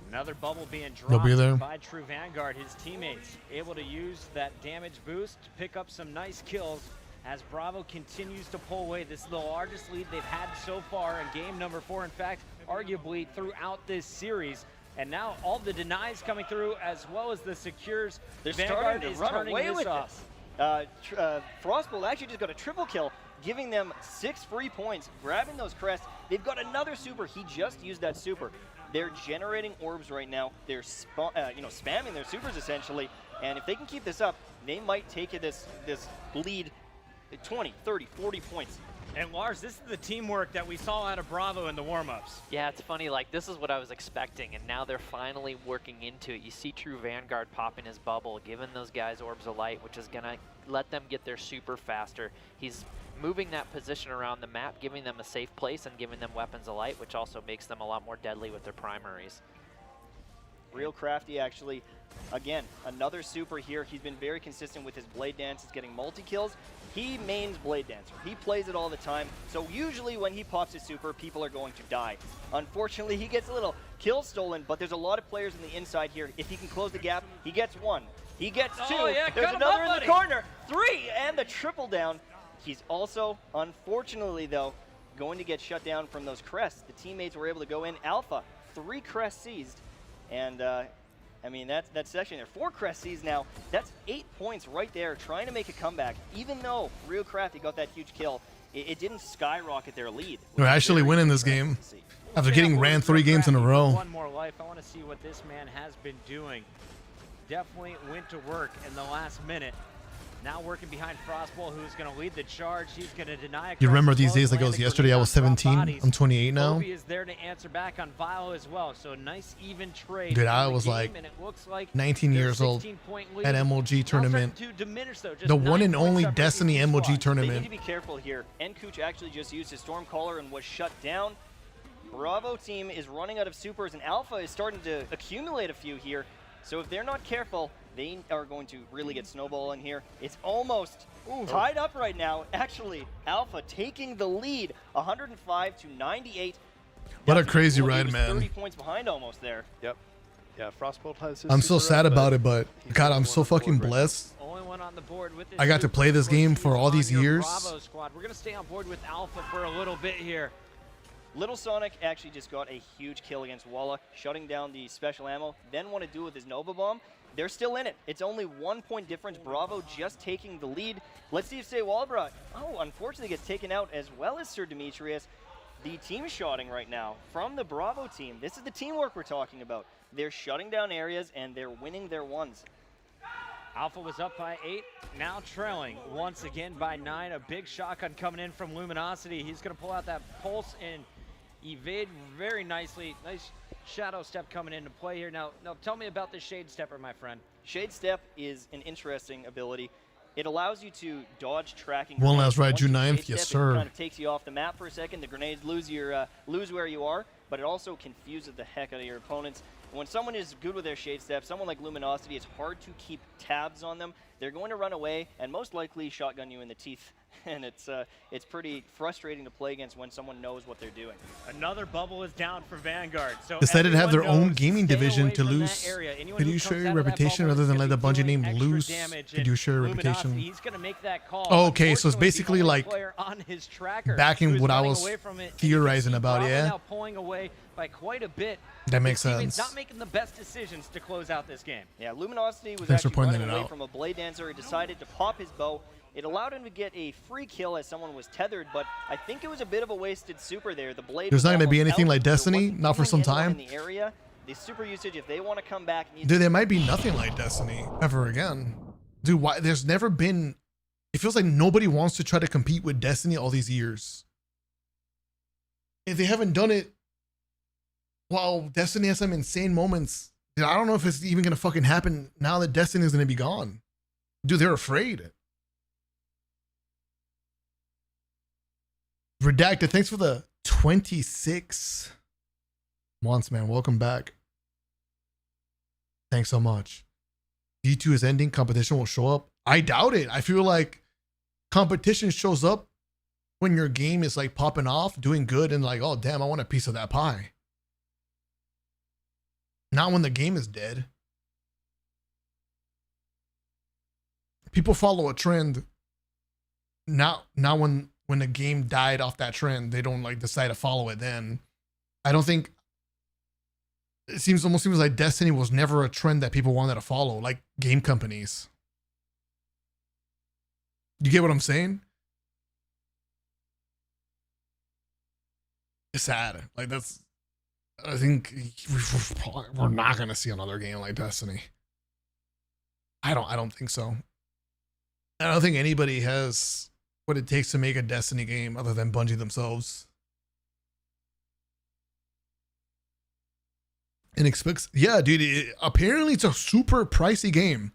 Speaker 10: Another bubble being
Speaker 1: They'll be there.
Speaker 10: dropped by True Vanguard. His teammates able to use that damage boost to pick up some nice kills as Bravo continues to pull away. This is the largest lead they've had so far in game number 4. In fact, arguably throughout this series. And now all the denies coming through as well as the secures.
Speaker 7: They're
Speaker 10: Vanguard
Speaker 7: starting
Speaker 10: is
Speaker 7: to run
Speaker 10: turning
Speaker 7: away
Speaker 10: this
Speaker 7: with
Speaker 10: off.
Speaker 7: this. FrostBolt actually just got a triple kill, giving them 6 free points, grabbing those crests. They've got another super. He just used that super. They're generating orbs right now. They're spamming their supers essentially. And if they can keep this up, they might take this lead 20, 30, 40 points.
Speaker 10: And Lars, this is the teamwork that we saw out of Bravo in the warm-ups.
Speaker 8: Yeah, it's funny, like this is what I was expecting, and now they're finally working into it. You see True Vanguard popping his bubble, giving those guys orbs of light, which is gonna let them get their super faster. He's moving that position around the map, giving them a safe place and giving them weapons of light, which also makes them a lot more deadly with their primaries.
Speaker 7: Real crafty, actually. Again, another super here. He's been very consistent with his Blade Dance. He's getting multi-kills. He mains Blade Dancer. He plays it all the time. So usually when he pops his super, people are going to die. Unfortunately, he gets a little kill stolen, but there's a lot of players on the inside here. If he can close the gap, he gets 1. He gets 2.
Speaker 10: Oh, yeah,
Speaker 7: There's
Speaker 10: cut him
Speaker 7: another
Speaker 10: up,
Speaker 7: in the
Speaker 10: buddy.
Speaker 7: corner. 3, and the triple down. He's also, unfortunately though, going to get shut down from those crests. The teammates were able to go in. Alpha, 3 crests seized. And I mean, that section there, 4 crests seized now. That's 8 points right there, trying to make a comeback. Even though Real Crafty got that huge kill, it didn't skyrocket their lead.
Speaker 1: They're actually winning this game after getting ran 3 games in a row.
Speaker 10: One more life. I want to see what this man has been doing. definitely went to work in the last minute. Now working behind FrostBolt, who's going to lead the charge. He's going to deny.
Speaker 1: You remember these days like it was yesterday? I was 17. I'm 28 now.
Speaker 10: Kobe is there to answer back on Vile as well. So nice even trade.
Speaker 1: Dude, I was like 19 years old at MLG tournament. The one and only Destiny MLG tournament.
Speaker 7: They need to be careful here. Nkuch actually just used his Stormcaller and was shut down. Bravo team is running out of supers, and Alpha is starting to accumulate a few here. So if they're not careful, they are going to really get snowballing here. It's almost tied up right now. Actually, Alpha taking the lead, 105 to 98.
Speaker 1: What a crazy ride, man.
Speaker 7: 30 points behind almost there.
Speaker 9: Yep. Yeah, FrostBolt has his
Speaker 1: I'm so sad
Speaker 9: run,
Speaker 1: about it, but God, I'm so fucking blessed. I got to play this game for all these years.
Speaker 10: Bravo squad. We're going to stay on board with Alpha for a little bit here.
Speaker 7: Little Sonic actually just got a huge kill against Walla, shutting down the special ammo, then want to do with his Nova Bomb. They're still in it. It's only 1 point difference. Bravo just taking the lead. Let's see if Say Walbra, unfortunately gets taken out as well as Sir Demetrius. The team shotting right now from the Bravo team. This is the teamwork we're talking about. They're shutting down areas and they're winning their ones.
Speaker 10: Alpha was up by 8, now trailing once again by 9. A big shotgun coming in from Luminosity. He's going to pull out that pulse and evade very nicely. Nice shadow step coming into play here. Now tell me about this Shade Stepper, my friend.
Speaker 7: Shade Step is an interesting ability. It allows you to dodge tracking.
Speaker 1: One last ride,
Speaker 7: Once
Speaker 1: June
Speaker 7: you
Speaker 1: 9th.
Speaker 7: shade
Speaker 1: Yes,
Speaker 7: step,
Speaker 1: sir.
Speaker 7: It kind of takes you off the map for a second. The grenades lose where you are, but it also confuses the heck out of your opponents. And when someone is good with their Shade Step, someone like Luminosity, it's hard to keep tabs on them. They're going to run away and most likely shotgun you in the teeth. And it's pretty frustrating to play against when someone knows what they're doing.
Speaker 10: Another bubble is down for Vanguard. So
Speaker 1: decided to have their own
Speaker 10: knows,
Speaker 1: gaming
Speaker 10: stay
Speaker 1: division
Speaker 10: away
Speaker 1: to
Speaker 10: from
Speaker 1: lose.
Speaker 10: that area. Anyone
Speaker 1: Could
Speaker 10: who
Speaker 1: you
Speaker 10: comes
Speaker 1: share your
Speaker 10: out of that
Speaker 1: reputation
Speaker 10: bubble
Speaker 1: rather
Speaker 10: is
Speaker 1: than
Speaker 10: gonna
Speaker 1: let the
Speaker 10: be
Speaker 1: Bungie
Speaker 10: dealing
Speaker 1: name
Speaker 10: extra
Speaker 1: lose?
Speaker 10: damage,
Speaker 1: Could you share your
Speaker 10: Luminosity,
Speaker 1: reputation?
Speaker 10: he's going to make that call.
Speaker 1: Oh, okay, so it's
Speaker 10: Unfortunately, the
Speaker 1: basically
Speaker 10: only
Speaker 1: like
Speaker 10: player on his tracker
Speaker 1: backing
Speaker 10: who's
Speaker 1: what I
Speaker 10: running
Speaker 1: was
Speaker 10: away from it.
Speaker 1: theorizing about,
Speaker 10: Bravo
Speaker 1: yeah?
Speaker 10: now pulling away by quite a bit.
Speaker 1: That makes
Speaker 10: His teammates
Speaker 1: sense.
Speaker 10: not making the best decisions to close out this game.
Speaker 7: Yeah, Luminosity was
Speaker 1: Thanks for
Speaker 7: actually
Speaker 1: pointing
Speaker 7: running
Speaker 1: that
Speaker 7: away
Speaker 1: out.
Speaker 7: from a Blade Dancer. He decided to pop his bow. It allowed him to get a free kill as someone was tethered, but I think it was a bit of a wasted super there. The Blade
Speaker 1: There's not
Speaker 7: going to
Speaker 1: be anything
Speaker 7: out.
Speaker 1: like
Speaker 7: There
Speaker 1: Destiny,
Speaker 7: wasn't
Speaker 1: not for some
Speaker 7: anyone
Speaker 1: time.
Speaker 7: in the area. The super usage, if they want to come back, needs
Speaker 1: Dude, there might be nothing like Destiny ever again. Dude, why? There's never been. It feels like nobody wants to try to compete with Destiny all these years. If they haven't done it, well, Destiny has some insane moments. Dude, I don't know if it's even gonna fucking happen now that Destiny is gonna be gone. Dude, they're afraid. Redacted, thanks for the 26 months, man. Welcome back. Thanks so much. D2 is ending. Competition will show up. I doubt it. I feel like competition shows up when your game is like popping off, doing good, and like, oh, damn, I want a piece of that pie. Not when the game is dead. People follow a trend. Now when the game died off that trend, they don't like decide to follow it then. I don't think it almost seems like Destiny was never a trend that people wanted to follow, like game companies. You get what I'm saying? It's sad. Like I think we're not gonna see another game like Destiny. I don't think so. I don't think anybody has what it takes to make a Destiny game other than Bungie themselves. And expects, yeah, dude. Apparently, it's a super pricey game.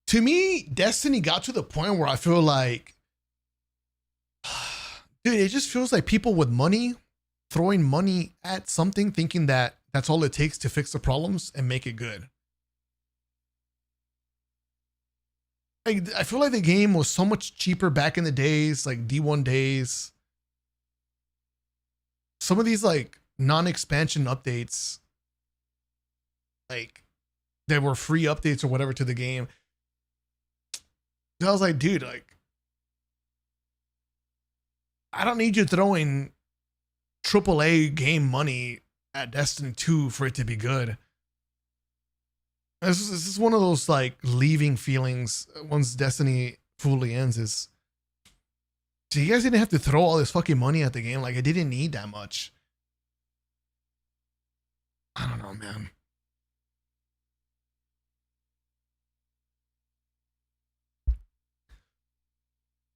Speaker 1: To me, Destiny got to the point where I feel like, dude, it just feels like people with money throwing money at something, thinking that that's all it takes to fix the problems and make it good. I feel like the game was so much cheaper back in the days, like D1 days. Some of these like non-expansion updates, like they were free updates or whatever to the game. I was like, dude, like, I don't need you throwing AAA game money at Destiny 2 for it to be good. This is one of those like leaving feelings once Destiny fully ends. Is so you guys didn't have to throw all this fucking money at the game. Like, I didn't need that much. I don't know, man.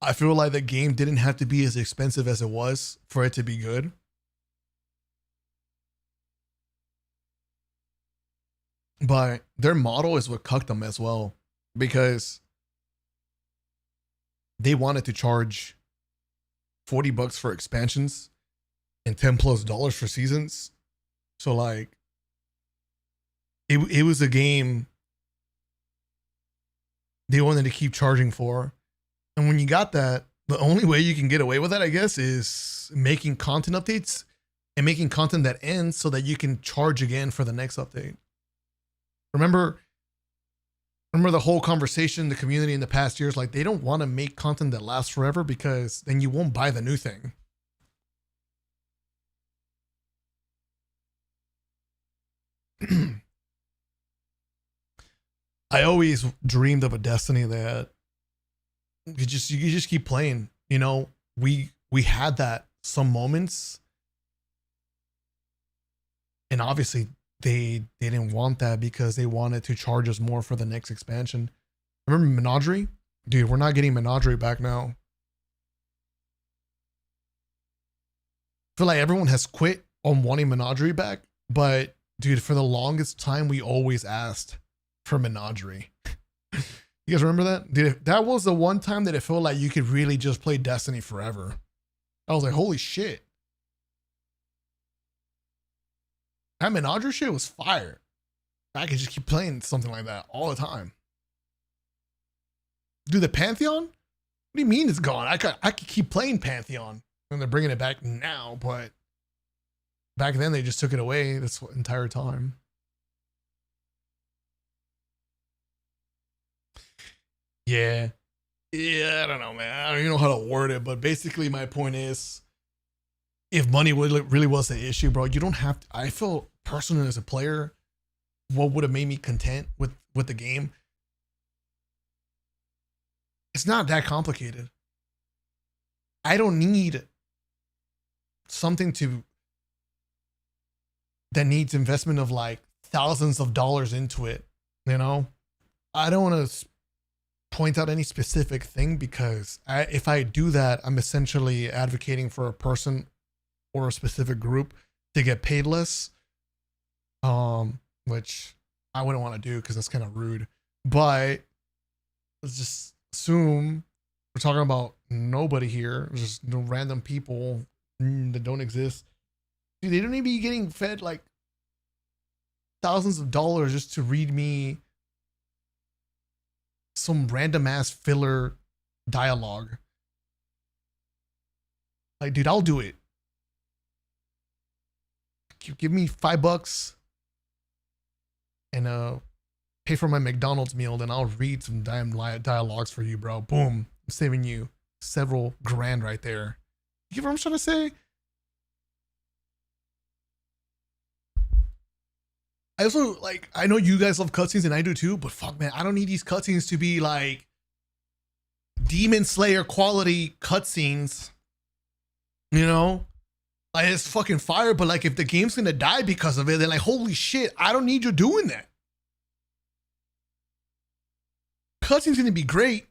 Speaker 1: I feel like the game didn't have to be as expensive as it was for it to be good. But their model is what cucked them as well, because they wanted to charge $40 for expansions and $10+ for seasons. So like it was a game they wanted to keep charging for. And when you got that, the only way you can get away with that, I guess, is making content updates and making content that ends so that you can charge again for the next update. Remember the whole conversation in the community in the past years, like they don't want to make content that lasts forever because then you won't buy the new thing. I always dreamed of a Destiny that you just keep playing. You know, we had that some moments, and obviously they didn't want that because they wanted to charge us more for the next expansion. Remember Menagerie? Dude, we're not getting Menagerie back now. I feel like everyone has quit on wanting Menagerie back, but dude, for the longest time we always asked for Menagerie. You guys remember that? Dude, that was the one time that it felt like you could really just play Destiny forever. I was like, holy shit. That Menagerie shit was fire. I could just keep playing something like that all the time. Dude, the Pantheon? What do you mean it's gone? I could keep playing Pantheon. And they're bringing it back now, but back then they just took it away this entire time. Yeah. Yeah, I don't know, man. I don't even know how to word it, but basically my point is, if money really was the issue, bro, you don't have to. I feel personally as a player, what would have made me content with the game? It's not that complicated. I don't need something that needs investment of like thousands of dollars into it. You know, I don't want to point out any specific thing because if I do that, I'm essentially advocating for a person or a specific group to get paid less, which I wouldn't want to do because that's kind of rude. But let's just assume we're talking about nobody here, just no random people that don't exist. Dude, they don't even be getting fed like thousands of dollars just to read me some random ass filler dialogue. Like, dude, I'll do it. Give me $5 and pay for my McDonald's meal, then I'll read some damn dialogues for you, bro. Boom. I'm saving you several grand right there. You get what I'm trying to say? I also, like, I know you guys love cutscenes and I do too, but fuck, man, I don't need these cutscenes to be like Demon Slayer quality cutscenes. You know? Like, it's fucking fire, but like, if the game's gonna die because of it, then like, holy shit, I don't need you doing that. Cutscene's gonna be great,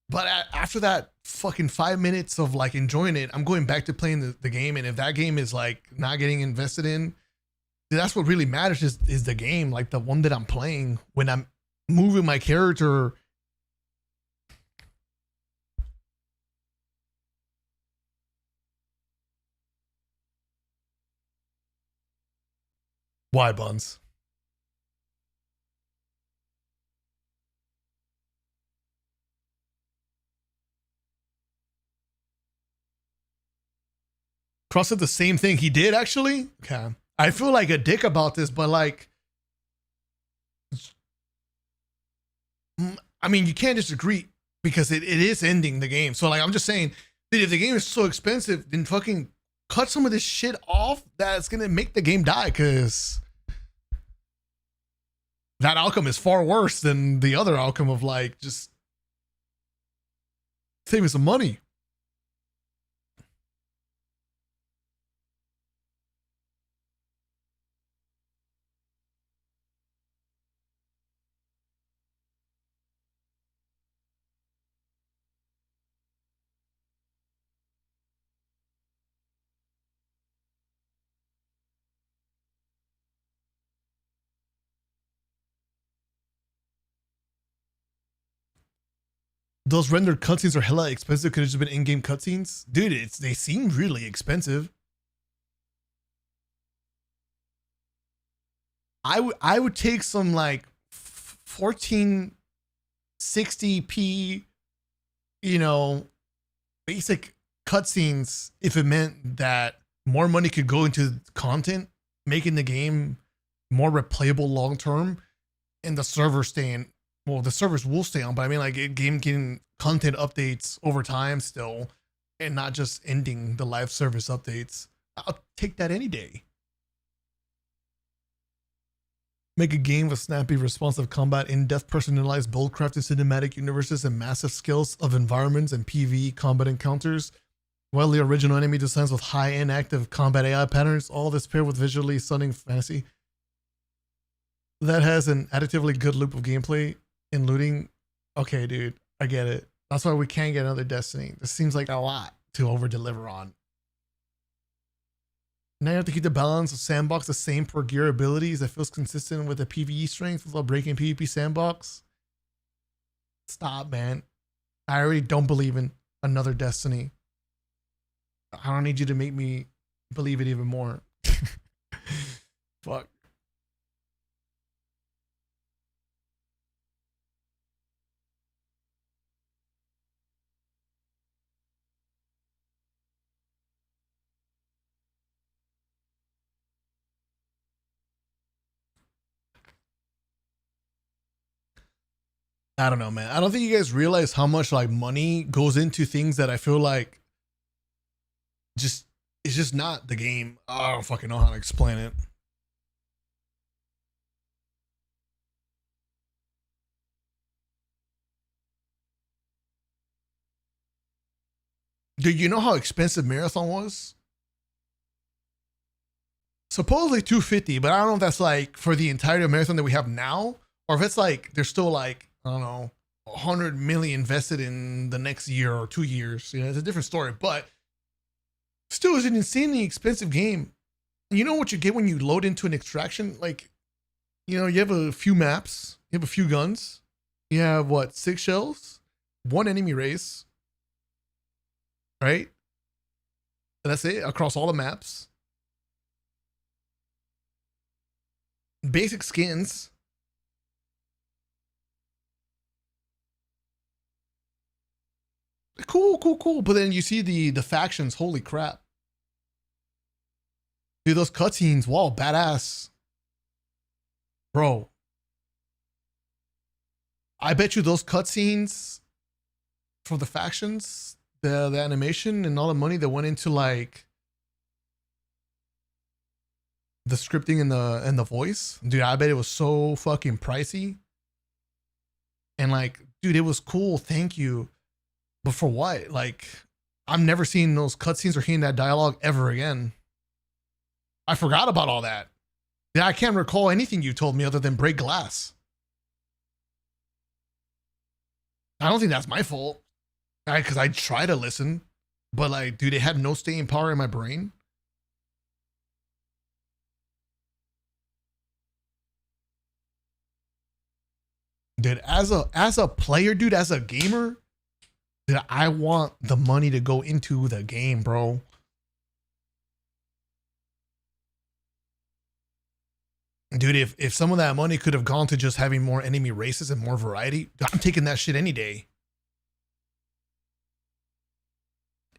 Speaker 1: but after that fucking 5 minutes of like enjoying it, I'm going back to playing the game, and if that game is like not getting invested in, that's what really matters is the game, like the one that I'm playing when I'm moving my character. Why, Buns? Cross said the same thing. He did, actually? Okay. I feel like a dick about this, but like, I mean, you can't disagree because it is ending the game. So like, I'm just saying that if the game is so expensive, then fucking cut some of this shit off that's going to make the game die, because that outcome is far worse than the other outcome of like just saving some money. those rendered cutscenes are hella expensive. Could have just been in-game cutscenes, dude. They seem really expensive. I would take some like 1460p, you know, basic cutscenes if it meant that more money could go into content, making the game more replayable long term, and the server staying. Well, the servers will stay on, but I mean, like, game getting content updates over time still, and not just ending the live service updates. I'll take that any day. Make a game with snappy, responsive combat, in-depth, personalized, bold-crafted cinematic universes, and massive scales of environments and PvE combat encounters. Wildly original enemy designs with high-end active combat AI patterns. All this paired with visually stunning fantasy that has an additively good loop of gameplay and looting. Okay, dude, I get it. That's why we can't get another Destiny. This seems like a lot to over-deliver on. Now you have to keep the balance of sandbox the same per gear abilities that feels consistent with the PvE strength without breaking PvP sandbox. Stop, man. I already don't believe in another Destiny. I don't need you to make me believe it even more. Fuck. I don't know, man. I don't think you guys realize how much like money goes into things that I feel like it's just not the game. I don't fucking know how to explain it. Do you know how expensive Marathon was? Supposedly 250, but I don't know if that's like for the entirety of Marathon that we have now, or if it's like there's still like, I don't know, 100 million invested in the next year or 2 years. You know, it's a different story, but still, it's an insanely expensive game. And you know what you get when you load into an extraction? Like, you know, you have a few maps, you have a few guns, you have what, 6 shells, 1 enemy race, right? And that's it across all the maps. Basic skins. Cool. But then you see the factions. Holy crap. Dude, those cutscenes. Wow, badass. Bro. I bet you those cutscenes for the factions, the animation and all the money that went into like the scripting and the voice. Dude, I bet it was so fucking pricey. And like, dude, it was cool. Thank you. But for what? Like, I'm never seeing those cutscenes or hearing that dialogue ever again. I forgot about all that. Yeah, I can't recall anything you told me other than break glass. I don't think that's my fault. Because I try to listen, but like, dude, it had no staying power in my brain. Dude, as a player, dude, as a gamer, dude, I want the money to go into the game, bro. Dude, if some of that money could have gone to just having more enemy races and more variety, I'm taking that shit any day.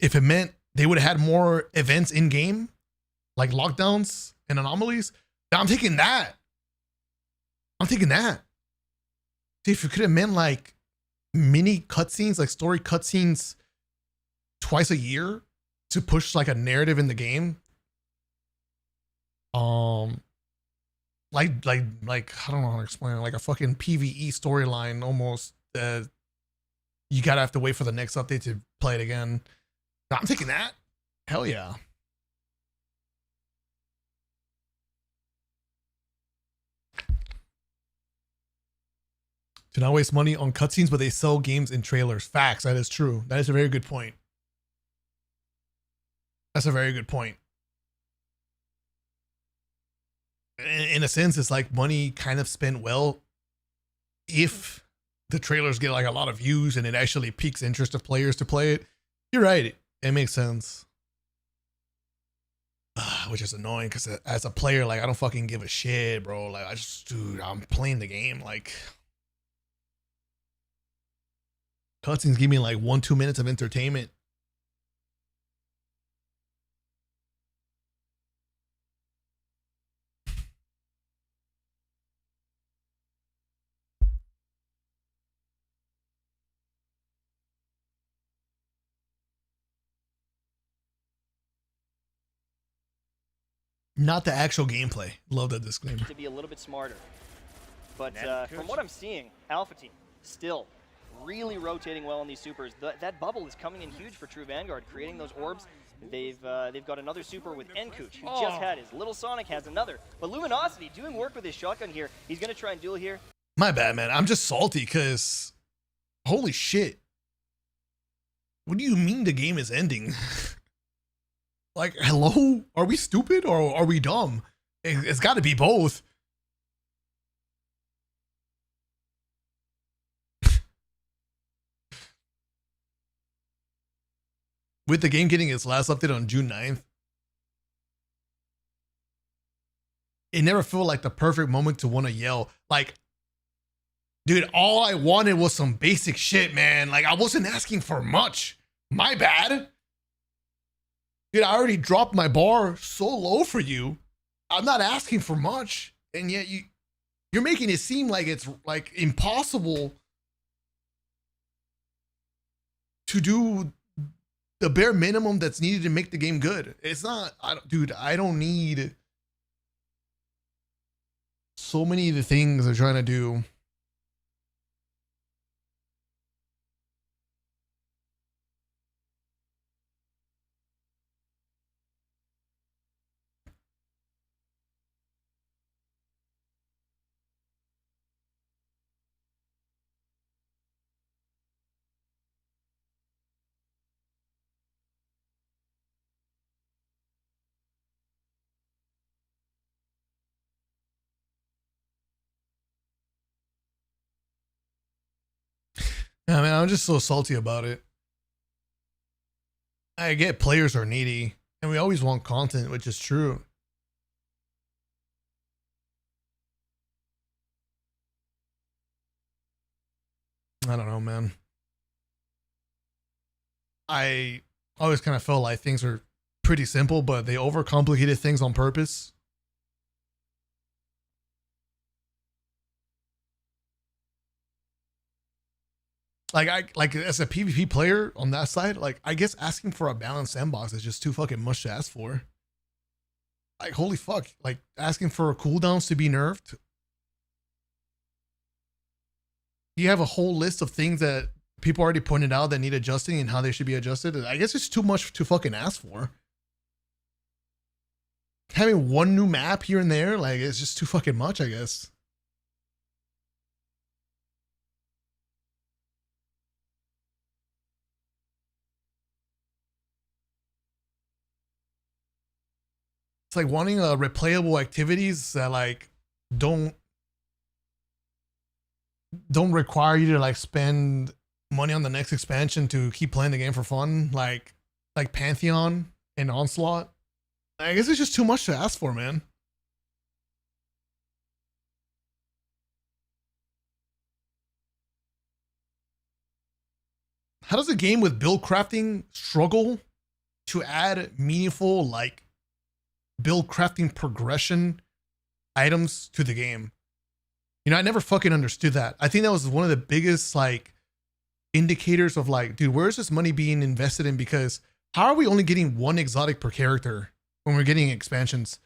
Speaker 1: If it meant they would have had more events in game, like lockdowns and anomalies, I'm taking that. I'm taking that. See, if it could have meant like mini cutscenes, like story cutscenes twice a year to push like a narrative in the game. Like I don't know how to explain it, like a fucking PvE storyline almost. You gotta have to wait for the next update to play it again. I'm taking that. Hell yeah. Do not waste money on cutscenes, but they sell games in trailers. Facts. That is true. That is a very good point. That's a very good point. In a sense, it's like money kind of spent well if the trailers get like a lot of views and it actually piques interest of players to play it. You're right. It makes sense. Which is annoying because as a player, like I don't fucking give a shit, bro. Like dude, I'm playing the game. Like cutscenes give me like 1-2 minutes of entertainment. Not the actual gameplay. Love that disclaimer.
Speaker 7: To be a little bit smarter. But from what I'm seeing, Alpha Team still really rotating well on these supers. That bubble is coming in huge for True Vanguard, creating those orbs. They've got another super with Enkuch, who just had his. Little Sonic has another. But Luminosity doing work with his shotgun here. He's going to try and duel here.
Speaker 1: My bad, man. I'm just salty because holy shit. What do you mean the game is ending? Like, hello? Are we stupid or are we dumb? It's got to be both. With the game getting its last update on June 9th, it never felt like the perfect moment to want to yell. Like, dude, all I wanted was some basic shit, man. Like, I wasn't asking for much. My bad. Dude, I already dropped my bar so low for you. I'm not asking for much. And yet you're making it seem like it's like impossible to do the bare minimum that's needed to make the game good. It's not, dude, I don't need so many of the things they're trying to do. Yeah, man, I'm just so salty about it. I get players are needy, and we always want content, which is true. I don't know, man. I always kind of felt like things are pretty simple, but they overcomplicated things on purpose. Like as a PvP player on that side, like I guess asking for a balanced sandbox is just too fucking much to ask for. Like holy fuck, like asking for cooldowns to be nerfed. You have a whole list of things that people already pointed out that need adjusting and how they should be adjusted. I guess it's too much to fucking ask for. Having one new map here and there, like it's just too fucking much, I guess. It's like wanting replayable activities that like don't require you to like spend money on the next expansion to keep playing the game for fun, like Pantheon and Onslaught. I guess it's just too much to ask for, man. How does a game with build crafting struggle to add meaningful like build crafting progression items to the game? You know, I never fucking understood that. I think that was one of the biggest like indicators of like, dude, where's this money being invested in? Because how are we only getting one exotic per character when we're getting expansions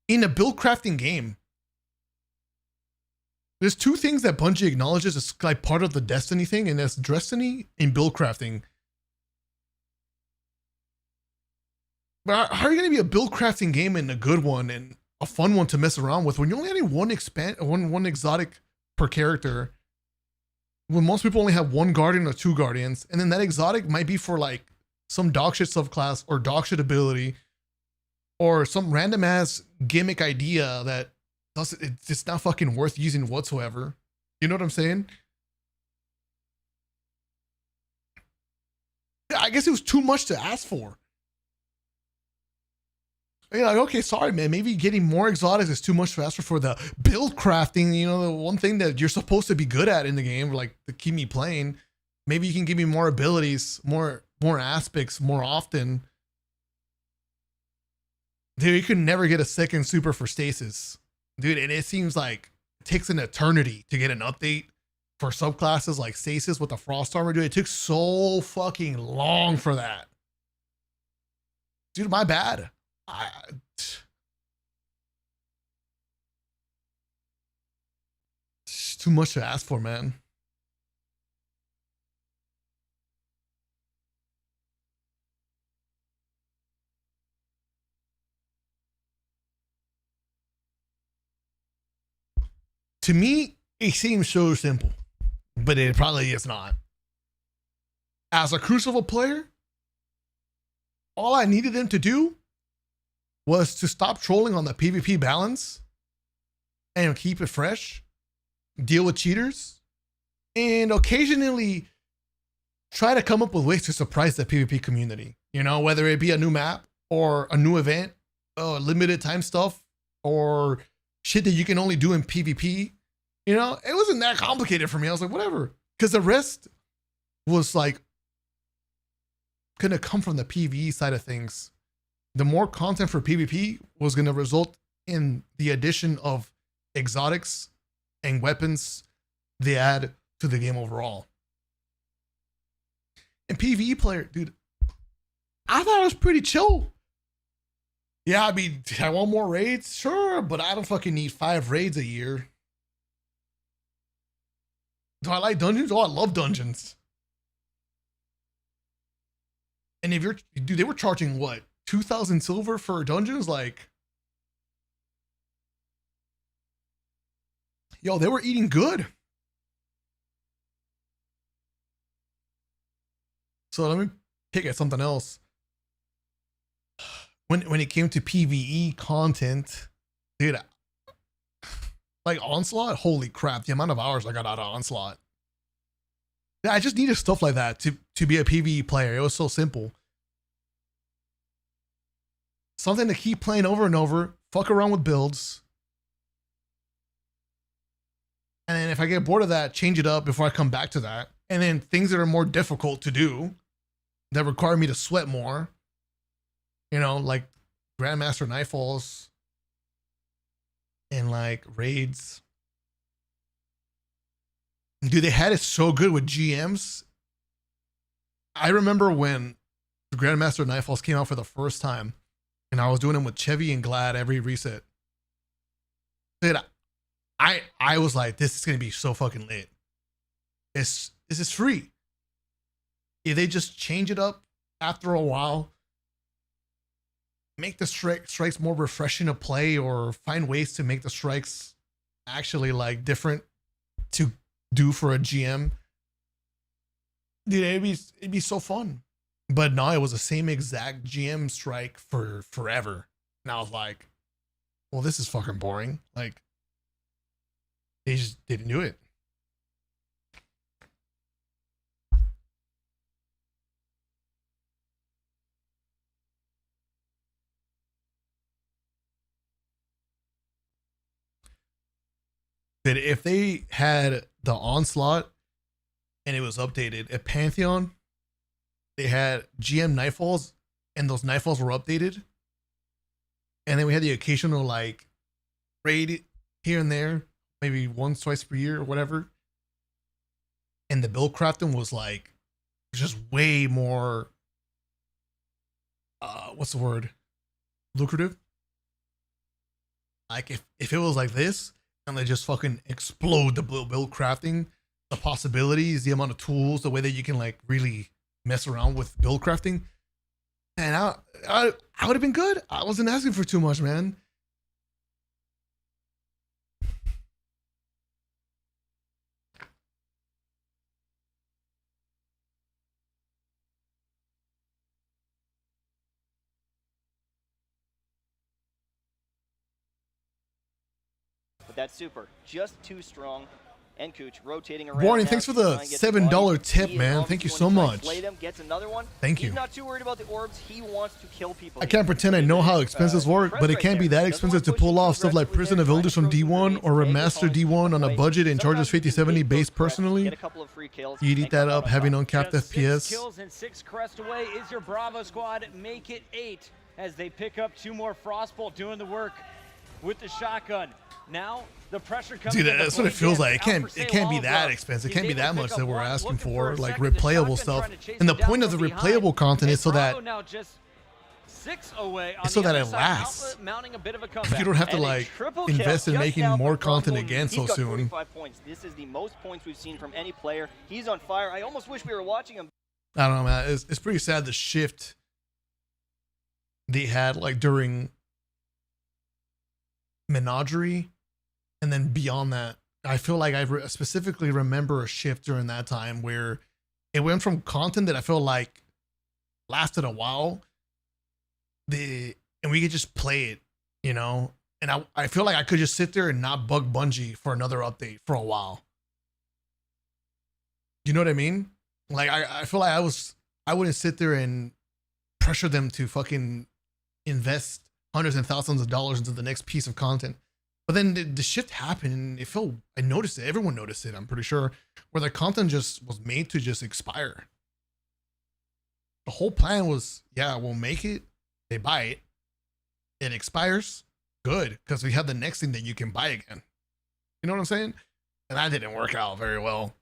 Speaker 1: in a build crafting game? There's two things that Bungie acknowledges as like part of the Destiny thing, and that's Destiny and build crafting. But how are you going to be a build crafting game and a good one and a fun one to mess around with when you're only getting one exotic per character? When most people only have one guardian or two guardians, and then that exotic might be for like some dogshit subclass or dogshit ability or some random ass gimmick idea that it's not fucking worth using whatsoever. You know what I'm saying? I guess it was too much to ask for. You're like, okay, sorry, man. Maybe getting more exotics is too much to ask for the build crafting. You know, the one thing that you're supposed to be good at in the game, like to keep me playing. Maybe you can give me more abilities, more aspects, more often. Dude, you could never get a second super for stasis, dude. And it seems like it takes an eternity to get an update for subclasses like stasis with the frost armor. Dude, it took so fucking long for that. Dude, my bad. It's too much to ask for, man. To me, it seems so simple, but it probably is not. As a Crucible player, all I needed them to do was to stop trolling on the PvP balance and keep it fresh, deal with cheaters, and occasionally try to come up with ways to surprise the PvP community. You know, whether it be a new map or a new event, limited time stuff, or shit that you can only do in PvP. You know, it wasn't that complicated for me. I was like, whatever. Because the rest was like gonna come from the PvE side of things. The more content for PvP was gonna result in the addition of exotics and weapons they add to the game overall. And PvE player, dude, I thought it was pretty chill. Yeah, I mean, I want more raids, sure, but I don't fucking need 5 raids a year. Do I like dungeons? Oh, I love dungeons. And if you're, dude, they were charging what, 2,000 silver for dungeons? Like, yo, they were eating good. So let me pick at something else. When it came to PvE content, dude, like Onslaught, holy crap, the amount of hours I got out of Onslaught. Yeah, I just needed stuff like that to be a PvE player. It was so simple. Something to keep playing over and over, fuck around with builds. And then if I get bored of that, change it up before I come back to that. And then things that are more difficult to do, that require me to sweat more. You know, like Grandmaster Nightfalls and like raids. Dude, they had it so good with GMs. I remember when the Grandmaster Nightfalls came out for the first time, and I was doing them with Chevy and Glad every reset. Dude, I was like, this is gonna be so fucking lit. This is free. If they just change it up after a while, make the strikes more refreshing to play, or find ways to make the strikes actually like different to do for a GM, dude, it'd be so fun. But no, it was the same exact GM strike for forever. And I was like, well, this is fucking boring. Like, they just didn't do it. That if they had the Onslaught and it was updated at Pantheon, they had GM Nightfalls and those Nightfalls were updated. And then we had the occasional like raid here and there, maybe once, twice per year or whatever. And the build crafting was like just way more, what's the word? Lucrative. Like if it was like this, and they just fucking explode the build crafting, the possibilities, the amount of tools, the way that you can like really mess around with build crafting. And I would have been good. I wasn't asking for too much, man.
Speaker 7: But that super, just too strong. and Cooch rotating around.
Speaker 1: Warning,
Speaker 7: now
Speaker 1: thanks for
Speaker 7: to
Speaker 1: the
Speaker 7: try and get
Speaker 1: $7
Speaker 7: bodies.
Speaker 1: tip,
Speaker 7: He is
Speaker 1: man.
Speaker 7: obviously
Speaker 1: Thank you
Speaker 7: going
Speaker 1: so
Speaker 7: to try and
Speaker 1: much.
Speaker 7: slay them, gets another one.
Speaker 1: Thank you.
Speaker 7: He's not too worried about the orbs. He wants to kill people.
Speaker 1: I can't pretend I know how expenses work, but it can't be that expensive to pull off stuff like Prison of Elders from D1 or Remaster D1 on a budget and charge us 50-70 base personally.
Speaker 7: Get a couple of free kills.
Speaker 1: You'd eat that up having uncapped
Speaker 10: Just 6
Speaker 1: FPS.
Speaker 10: kills and 6 crest away is your Bravo squad. Make it 8 as they pick up 2 more FrostBolt doing the work with the shotgun. Now the pressure comes.
Speaker 1: Dude, that's what it feels like. It can't be that expensive. It can't be that much that we're asking for, like replayable stuff. And the point of the replayable content is so that
Speaker 10: now just 6 away on
Speaker 1: so
Speaker 10: the
Speaker 1: that
Speaker 10: other
Speaker 1: it
Speaker 10: side.
Speaker 1: lasts.
Speaker 10: Alpha mounting a bit of a comeback.
Speaker 1: You don't have to
Speaker 10: And a
Speaker 1: like
Speaker 10: triple kill
Speaker 1: invest in
Speaker 10: just
Speaker 1: making
Speaker 10: now
Speaker 1: more
Speaker 10: for
Speaker 1: content
Speaker 10: FrostBolt.
Speaker 1: again so
Speaker 7: He's got
Speaker 1: soon.
Speaker 7: 45 points. This is the most points we've seen from any player. He's on fire. I almost wish we were watching him.
Speaker 1: I don't know, man. It's pretty sad the shift they had like during Menagerie, and then beyond that, I feel like I specifically remember a shift during that time where it went from content that I feel like lasted a while, and we could just play it, you know. And I feel like I could just sit there and not bug Bungie for another update for a while. You know what I mean? Like I feel like I wouldn't sit there and pressure them to fucking invest hundreds and thousands of dollars into the next piece of content. But then the shift happened and I noticed it. Everyone noticed it, I'm pretty sure, where the content just was made to just expire. The whole plan was, yeah, we'll make it. They buy it. It expires. Good. Because we have the next thing that you can buy again. You know what I'm saying? And that didn't work out very well.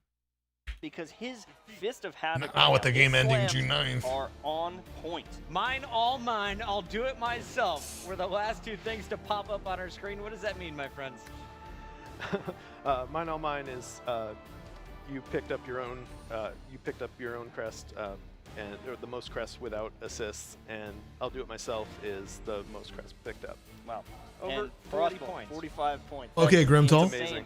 Speaker 7: Because his Fist of Havoc
Speaker 1: Not with the
Speaker 7: his
Speaker 1: game ending
Speaker 7: slams
Speaker 1: June 9th.
Speaker 7: are on point.
Speaker 10: Mine, all mine. I'll do it myself. Were the last 2 things to pop up on our screen. What does that mean, my friends?
Speaker 9: Mine, all mine is you picked up your own crest or the most crests without assists, and I'll do it myself is the most crests picked up.
Speaker 7: Wow.
Speaker 10: Over
Speaker 7: And
Speaker 10: 40
Speaker 7: FrostBolt,
Speaker 10: points.
Speaker 7: 45 points.
Speaker 1: Okay,
Speaker 7: That's
Speaker 1: Grimtall.
Speaker 7: insane.
Speaker 9: Amazing.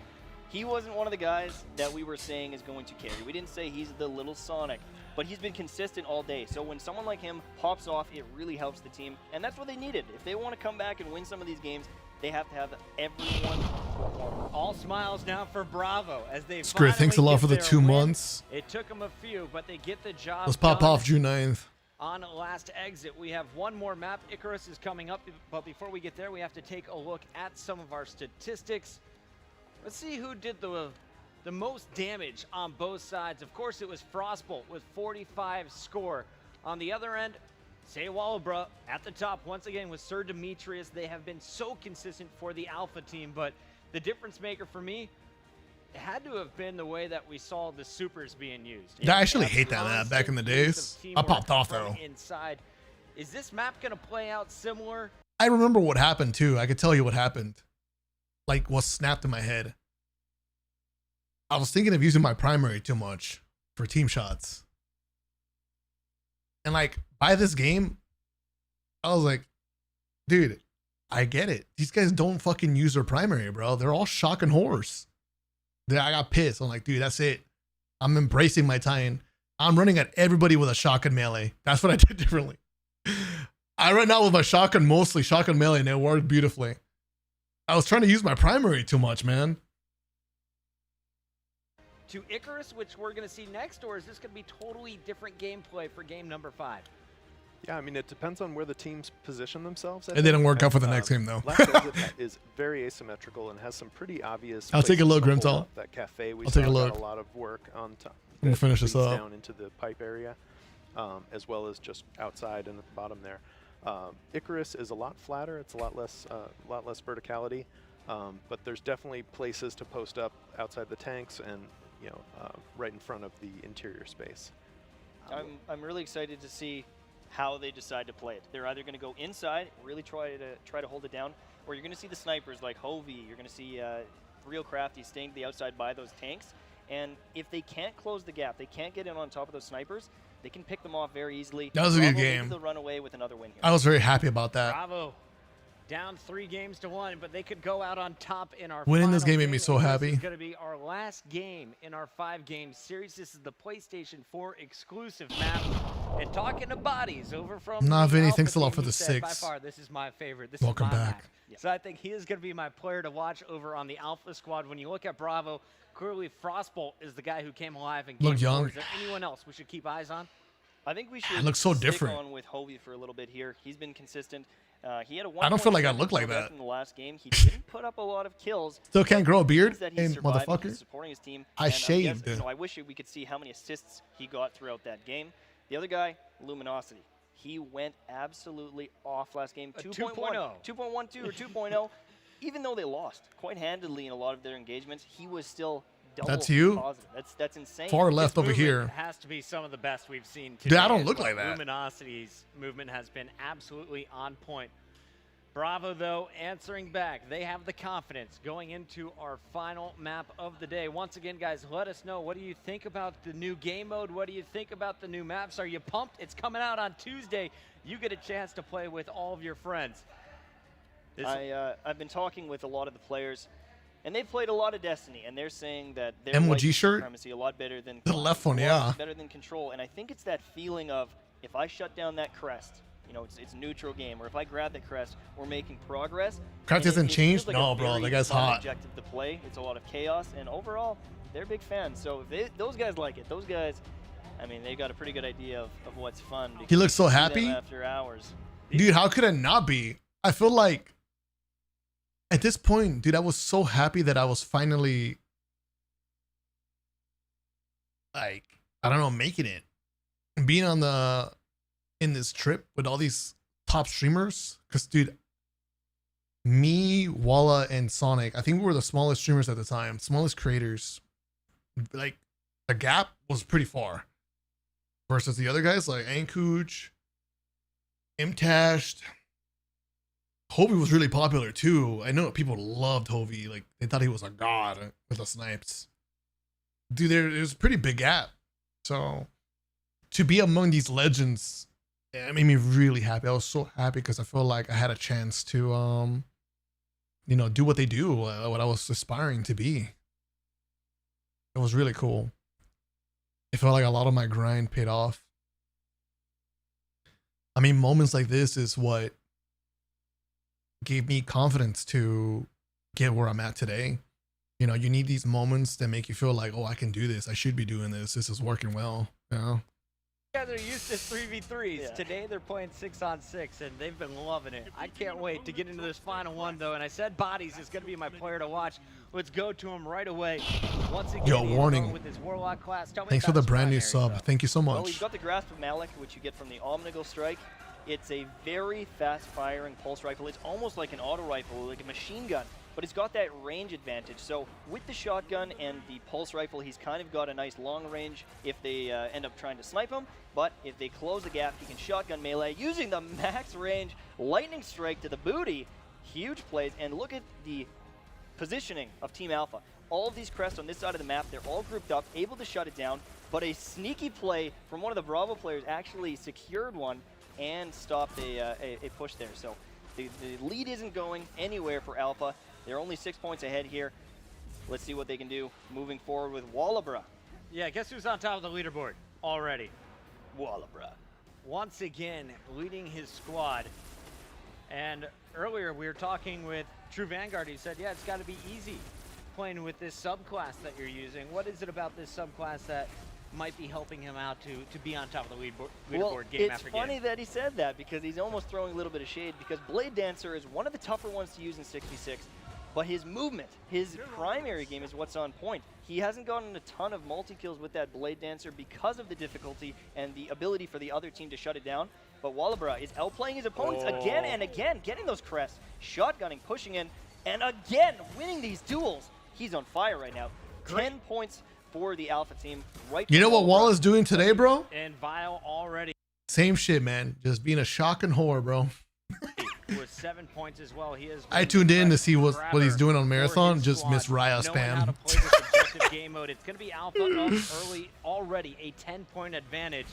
Speaker 7: He wasn't one of the guys that we were saying is going to carry. We didn't say he's the little Sonic, but he's been consistent all day. So when someone like him pops off, it really helps the team, and that's what they needed. If they want to come back and win some of these games, they have to have everyone perform.
Speaker 10: All smiles now for Bravo as they
Speaker 1: Screw it. Thanks a lot
Speaker 10: finally
Speaker 1: for the
Speaker 10: get
Speaker 1: 2
Speaker 10: their win.
Speaker 1: months.
Speaker 10: It took them a few, but they get the job
Speaker 1: Let's pop
Speaker 10: done.
Speaker 1: off June 9th.
Speaker 10: On last exit, we have one more map. Icarus is coming up, but before we get there, we have to take a look at some of our statistics. Let's see who did the most damage on both sides. Of course, it was FrostBolt with 45 score. On the other end, Say Wallabra at the top once again with Sir Demetrius. They have been so consistent for the Alpha team, but the difference maker for me, it had to have been the way that we saw the supers being used.
Speaker 1: Yeah, I actually hate that map back in the days. I popped off though.
Speaker 10: Inside. Is this map going to play out similar?
Speaker 1: I remember what happened too. I could tell you what happened. Like what snapped in my head. I was thinking of using my primary too much for team shots. And like by this game, I was like, dude, I get it. These guys don't fucking use their primary, bro. They're all shotgun whores. Then I got pissed. I'm like, dude, that's it. I'm embracing my tie-in. I'm running at everybody with a shotgun melee. That's what I did differently. I run out with my shotgun, mostly shotgun melee, and it worked beautifully. I was trying to use my primary too much, man.
Speaker 10: To Icarus, which we're going to see next, or is this going to be totally different gameplay for game number 5?
Speaker 9: Yeah, I mean, it depends on where the teams position themselves.
Speaker 1: It didn't work out for the next game, though.
Speaker 9: Last Exit is very asymmetrical and has some pretty obvious.
Speaker 1: I'll take a look,
Speaker 9: places to
Speaker 1: Grimtall.
Speaker 9: hold up. That cafe we
Speaker 1: I'll
Speaker 9: saw
Speaker 1: take a look.
Speaker 9: got a lot of work on top.
Speaker 1: I'm gonna finish this
Speaker 9: leads
Speaker 1: up.
Speaker 9: down into the pipe area, as well as just outside and at the bottom there. Icarus is a lot flatter. It's a lot less verticality, but there's definitely places to post up outside the tanks and right in front of the interior space.
Speaker 7: I'm really excited to see how they decide to play it. They're either going to go inside, really try to hold it down, or you're going to see the snipers like Hovey. You're going to see Real Crafty staying to the outside by those tanks. And if they can't close the gap, they can't get in on top of those snipers, they can pick them off very easily.
Speaker 1: That was a good
Speaker 7: Bravo,
Speaker 1: game.
Speaker 7: maybe they'll run away with another win here.
Speaker 1: I was very happy about that.
Speaker 10: Bravo. Down 3-1, but they could go out on top in our
Speaker 1: Winning this
Speaker 10: final
Speaker 1: game made me so
Speaker 10: and
Speaker 1: happy.
Speaker 10: This is going to be our last game in our 5-game series. This is the PlayStation 4 exclusive map. And talking to Bodies over from
Speaker 1: Nah,
Speaker 10: the
Speaker 1: Vinny,
Speaker 10: Alpha
Speaker 1: thanks a lot
Speaker 10: team,
Speaker 1: for
Speaker 10: he
Speaker 1: the
Speaker 10: said,
Speaker 1: 6.
Speaker 10: By far, this is my favorite. This
Speaker 1: Welcome
Speaker 10: is my
Speaker 1: back.
Speaker 10: map. So I think he is going to be my player to watch over on the Alpha squad. When you look at Bravo, clearly FrostBolt is the guy who came alive in game
Speaker 1: Look young.
Speaker 10: 4. Is there anyone else we should keep eyes on?
Speaker 7: I think we should
Speaker 1: It looks so
Speaker 7: stick
Speaker 1: different.
Speaker 7: on with Hovey for a little bit here. He's been consistent. He had a
Speaker 1: I don't feel like I
Speaker 7: 1.7
Speaker 1: look like
Speaker 7: progress
Speaker 1: that.
Speaker 7: in the last game. He didn't put up a lot of kills.
Speaker 1: Still can't grow a beard?
Speaker 7: That
Speaker 1: Hey,
Speaker 7: he's surviving,
Speaker 1: motherfucker.
Speaker 7: he's supporting his team.
Speaker 1: I
Speaker 7: And
Speaker 1: shaved.
Speaker 7: guess, I wish we could see how many assists he got throughout that game. The other guy, Luminosity. He went absolutely off last game. 2.1, 2.12 or 2.0. Even though they lost quite handedly in a lot of their engagements, he was still double
Speaker 1: That's you?
Speaker 7: positive. That's insane.
Speaker 1: Far left
Speaker 10: His
Speaker 1: over
Speaker 10: movement
Speaker 1: here.
Speaker 10: has to be some of the best we've seen today.
Speaker 1: Dude, I don't
Speaker 10: as
Speaker 1: look
Speaker 10: well.
Speaker 1: like that.
Speaker 10: Luminosity's movement has been absolutely on point. Bravo, though, answering back. They have the confidence going into our final map of the day. Once again, guys, let us know. What do you think about the new game mode? What do you think about the new maps? Are you pumped? It's coming out on Tuesday. You get a chance to play with all of your friends.
Speaker 7: I've been talking with a lot of the players, and they've played a lot of Destiny, and they're saying that they're
Speaker 1: MOG
Speaker 7: liking
Speaker 1: shirt?
Speaker 7: Supremacy a lot better than
Speaker 1: The left one,
Speaker 7: a lot
Speaker 1: yeah.
Speaker 7: better than Control. And I think it's that feeling of if I shut down that crest, you know, it's neutral game, or if I grab that crest, we're making progress.
Speaker 1: Crest
Speaker 7: And
Speaker 1: hasn't
Speaker 7: it
Speaker 1: changed?
Speaker 7: feels like
Speaker 1: No,
Speaker 7: a
Speaker 1: bro,
Speaker 7: very
Speaker 1: that guy's
Speaker 7: fun
Speaker 1: hot.
Speaker 7: objective to play. It's a lot of chaos, and overall, they're big fans. So if those guys like it. Those guys, I mean, they got a pretty good idea of what's fun.
Speaker 1: He looks so
Speaker 7: you see them
Speaker 1: happy.
Speaker 7: after hours.
Speaker 1: Dude, how could it not be? I feel like at this point, dude, I was so happy that I was finally, like, I don't know, making it. Being in this trip with all these top streamers. Because, dude, me, Walla, and Sonic, I think we were the smallest streamers at the time, smallest creators. Like, the gap was pretty far. Versus the other guys, like Ankuch, Imtashed. Hovey was really popular too. I know people loved Hovey. Like, they thought he was a god with the snipes. Dude, there's a pretty big gap. So, to be among these legends, it made me really happy. I was so happy because I feel like I had a chance to, you know, do what they do, what I was aspiring to be. It was really cool. It felt like a lot of my grind paid off. I mean, moments like this is what gave me confidence to get where I'm at today. You know, you need these moments that make you feel like, oh, I can do this. I should be doing this. This is working well. You know?
Speaker 10: Yeah, they're used to 3v3s.
Speaker 7: Yeah.
Speaker 10: Today they're playing 6-on-6, and they've been loving it. I can't wait to get into this final one, though. And I said Bodies is going to be my player to watch. Let's go to him right away. Once again,
Speaker 1: Yo,
Speaker 10: he's
Speaker 1: warning.
Speaker 10: going with his Warlock class. Tell me
Speaker 1: Thanks for
Speaker 10: about
Speaker 1: the
Speaker 10: his
Speaker 1: brand new
Speaker 10: primary
Speaker 1: sub.
Speaker 10: stuff.
Speaker 1: Thank you so
Speaker 7: Well, he's
Speaker 1: much.
Speaker 7: got the Grasp of Malik, which you get from the Omnigal Strike. It's a very fast-firing pulse rifle. It's almost like an auto rifle, like a machine gun, but it's got that range advantage. So with the shotgun and the pulse rifle, he's kind of got a nice long range if they end up trying to snipe him. But if they close the gap, he can shotgun melee using the max range lightning strike to the booty. Huge plays, and look at the positioning of Team Alpha. All of these crests on this side of the map, they're all grouped up, able to shut it down, but a sneaky play from one of the Bravo players actually secured one and stopped a push there. So the lead isn't going anywhere for Alpha. They're only 6 points ahead here. Let's see what they can do moving forward with Wallabra.
Speaker 10: Yeah, guess who's on top of the leaderboard already?
Speaker 7: Wallabra.
Speaker 10: Once again, leading his squad. And earlier we were talking with True Vanguard. He said, yeah, it's got to be easy playing with this subclass that you're using. What is it about this subclass that might be helping him out to be on top of the leaderboard game after game?
Speaker 7: It's funny that he said that because he's almost throwing a little bit of shade because Blade Dancer is one of the tougher ones to use in 66, but his movement, his primary game is what's on point. He hasn't gotten a ton of multi-kills with that Blade Dancer because of the difficulty and the ability for the other team to shut it down, but Wallabra is outplaying his opponents again and again, getting those crests, shotgunning, pushing in, and again winning these duels. He's on fire right now. 10 points for the Alpha team. Right.
Speaker 1: You know what Walla's doing today, bro?
Speaker 10: And Vile already
Speaker 1: Same shit, man. Just being a shocking whore, bro.
Speaker 10: with 7 points as well. He is.
Speaker 1: I tuned in to see what he's doing on Marathon. Just miss Raya
Speaker 10: Knowing how to
Speaker 1: spam.
Speaker 10: play this objective game mode. It's going to be Alpha up early already, a 10-point advantage.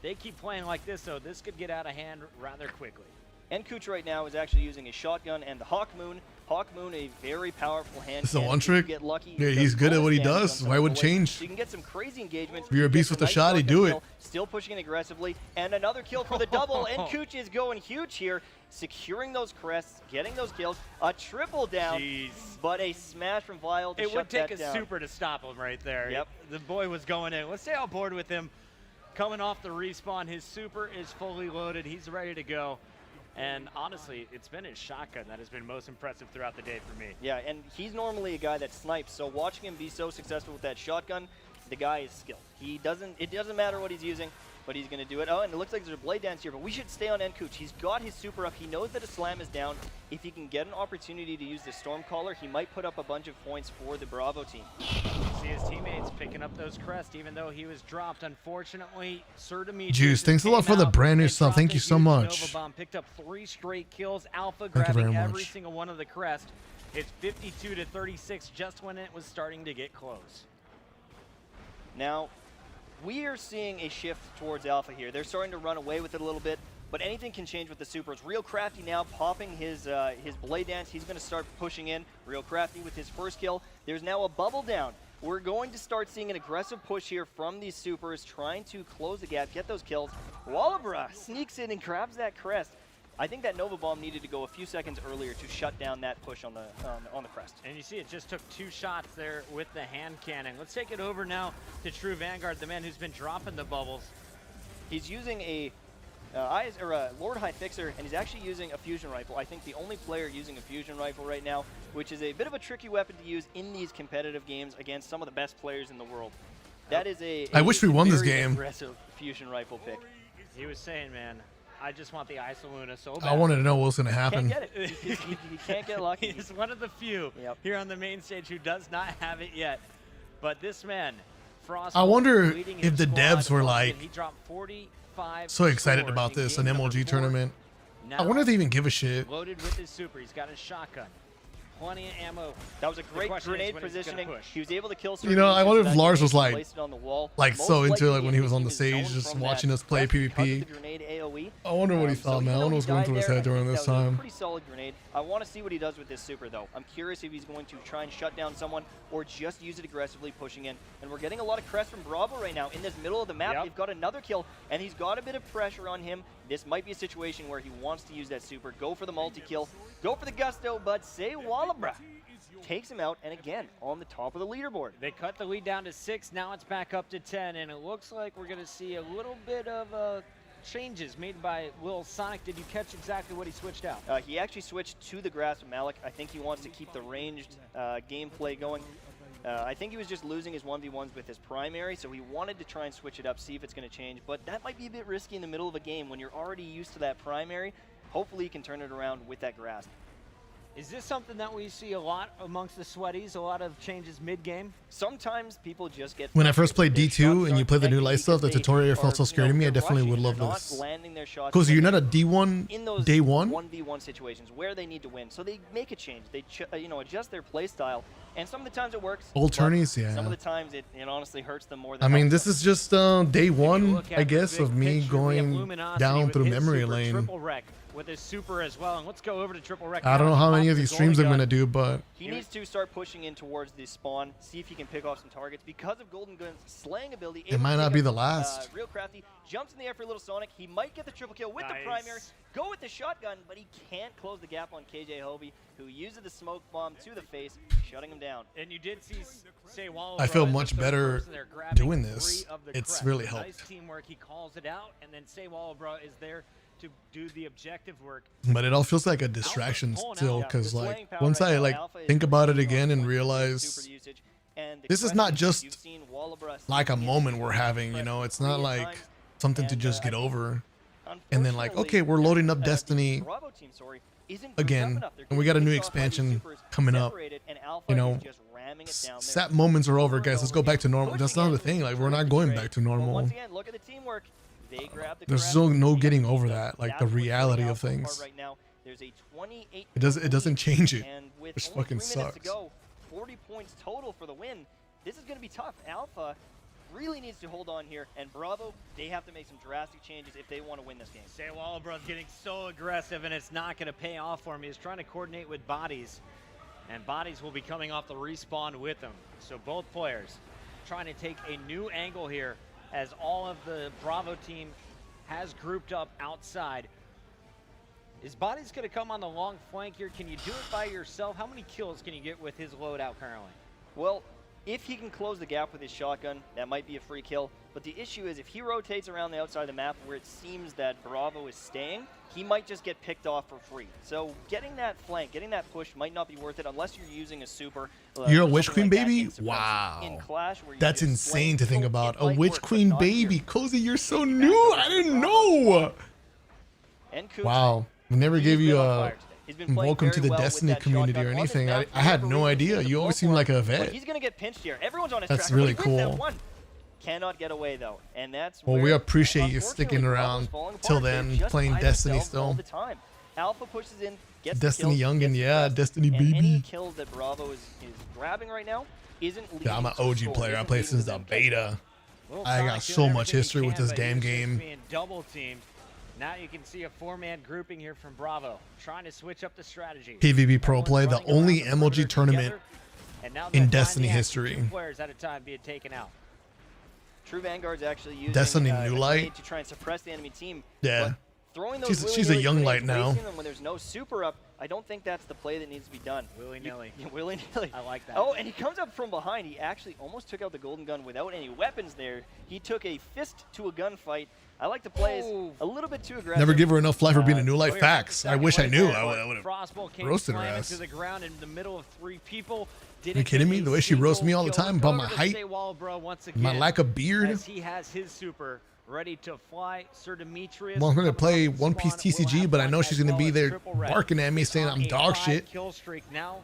Speaker 10: They keep playing like this, though. This could get out of hand rather quickly.
Speaker 7: And Cooch right now is actually using a shotgun and the Hawk Moon. Hawkmoon, a very powerful hand.
Speaker 1: This is a
Speaker 7: cannon.
Speaker 1: one
Speaker 7: If you
Speaker 1: trick?
Speaker 7: get lucky,
Speaker 1: Yeah,
Speaker 7: it
Speaker 1: he's
Speaker 7: does
Speaker 1: good at
Speaker 7: bonus
Speaker 1: what he
Speaker 7: damage on
Speaker 1: does.
Speaker 7: some
Speaker 1: Why
Speaker 7: of
Speaker 1: would
Speaker 7: the ways.
Speaker 1: change?
Speaker 7: So you can get some crazy engagements.
Speaker 1: If you're a
Speaker 7: You
Speaker 1: beast
Speaker 7: get
Speaker 1: with
Speaker 7: some
Speaker 1: a shot,
Speaker 7: nice
Speaker 1: he'd do it.
Speaker 7: kill, still pushing it aggressively, and another kill for the double, and Cooch is going huge here, securing those crests, getting those kills, a triple down,
Speaker 10: Jeez.
Speaker 7: but a smash from Vile to
Speaker 10: It
Speaker 7: shut
Speaker 10: would take
Speaker 7: that
Speaker 10: a
Speaker 7: down.
Speaker 10: super to stop him right there.
Speaker 7: Yep.
Speaker 10: The boy was going in. Let's stay on board with him. Coming off the respawn, his super is fully loaded. He's ready to go. And honestly, it's been his shotgun that has been most impressive throughout the day for me.
Speaker 7: Yeah, and he's normally a guy that snipes, so watching him be so successful with that shotgun, the guy is skilled. It doesn't matter what he's using, but he's going to do it. Oh, and it looks like there's a blade dance here, but we should stay on Cooch. He's got his super up. He knows that a slam is down. If he can get an opportunity to use the Stormcaller, he might put up a bunch of points for the Bravo team.
Speaker 10: See his teammates picking up those crests, even though he was dropped. Unfortunately, Sir Demetrius
Speaker 1: Juice, thanks a lot for the brand new sub. Thank you so much.
Speaker 10: Nova Bomb picked up 3 straight kills. Alpha
Speaker 1: Thank you
Speaker 10: grabbing
Speaker 1: very
Speaker 10: every
Speaker 1: much.
Speaker 10: single one of the crests. It's 52 to 36 just when it was starting to get close.
Speaker 7: Now, we are seeing a shift towards Alpha here. They're starting to run away with it a little bit, but anything can change with the supers. Real Crafty now popping his blade dance. He's going to start pushing in. Real Crafty with his first kill. There's now a bubble down. We're going to start seeing an aggressive push here from these supers, trying to close the gap, get those kills. Wallabra sneaks in and grabs that crest. I think that Nova Bomb needed to go a few seconds earlier to shut down that push on the crest.
Speaker 10: And you see it just took 2 shots there with the hand cannon. Let's take it over now to True Vanguard, the man who's been dropping the bubbles.
Speaker 7: He's using a Lord High Fixer, and he's actually using a fusion rifle. I think the only player using a fusion rifle right now, which is a bit of a tricky weapon to use in these competitive games against some of the best players in the world. That is
Speaker 1: I wish we won this
Speaker 7: very
Speaker 1: game.
Speaker 7: aggressive fusion rifle pick.
Speaker 10: He was saying, man, I just want the Isoluna so bad.
Speaker 1: I wanted to know what was going to happen.
Speaker 7: Can't get it. He can't get lucky.
Speaker 10: He's one of the few here on the main stage who does not have it yet. But this man, FrostBolt,
Speaker 1: I wonder
Speaker 10: leading
Speaker 1: if
Speaker 10: his
Speaker 1: the devs
Speaker 10: squad
Speaker 1: were
Speaker 10: up,
Speaker 1: like
Speaker 10: and he dropped 45
Speaker 1: so excited
Speaker 10: scores
Speaker 1: about
Speaker 10: in
Speaker 1: this,
Speaker 10: game
Speaker 1: an
Speaker 10: number
Speaker 1: MLG
Speaker 10: 4.
Speaker 1: tournament.
Speaker 10: Now,
Speaker 1: I wonder if they even give a shit.
Speaker 10: loaded with his super. He's got his shotgun. Plenty of ammo.
Speaker 7: That was a great
Speaker 10: question is
Speaker 7: grenade
Speaker 10: when he's gonna
Speaker 7: positioning.
Speaker 10: push.
Speaker 7: He was able to kill.
Speaker 1: You know, I wonder if Lars was like
Speaker 7: placed it on the wall.
Speaker 1: so
Speaker 7: Most
Speaker 1: into
Speaker 7: likely
Speaker 1: it, like when he was on the
Speaker 7: is
Speaker 1: stage,
Speaker 7: zoned
Speaker 1: just
Speaker 7: from
Speaker 1: watching
Speaker 7: that
Speaker 1: us play
Speaker 7: crest because of
Speaker 1: PvP.
Speaker 7: the grenade AoE.
Speaker 1: I wonder what he thought, man. I wonder what's going through his head during this
Speaker 7: That was a
Speaker 1: time.
Speaker 7: pretty solid grenade. I want to see what he does with this super, though. I'm curious if he's going to try and shut down someone or just use it aggressively, pushing in. And we're getting a lot of crest from Bravo right now in this middle of the map. They've got another kill, and he's got a bit of pressure on him. This might be a situation where he wants to use that super, go for the multi-kill, go for the gusto, but say Wallabra takes him out, and again, on the top of the leaderboard.
Speaker 10: They cut the lead down to 6. Now it's back up to 10, and it looks like we're going to see a little bit of changes made by Lil Sonic. Did you catch exactly what he switched out?
Speaker 7: He actually switched to the grasp of Malik. I think he wants to keep the ranged gameplay going. I think he was just losing his 1v1s with his primary, so he wanted to try and switch it up, see if it's going to change. But that might be a bit risky in the middle of a game when you're already used to that primary. Hopefully he can turn it around with that grasp.
Speaker 10: Is this something that we see a lot amongst the sweaties, a lot of changes mid-game?
Speaker 7: Sometimes people just get...
Speaker 1: When I first played D2 and you play the new light stuff, the tutorial felt so scary to me. I definitely would love this. Because you're not a D1
Speaker 7: in those
Speaker 1: day one?
Speaker 7: 1v1 situations where they need to win. So they make a change. They adjust their play style. And some of the times it works.
Speaker 1: Old tourneys, yeah.
Speaker 7: Some of the times it honestly hurts them more than
Speaker 1: I mean, this is just day one, I guess, of me going down through memory lane.
Speaker 10: Triple wreck with his super as well. And let's go over to triple wreck.
Speaker 1: I don't know how many of these streams I'm going to do, but...
Speaker 7: He needs to start pushing in towards the spawn, see if he can pick off some targets. Because of Golden Gun's slaying ability,
Speaker 1: it might not be the last.
Speaker 7: Real Crafty jumps in the air for Little Sonic. He might get the triple kill with the primary. Go with the shotgun, but he can't close the gap on KJ Hobie, who uses the smoke bomb to the face, shutting him down.
Speaker 10: And you did see Say Wall.
Speaker 1: I feel much better doing this. It's really helped.
Speaker 10: Nice teamwork. He calls it out, and then Say Wallabra is there to do the objective work.
Speaker 1: But it all feels like a distraction still, because like once I like think about it again and realize this is not just like a moment we're having, you know, it's not like something to just get over. And then like, okay, we're loading up Destiny again, and we got a new expansion coming up. You know, SAP moments are over, guys. Let's go back to normal. That's not the thing. Like, we're not going back to normal. There's still no getting over that, like the reality of things. It doesn't change it, which fucking sucks.
Speaker 7: 40 points total for the win. This is going to be tough. Alpha really needs to hold on here, and Bravo, they have to make some drastic changes if they want to win this game.
Speaker 10: Say Wallabro's getting so aggressive, and it's not going to pay off for him. He's trying to coordinate with Bodies, and Bodies will be coming off the respawn with him. So both players trying to take a new angle here as all of the Bravo team has grouped up outside. Is Bodies going to come on the long flank here? Can you do it by yourself? How many kills can you get with his loadout currently?
Speaker 7: Well, if he can close the gap with his shotgun, that might be a free kill. But the issue is if he rotates around the outside of the map where it seems that Bravo is staying, he might just get picked off for free. So getting that flank, getting that push might not be worth it unless you're using a super.
Speaker 1: You're a Witch Queen
Speaker 7: like
Speaker 1: baby?
Speaker 7: in
Speaker 1: Wow.
Speaker 7: Clash where you
Speaker 1: That's
Speaker 7: just
Speaker 1: insane to
Speaker 7: slay.
Speaker 1: think
Speaker 7: So
Speaker 1: about.
Speaker 7: it
Speaker 1: A
Speaker 7: might
Speaker 1: Witch
Speaker 7: work, but
Speaker 1: Queen
Speaker 7: not
Speaker 1: baby.
Speaker 7: here.
Speaker 1: Cozy, you're so new. I didn't know.
Speaker 7: And Cooch,
Speaker 1: Wow. We never
Speaker 7: he's
Speaker 1: gave
Speaker 7: been
Speaker 1: you
Speaker 7: on
Speaker 1: a
Speaker 7: fire today. He's been playing
Speaker 1: welcome to
Speaker 7: very
Speaker 1: the
Speaker 7: well with
Speaker 1: Destiny
Speaker 7: that
Speaker 1: community
Speaker 7: shotgun
Speaker 1: or
Speaker 7: on his
Speaker 1: anything.
Speaker 7: map.
Speaker 1: I had
Speaker 7: For
Speaker 1: no
Speaker 7: reasons
Speaker 1: idea.
Speaker 7: to
Speaker 1: You
Speaker 7: blow
Speaker 1: always seem
Speaker 7: for
Speaker 1: like
Speaker 7: him.
Speaker 1: a
Speaker 7: But
Speaker 1: vet.
Speaker 7: he's going to get pinched here. Everyone's on his
Speaker 1: That's
Speaker 7: track.
Speaker 1: really
Speaker 7: But he wins that
Speaker 1: cool.
Speaker 7: one. Cannot get away though, and that's
Speaker 1: Well, we
Speaker 7: where,
Speaker 1: appreciate you
Speaker 7: unfortunately,
Speaker 1: sticking
Speaker 7: Bravo's
Speaker 1: around
Speaker 7: falling
Speaker 1: till
Speaker 7: apart. They're
Speaker 1: then,
Speaker 7: just
Speaker 1: playing
Speaker 7: by
Speaker 1: Destiny
Speaker 7: themselves all
Speaker 1: still.
Speaker 7: the time. Alpha pushes in, gets
Speaker 1: Destiny
Speaker 7: the kills,
Speaker 1: young and
Speaker 7: gets the
Speaker 1: yeah,
Speaker 7: crest,
Speaker 1: Destiny
Speaker 7: and
Speaker 1: baby.
Speaker 7: any kills that Bravo is grabbing right now isn't leading
Speaker 1: Yeah, I'm an
Speaker 7: to a
Speaker 1: OG
Speaker 7: score,
Speaker 1: player. I
Speaker 7: isn't
Speaker 1: played
Speaker 7: leading
Speaker 1: since
Speaker 7: to
Speaker 1: the
Speaker 7: them catching up.
Speaker 1: beta.
Speaker 10: Little
Speaker 1: I got
Speaker 10: Sonic
Speaker 1: so
Speaker 10: doing
Speaker 1: much
Speaker 10: everything he
Speaker 1: history with
Speaker 10: can,
Speaker 1: this
Speaker 10: but
Speaker 1: damn
Speaker 10: he's just
Speaker 1: game.
Speaker 10: being double teamed. Now you can see a 4-man grouping here from Bravo, trying to switch up the strategy.
Speaker 1: PvP Pro Play, the
Speaker 10: Everyone's running
Speaker 1: only
Speaker 10: around the
Speaker 1: MLG
Speaker 10: perimeter
Speaker 1: tournament
Speaker 10: together, and now
Speaker 1: in
Speaker 10: they'll find
Speaker 1: Destiny
Speaker 10: the action,
Speaker 1: history.
Speaker 10: 2 players at a time being taken out.
Speaker 7: True Vanguard's actually using
Speaker 1: Destiny
Speaker 7: a
Speaker 1: New
Speaker 7: grenade
Speaker 1: Light.
Speaker 7: to try and suppress the enemy team.
Speaker 1: Yeah.
Speaker 7: But throwing those
Speaker 1: She's a
Speaker 7: willy-nilly
Speaker 1: young light
Speaker 7: grenades,
Speaker 1: now.
Speaker 7: wasting them when there's no super up, I don't think that's the play that needs to be done.
Speaker 10: Willy-nilly.
Speaker 7: Willy-nilly.
Speaker 10: I like that.
Speaker 7: Oh, and he comes up from behind. He actually almost took out the golden gun without any weapons there. He took a fist to a gunfight. I like to play a little bit too aggressive.
Speaker 1: Never give her enough life for being a new life.
Speaker 10: Here,
Speaker 1: Facts. I
Speaker 10: second
Speaker 1: wish I
Speaker 10: right
Speaker 1: knew.
Speaker 10: there,
Speaker 1: I
Speaker 10: but
Speaker 1: would have
Speaker 10: FrostBolt came
Speaker 1: roasted her
Speaker 10: slamming
Speaker 1: ass.
Speaker 10: to the ground in the middle of 3 people.
Speaker 1: Are you kidding me? The way she roasts me all the time about my height, my lack of beard.
Speaker 10: As he has his super ready to fly. Sir Demetrius.
Speaker 1: Well, I'm gonna
Speaker 10: coming
Speaker 1: play
Speaker 10: off the
Speaker 1: One Piece
Speaker 10: spawn, will
Speaker 1: TCG,
Speaker 10: have
Speaker 1: but I
Speaker 10: fun
Speaker 1: know
Speaker 10: as
Speaker 1: she's gonna
Speaker 10: well
Speaker 1: be
Speaker 10: as
Speaker 1: there
Speaker 10: triple red.
Speaker 1: barking at me saying
Speaker 10: On
Speaker 1: I'm
Speaker 10: a
Speaker 1: dog
Speaker 10: 5
Speaker 1: shit.
Speaker 10: kill streak now.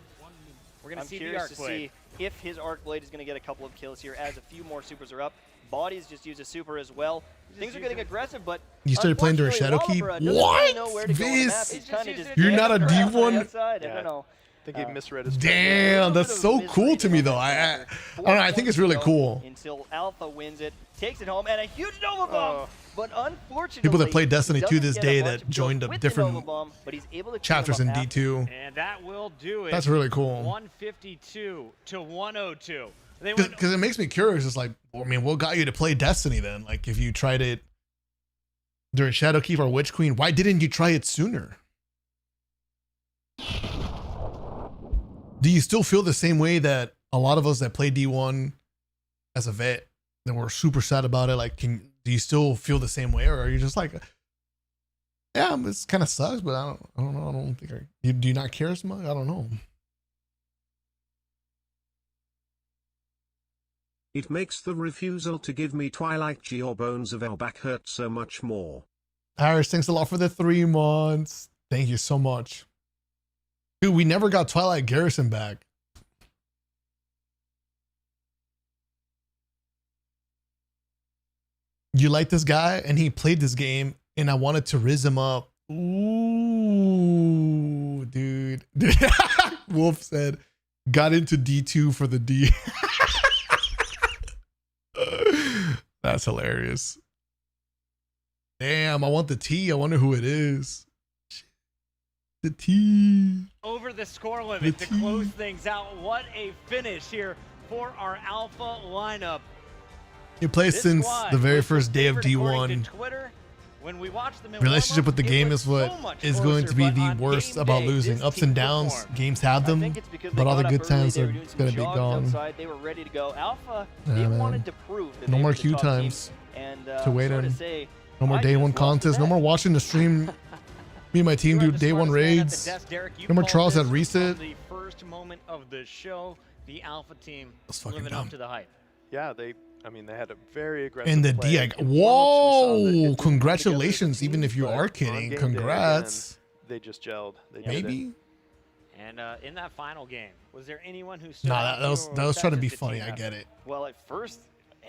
Speaker 10: We're gonna
Speaker 7: I'm
Speaker 10: see the
Speaker 7: curious
Speaker 10: arc
Speaker 7: to
Speaker 10: blade.
Speaker 7: see if his arc blade is going to get a couple of kills here as a few more supers are up. Bodies just use a super as well. Things are getting aggressive, but
Speaker 1: You started playing during
Speaker 7: unfortunately,
Speaker 1: Shadowkeep?
Speaker 7: Wallabra doesn't really know
Speaker 1: What?
Speaker 7: where to go on the map.
Speaker 1: Viz?
Speaker 7: He's kinda just
Speaker 1: You're not a
Speaker 7: dancing around on the
Speaker 1: D1?
Speaker 7: outside. I
Speaker 9: Yeah.
Speaker 7: don't know.
Speaker 9: I think he misread his
Speaker 1: Damn, that's
Speaker 7: bit of
Speaker 1: so
Speaker 7: a
Speaker 1: cool to me
Speaker 7: misreading
Speaker 1: though.
Speaker 7: on
Speaker 1: I
Speaker 7: that
Speaker 1: don't know. I think it's really cool.
Speaker 7: Until Alpha wins it, takes it home, and a huge Nova Bomb. But unfortunately,
Speaker 1: People that play Destiny
Speaker 7: he
Speaker 1: 2
Speaker 7: doesn't
Speaker 1: this
Speaker 7: get a
Speaker 1: day
Speaker 7: bunch
Speaker 1: that
Speaker 7: of kills
Speaker 1: joined up
Speaker 7: with the
Speaker 1: different
Speaker 7: Nova Bomb, but he's able to clean
Speaker 1: chapters in
Speaker 7: them up after.
Speaker 1: D2.
Speaker 10: And that will do it.
Speaker 1: That's really cool.
Speaker 10: 152 to 102. They went
Speaker 1: Because it makes me curious. It's like, well, I mean, what got you to play Destiny then? Like, if you tried it during Shadowkeep or Witch Queen, why didn't you try it sooner? Do you still feel the same way that a lot of us that play D1 as a vet that were super sad about it? Like, do you still feel the same way, or are you just like, yeah, this kind of sucks, but I don't know. I don't think do you not care as much? I don't know.
Speaker 2: It makes the refusal to give me Twilight Geobones of our back hurt so much more.
Speaker 1: Iris, thanks a lot for the 3 months. Thank you so much. Dude, we never got Twilight Garrison back. You like this guy, and he played this game, and I wanted to riz him up. Ooh, dude. Wolf said, got into D2 for the D. That's hilarious. Damn, I want the T. I wonder who it is. The T.
Speaker 10: over the score limit to close things out. What a finish here for our Alpha lineup.
Speaker 1: He plays
Speaker 10: This
Speaker 1: since
Speaker 10: squad
Speaker 1: the very
Speaker 10: was
Speaker 1: first day of
Speaker 10: favored according
Speaker 1: D1.
Speaker 10: to Twitter. When we watched them in
Speaker 1: Relationship
Speaker 10: warm-up,
Speaker 1: with the
Speaker 10: it
Speaker 1: game
Speaker 10: was
Speaker 1: is what
Speaker 10: so much
Speaker 1: is going to be
Speaker 10: closer, but
Speaker 1: the
Speaker 10: on
Speaker 1: worst
Speaker 10: game
Speaker 1: about
Speaker 10: day,
Speaker 1: losing.
Speaker 10: this
Speaker 1: Ups
Speaker 10: team
Speaker 1: and downs,
Speaker 10: performed.
Speaker 1: games have
Speaker 7: I
Speaker 1: them,
Speaker 7: think it's because they
Speaker 1: but all the
Speaker 7: got
Speaker 1: good
Speaker 7: up early,
Speaker 1: times
Speaker 7: they
Speaker 1: are
Speaker 7: were doing some
Speaker 1: gonna be
Speaker 7: jogs
Speaker 1: gone.
Speaker 7: outside, they were ready to go. Alpha,
Speaker 1: Yeah,
Speaker 7: they
Speaker 1: man.
Speaker 7: wanted to prove that
Speaker 1: No
Speaker 7: they
Speaker 1: more
Speaker 7: were the
Speaker 1: queue
Speaker 7: top team.
Speaker 1: times
Speaker 7: And
Speaker 1: to wait
Speaker 7: sorta
Speaker 1: in.
Speaker 7: say,
Speaker 1: No more
Speaker 7: I
Speaker 1: day
Speaker 7: just
Speaker 1: one
Speaker 7: lost the
Speaker 1: contests. No
Speaker 7: bet.
Speaker 1: more watching the stream. Me and my team do day one raids. No more trials at reset.
Speaker 10: The first moment of the show, the Alpha team
Speaker 1: That's fucking
Speaker 10: living
Speaker 1: dumb.
Speaker 10: up to the hype.
Speaker 9: Yeah, they had a very aggressive
Speaker 1: And the
Speaker 9: play.
Speaker 1: D,
Speaker 9: In warm-ups, we saw that it
Speaker 1: whoa!
Speaker 9: didn't come together as a
Speaker 1: Congratulations,
Speaker 9: team,
Speaker 1: even if you
Speaker 9: but
Speaker 1: are
Speaker 9: on
Speaker 1: kidding.
Speaker 9: game day,
Speaker 1: Congrats.
Speaker 9: again, they just gelled. They did it.
Speaker 1: Maybe.
Speaker 10: And in that final game, was there anyone who stood
Speaker 1: Nah,
Speaker 10: out
Speaker 1: that was
Speaker 10: to you, or
Speaker 1: that was trying to be
Speaker 10: just a team
Speaker 1: funny. I
Speaker 10: effort?
Speaker 1: get it.
Speaker 7: Well, at first,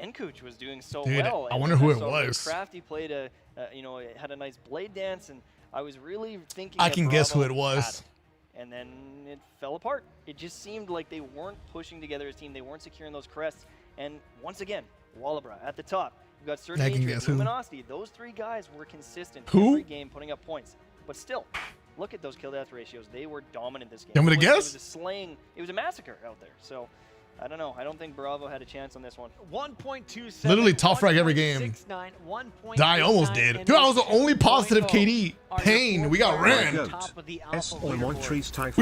Speaker 7: Enkuch was doing so
Speaker 1: Dude,
Speaker 7: well.
Speaker 1: I
Speaker 7: and
Speaker 1: wonder
Speaker 7: then
Speaker 1: who it
Speaker 7: saw that
Speaker 1: was.
Speaker 7: Crafty played had a nice blade dance, and I was really thinking.
Speaker 1: I
Speaker 7: that
Speaker 1: can guess who
Speaker 7: Bravo
Speaker 1: it was.
Speaker 7: had it. And then it fell apart. It just seemed like they weren't pushing together as a team. They weren't securing those crests. And once again, Wallabra at the top. We've got Surge
Speaker 1: I can
Speaker 7: Adrian,
Speaker 1: guess who.
Speaker 7: Luminosity. Those three guys were consistent
Speaker 1: Who?
Speaker 7: every game, putting up points. But still, look at those kill-death ratios. They were dominant this game.
Speaker 1: You want me to
Speaker 7: It
Speaker 1: guess?
Speaker 7: was a slaying. It was a massacre out there. So, I don't know. I don't think Bravo had a chance on this one.
Speaker 10: 1.27.
Speaker 1: Literally top frag every game.
Speaker 10: 1.69,
Speaker 1: I almost did. Dude, I was the only positive KD. Pain. We got ran. We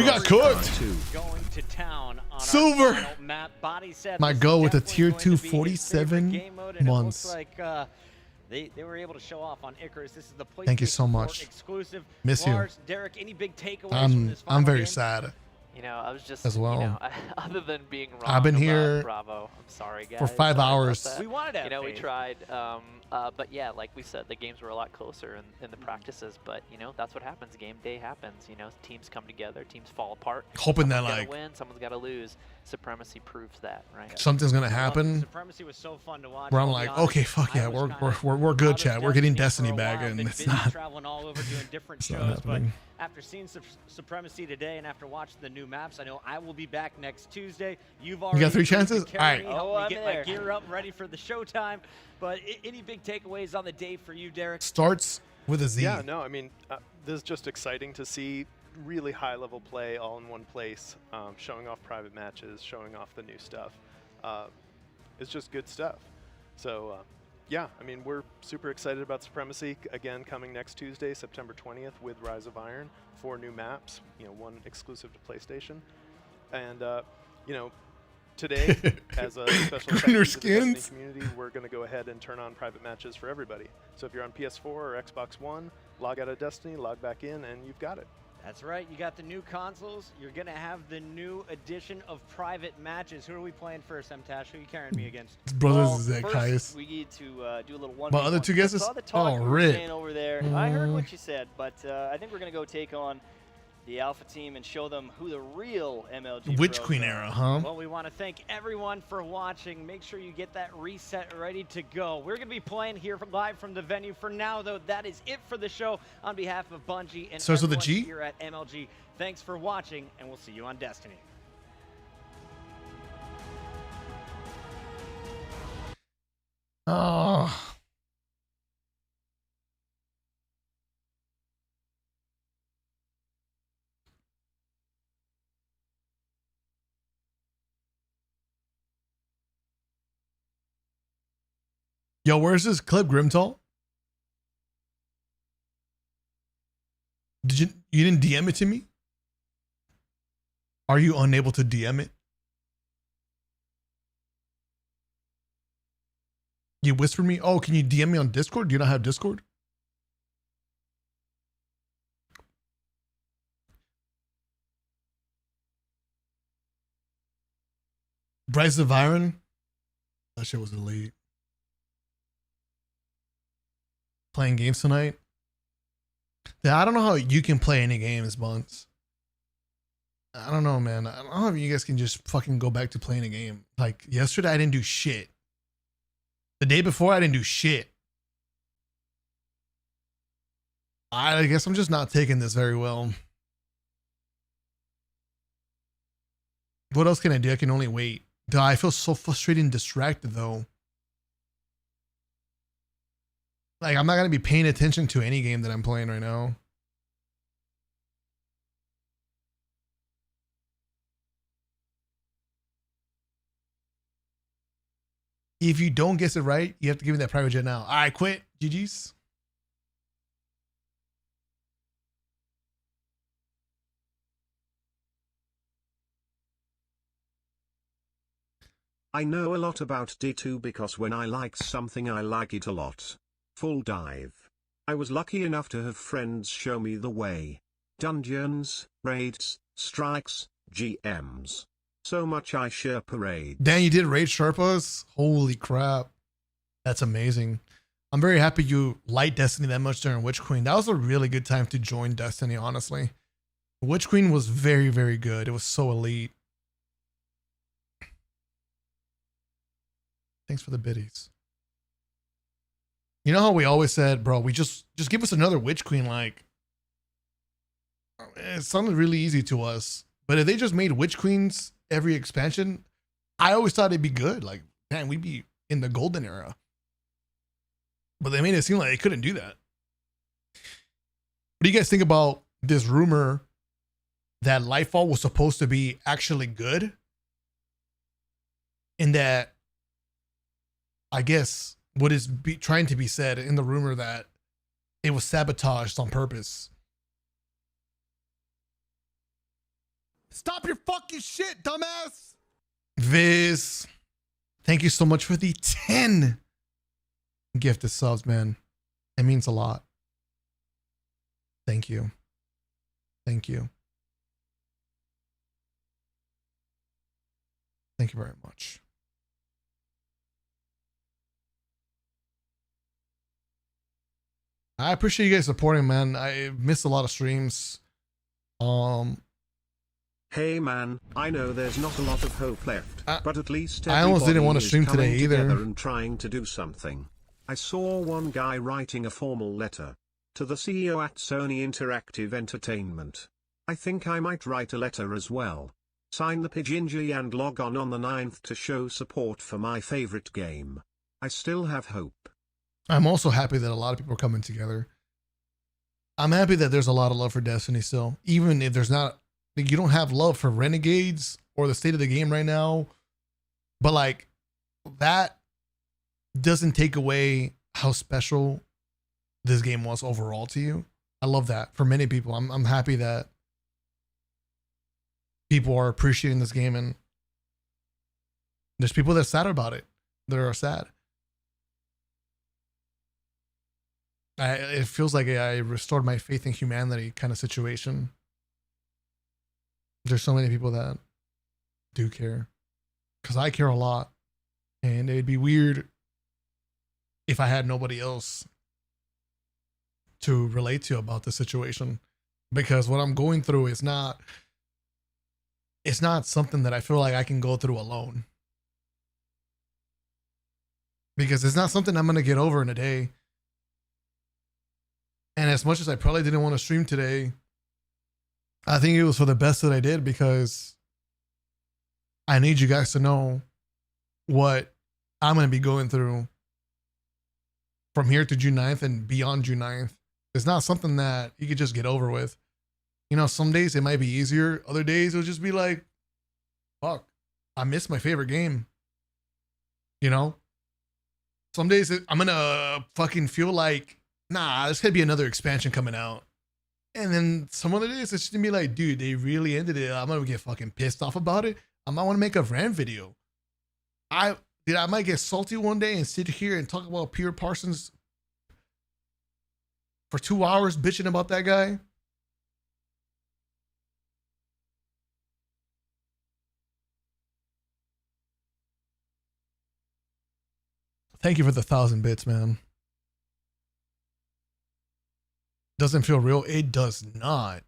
Speaker 1: got cooked.
Speaker 10: Going to town on
Speaker 1: Silver.
Speaker 10: our final map. Body set.
Speaker 1: My
Speaker 10: This
Speaker 1: go
Speaker 10: is
Speaker 1: with a
Speaker 10: definitely
Speaker 1: tier
Speaker 10: going
Speaker 1: 2
Speaker 10: to be his favorite
Speaker 1: 47
Speaker 10: game mode, and
Speaker 1: months.
Speaker 10: It looks like they were able to show off on Icarus. This is the
Speaker 1: Thank you
Speaker 10: PlayStation
Speaker 1: so
Speaker 10: 4
Speaker 1: much.
Speaker 10: exclusive.
Speaker 1: Miss you.
Speaker 10: Lars, Derek, any big takeaways from this final
Speaker 1: I'm very
Speaker 10: game?
Speaker 1: sad.
Speaker 8: You know, I was just
Speaker 1: As well.
Speaker 8: You know, other than being wrong
Speaker 1: I've been
Speaker 8: about
Speaker 1: here
Speaker 8: Bravo, I'm sorry, guys.
Speaker 1: for 5
Speaker 8: Sorry about
Speaker 1: hours.
Speaker 8: that.
Speaker 10: We wanted to have
Speaker 8: You know, we
Speaker 10: faith.
Speaker 8: tried, but yeah, like we said, the games were a lot closer in the practices. But you know, that's what happens. Game day happens. You know, teams come together, teams fall apart.
Speaker 1: Hoping that,
Speaker 8: Someone's
Speaker 1: like,
Speaker 8: gotta win, someone's got to lose. Supremacy proves that, right?
Speaker 1: something's gonna happen
Speaker 10: Supremacy was so fun to watch.
Speaker 1: where I'm
Speaker 10: I'll be
Speaker 1: like,
Speaker 10: honest,
Speaker 1: okay, fuck
Speaker 10: I
Speaker 1: yeah,
Speaker 10: was kinda
Speaker 1: we're good,
Speaker 10: out of
Speaker 1: chat. We're getting Destiny
Speaker 10: for a
Speaker 1: back,
Speaker 10: while,
Speaker 1: and
Speaker 10: been
Speaker 1: it's
Speaker 10: busy
Speaker 1: not.
Speaker 10: traveling all over doing different
Speaker 1: It's not
Speaker 10: shows. But
Speaker 1: happening.
Speaker 10: after seeing Supremacy today and after watching the new maps, I know I will be back next Tuesday. You've already
Speaker 1: got 3
Speaker 10: agreed to
Speaker 1: chances?
Speaker 10: carry me,
Speaker 1: All right.
Speaker 10: help
Speaker 7: Oh,
Speaker 10: me
Speaker 7: I'm
Speaker 10: get
Speaker 7: there.
Speaker 10: my gear up, ready for the showtime. But any big takeaways on the day for you, Derek?
Speaker 1: Starts with a Z.
Speaker 9: Yeah, no, I mean, this is just exciting to see really high-level play all in one place, showing off private matches, showing off the new stuff. It's just good stuff. So, yeah, I mean, we're super excited about Supremacy, again, coming next Tuesday, September 20th, with Rise of Iron, 4 new maps, you know, 1 exclusive to PlayStation. And, you know, today, as a special
Speaker 1: Greener
Speaker 9: thank you to the Destiny
Speaker 1: skins.
Speaker 9: community, we're going to go ahead and turn on private matches for everybody. So if you're on PS4 or Xbox One, log out of Destiny, log back in, and you've got it.
Speaker 10: That's right. You got the new consoles. You're going to have the new edition of private matches. Who are we playing first, MTash? Who are you carrying me against?
Speaker 1: Brothers
Speaker 7: Well,
Speaker 1: is that
Speaker 7: first,
Speaker 1: Kais.
Speaker 7: we need to do a little one.
Speaker 1: My other 2 guesses?
Speaker 7: I saw the talk
Speaker 1: Oh,
Speaker 7: you were
Speaker 1: rip.
Speaker 7: saying over there. I heard what you said, but I think we're gonna go take on the Alpha team and show them who the real MLG
Speaker 1: Witch
Speaker 7: pros
Speaker 1: Queen
Speaker 7: are.
Speaker 1: era, huh?
Speaker 10: Well, we want to thank everyone for watching. Make sure you get that reset ready to go. We're going to be playing here live from the venue. For now, though, that is it for the show. On behalf of Bungie and
Speaker 1: Starts with a
Speaker 10: everyone
Speaker 1: G?
Speaker 10: here at MLG, thanks for watching, and we'll see you on Destiny.
Speaker 1: Oh. Yo, where's this clip, Grimtall? You didn't DM it to me? Are you unable to DM it? You whispered me? Oh, can you DM me on Discord? Do you not have Discord? Rise of Iron? That shit was elite. Playing games tonight? Yeah, I don't know how you can play any games, Buns. I don't know, man. I don't know if you guys can just fucking go back to playing a game. Like, yesterday, I didn't do shit. The day before, I didn't do shit. I guess I'm just not taking this very well. What else can I do? I can only wait. Dude, I feel so frustrated and distracted, though. Like, I'm not going to be paying attention to any game that I'm playing right now. If you don't guess it right, you have to give me that private jet now. All right, quit. GG's.
Speaker 2: I know a lot about D2 because when I like something I like it a lot. Full dive. I was lucky enough to have friends show me the way. Dungeons, raids, strikes, GMs. So much I share parade.
Speaker 1: Dan, you did raid Sherpas? Holy crap. That's amazing. I'm very happy you liked Destiny that much during Witch Queen. That was a really good time to join Destiny, honestly. Witch Queen was very, very good. It was so elite. Thanks for the biddies. You know how we always said, bro, we just give us another Witch Queen, like, it sounded really easy to us. But if they just made Witch Queens every expansion, I always thought it'd be good. Like, man, we'd be in the golden era. But they made it seem like they couldn't do that. What do you guys think about this rumor that Lightfall was supposed to be actually good? And that, I guess, what is trying to be said in the rumor that it was sabotaged on purpose. Stop your fucking shit, dumbass! Viz, thank you so much for the 10 gifted subs, man. It means a lot. Thank you. Thank you. Thank you very much. I appreciate you guys supporting, man. I missed a lot of streams.
Speaker 2: Hey man, I know there's not a lot of hope left, but at least
Speaker 1: I almost didn't want to stream
Speaker 2: everybody
Speaker 1: today
Speaker 2: is
Speaker 1: either.
Speaker 2: coming together and trying to do something. I saw one guy writing a formal letter to the CEO at Sony Interactive Entertainment. I think I might write a letter as well. Sign the Pidginji and log on the 9th to show support for my favorite game. I still have hope.
Speaker 1: I'm also happy that a lot of people are coming together. I'm happy that there's a lot of love for Destiny still. Even if there's not, like, you don't have love for Renegades or the state of the game right now. But like, that doesn't take away how special this game was overall to you. I love that for many people. I'm happy that people are appreciating this game, and there's people that are sad about it. That are sad. It feels like I restored my faith in humanity kind of situation. There's so many people that do care, because I care a lot, and it'd be weird if I had nobody else to relate to about the situation, because what I'm going through is not, it's not something that I feel like I can go through alone, because it's not something I'm going to get over in a day. And as much as I probably didn't want to stream today, I think it was for the best that I did, because I need you guys to know what I'm going to be going through from here to June 9th and beyond June 9th. It's not something that you could just get over with. You know, some days it might be easier. Other days it'll just be like, fuck, I missed my favorite game. You know? Some days I'm going to fucking feel like, nah, there's gonna be another expansion coming out. And then some other days it's just gonna be like, dude, they really ended it. I'm gonna get fucking pissed off about it. I might want to make a rant video. I might get salty one day and sit here and talk about Pierre Parsons for 2 hours bitching about that guy. Thank you for the 1,000 bits, man. Doesn't feel real. It does not.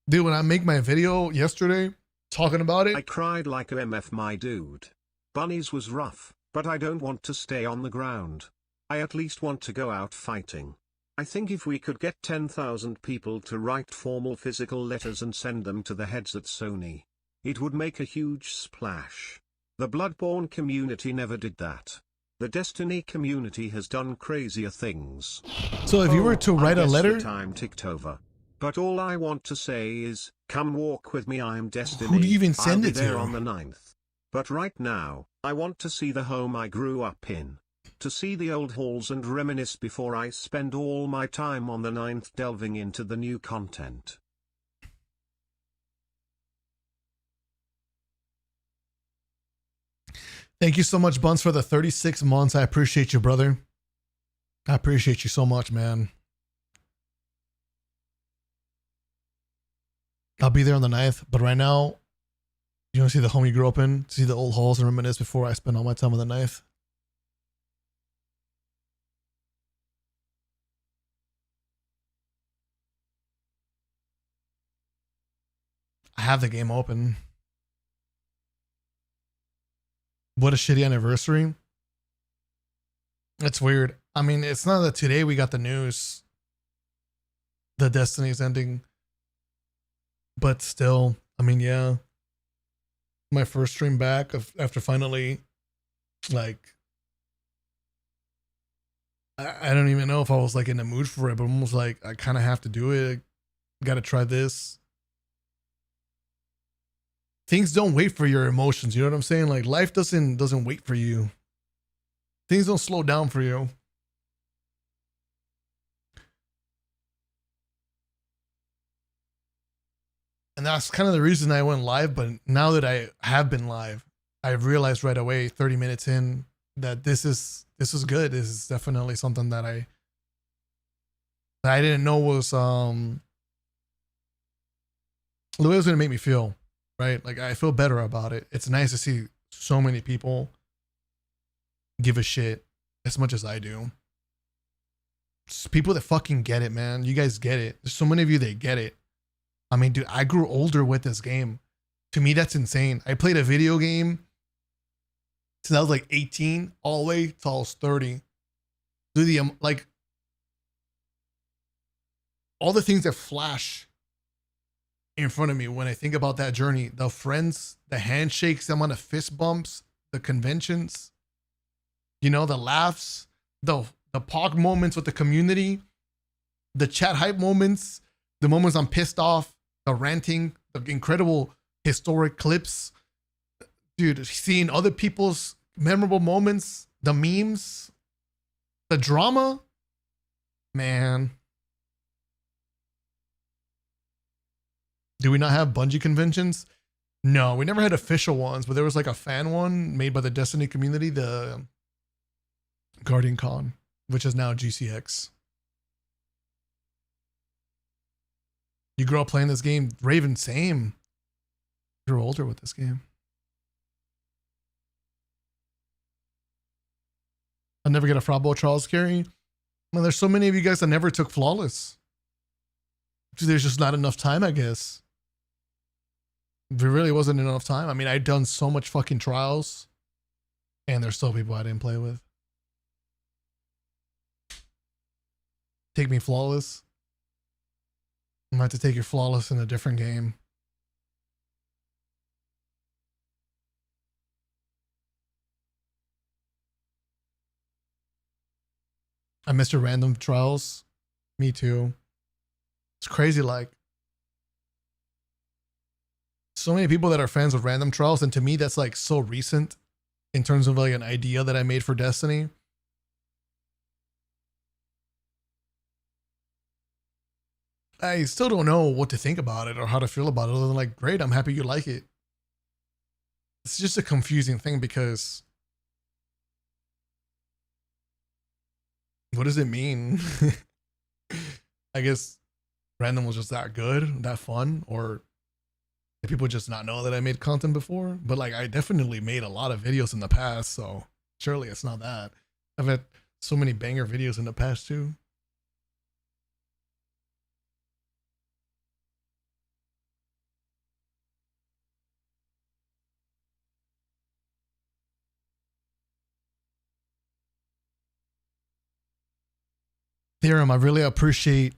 Speaker 1: Dude, when I make my video yesterday talking about it,
Speaker 2: I cried like a MF, my dude. Bunnies was rough, but I don't want to stay on the ground. I at least want to go out fighting. I think if we could get 10,000 people to write formal physical letters and send them to the heads at Sony, it would make a huge splash. The Bloodborne community never did that. The Destiny community has done crazier things.
Speaker 1: So if you were to write a letter,
Speaker 2: the time ticked over. But all I want to say is, come walk with me, I'm Destiny.
Speaker 1: who do you even send
Speaker 2: I'll
Speaker 1: it
Speaker 2: be there
Speaker 1: to?
Speaker 2: on the 9th. But right now, I want to see the home I grew up in. To see the old halls and reminisce before I spend all my time on the 9th delving into the new content.
Speaker 1: Thank you so much, Buns, for the 36 months. I appreciate you, brother. I appreciate you so much, man. I'll be there on the 9th, but right now, you want to see the home you grew up in, see the old halls and reminisce before I spend all my time on the 9th. I have the game open. What a shitty anniversary. It's weird. I mean, it's not that today we got the news that Destiny's ending, but still, I mean, yeah. my first stream back after finally, like, I don't even know if I was like in the mood for it, but almost like I kind of have to do it. Got to try this. Things don't wait for your emotions. You know what I'm saying? Like life doesn't wait for you. Things don't slow down for you. And that's kind of the reason I went live. But now that I have been live, I realized right away, 30 minutes in, that this is good. This is definitely something that I didn't know was the way it was gonna make me feel, right? Like I feel better about it. It's nice to see so many people give a shit as much as I do. Just people that fucking get it, man. You guys get it. There's so many of you that get it. I mean, dude, I grew older with this game. To me, that's insane. I played a video game since I was like 18 all the way till I was 30. Dude, like all the things that flash in front of me when I think about that journey, the friends, the handshakes, the amount of fist bumps, the conventions, you know, the laughs, the POG moments with the community, the chat hype moments, the moments I'm pissed off, the ranting, the incredible historic clips, dude, seeing other people's memorable moments, the memes, the drama, man. Do we not have Bungie conventions? No, we never had official ones, but there was like a fan one made by the Destiny community, the Guardian Con, which is now GCX. You grew up playing this game, Raven, same. You grew older with this game. I'll never get a FrostBolt trials carry. Well, there's so many of you guys that never took flawless. There's just not enough time, I guess. There really wasn't enough time. I mean, I'd done so much fucking trials, and there's still people I didn't play with. Take me flawless. I'm going to have to take your flawless in a different game. I missed your random trials. Me too. It's crazy, like so many people that are fans of random trials, and to me that's like so recent in terms of like an idea that I made for Destiny. I still don't know what to think about it or how to feel about it other than like, great, I'm happy you like it. It's just a confusing thing because what does it mean? I guess random was just that good, that fun, or did people just not know that I made content before? But like I definitely made a lot of videos in the past, so surely it's not that. I've had so many banger videos in the past too. Theorem, I really appreciate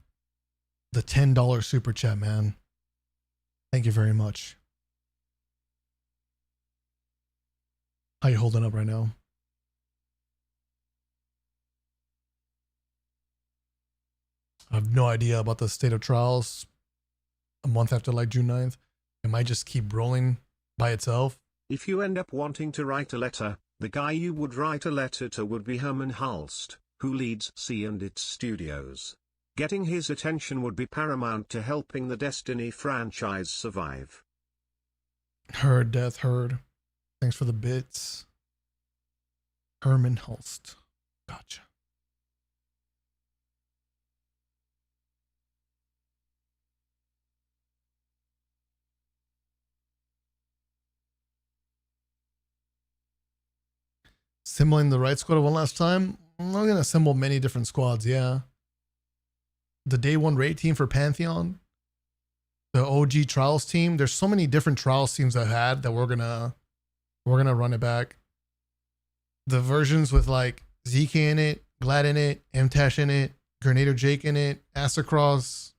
Speaker 1: the $10 super chat, man. Thank you very much. How you holding up right now? I have no idea about the state of trials a month after like June 9th. It might just keep rolling by itself.
Speaker 2: If you end up wanting to write a letter, the guy you would write a letter to would be Herman Hulst, who leads C&IT Studios. Getting his attention would be paramount to helping the Destiny franchise survive.
Speaker 1: Heard, Death, heard. Thanks for the bits. Herman Hulst. Gotcha. Assembling the right squad one last time. I'm going to assemble many different squads, yeah. The day one raid team for Pantheon. The OG Trials team. There's so many different Trials teams I've had that we're gonna run it back. The versions with like ZK in it, Glad in it, MTash in it, Grenadier Jake in it, Astacross.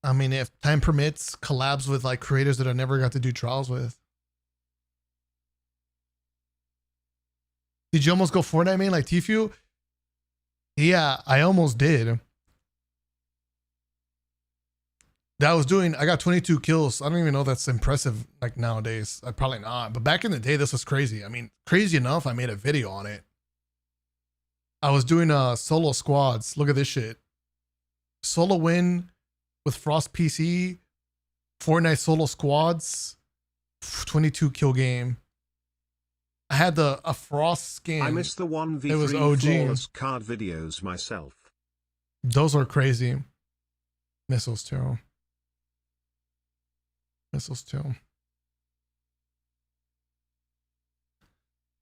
Speaker 1: I mean, if time permits, collabs with like creators that I never got to do trials with. Did you almost go Fortnite main like Tfue? Yeah, I almost did. I got 22 kills. I don't even know if that's impressive like nowadays. Probably not. But back in the day, this was crazy. I mean, crazy enough, I made a video on it. I was doing solo squads. Look at this shit. Solo win with Frost PC. Fortnite solo squads. 22 kill game. I had a Frost skin.
Speaker 2: I missed the 1v3
Speaker 1: it was OG.
Speaker 2: flawless card videos myself.
Speaker 1: Those are crazy. Missiles too. Missiles too.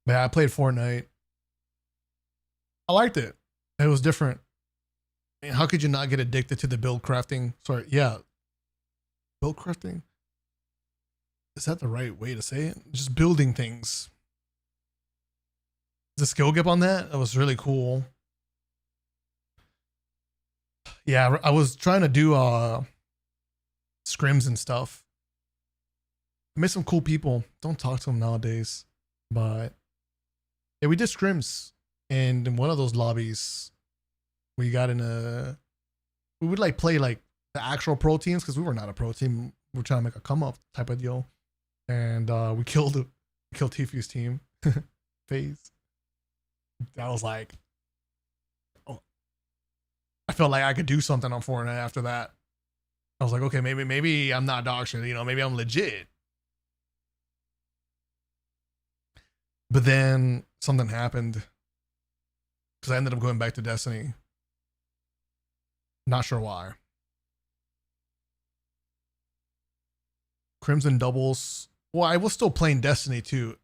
Speaker 1: But yeah, I played Fortnite. I liked it. It was different. I mean, how could you not get addicted to the build crafting? Sorry, yeah. Build crafting? Is that the right way to say it? Just building things. The skill gap on that was really cool. Yeah, I was trying to do scrims and stuff. I met some cool people. Don't talk to them nowadays. But yeah, we did scrims. And in one of those lobbies, we got we would like play like the actual pro teams because we were not a pro team. We were trying to make a come up type of deal. And we killed Tfue's team. FaZe. I was like, oh, I felt like I could do something on Fortnite after that. I was like, okay, maybe I'm not dog shit, maybe I'm legit. But then something happened because I ended up going back to Destiny. Not sure why. Crimson doubles. Well, I was still playing Destiny too.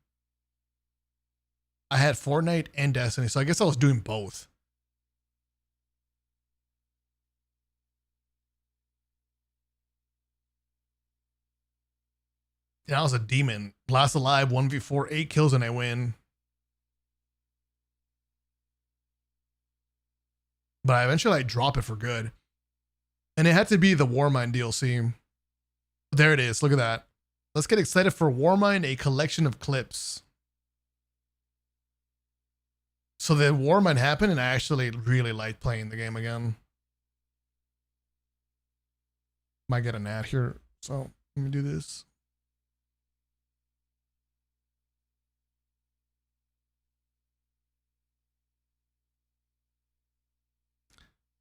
Speaker 1: I had Fortnite and Destiny, so I guess I was doing both. Yeah, I was a demon. Last alive, 1v4, 8 kills, and I win. But I eventually drop it for good. And it had to be the Warmind DLC. There it is. Look at that. Let's get excited for Warmind, a collection of clips. So the Warmind happened, and I actually really liked playing the game again. Might get an ad here, so let me do this.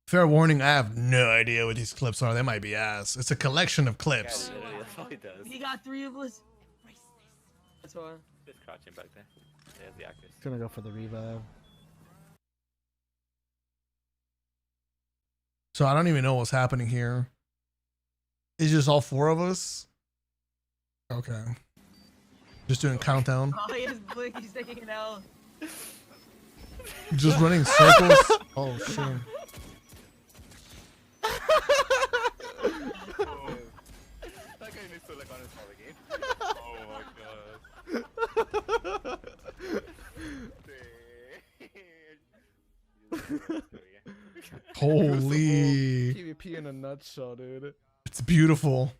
Speaker 1: Fair warning, I have no idea what these clips are. They might be ass. It's a collection of clips.
Speaker 6: He got 3 of us. That's why.
Speaker 11: Just crouching back there. There's the actors.
Speaker 12: It's gonna go for the revive.
Speaker 1: So I don't even know what's happening here. It's just all 4 of us? Okay. Just doing countdown.
Speaker 6: Oh, he has Blink. He's taking an L.
Speaker 1: Just running circles. Oh, shit.
Speaker 11: That guy needs to look on his phone again. Oh my god.
Speaker 1: Holy.
Speaker 12: PvP in a nutshell, dude.
Speaker 1: It's beautiful.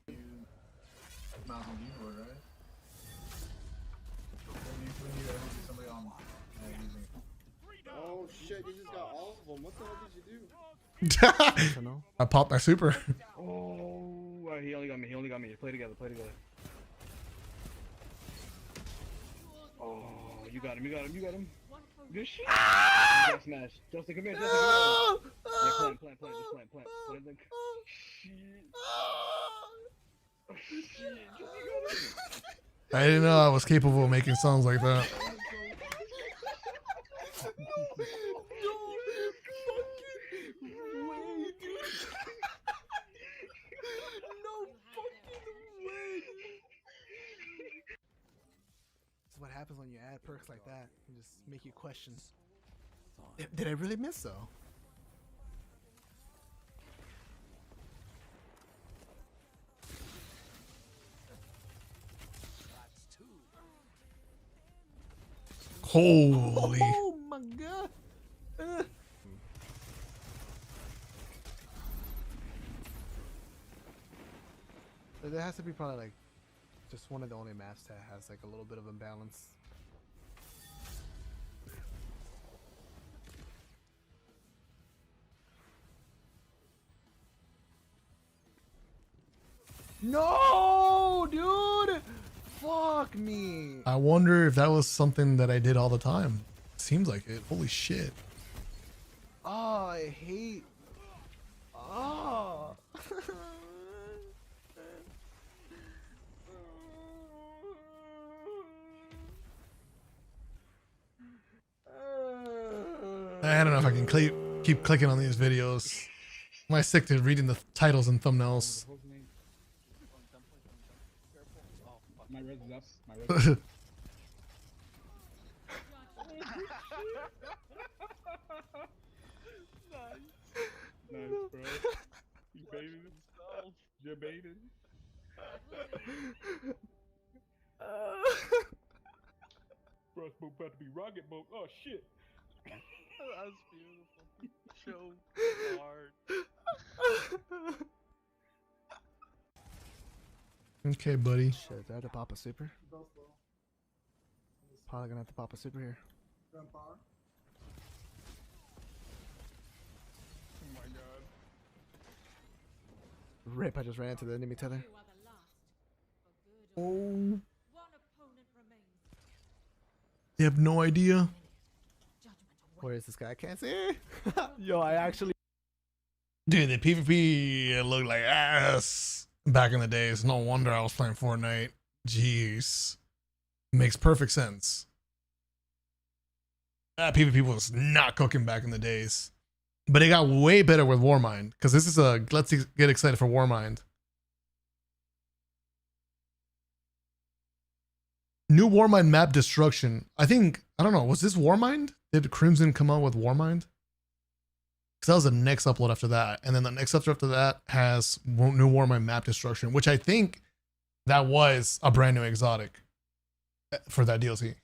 Speaker 5: Oh shit, you just got all of them. What the hell did you do?
Speaker 1: I popped my super.
Speaker 13: Oh, he only got me. He only got me. Play together. Play together. Oh, you got him. You got him. You got him. Good shit. You got smashed. Justin, come here. Justin, come here. Yeah, plant. Just plant. Plant the... Shit.
Speaker 1: I didn't know I was capable of making songs like that.
Speaker 12: What happens when you add perks like that and just make you question, did I really miss though?
Speaker 1: Holy.
Speaker 12: Oh my god. There has to be probably like just one of the only maps that has like a little bit of imbalance. No, dude! Fuck me!
Speaker 1: I wonder if that was something that I did all the time. Seems like it. Holy shit.
Speaker 12: Oh, I hate. Oh.
Speaker 1: I don't know if I can keep clicking on these videos. Am I sick to reading the titles and thumbnails?
Speaker 13: My res is up. My res is up. Nice, bro. You baited himself. You baited. FrostBolt about to be rocket boat. Oh shit.
Speaker 11: That was beautiful. So hard.
Speaker 1: Okay, buddy.
Speaker 12: Shit, do I have to pop a super? Probably gonna have to pop a super here.
Speaker 13: Oh my god.
Speaker 12: Rip, I just ran into the enemy tether.
Speaker 1: Oh. You have no idea?
Speaker 12: Where is this guy? I can't see. Yo, I actually.
Speaker 1: Dude, the PvP looked like ass back in the days. No wonder I was playing Fortnite. Jeez. Makes perfect sense. That PvP was not cooking back in the days. But it got way better with Warmind. Because this is a, let's get excited for Warmind. New Warmind map destruction. I think, I don't know, was this Warmind? Did Crimson come out with Warmind? Because that was the next upload after that. And then the next upload after that has new Warmind map destruction, which I think that was a brand new exotic for that DLC.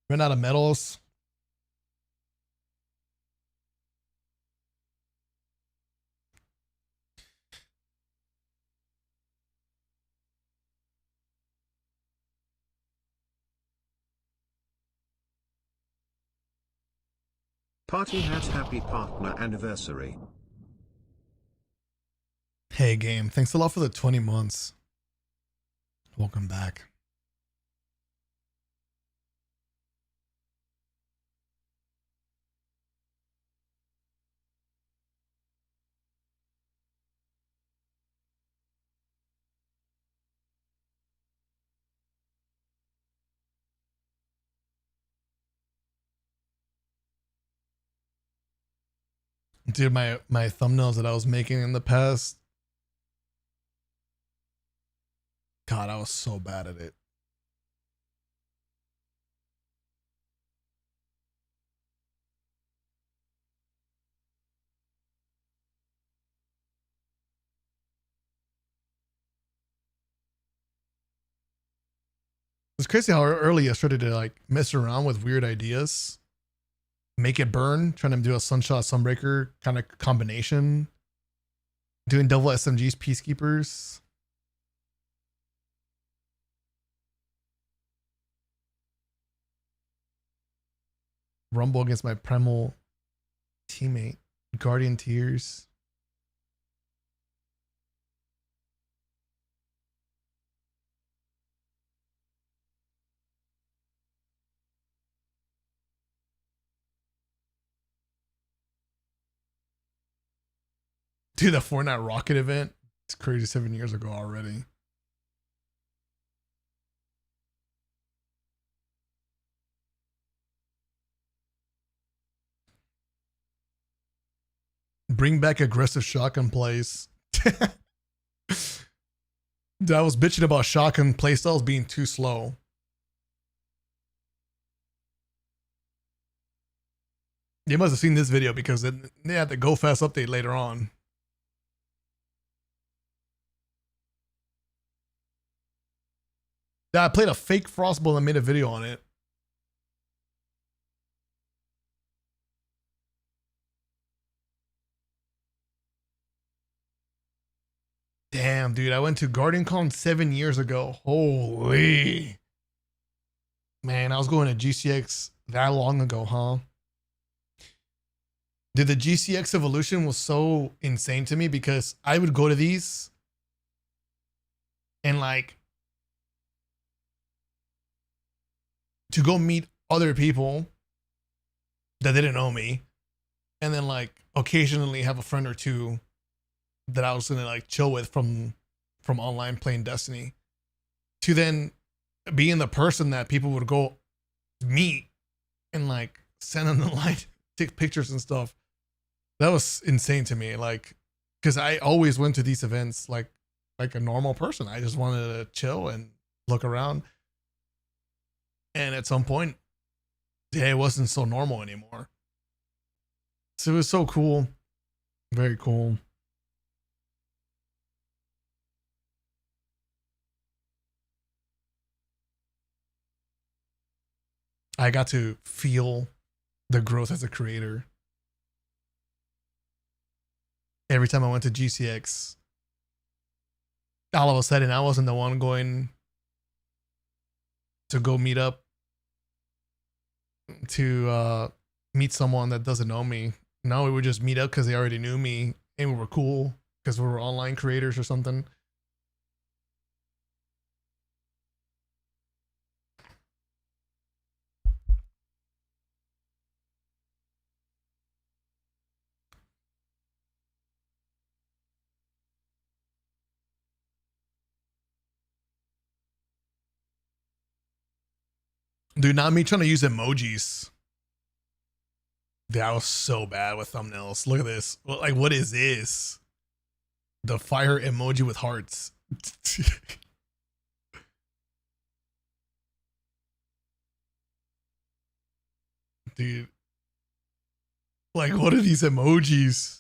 Speaker 1: Ran out of medals.
Speaker 2: Party hat happy partner anniversary.
Speaker 1: Hey game, thanks a lot for the 20 months. Welcome back. Dude, my thumbnails that I was making in the past. God, I was so bad at it. It's crazy how early I started to like mess around with weird ideas. Make it burn, trying to do a Sunshot Sunbreaker kind of combination. Doing double SMGs, Peacekeepers. Rumble against my primal teammate. Guardian Tears. Dude, the Fortnite Rocket event. It's crazy, 7 years ago already. Bring back aggressive shotgun plays. Dude, I was bitching about shotgun playstyles being too slow. You must have seen this video because they had the Go Fast update later on. Yeah, I played a fake FrostBolt and made a video on it. Damn, dude, I went to GuardianCon 7 years ago. Holy. Man, I was going to GCX that long ago, huh? Dude, the GCX evolution was so insane to me because I would go to these and like to go meet other people that didn't know me, and then like occasionally have a friend or two that I was gonna like chill with from online playing Destiny, to then being the person that people would go meet and like send them the line, take pictures and stuff. That was insane to me. Like, because I always went to these events like a normal person. I just wanted to chill and look around. And at some point, it wasn't so normal anymore. So it was so cool. Very cool. I got to feel the growth as a creator. Every time I went to GCX, all of a sudden I wasn't the one going to go meet up to meet someone that doesn't know me. No, we would just meet up because they already knew me and we were cool because we were online creators or something. Dude, not me trying to use emojis. Dude, I was so bad with thumbnails. Look at this. Like, what is this? The fire emoji with hearts. Dude. Like, what are these emojis?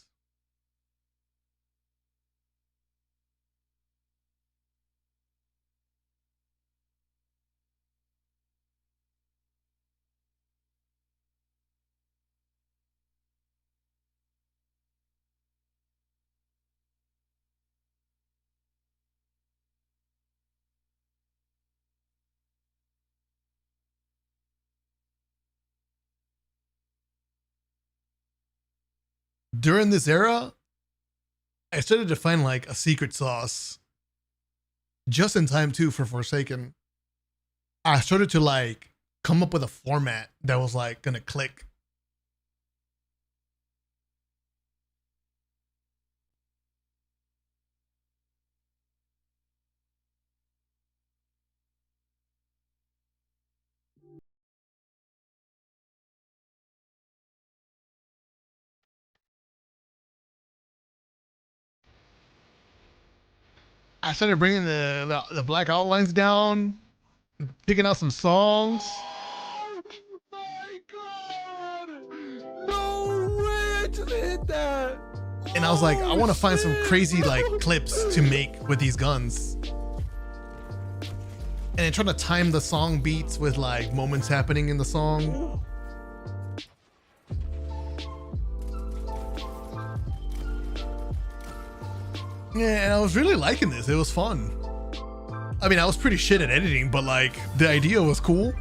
Speaker 1: During this era, I started to find like a secret sauce just in time too for Forsaken. I started to like come up with a format that was like gonna click. I started bringing the black outlines down, picking out some songs.
Speaker 14: Oh my god! No way! I just hit that!
Speaker 1: And I was like, I want to find some crazy like clips to make with these guns. And then trying to time the song beats with like moments happening in the song. Yeah, and I was really liking this. It was fun. I mean, I was pretty shit at editing, but like the idea was cool.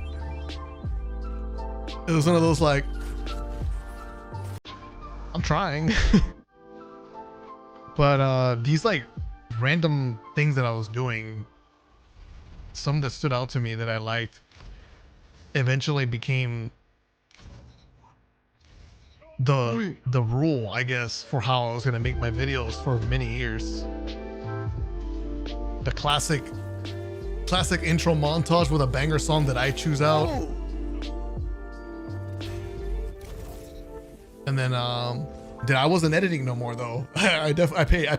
Speaker 1: It was one of those like, I'm trying. But these like random things that I was doing, some that stood out to me that I liked, eventually became the rule, I guess, for how I was gonna make my videos for many years. The classic intro montage with a banger song that I choose out. And then dude, I wasn't editing no more though. I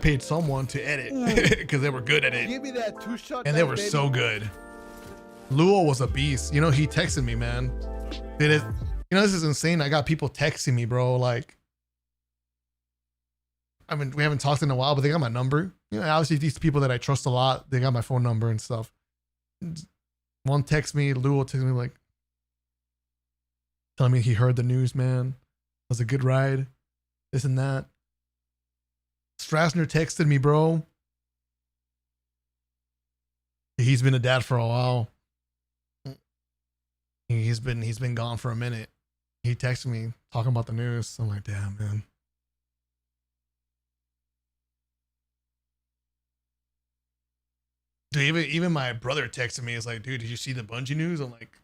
Speaker 1: paid someone to edit because they were good at it.
Speaker 14: Give me that 2-shot.
Speaker 1: And they were so good. Luo was a beast. You know, he texted me, man. You know, this is insane. I got people texting me, bro. Like, I mean, we haven't talked in a while, but they got my number. You know, obviously these people that I trust a lot, they got my phone number and stuff. One text me, Luo texted me like, telling me he heard the news, man. It was a good ride. This and that. Strasner texted me, bro. He's been a dad for a while. He's been gone for a minute. He texted me talking about the news. I'm like, damn, man. Dude, even my brother texted me. He's like, dude, did you see the Bungie news? I'm like,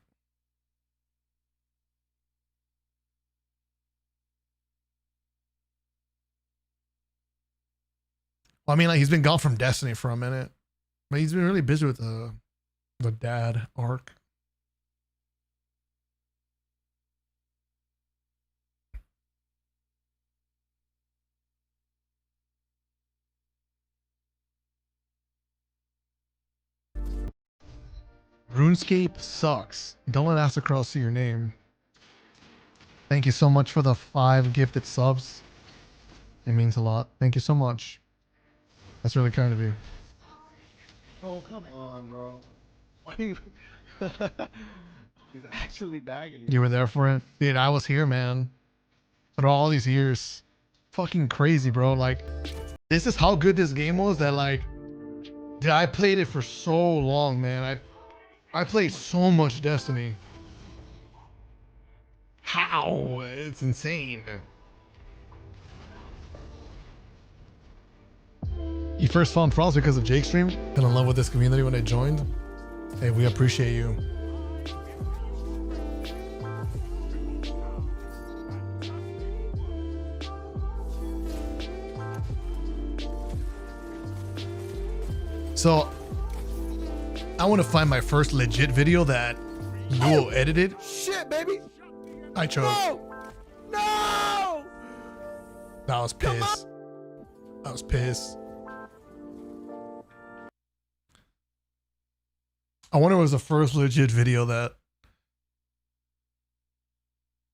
Speaker 1: well, I mean, like, he's been gone from Destiny for a minute, but he's been really busy with the dad arc. RuneScape sucks. Don't let Astacross see your name. Thank you so much for the 5 gifted subs. It means a lot. Thank you so much. That's really kind of you.
Speaker 14: Oh, come on, bro. Why are you... He's actually bagging you.
Speaker 1: You were there for it? Dude, I was here, man. For all these years. Fucking crazy, bro. Like, this is how good this game was that, like, dude, I played it for so long, man. I played so much Destiny. How? It's insane. You first found Frost because of Jake's stream? Fell in love with this community when I joined? Hey, we appreciate you. So, I want to find my first legit video that Luo edited.
Speaker 14: Shit, baby.
Speaker 1: I chose.
Speaker 14: No!
Speaker 1: That was pissed. I was pissed. I wonder if it was the first legit video that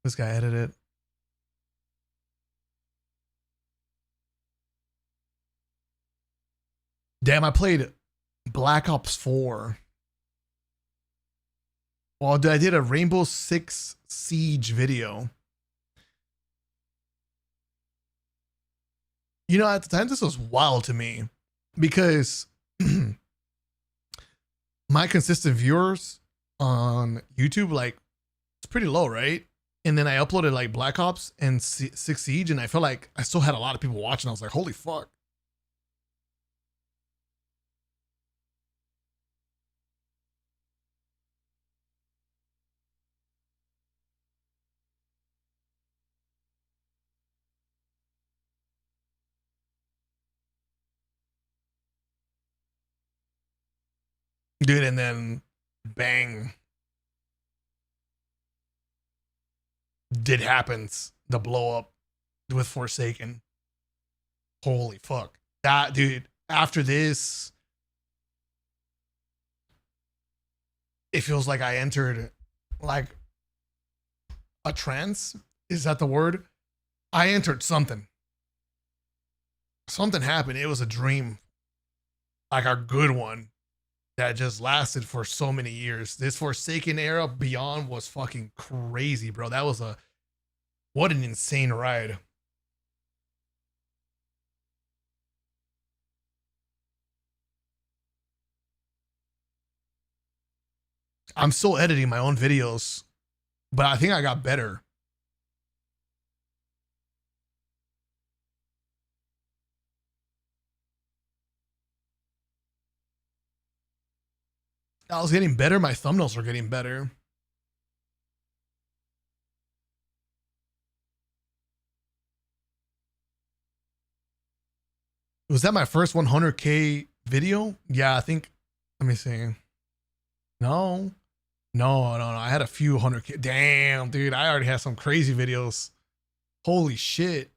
Speaker 1: this guy edited. Damn, I played Black Ops 4. Well, I did a Rainbow Six Siege video. You know, at the time, this was wild to me because my consistent viewers on YouTube, like, it's pretty low, right? And then I uploaded like Black Ops and Six Siege, and I felt like I still had a lot of people watching. I was like, holy fuck. Dude, and then bang. Did happens. The blow up with Forsaken. Holy fuck. That, dude, after this, it feels like I entered like a trance. Is that the word? I entered something. Something happened. It was a dream. Like a good one. That just lasted for so many years. This Forsaken era beyond was fucking crazy, bro. That was what an insane ride. I'm still editing my own videos, but I think I got better. I was getting better. My thumbnails were getting better. Was that my first 100K video? Yeah, I think. Let me see. No. I had a few 100K. Damn, dude. I already had some crazy videos. Holy shit.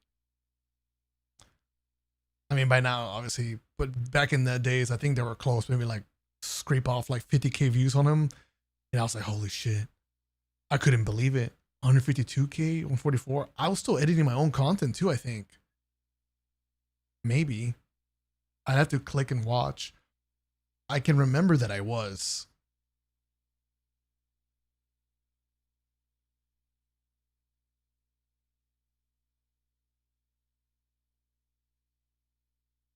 Speaker 1: I mean, by now, obviously. But back in the days, I think they were close. Maybe like scrape off like 50K views on them. And I was like, holy shit. I couldn't believe it. 152K, 144. I was still editing my own content too, I think. Maybe. I'd have to click and watch. I can remember that I was.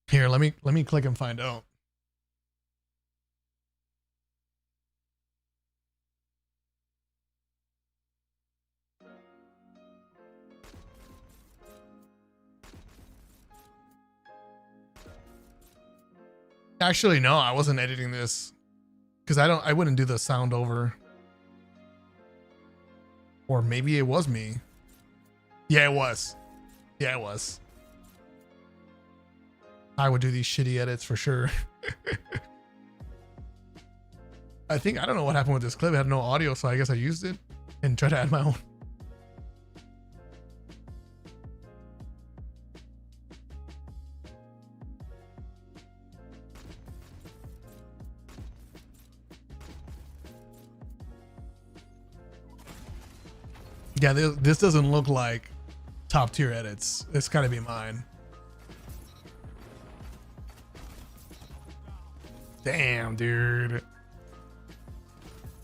Speaker 1: Here, let me click and find out. Actually, no, I wasn't editing this because I wouldn't do the sound over. Or maybe it was me. Yeah, it was. Yeah, it was. I would do these shitty edits for sure. I don't know what happened with this clip. It had no audio, so I guess I used it and tried to add my own. Yeah, this doesn't look like top tier edits. It's gotta be mine. Damn, dude.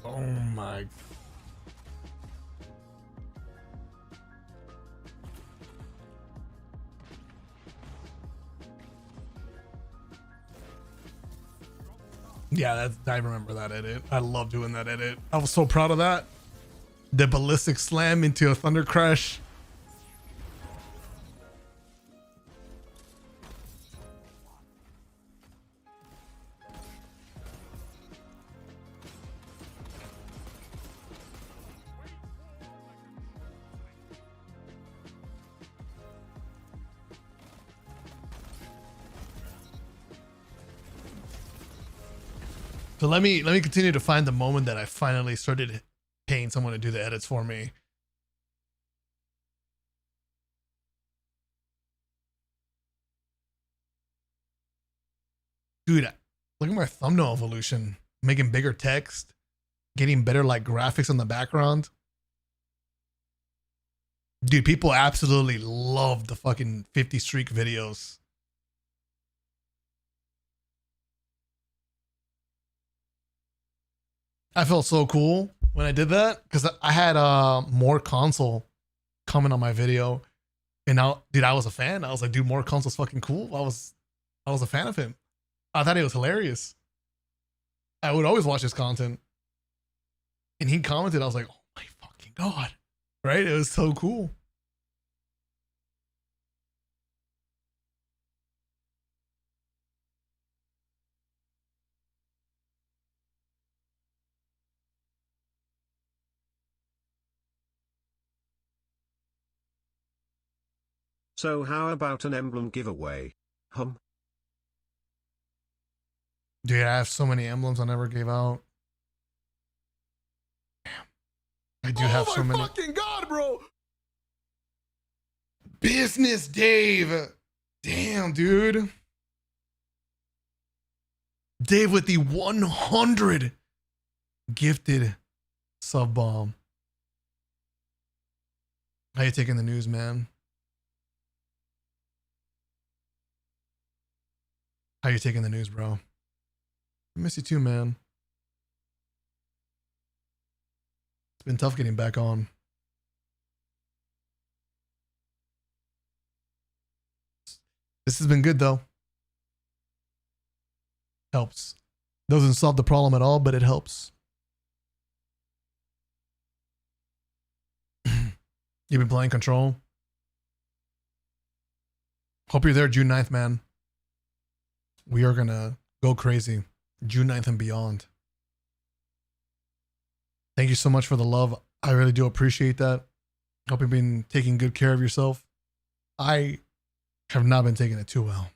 Speaker 1: Oh my. Yeah, I remember that edit. I love doing that edit. I was so proud of that. The ballistic slam into a thunder crash. So let me continue to find the moment that I finally started paying someone to do the edits for me. Dude, look at my thumbnail evolution. Making bigger text, getting better like graphics on the background. Dude, people absolutely love the fucking 50 streak videos. I felt so cool when I did that because I had more console comment on my video, and now, dude, I was a fan. I was like, dude, more console's fucking cool. I was a fan of him. I thought it was hilarious. I would always watch his content, and he commented. I was like, oh my fucking god, right? It was so cool.
Speaker 2: So how about an emblem giveaway?
Speaker 1: Dude, I have so many emblems I never gave out. Damn. I do have so many. Oh my fucking god, bro! Business Dave! Damn, dude. Dave with the 100 gifted sub bomb. How you taking the news, man? How you taking the news, bro? I miss you too, man. It's been tough getting back on. This has been good though. Helps. Doesn't solve the problem at all, but it helps. You've been playing Control? Hope you're there June 9th, man. We are gonna go crazy. June 9th and beyond. Thank you so much for the love. I really do appreciate that. Hope you've been taking good care of yourself. I have not been taking it too well.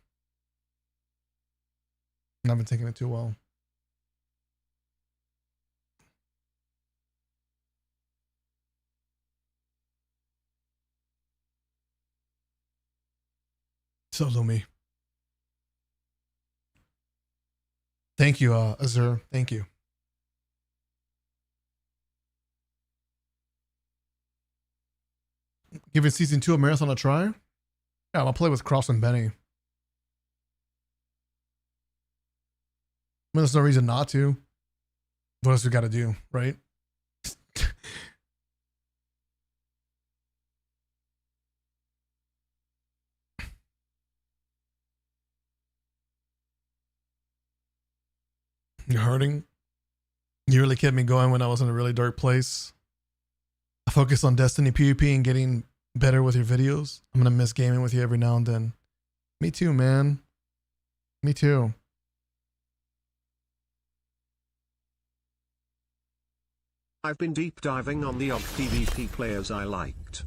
Speaker 1: Not been taking it too well. So Lumi. Thank you, Azur. Thank you. Giving season 2 of Marathon a try? Yeah, I'll play with Cross and Benny. I mean, there's no reason not to. What else we gotta do, right? You're hurting? You really kept me going when I was in a really dark place. I focused on Destiny PvP and getting better with your videos. I'm gonna miss gaming with you every now and then. Me too, man. Me too.
Speaker 2: I've been deep diving on the odd PvP players I liked.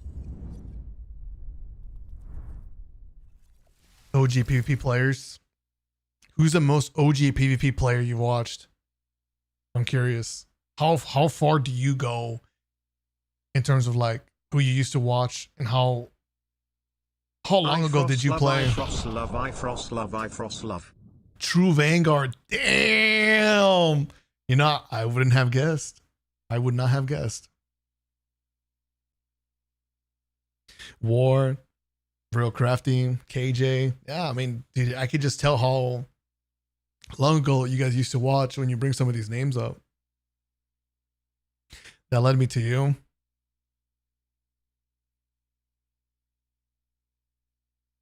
Speaker 1: OG PvP players. Who's the most OG PvP player you've watched? I'm curious. How far do you go in terms of like who you used to watch and how long ago did you play?
Speaker 2: IFrostLove.
Speaker 1: True Vanguard. Damn. You know, I wouldn't have guessed. I would not have guessed. War, Real Crafty, KJ. Yeah, I mean, dude, I could just tell how long ago you guys used to watch when you bring some of these names up. That led me to you.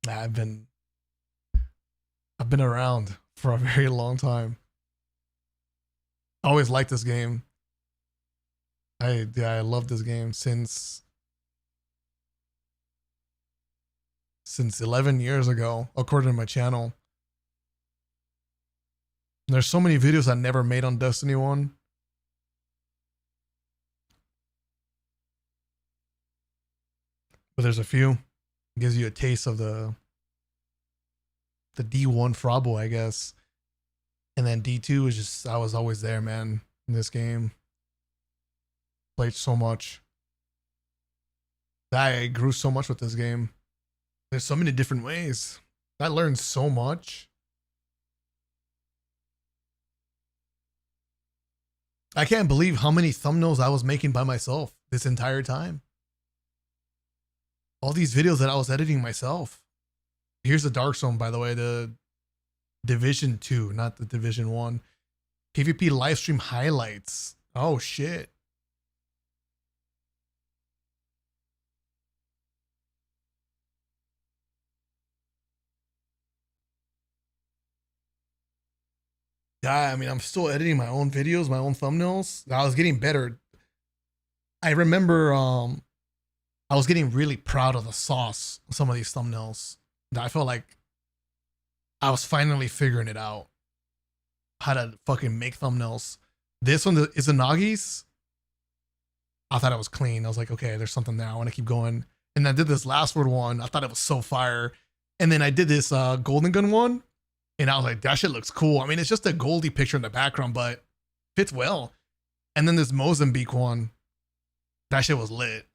Speaker 1: I've been around for a very long time. I always liked this game. I love this game since 11 years ago, according to my channel. There's so many videos I never made on Destiny 1. But there's a few. It gives you a taste of the D1 Frabo, I guess. And then D2 is just, I was always there, man, in this game. Played so much. I grew so much with this game. There's so many different ways. I learned so much. I can't believe how many thumbnails I was making by myself this entire time. All these videos that I was editing myself. Here's the Dark Zone, by the way, the Division 2, not the Division 1. PvP livestream highlights. Oh, shit. Yeah, I mean, I'm still editing my own videos, my own thumbnails. I was getting better. I remember I was getting really proud of the sauce of some of these thumbnails. I felt like I was finally figuring it out. How to fucking make thumbnails. This one is a Nagi's. I thought it was clean. I was like, okay, there's something there. I want to keep going. And I did this last word one. I thought it was so fire. And then I did this Golden Gun one. And I was like, that shit looks cool. I mean, it's just a Goldie picture in the background, but fits well. And then this Mozambique one. That shit was lit.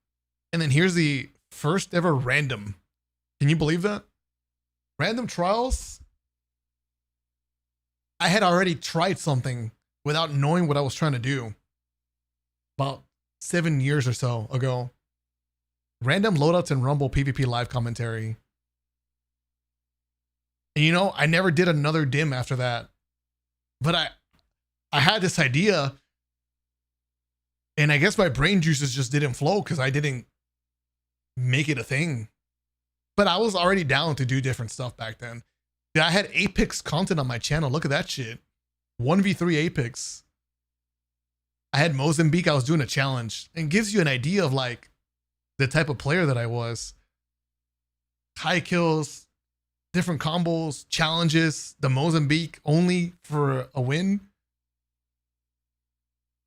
Speaker 1: And then here's the first ever random. Can you believe that? Random trials. I had already tried something without knowing what I was trying to do. About 7 years or so ago. Random loadouts and Rumble PvP live commentary. And you know, I never did another dim after that. But I had this idea. And I guess my brain juices just didn't flow because I didn't make it a thing. But I was already down to do different stuff back then. Yeah, I had Apex content on my channel. Look at that shit. 1v3 Apex. I had Mozambique. I was doing a challenge. And gives you an idea of like the type of player that I was. High kills, different combos, challenges, the Mozambique only for a win.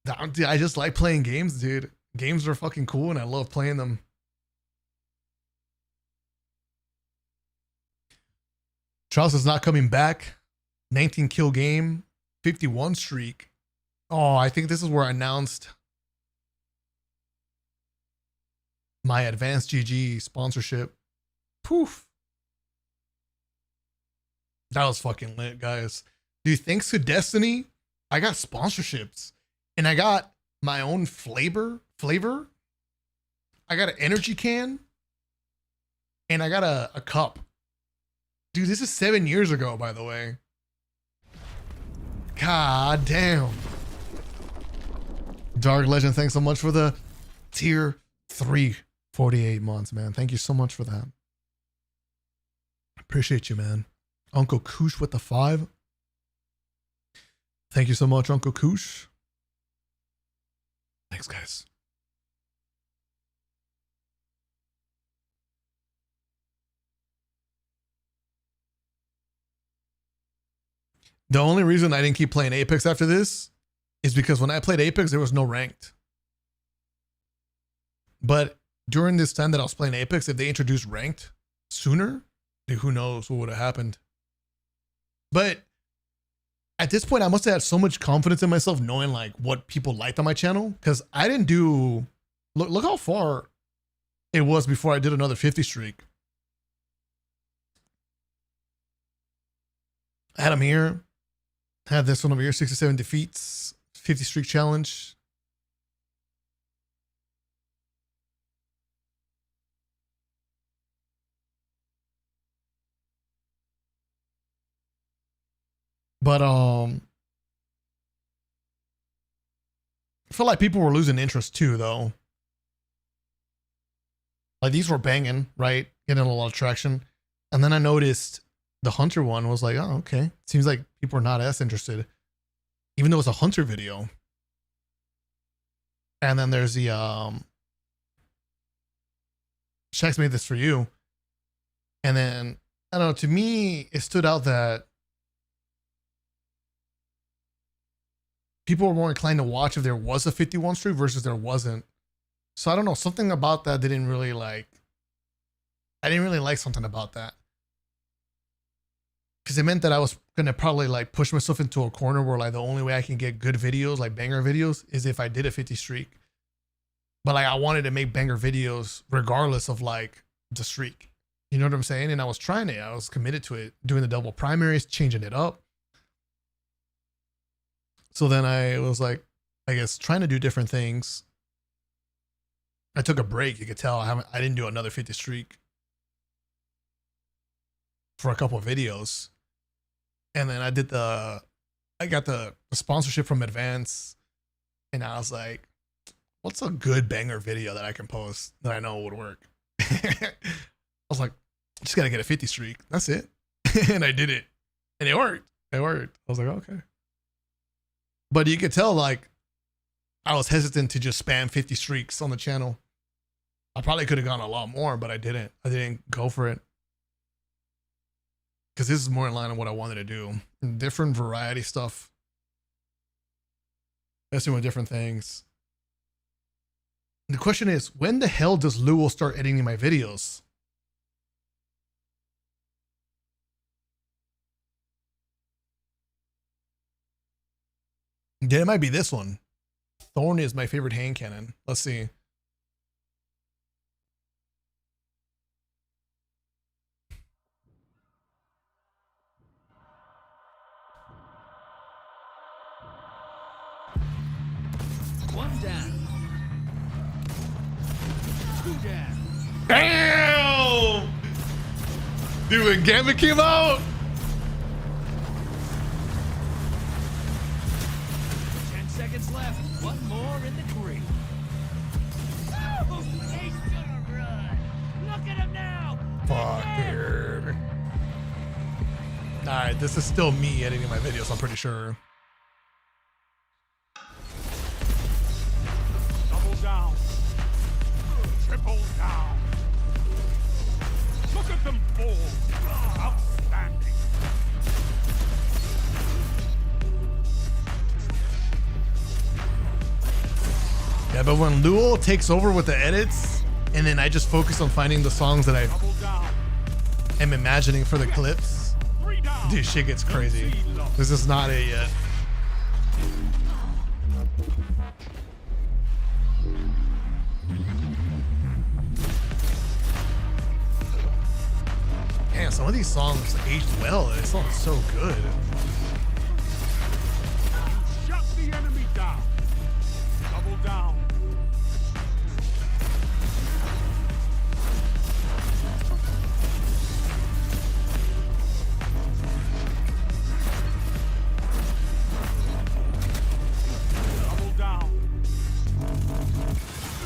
Speaker 1: I just like playing games, dude. Games are fucking cool and I love playing them. Charles is not coming back. 19 kill game, 51 streak. Oh, I think this is where I announced my Advanced GG sponsorship. Poof. That was fucking lit, guys. Dude, thanks to Destiny, I got sponsorships. And I got my own flavor. I got an energy can. And I got a cup. Dude, this is 7 years ago, by the way. God damn. Dark Legend, thanks so much for the tier 3, 48 months, man. Thank you so much for that. Appreciate you, man. Uncle Koosh with the 5. Thank you so much, Uncle Koosh. Thanks, guys. The only reason I didn't keep playing Apex after this is because when I played Apex, there was no ranked. But during this time that I was playing Apex, if they introduced ranked sooner, dude, who knows what would have happened. But at this point, I must have had so much confidence in myself knowing like what people liked on my channel, because I didn't do, look how far it was before I did another 50 streak. I had them here. I had this one over here, 67 defeats, 50 streak challenge. But I feel like people were losing interest too, though. Like these were banging, right? Getting a lot of traction. And then I noticed the Hunter one was like, oh, okay. Seems like people are not as interested, even though it's a Hunter video. And then there's the Shax made this for you. And then I don't know, to me, it stood out that people were more inclined to watch if there was a 51 streak versus there wasn't. So I don't know, something about that didn't really like, I didn't really like something about that. Because it meant that I was going to probably like push myself into a corner where like the only way I can get good videos, like banger videos, is if I did a 50 streak. But like I wanted to make banger videos regardless of like the streak. You know what I'm saying? And I was trying it. I was committed to it, doing the double primaries, changing it up. So then I was like, I guess trying to do different things. I took a break. You could tell I didn't do another 50 streak for a couple of videos. And then I got the sponsorship from Advance. And I was like, what's a good banger video that I can post that I know would work? I was like, just got to get a 50 streak. That's it. And I did it. And it worked. It worked. I was like, okay. But you could tell, like, I was hesitant to just spam 50 streaks on the channel. I probably could have gone a lot more, but I didn't. I didn't go for it. Because this is more in line with what I wanted to do. Different variety stuff. Messing with different things. And the question is, when the hell does Luo start editing my videos? Yeah, it might be this one. Thorn is my favorite hand cannon. Let's see.
Speaker 15: One down. Two down.
Speaker 1: Damn! Dude, when Gambit came out,
Speaker 15: 10 seconds left. One more in the green. Oh, he's gonna run. Look at him now.
Speaker 1: fuck, dude. Alright, this is still me editing my videos, I'm pretty sure.
Speaker 15: Double down. Triple down. Look at them fall. Outstanding.
Speaker 1: Yeah, but when Luo takes over with the edits, and then I just focus on finding the songs that I am imagining for the clips, dude, shit gets crazy. This is not it yet. Man, some of these songs aged well. It sounds so good.
Speaker 15: Shut the enemy down. Double down. Double down.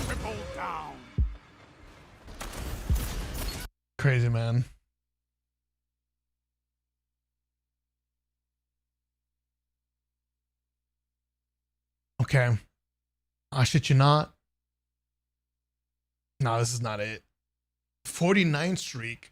Speaker 15: Triple down.
Speaker 1: Crazy, man. Okay. I shit you not. No, this is not it. 49 streak.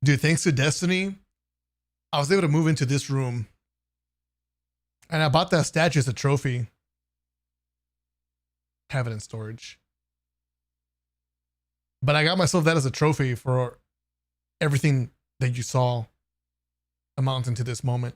Speaker 1: Dude, thanks to Destiny, I was able to move into this room. And I bought that statue as a trophy. Have it in storage. But I got myself that as a trophy for everything that you saw amounting to this moment.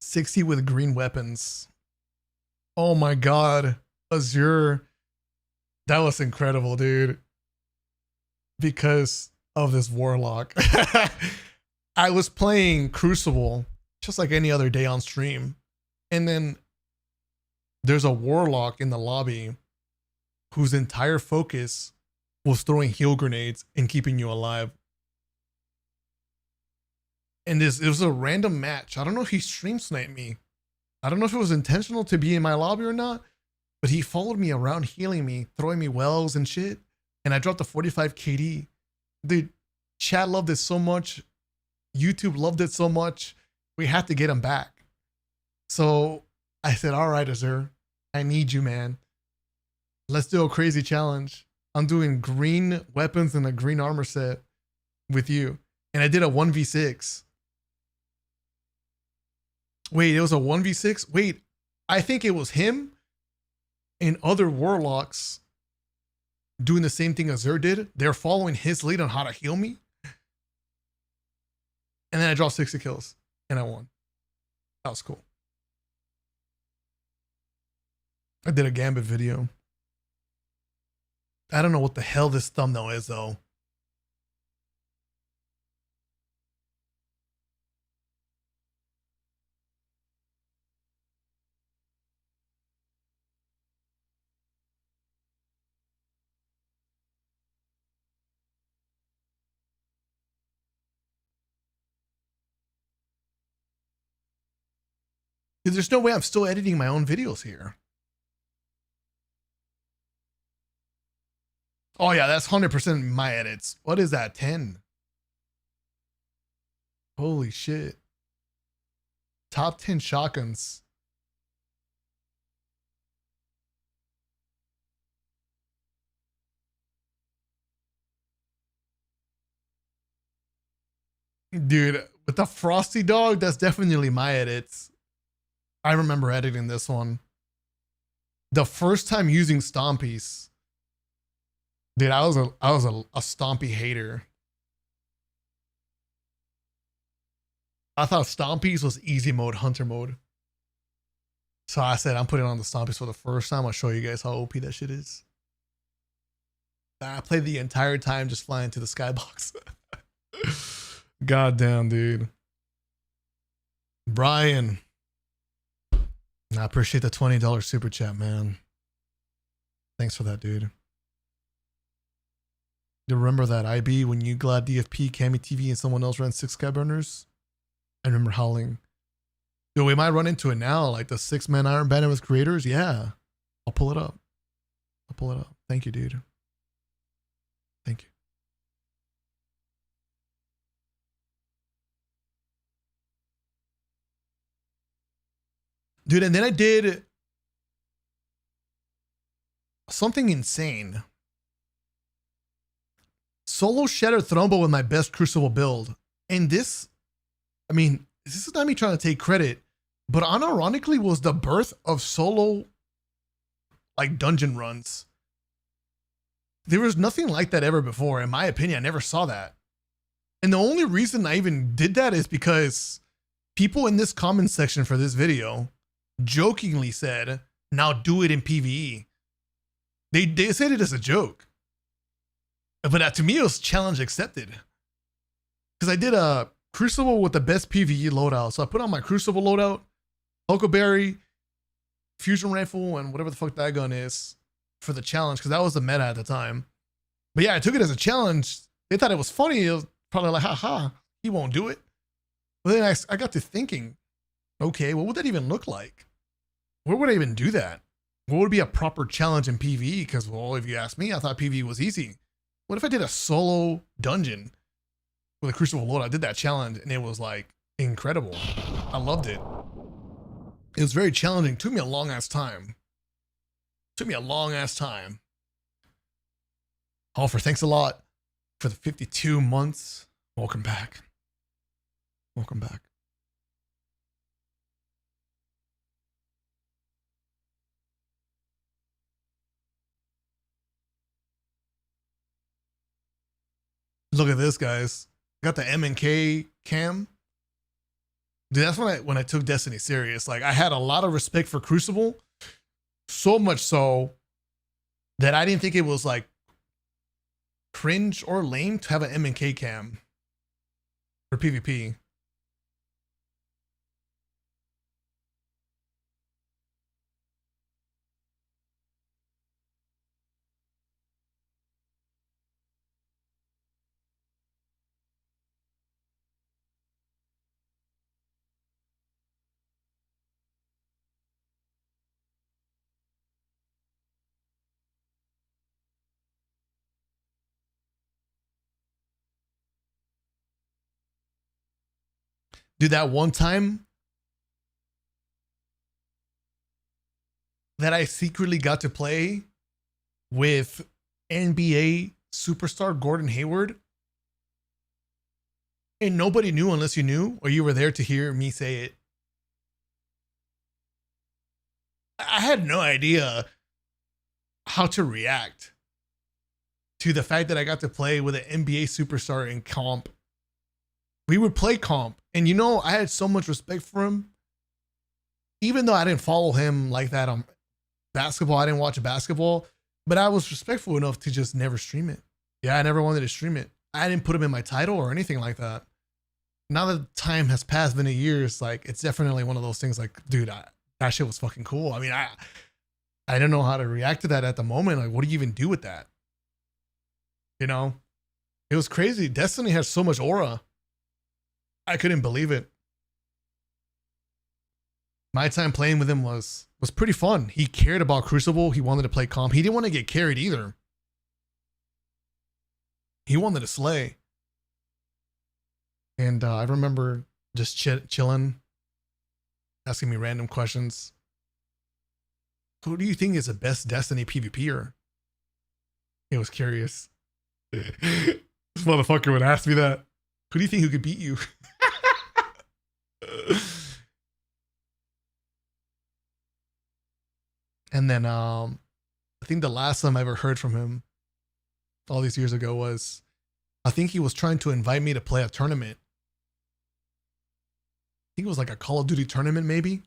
Speaker 1: $60 with green weapons. Oh my god. Azure. That was incredible, dude. Because of this warlock. I was playing Crucible just like any other day on stream. And then there's a warlock in the lobby whose entire focus was throwing heal grenades and keeping you alive. And it was a random match. I don't know if he stream sniped me. I don't know if it was intentional to be in my lobby or not, but he followed me around, healing me, throwing me wells and shit. And I dropped a 45 KD. Dude, chat loved it so much. YouTube loved it so much. We had to get him back. So I said, all right, Azure, I need you, man. Let's do a crazy challenge. I'm doing green weapons and a green armor set with you. And I did a 1v6. Wait, it was a 1v6? Wait, I think it was him and other warlocks doing the same thing Azure did. They're following his lead on how to heal me. And then I dropped 60 kills and I won. That was cool. I did a Gambit video. I don't know what the hell this thumbnail is though. There's no way I'm still editing my own videos here. Oh yeah, that's 100% my edits. What is that, 10? Holy shit. Top 10 shotguns. Dude, with the Frosty dog, that's definitely my edits. I remember editing this one. The first time using Stompies. Dude, I was a Stompy hater. I thought Stompies was easy mode, hunter mode. So I said, I'm putting on the Stompies for the first time. I'll show you guys how OP that shit is. I played the entire time just flying to the skybox. God damn, dude. Brian. I appreciate the $20 super chat, man. Thanks for that, dude. You remember that IB when you glad DFP, Cami TV, and someone else ran 6 skyburners? I remember howling. Yo, we might run into it now, like the 6-man Iron Bandit with creators. Yeah, I'll pull it up. I'll pull it up. Thank you, dude. Thank you. Dude, and then I did something insane. Solo Shattered Thrombo with my best Crucible build. And this, I mean, this is not me trying to take credit, but unironically was the birth of solo, like, dungeon runs. There was nothing like that ever before. In my opinion, I never saw that. And the only reason I even did that is because people in this comment section for this video jokingly said, now do it in PvE. They said it as a joke. But to me, it was challenge accepted. Because I did a Crucible with the best PvE loadout. So I put on my Crucible loadout, Huckleberry, Fusion Rifle, and whatever the fuck that gun is for the challenge. Because that was the meta at the time. But yeah, I took it as a challenge They thought it was funny. It was probably like, haha, he won't do it. But then I got to thinking, okay, what would that even look like? Where would I even do that? What would be a proper challenge in PvE? Because, well, if you ask me, I thought PvE was easy. What if I did a solo dungeon with a Crucible load? I did that challenge and it was like incredible. I loved it. It was very challenging. Took me a long ass time. Halfer, thanks a lot for the 52 months. Welcome back. Welcome back. Look at this, guys. Got the M&K cam. Dude, that's when I took Destiny serious. Like, I had a lot of respect for Crucible. So much so that I didn't think it was like cringe or lame to have an M&K cam for PvP. Dude, that one time that I secretly got to play with NBA superstar Gordon Hayward, and nobody knew unless you knew or you were there to hear me say it. I had no idea how to react to the fact that I got to play with an NBA superstar in comp. We would play comp, and you know, I had so much respect for him. Even though I didn't follow him like that on basketball, I didn't watch basketball, but I was respectful enough to just never stream it. Yeah, I never wanted to stream it. I didn't put him in my title or anything like that. Now that time has passed many years, like, it's definitely one of those things like, dude, that shit was fucking cool. I mean, I didn't know how to react to that at the moment. Like, what do you even do with that? You know, it was crazy. Destiny has so much aura. I couldn't believe it. My time playing with him was pretty fun. He cared about Crucible. He wanted to play comp. He didn't want to get carried either. He wanted to slay. And I remember just chilling, asking me random questions. Who do you think is the best Destiny PvPer? He was curious. This motherfucker would ask me that. Who do you think who could beat you? And then I think the last time I ever heard from him all these years ago was, I think he was trying to invite me to play a tournament. I think it was like a Call of Duty tournament maybe.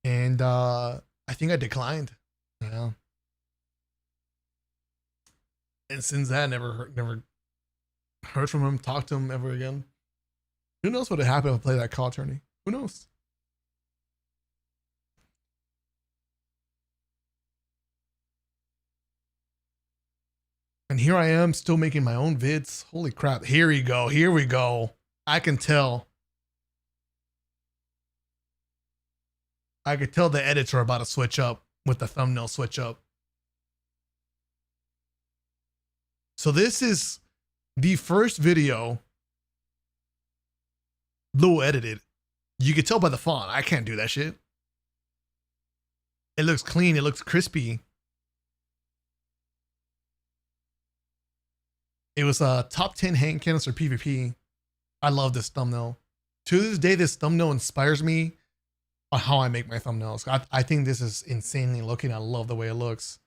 Speaker 1: And I think I declined. Yeah. And since that, never heard from him, talked to him ever again. Who knows what would happen if I play that call tourney? Who knows? And here I am still making my own vids. Holy crap. Here we go. Here we go. I can tell. I could tell the edits are about to switch up with the thumbnail switch up. So this is the first video low edited. You can tell by the font. I can't do that shit. It looks clean. It looks crispy. It was a top 10 hand cannons for PvP. I love this thumbnail. To this day, this thumbnail inspires me on how I make my thumbnails. I think this is insanely looking. I love the way it looks.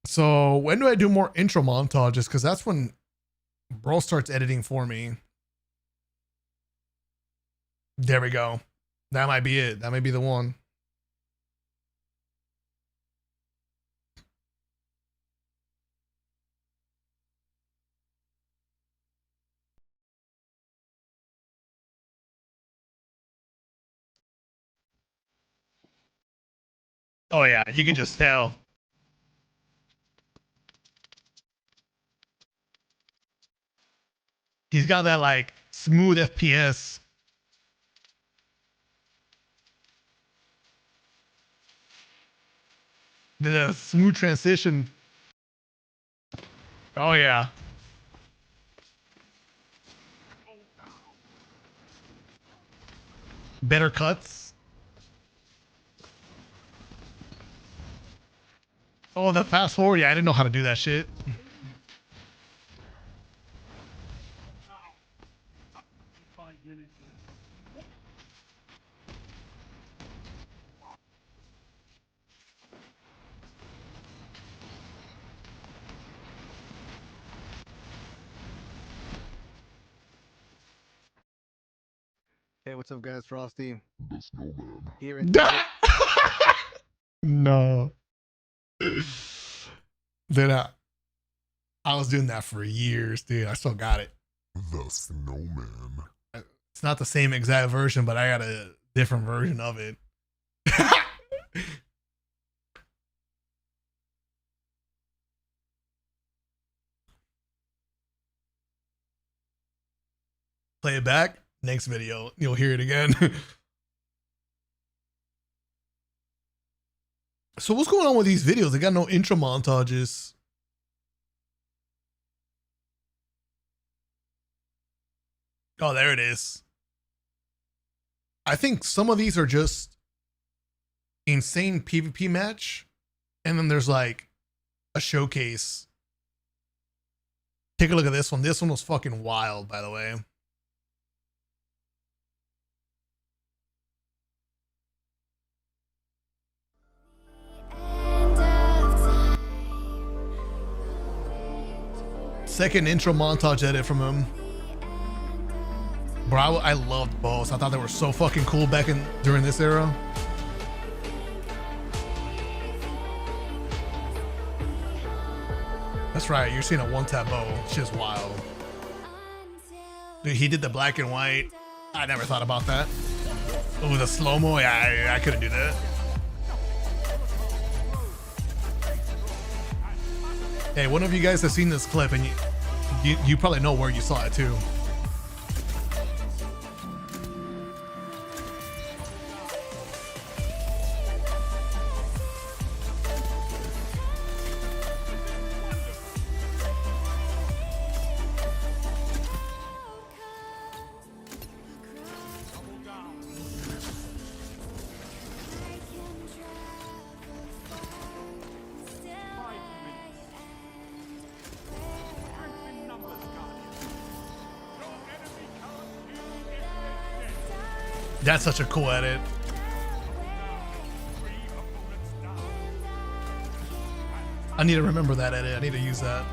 Speaker 1: So when do I do more intro montages? Because that's when bro starts editing for me. There we go. That might be it. That might be the one. Oh yeah, you can just tell. He's got that like smooth FPS. The smooth transition. Oh yeah. Better cuts. Oh, the fast forward. Yeah, I didn't know how to do that shit.
Speaker 5: Hey, what's up, guys? Frosty.
Speaker 14: The snowman.
Speaker 5: Here in
Speaker 1: No. Then I was doing that for years, dude. I still got it.
Speaker 14: The snowman.
Speaker 1: It's not the same exact version, but I got a different version of it. Play it back. Next video, you'll hear it again. So what's going on with these videos? They got no intro montages. Oh, there it is. I think some of these are just insane PvP match. And then there's like a showcase. Take a look at this one. This one was fucking wild, by the way. Second intro montage edit from him. Bro, I loved bows. I thought they were so fucking cool back during this era. That's right, you're seeing a one-tap bow. It's just wild. Dude, he did the black and white. I never thought about that. Oh, the slow-mo. Yeah, I couldn't do that. Hey, one of you guys have seen this clip, and you probably know where you saw it too. That's such a cool edit. I need to remember that edit. I need to use that.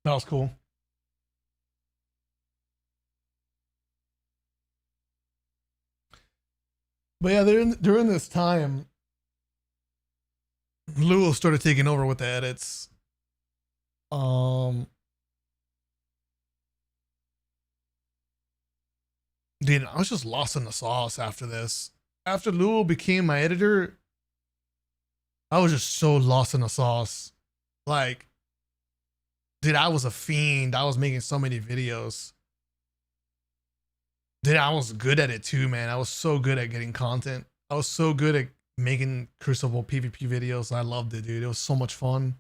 Speaker 1: That was cool. But yeah, during this time, Lewis started taking over with the edits. Dude, I was just lost in the sauce after this. After Lewis became my editor, I was just so lost in the sauce. Like, dude, I was a fiend. I was making so many videos. Dude, I was good at it too, man. I was so good at getting content. I was so good at making Crucible PvP videos. I loved it, dude. It was so much fun.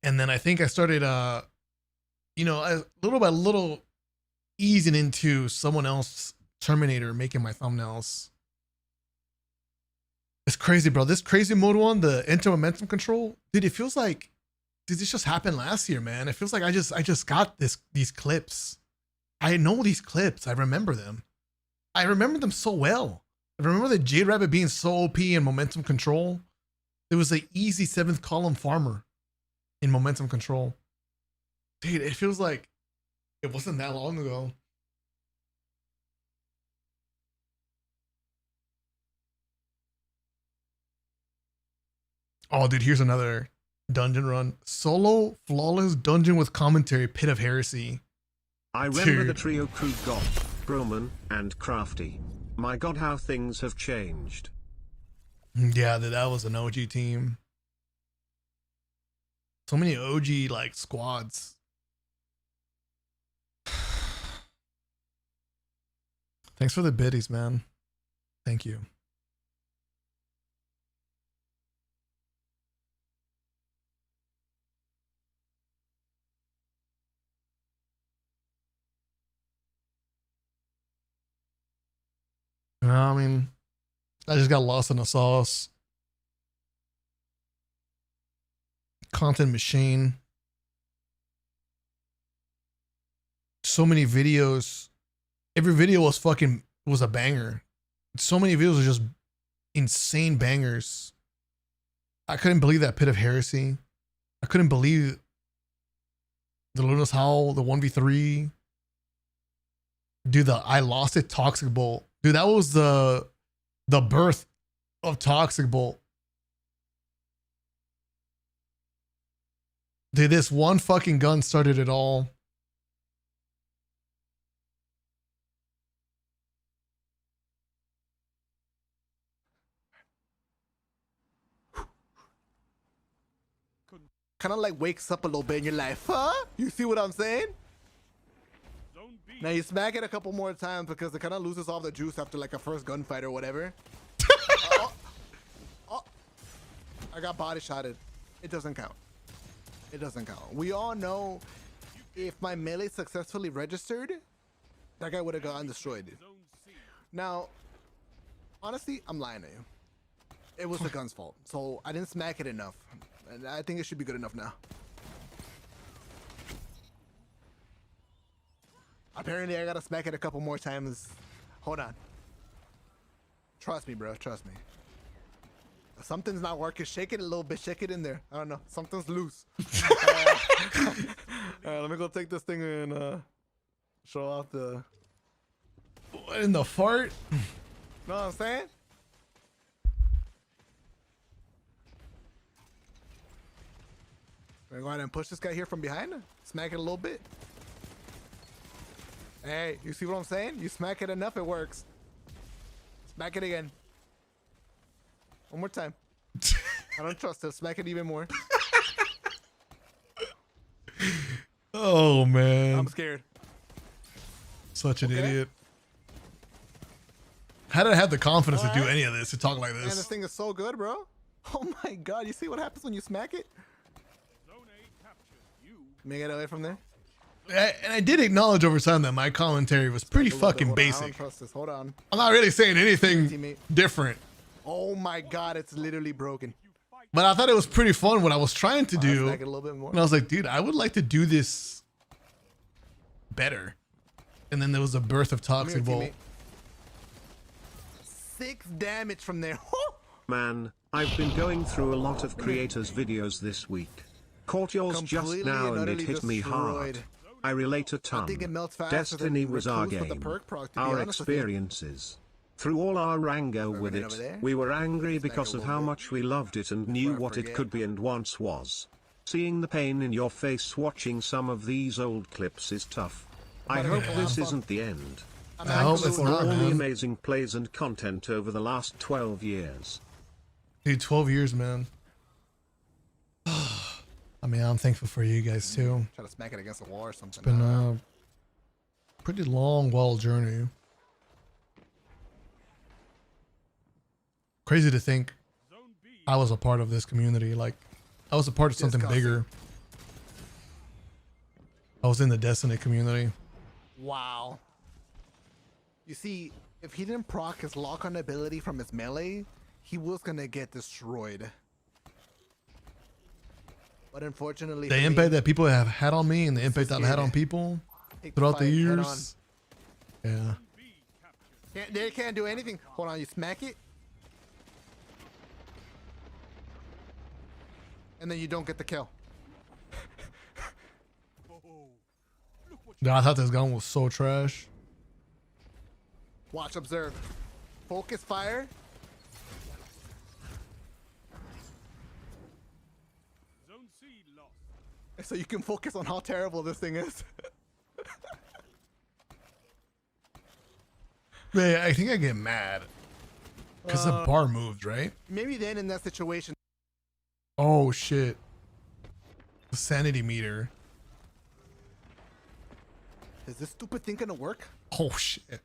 Speaker 1: And then I think I started, little by little easing into someone else, Terminator, making my thumbnails. It's crazy, bro. This crazy mode one, the enter momentum control, dude, it feels like, dude, this just happened last year, man. It feels like I just got these clips. I know these clips. I remember them. I remember them so well. I remember the Jade Rabbit being so OP in momentum control. It was an easy 7th column farmer in momentum control. Dude, it feels like it wasn't that long ago. Oh, dude, here's another dungeon run. Solo flawless dungeon with commentary, Pit of Heresy.
Speaker 2: I remember the trio crew Goth, Broman, and Crafty. My god, how things have changed.
Speaker 1: Yeah, that was an OG team. So many OG like squads. Thanks for the biddies, man. Thank you. I mean, I just got lost in the sauce. Content machine. So many videos. Every video was a banger. So many videos are just insane bangers. I couldn't believe that Pit of Heresy. I couldn't believe the Luna's Howl, the 1v3. Dude, the I Lost It Toxic Bolt. Dude, that was the birth of Toxic Bolt. Dude, this one fucking gun started it all.
Speaker 12: Kind of like wakes up a little bit in your life, huh? You see what I'm saying? Now you smack it a couple more times because it kind of loses all the juice after like a first gunfight or whatever. Oh, I got body shotted. It doesn't count. It doesn't count. We all know if my melee successfully registered, that guy would have gotten destroyed. Now, honestly, I'm lying to you. It was the gun's fault. So I didn't smack it enough. And I think it should be good enough now. Apparently, I gotta smack it a couple more times. Hold on. Trust me, bro. Trust me. Something's not working. Shake it a little bit. Shake it in there. I don't know. Something's loose. Alright, let me go take this thing and show off the...
Speaker 1: What in the fart?
Speaker 12: Know what I'm saying? We're gonna go ahead and push this guy here from behind. Smack it a little bit. Hey, you see what I'm saying? You smack it enough, it works. Smack it again. One more time. I don't trust it. Smack it even more.
Speaker 1: Oh, man.
Speaker 12: I'm scared.
Speaker 1: Such an idiot. How did I have the confidence to do any of this, to talk like this?
Speaker 12: Man, this thing is so good, bro. Oh my god, you see what happens when you smack it? Let me get away from there.
Speaker 1: And I did acknowledge over time that my commentary was pretty fucking basic.
Speaker 12: I don't trust this. Hold on.
Speaker 1: I'm not really saying anything different.
Speaker 12: Oh my god, it's literally broken.
Speaker 1: But I thought it was pretty fun what I was trying to do.
Speaker 12: Smack it a little bit more.
Speaker 1: And I was like, dude, I would like to do this better. And then there was the birth of Toxic Bolt.
Speaker 12: 6 damage from there.
Speaker 2: Man, I've been going through a lot of creators' videos this week. Caught yours just now and it hit me hard. I relate a ton. Destiny was our game, our experiences. Through all our anger with it, we were angry because of how much we loved it and knew what it could be and once was. Seeing the pain in your face watching some of these old clips is tough. I hope this isn't the end. Thanks for all the amazing plays and content over the last 12 years.
Speaker 1: Dude, 12 years, man. I mean, I'm thankful for you guys too.
Speaker 12: Try to smack it against the wall or something.
Speaker 1: It's been a pretty long, wild journey. Crazy to think I was a part of this community. Like, I was a part of something bigger. I was in the Destiny community.
Speaker 12: Wow. You see, if he didn't proc his lock-on ability from his melee, he was gonna get destroyed. But unfortunately,
Speaker 1: the impact that people have had on me and the impact I've had on people throughout the years. Yeah.
Speaker 12: They can't do anything. Hold on, you smack it. And then you don't get the kill.
Speaker 1: Dude, I thought this gun was so trash.
Speaker 12: Watch, observe. Focus fire. So you can focus on how terrible this thing is.
Speaker 1: Man, I think I get mad because the bar moved, right?
Speaker 12: Maybe then in that situation.
Speaker 1: Oh shit. The sanity meter.
Speaker 12: Is this stupid thing gonna work?
Speaker 1: Oh shit.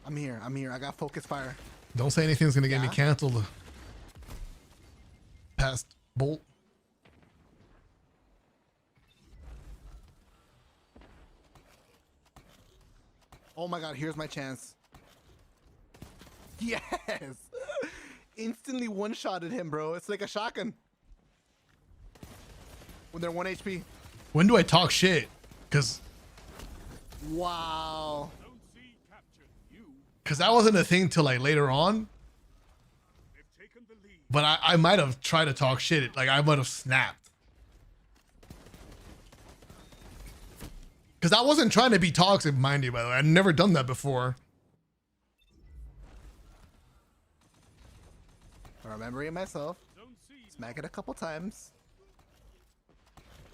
Speaker 12: I'm here. I got focus fire.
Speaker 1: Don't say anything's gonna get me canceled. Past Bolt.
Speaker 12: Oh my god, here's my chance. Yes! Instantly one-shotted him, bro. It's like a shotgun. When they're 1 HP.
Speaker 1: When do I talk shit? Because
Speaker 12: wow.
Speaker 1: Because that wasn't a thing till like later on. But I might have tried to talk shit. Like I might have snapped. Because I wasn't trying to be toxic, mind you, by the way. I'd never done that before.
Speaker 12: Remembering myself. Smack it a couple times.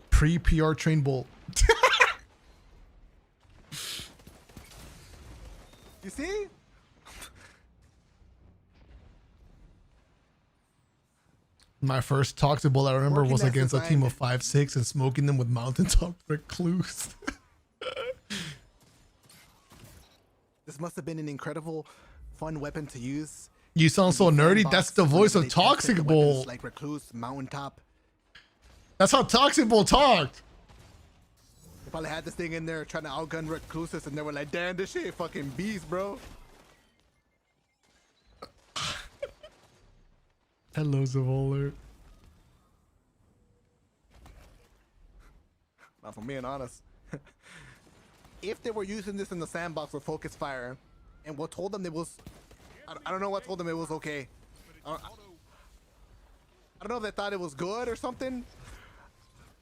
Speaker 1: Pre-PR train Bolt.
Speaker 12: You see?
Speaker 1: My first toxic Bolt I remember
Speaker 12: Working
Speaker 1: was
Speaker 12: as
Speaker 1: against a team of
Speaker 12: designed.
Speaker 1: 5-6 and smoking them with mountaintop recluse.
Speaker 12: This must have been an incredible, fun weapon to use.
Speaker 1: You sound so nerdy. That's the voice of Toxic Bolt.
Speaker 12: Like Recluse, Mountaintop.
Speaker 1: That's how Toxic Bolt talked.
Speaker 12: They probably had this thing in there trying to outgun Recluses, and they were like, damn, this shit fucking beast, bro.
Speaker 1: Hello, Zavoler.
Speaker 12: Not for being honest. If they were using this in the sandbox with focus fire, and what told them it was, I don't know what told them it was okay. I don't know if they thought it was good or something.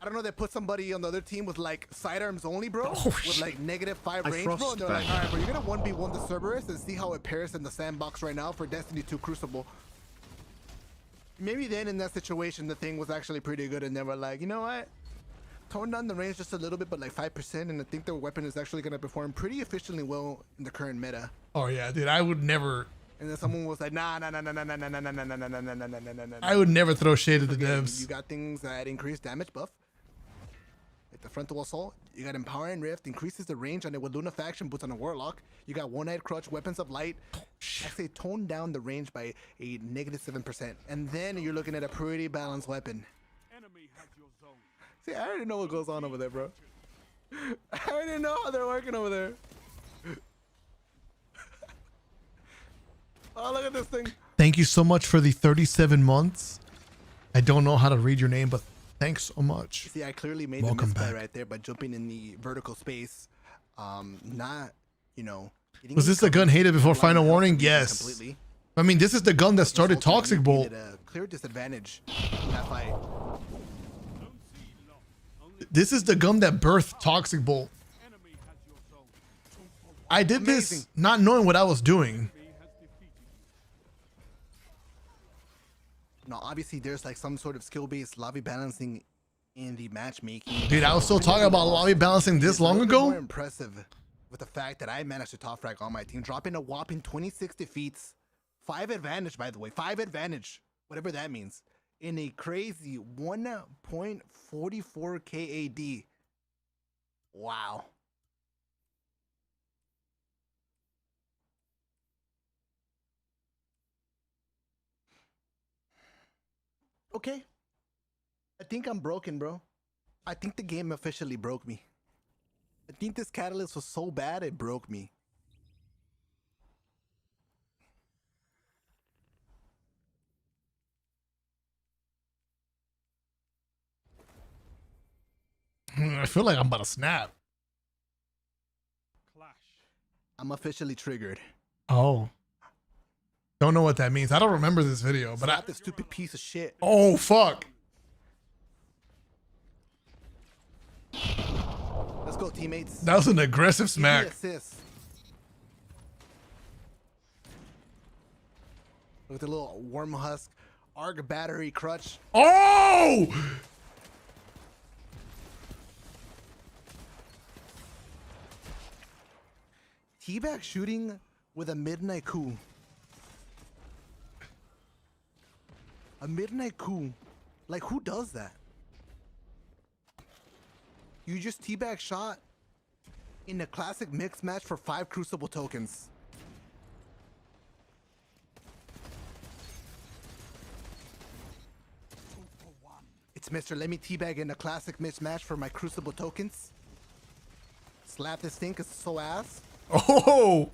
Speaker 12: I don't know. They put somebody on the other team with like sidearms only, bro, with like -5 range, bro. And they're like, all right, bro, you're gonna 1v1 the Cerberus and see how it pairs in the sandbox right now for Destiny 2 Crucible. Maybe then in that situation the thing was actually pretty good, and they were like, you know what? Tone down the range just a little bit, but like 5%, and I think their weapon is actually gonna perform pretty efficiently well in the current meta.
Speaker 1: Oh yeah, dude, I would never.
Speaker 12: And then someone was like, nah.
Speaker 1: I would never throw shade at the
Speaker 12: Again,
Speaker 1: devs.
Speaker 12: You got things that increase damage buff. Like the frontal assault. You got Empowering Rift, increases the range on it with Lunafaction, boots on a Warlock. You got One-Eyed Crutch, Weapons of Light. I say tone down the range by a -7%. And then you're looking at a pretty balanced weapon. See, I already know what goes on over there, bro. I already know how they're working over there. Oh, look at this thing.
Speaker 1: Thank you so much for the 37 months. I don't know how to read your name, but thanks so much.
Speaker 12: See, I clearly made the misplay right there by jumping in the vertical space. Not, you know.
Speaker 1: Was this the gun hated before final warning? Yes.
Speaker 12: Completely.
Speaker 1: I mean, this is the gun that started Toxic Bolt.
Speaker 12: A clear disadvantage in that fight.
Speaker 1: This is the gun that birthed Toxic Bolt. I did this not knowing what I was doing.
Speaker 12: No, obviously there's like some sort of skill-based lobby balancing in the matchmaking.
Speaker 1: Dude, I was still talking about lobby balancing this long ago.
Speaker 12: More impressive with the fact that I managed to top frag on my team, dropping a whopping 26 defeats, 5 advantage, by the way, 5 advantage, whatever that means, in a crazy 1.44 KAD. Wow. Okay. I think I'm broken, bro. I think the game officially broke me. I think this catalyst was so bad it broke me.
Speaker 1: I feel like I'm about to snap.
Speaker 12: I'm officially triggered.
Speaker 1: Oh. Don't know what that means. I don't remember this video, but
Speaker 12: Slap this stupid piece of shit.
Speaker 1: Oh, fuck.
Speaker 12: Let's go, teammates.
Speaker 1: That was an aggressive smack.
Speaker 12: Assist. With the little worm husk, arc battery crutch.
Speaker 1: Oh!
Speaker 12: Teabag shooting with a midnight coup. A midnight coup. Like, who does that? You just teabag shot in a classic mixed match for 5 Crucible tokens. It's Mr. Let me teabag in a classic mixed match for my Crucible tokens. Slap this thing 'cause it's so ass.
Speaker 1: Oh!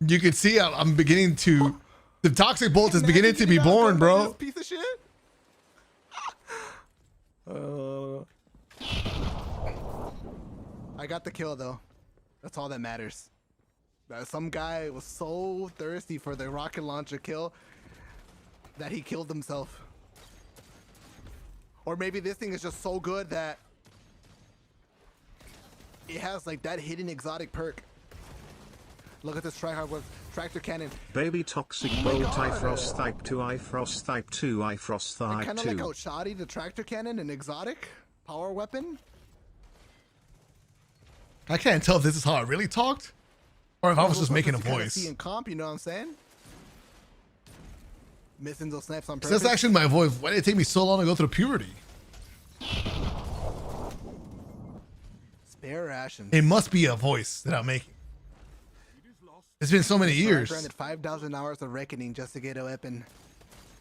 Speaker 1: You can see I'm beginning to. The toxic bolt is beginning to be born, bro.
Speaker 12: Piece of shit. I got the kill though. That's all that matters. Some guy was so thirsty for the rocket launcher kill that he killed himself. Or maybe this thing is just so good that it has like that hidden exotic perk. Look at this tryhard with tractor cannon.
Speaker 2: Baby toxic bolt IFrost type 2 IFrost type 2 IFrost type 2.
Speaker 12: Kind of like how Shoddy the tractor cannon, an exotic power weapon.
Speaker 1: I can't tell if this is how I really talked or if I was just making a voice.
Speaker 12: See in comp, you know what I'm saying? Missing those snaps on
Speaker 1: So
Speaker 12: purpose.
Speaker 1: that's actually my voice. Why did it take me so long to go through puberty?
Speaker 12: Spare rations.
Speaker 1: It must be a voice that I'm making. It's been so many years.
Speaker 12: I granted 5,000 hours of reckoning just to get a weapon.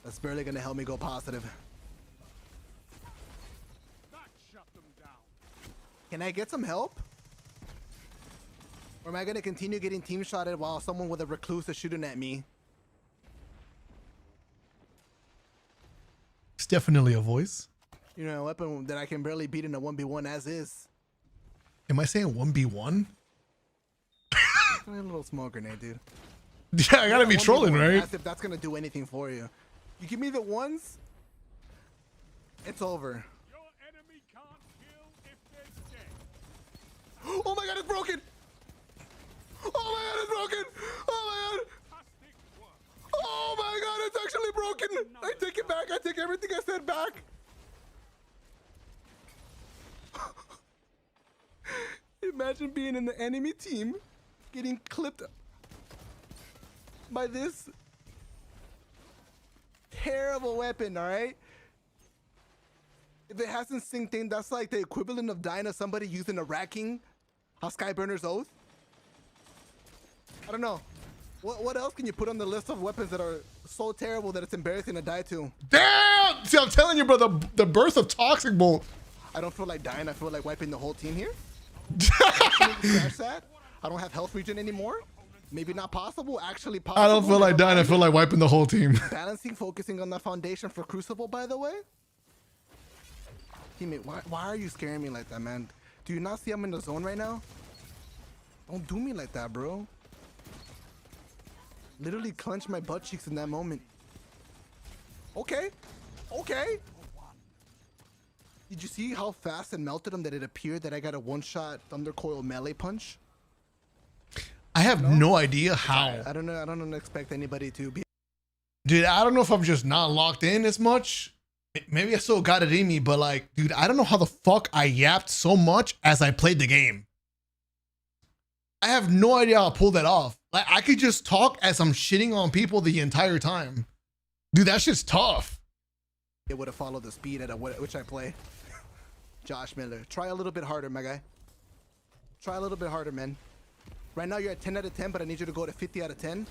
Speaker 12: That's barely gonna help me go positive. Can I get some help? Or am I gonna continue getting team shotted while someone with a recluse is shooting at me?
Speaker 1: It's definitely a voice.
Speaker 12: You know, a weapon that I can barely beat in a 1v1 as is.
Speaker 1: Am I saying 1v1?
Speaker 12: A little smoke grenade, dude.
Speaker 1: Yeah, I gotta be trolling, right?
Speaker 12: As if that's gonna do anything for you. You give me the ones, it's over. Oh my god, it's broken! Oh my god, it's broken! Oh my god! Oh my god, it's actually broken! I take it back, I take everything I said back! Imagine being in the enemy team, getting clipped by this terrible weapon, alright? If it hasn't synced in, that's like the equivalent of dying to somebody using a Rat King, a Skyburner's Oath. I don't know. What else can you put on the list of weapons that are so terrible that it's embarrassing to die to?
Speaker 1: Damn! See, I'm telling you, bro, the birth of Toxic Bolt.
Speaker 12: I don't feel like dying. I feel like wiping the whole team here. Scratch that. I don't have health regen anymore. Maybe not possible. Actually possible.
Speaker 1: I don't feel like dying. I feel like wiping the whole team.
Speaker 12: Balancing, focusing on the foundation for Crucible, by the way. Teammate, why are you scaring me like that, man? Do you not see I'm in the zone right now? Don't do me like that, bro. Literally clench my butt cheeks in that moment. Okay. Okay. Did you see how fast it melted him that it appeared that I got a one-shot Thunder Coil melee punch?
Speaker 1: I have no idea how.
Speaker 12: I don't know. I don't expect anybody to be.
Speaker 1: Dude, I don't know if I'm just not locked in as much. Maybe I still got it in me, but like, dude, I don't know how the fuck I yapped so much as I played the game. I have no idea how to pull that off. Like, I could just talk as I'm shitting on people the entire time. Dude, that shit's tough.
Speaker 12: It would have followed the speed at which I play. Josh Miller, try a little bit harder, my guy. Try a little bit harder, man. Right now you're at 10 out of 10, but I need you to go to 50 out of 10.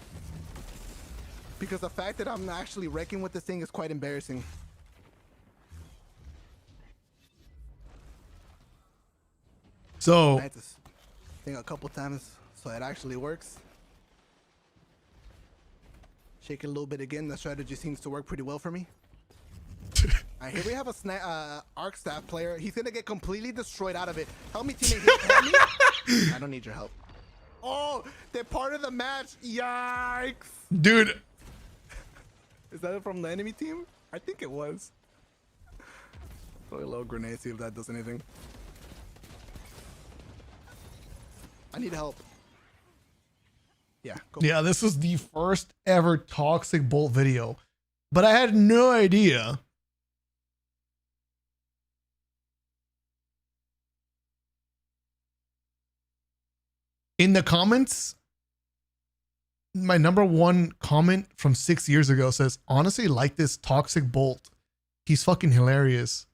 Speaker 12: Because the fact that I'm actually wrecking with this thing is quite embarrassing.
Speaker 1: So
Speaker 12: I had to think a couple times so it actually works. Shake it a little bit again. The strategy seems to work pretty well for me. Alright, here we have a arc staff player. He's gonna get completely destroyed out of it. Help me, teammate. Help me. I don't need your help. Oh, they're part of the match. Yikes.
Speaker 1: Dude.
Speaker 12: Is that from the enemy team? I think it was. Throw a little grenade, see if that does anything. I need help. Yeah.
Speaker 1: Yeah, this was the first ever Toxic Bolt video, but I had no idea. In the comments, my #1 comment from 6 years ago says, honestly, like this Toxic Bolt. He's fucking hilarious.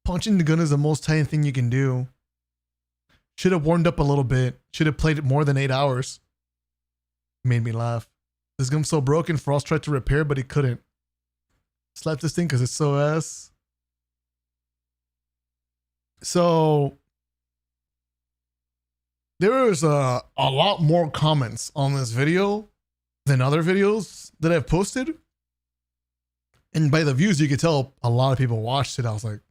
Speaker 1: Punching the gun is the most tight thing you can do. Should have warmed up a little bit. Should have played it more than 8 hours. Made me laugh. This gun's so broken, Frost tried to repair, but he couldn't. Slap this thing because it's so ass. So there was a lot more comments on this video than other videos that I've posted. And by the views, you could tell a lot of people watched it. I was like,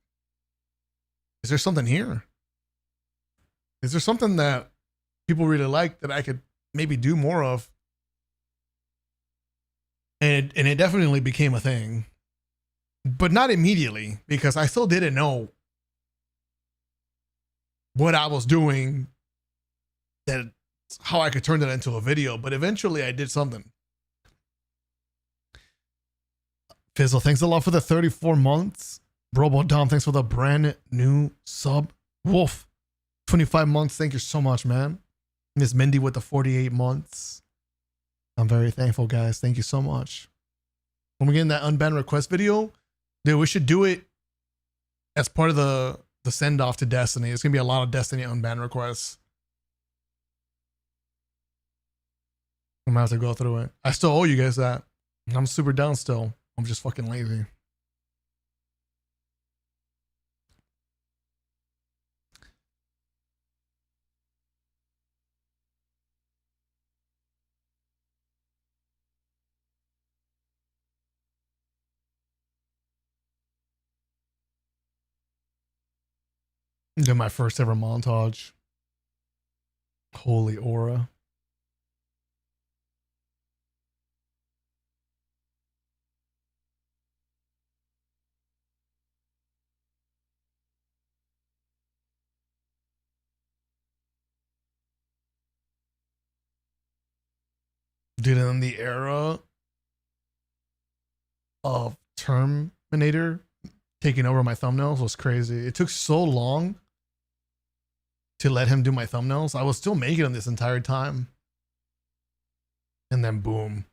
Speaker 1: is there something here? Is there something that people really like that I could maybe do more of? And it definitely became a thing. But not immediately, because I still didn't know what I was doing, that how I could turn that into a video. But eventually I did something. Fizzle, thanks a lot for the 34 months. Robo Dom, thanks for the brand new sub. Wolf, 25 months. Thank you so much, man. Miss Mindy with the 48 months. I'm very thankful, guys. Thank you so much. When we get in that unbanned request video, dude, we should do it as part of the send off to Destiny. It's gonna be a lot of Destiny unbanned requests. I'm gonna have to go through it. I still owe you guys that. I'm super down still. I'm just fucking lazy. Did my first ever montage. Holy aura. Dude, and then the era of Terminator taking over my thumbnails was crazy. It took so long to let him do my thumbnails. I was still making them this entire time. And then boom.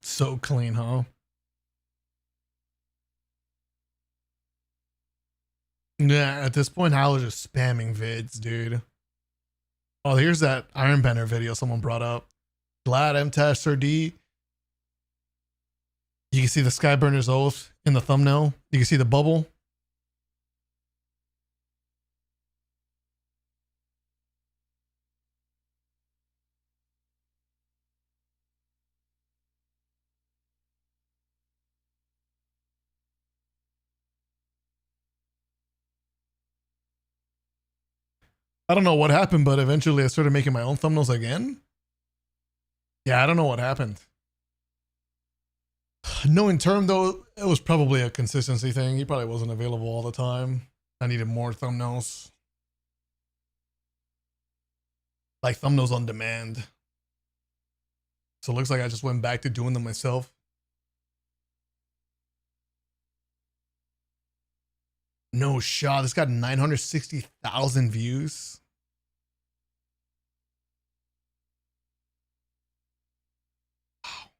Speaker 1: So clean, huh? Yeah, at this point, I was just spamming vids, dude. Oh, here's that Iron Banner video someone brought up. Glad MTash Sir D. You can see the Skyburner's oath in the thumbnail. You can see the bubble. I don't know what happened, but eventually I started making my own thumbnails again. Yeah, I don't know what happened. Knowing Term, though, it was probably a consistency thing. He probably wasn't available all the time. I needed more thumbnails. Like thumbnails on demand. So it looks like I just went back to doing them myself. No shot. This got 960,000 views. Wow.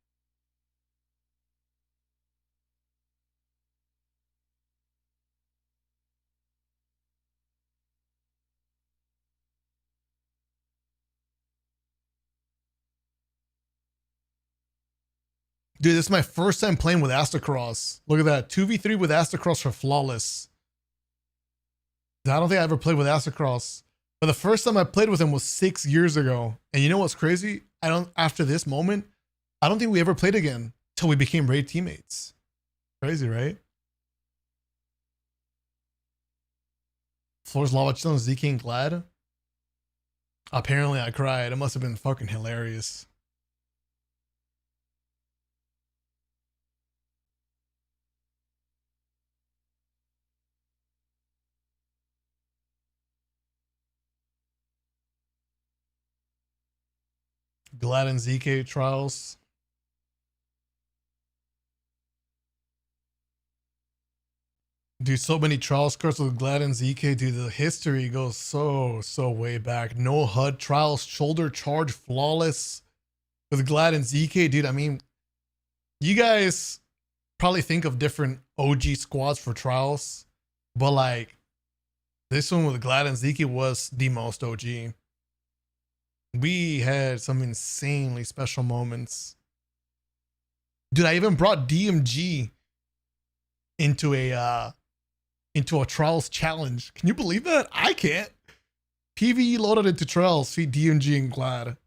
Speaker 1: Dude, this is my first time playing with Astacross. Look at that. 2v3 with Astacross for flawless. I don't think I ever played with Astacross. But the first time I played with him was 6 years ago. And you know what's crazy? After this moment, I don't think we ever played again till we became raid teammates. Crazy, right? Floor's lava chilling ZK and Glad. Apparently I cried. It must have been fucking hilarious. Glad and ZK trials. Dude, so many trials cards with Glad and ZK. Dude, the history goes so way back. No HUD trials, shoulder charge, flawless with Glad and ZK. Dude, I mean, you guys probably think of different OG squads for trials, but like this one with Glad and ZK was the most OG. We had some insanely special moments. Dude, I even brought DMG into a trials challenge. Can you believe that? I can't. PvE loaded into trials, feed DMG and Glad.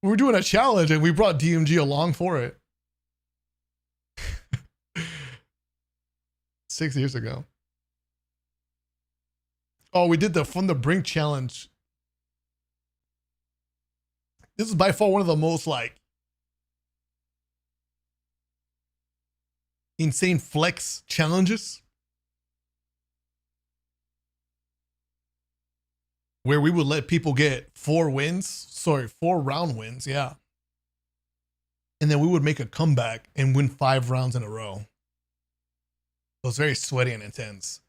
Speaker 1: We were doing a challenge and we brought DMG along for it. 6 years ago. Oh, we did the From the Brink challenge. This is by far one of the most like insane flex challenges. Where we would let people get 4 round wins, yeah. And then we would make a comeback and win 5 rounds in a row. It was very sweaty and intense.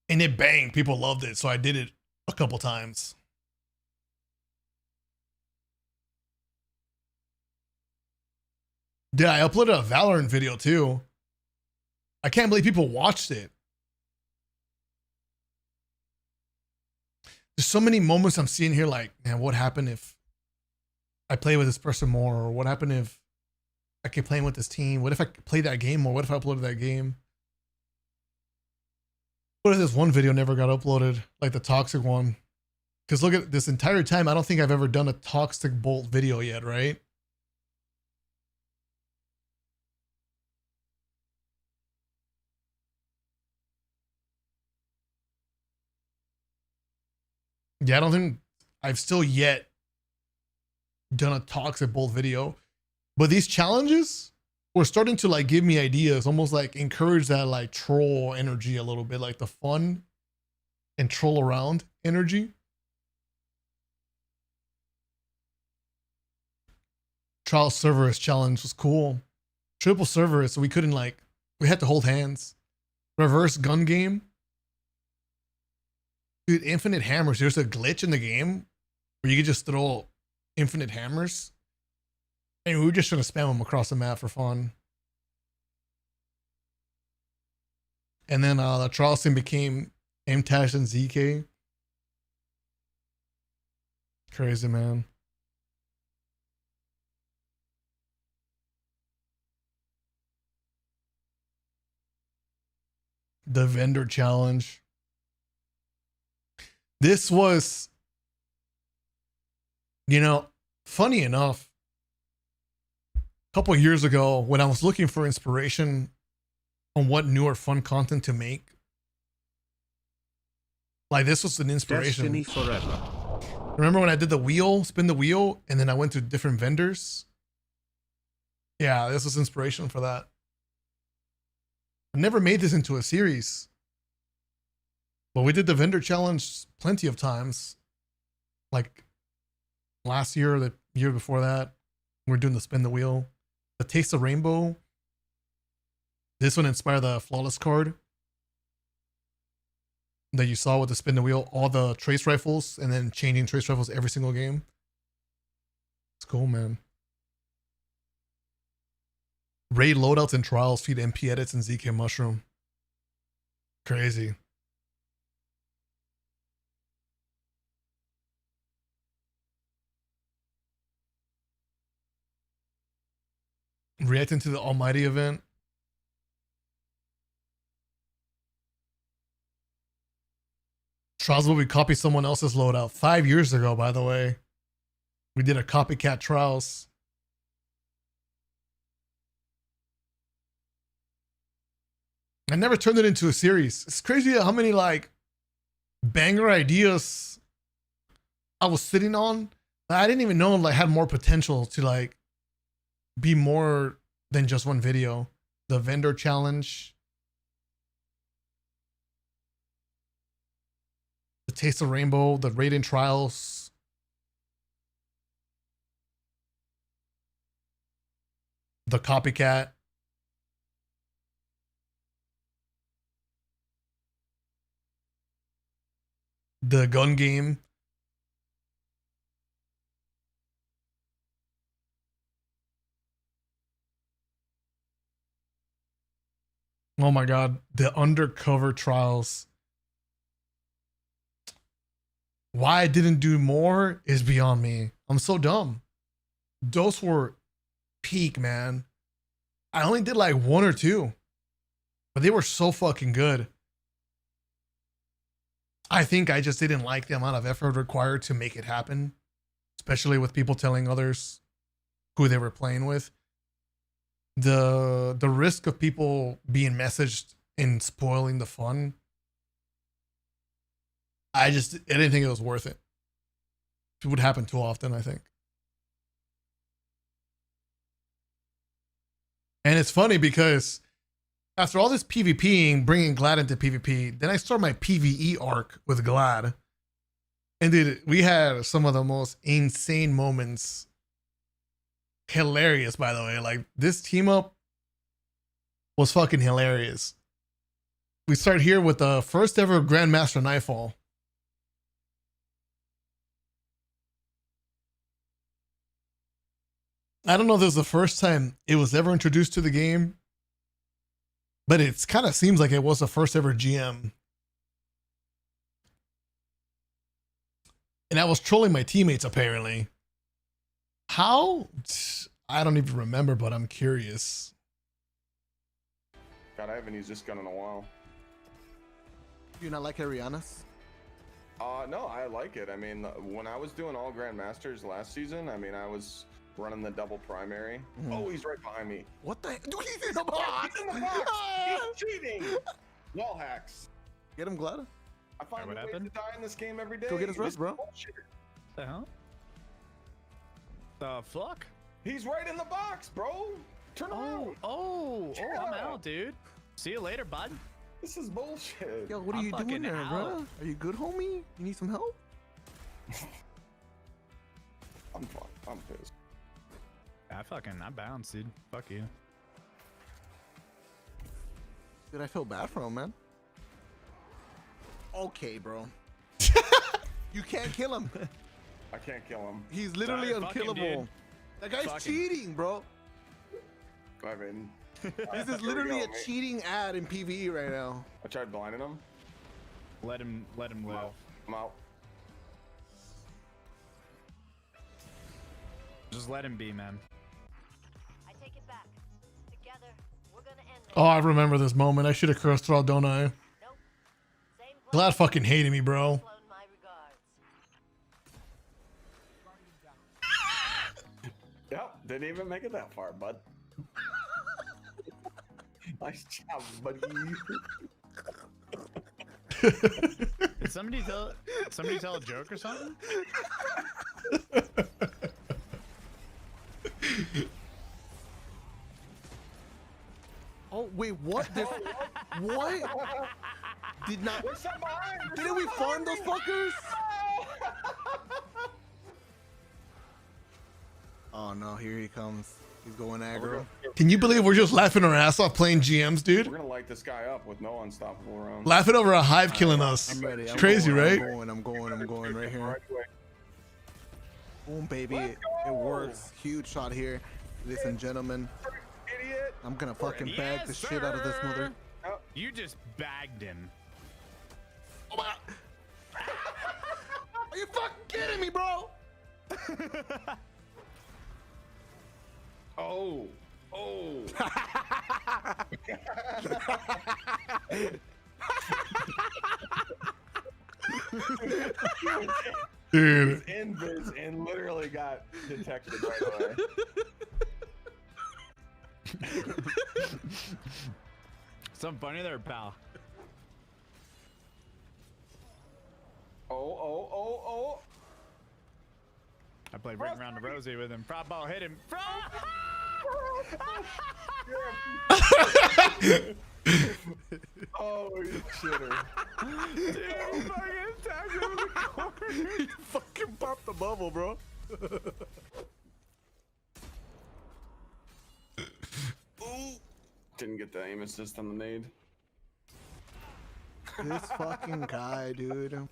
Speaker 1: And it banged, people loved it, so I did it a couple times. Yeah, I uploaded a Valorant video too. I can't believe people watched it. There's so many moments I'm seeing here like, man, what happened if I play with this person more? Or what happened if I keep playing with this team? What if I played that game more? What if I uploaded that game? What if this one video never got uploaded? Like the toxic one. Because look at this entire time, I don't think I've ever done a toxic bolt video yet, right? Yeah, I don't think I've still yet done a toxic bolt video, but these challenges were starting to like give me ideas, almost like encourage that like troll energy a little bit, like the fun and troll around energy. Trial Cerberus challenge was cool. Triple Cerberus, so we couldn't like, we had to hold hands. Reverse gun game. Dude, infinite hammers. There's a glitch in the game where you could just throw infinite hammers. And we were just trying to spam them across the map for fun. And then the Charleston became MTash and ZK. Crazy, man. The vendor challenge. This was, you know, funny enough, a couple of years ago when I was looking for inspiration on what new or fun content to make, like this was an inspiration.
Speaker 2: Destiny forever.
Speaker 1: Remember when I did the wheel, spin the wheel, and then I went to different vendors? Yeah, this was inspiration for that. I never made this into a series. But we did the vendor challenge plenty of times. Like last year or the year before that, we were doing the spin the wheel. The Taste of Rainbow. This one inspired the Flawless card that you saw with the spin the wheel. All the trace rifles and then changing trace rifles every single game. It's cool, man. Raid loadouts and trials feed MP edits and ZK Mushroom. Crazy. Reacting to the Almighty event. Trials will be copy someone else's loadout. 5 years ago, by the way. We did a copycat trials. I never turned it into a series. It's crazy how many like banger ideas I was sitting on. I didn't even know like had more potential to like be more than just one video. The vendor challenge, the Taste of Rainbow, the rating trials, the copycat, the gun game. Oh my God, the undercover trials. Why I didn't do more is beyond me. I'm so dumb. Those were peak, man. I only did like 1 or 2, but they were so fucking good. I think I just didn't like the amount of effort required to make it happen, especially with people telling others who they were playing with. The risk of people being messaged and spoiling the fun, I didn't think it was worth it. It would happen too often, I think. And it's funny because after all this PvPing, bringing Glad into PvP, then I start my PvE arc with Glad. And dude, we had some of the most insane moments. Hilarious, by the way. Like, this team up was fucking hilarious. We start here with the first ever Grandmaster Nightfall. I don't know if this is the first time it was ever introduced to the game, but it kind of seems like it was the first ever GM. And I was trolling my teammates, apparently. How? I don't even remember, but I'm curious.
Speaker 16: God, I haven't used this gun in a while.
Speaker 12: Do you not like Ariana's?
Speaker 16: No, I like it. I mean, when I was doing all Grandmasters last season, I mean, I was running the double primary. Oh, he's right behind me.
Speaker 12: What the heck? Dude, he's in the box!
Speaker 16: He's in the box! He's cheating! Wall hacks.
Speaker 12: Get him, Glad.
Speaker 16: I find ways to die in this game every day.
Speaker 12: Go get his rest, bro.
Speaker 17: The hell? The fuck?
Speaker 16: He's right in the box, bro. Turn around.
Speaker 17: I'm out, dude. See you later, bud.
Speaker 16: This is bullshit.
Speaker 12: Yo, what are you doing there, bro? Are you good, homie? You need some help?
Speaker 16: I'm fine. I'm pissed.
Speaker 17: I bounced, dude. Fuck you.
Speaker 12: Dude, I feel bad for him, man. Okay, bro. You can't kill him.
Speaker 16: I can't kill him.
Speaker 12: He's literally unkillable. That guy's cheating, bro.
Speaker 16: I mean,
Speaker 12: this is literally a cheating ad in PvE right now.
Speaker 16: I tried blinding him.
Speaker 17: Let him live.
Speaker 16: I'm out.
Speaker 17: Just let him be, man.
Speaker 18: I take it back. Together, we're gonna end this.
Speaker 1: Oh, I remember this moment. I should have cursed her out, don't I?
Speaker 18: Nope. Same
Speaker 1: Glad fucking hated me, bro.
Speaker 16: Yep, didn't even make it that far, bud. Nice job, buddy.
Speaker 17: Did somebody tell a joke or something?
Speaker 12: Oh wait, what? What? Didn't we farm those fuckers? Oh no, here he comes. He's going aggro.
Speaker 1: Can you believe we're just laughing our ass off playing GMs, dude?
Speaker 16: We're gonna light this guy up with no unstoppable rounds.
Speaker 1: Laughing over a hive killing us.
Speaker 12: I'm ready.
Speaker 1: It's crazy, right?
Speaker 12: I'm going right here. Boom, baby. It works. Huge shot here. Ladies and gentlemen.
Speaker 16: Idiot.
Speaker 12: I'm gonna fucking bag the shit out of this mother.
Speaker 17: You just bagged him.
Speaker 12: Oh my. Are you fucking kidding me, bro?
Speaker 16: Oh.
Speaker 1: Dude.
Speaker 16: His invis and literally got detected right away.
Speaker 17: Something funny there, pal.
Speaker 16: Oh.
Speaker 17: I played Ring Around the Rosie with him. Frog ball hit him.
Speaker 16: Oh, you shitter.
Speaker 17: Dude, he fucking attacked him in the corner.
Speaker 12: He fucking popped the bubble, bro.
Speaker 16: Didn't get the aim assist on the nade.
Speaker 12: This fucking guy, dude.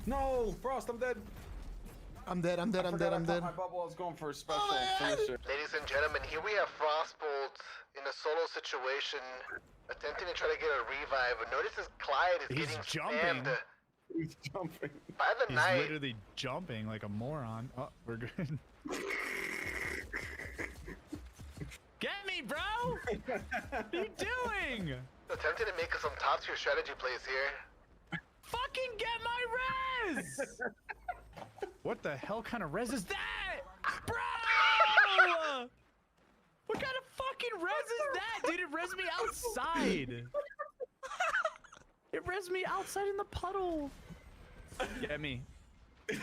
Speaker 16: No, Frost, I'm dead.
Speaker 12: I'm dead.
Speaker 16: My bubble, I was going for a special finisher.
Speaker 12: Ladies and gentlemen, here we have FrostBolt in a solo situation, attempting to try to get a revive. But notice this Clyde is getting
Speaker 17: jumping.
Speaker 12: spammed
Speaker 16: He's jumping.
Speaker 12: by the
Speaker 17: He's
Speaker 12: knight.
Speaker 17: literally jumping like a moron. Oh, we're good. Get me, bro! What are you doing?
Speaker 12: Attempting to make some top tier strategy plays here.
Speaker 17: Fucking get my res! What the hell kind of res is that? Bro! What kind of fucking res is that, dude? It res me outside. It res me outside in the puddle. Get me.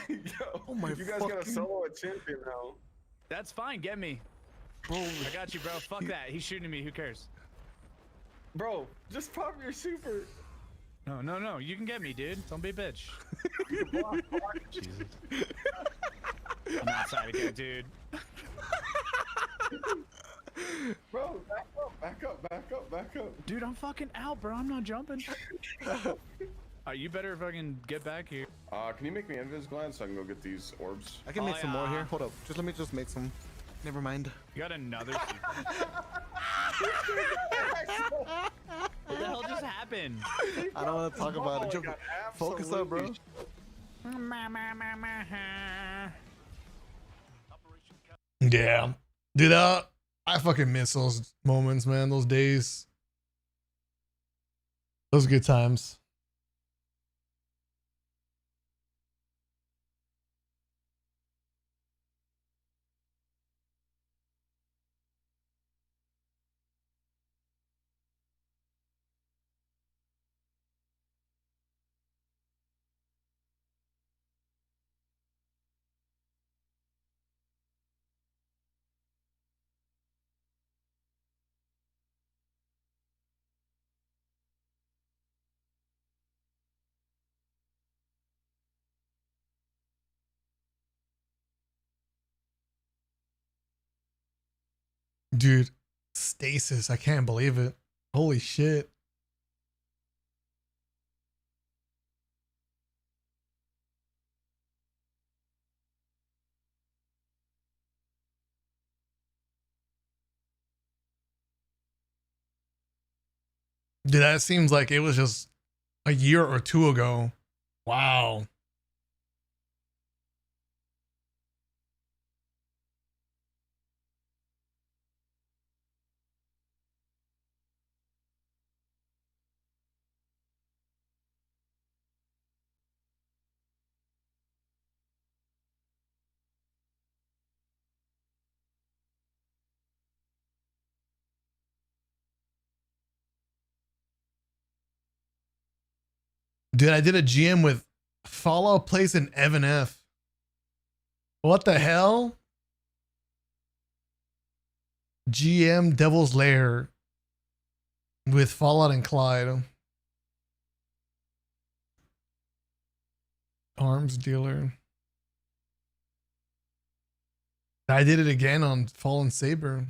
Speaker 16: Yo,
Speaker 12: Oh my
Speaker 16: you guys gotta solo a champion now.
Speaker 17: That's fine, get me.
Speaker 12: Bro,
Speaker 17: I got you, bro. Fuck that. He's shooting me. Who cares?
Speaker 16: Bro, just pop your super.
Speaker 17: No. You can get me, dude. Don't be a bitch. Jesus. I'm outside again, dude.
Speaker 16: Bro, back up.
Speaker 17: Dude, I'm fucking out, bro. I'm not jumping. You better fucking get back here.
Speaker 16: Can you make me invis glad so I can go get these orbs?
Speaker 12: I can make some more here. Hold up. Let me just make some. Never mind.
Speaker 17: You got another super. What the hell just happened?
Speaker 12: I don't want to talk about it. Just focus up, bro.
Speaker 1: Yeah. Dude, I fucking miss those moments, man. Those days. Those good times. Dude, stasis. I can't believe it. Holy shit. Dude, that seems like it was just a year or two ago. Wow. Dude, I did a GM with Fallout Place and Evan F. What the hell? GM Devil's Lair with Fallout and Clyde. Arms dealer. I did it again on Fallen Saber.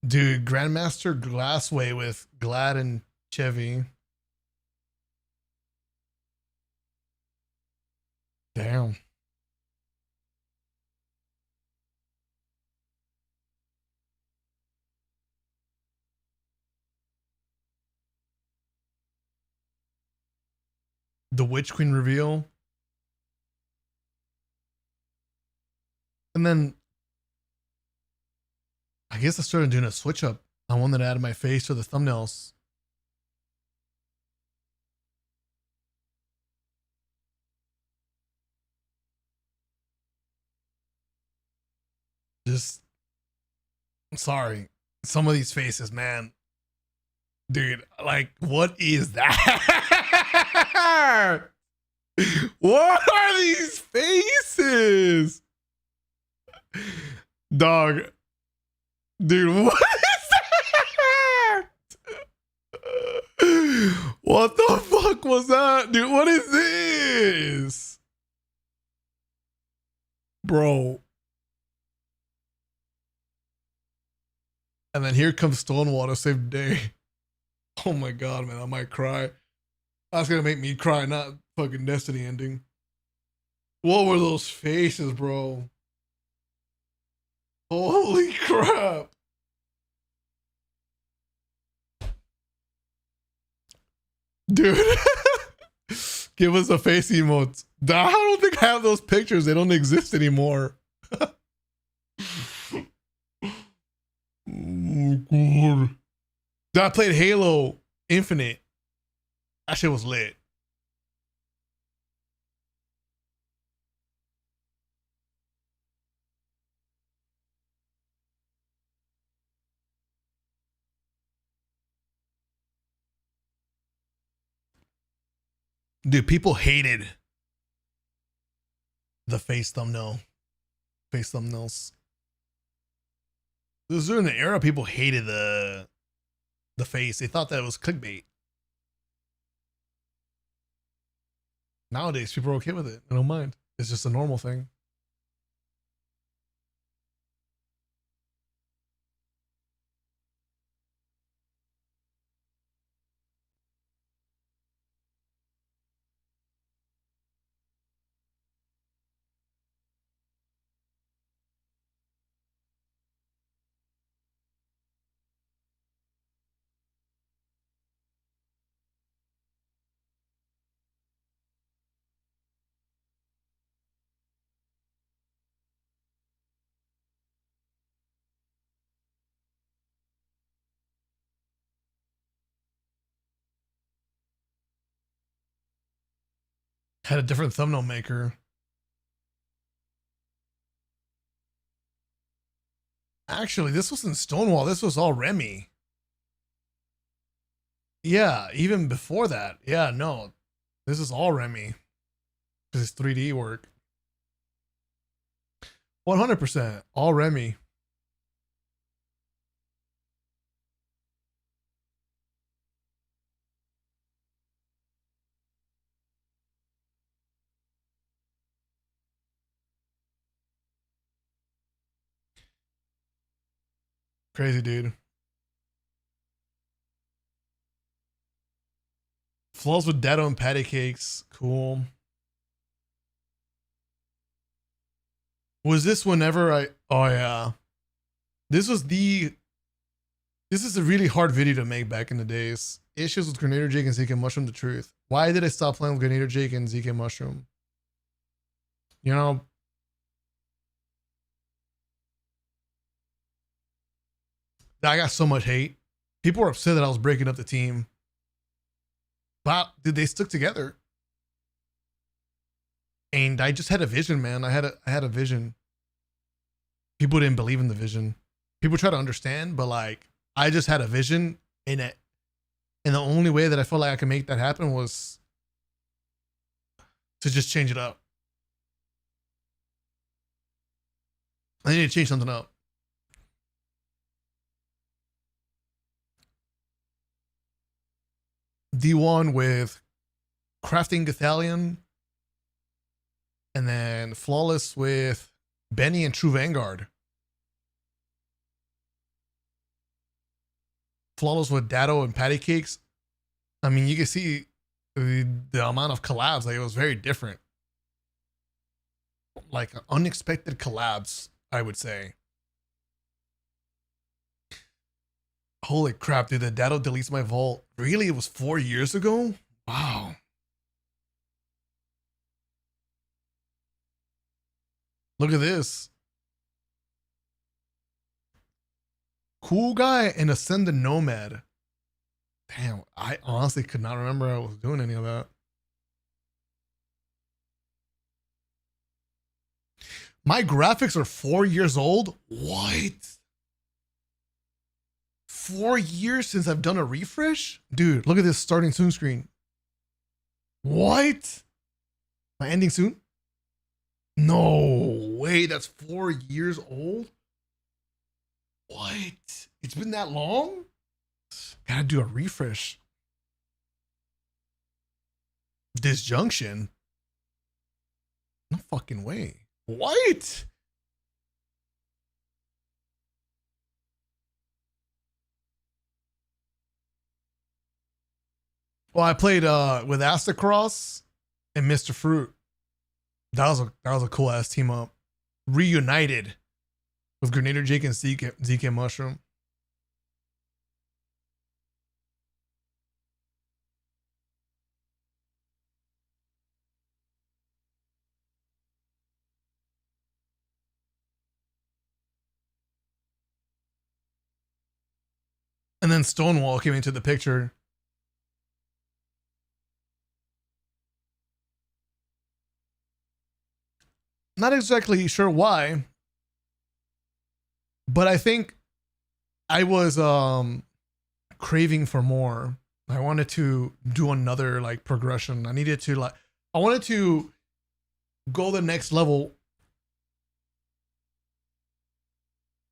Speaker 1: Dude, Grandmaster Glassway with Glad and Chevy. Damn. the Witch Queen reveal. And then I guess I started doing a switch up. I wanted to add my face to the thumbnails. Just, I'm sorry. Some of these faces, man. Dude, like, what is that? What are these faces? Dog. Dude, what is that? What the fuck was that? Dude, what is this? Bro. And then here comes Stonewall to save the day. Oh my god, man, I might cry. That's gonna make me cry, not fucking Destiny ending. What were those faces, bro? Holy crap. Dude. Give us a face emote. I don't think I have those pictures. They don't exist anymore. Oh god. I played Halo Infinite. That shit was lit. Dude, people hated the face thumbnail. Face thumbnails. This was during the era people hated the face. They thought that it was clickbait. Nowadays, people are okay with it. They don't mind. It's just a normal thing. Had a different thumbnail maker. Actually, this wasn't Stonewall. This was all Remy. Yeah, even before that. Yeah, no. This is all Remy. Because it's 3D work. 100%. All Remy. Crazy, dude. Flaws with Datto and patty cakes. Cool. Was this whenever I... Oh, yeah. This is a really hard video to make back in the days. Issues with Grenadier Jake and ZK Mushroom, the truth. Why did I stop playing with Grenadier Jake and ZK Mushroom? You know... I got so much hate. People were upset that I was breaking up the team. But dude, they stuck together. And I just had a vision, man. I had a vision. People didn't believe in the vision. People try to understand, but like I just had a vision in it. And the only way that I felt like I could make that happen was to just change it up. I need to change something up. D1 with Crafting Gathalion, and then Flawless with Benny and True Vanguard. Flawless with Datto and Patty Cakes. I mean, you can see the amount of collabs. Like, it was very different. Like, unexpected collabs, I would say. Holy crap, dude, the Datto deletes my vault. Really? It was 4 years ago? Wow. Look at this. Cool guy and Ascended Nomad. Damn, I honestly could not remember I was doing any of that. My graphics are 4 years old? What? 4 years since I've done a refresh? Dude, look at this starting soon screen. What? Am I ending soon? No way, that's 4 years old? What? It's been that long? Gotta do a refresh. Disjunction? No fucking way. What? Well, I played with Astacross and Mr. Fruit. That was a cool ass team up. Reunited with Grenadier Jake and ZK Mushroom. And then Stonewall came into the picture. Not exactly sure why, but I think I was craving for more. I wanted to do another like progression. I wanted to go the next level.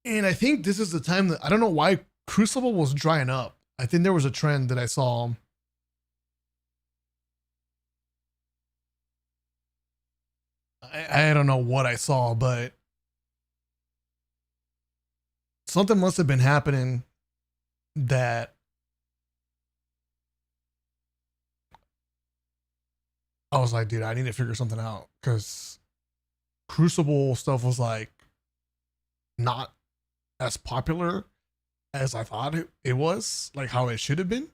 Speaker 1: And I think this is the time that I don't know why Crucible was drying up. I think there was a trend that I saw. I don't know what I saw, but something must have been happening that I was like, dude, I need to figure something out, because Crucible stuff was like not as popular as I thought it was, like how it should have been.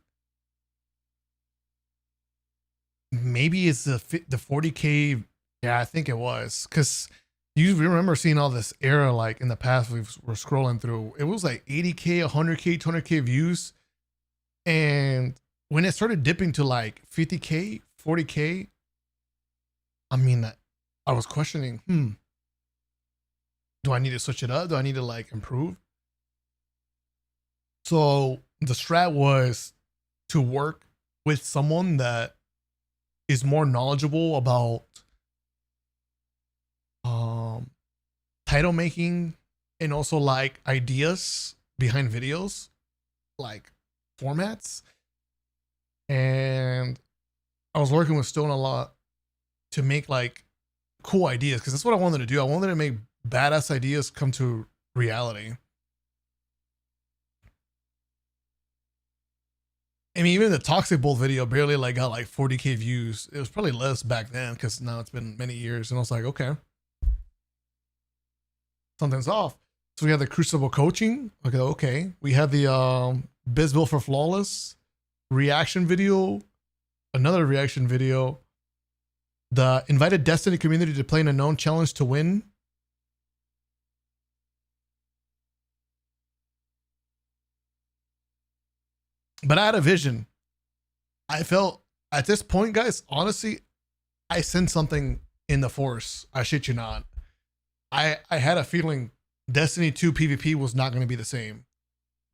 Speaker 1: Maybe it's the 40K. Yeah, I think it was, because you remember seeing all this era like in the past we were scrolling through. It was like 80K, 100K, 200K views. And when it started dipping to like 50K, 40K, I mean, I was questioning, do I need to switch it up? Do I need to like improve? So the strat was to work with someone that is more knowledgeable about title making and also like ideas behind videos, like formats. And I was working with Stone a lot to make like cool ideas, because that's what I wanted to do. I wanted to make badass ideas come to reality. I mean, even the Toxic Bolt video barely like got like 40K views. It was probably less back then, because now it's been many years. And I was like, okay, something's off. So we have the Crucible coaching. Okay. We have the Biz Built for Flawless reaction video, another reaction video, the invited Destiny community to play an unknown challenge to win. But I had a vision. I felt at this point, guys, honestly, I sensed something in the force. I shit you not. I had a feeling Destiny 2 PvP was not going to be the same.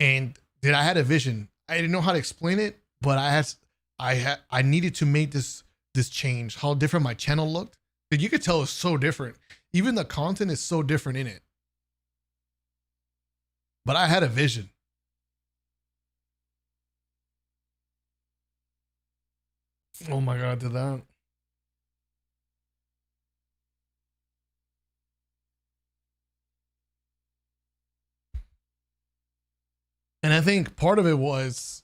Speaker 1: And I had a vision. I didn't know how to explain it, but I needed to make this change. How different my channel looked. But you could tell it's so different. Even the content is so different in it. But I had a vision. Oh my God, did that. And I think part of it was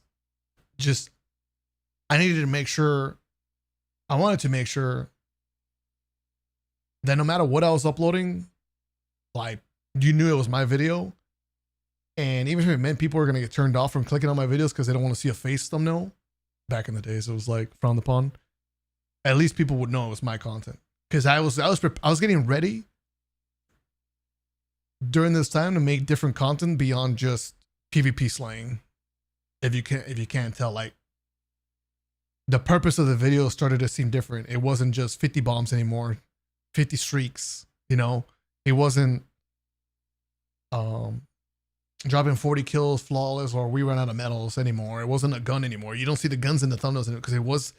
Speaker 1: just, I wanted to make sure that no matter what I was uploading, like, you knew it was my video. And even if it meant people were going to get turned off from clicking on my videos because they don't want to see a face thumbnail. Back in the days, it was like frowned upon. At least people would know it was my content, because I was getting ready during this time to make different content beyond just PvP slaying. If you can't tell, like the purpose of the video started to seem different. It wasn't just 50 bombs anymore, 50 streaks, you know. It wasn't dropping 40 kills flawless or we run out of medals anymore. It wasn't a gun anymore. You don't see the guns in the thumbnails because it was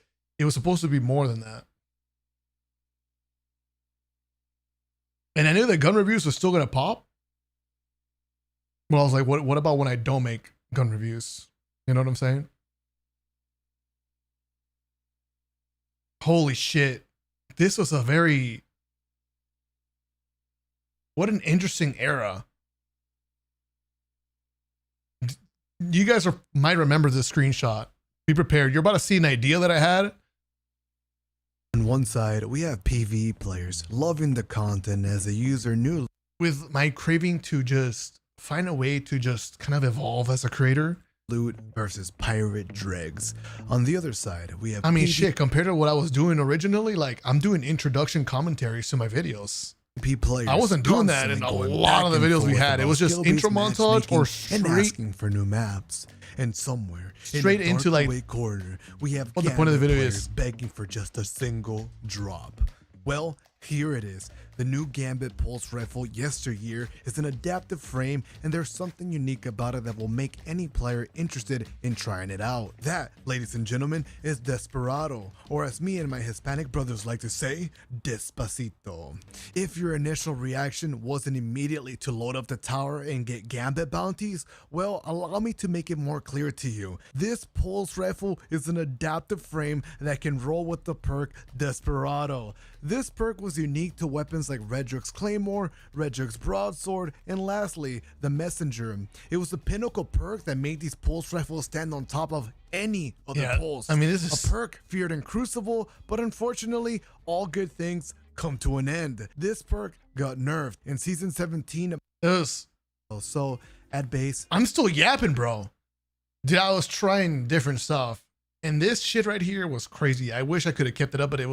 Speaker 1: supposed to be more than that. And I knew that gun reviews were still gonna pop. But I was like, what about when I don't make gun reviews? You know what I'm saying? Holy shit. This was a very... What an interesting era. You guys might remember this screenshot. Be prepared. You're about to see an idea that I had.
Speaker 19: On one side, we have PvE players loving the content as a user new.
Speaker 1: With my craving to just find a way to just kind of evolve as a creator.
Speaker 19: Loot versus pirate dregs. On the other side, we have...
Speaker 1: I mean, shit, compared to what I was doing originally, like, I'm doing introduction commentaries to my videos.
Speaker 19: Players
Speaker 1: I wasn't doing that in a lot of the videos we had. It was just intro montage or straight...
Speaker 19: And asking for new maps. And somewhere
Speaker 1: straight
Speaker 19: in
Speaker 1: into, like...
Speaker 19: corner, we have
Speaker 1: what the point of the video is.
Speaker 19: Begging for just a single drop. Well, here it is. The new Gambit Pulse Rifle yesteryear is an adaptive frame, and there's something unique about it that will make any player interested in trying it out. That, ladies and gentlemen, is Desperado, or as me and my Hispanic brothers like to say, Despacito. If your initial reaction wasn't immediately to load up the tower and get Gambit bounties, well, allow me to make it more clear to you. This Pulse Rifle is an adaptive frame that can roll with the perk Desperado. This perk was unique to weapons like Redrick's Claymore, Redrick's Broadsword, and lastly, the Messenger. It was the pinnacle perk that made these pulse rifles stand on top of any other pulse.
Speaker 1: I mean, this is
Speaker 19: a perk feared in Crucible, but unfortunately, all good things come to an end. This perk got nerfed in Season 17. So, at base...
Speaker 1: I'm still yapping, bro. Dude, I was trying different stuff. And this shit right here was crazy. I wish I could have kept it up, but it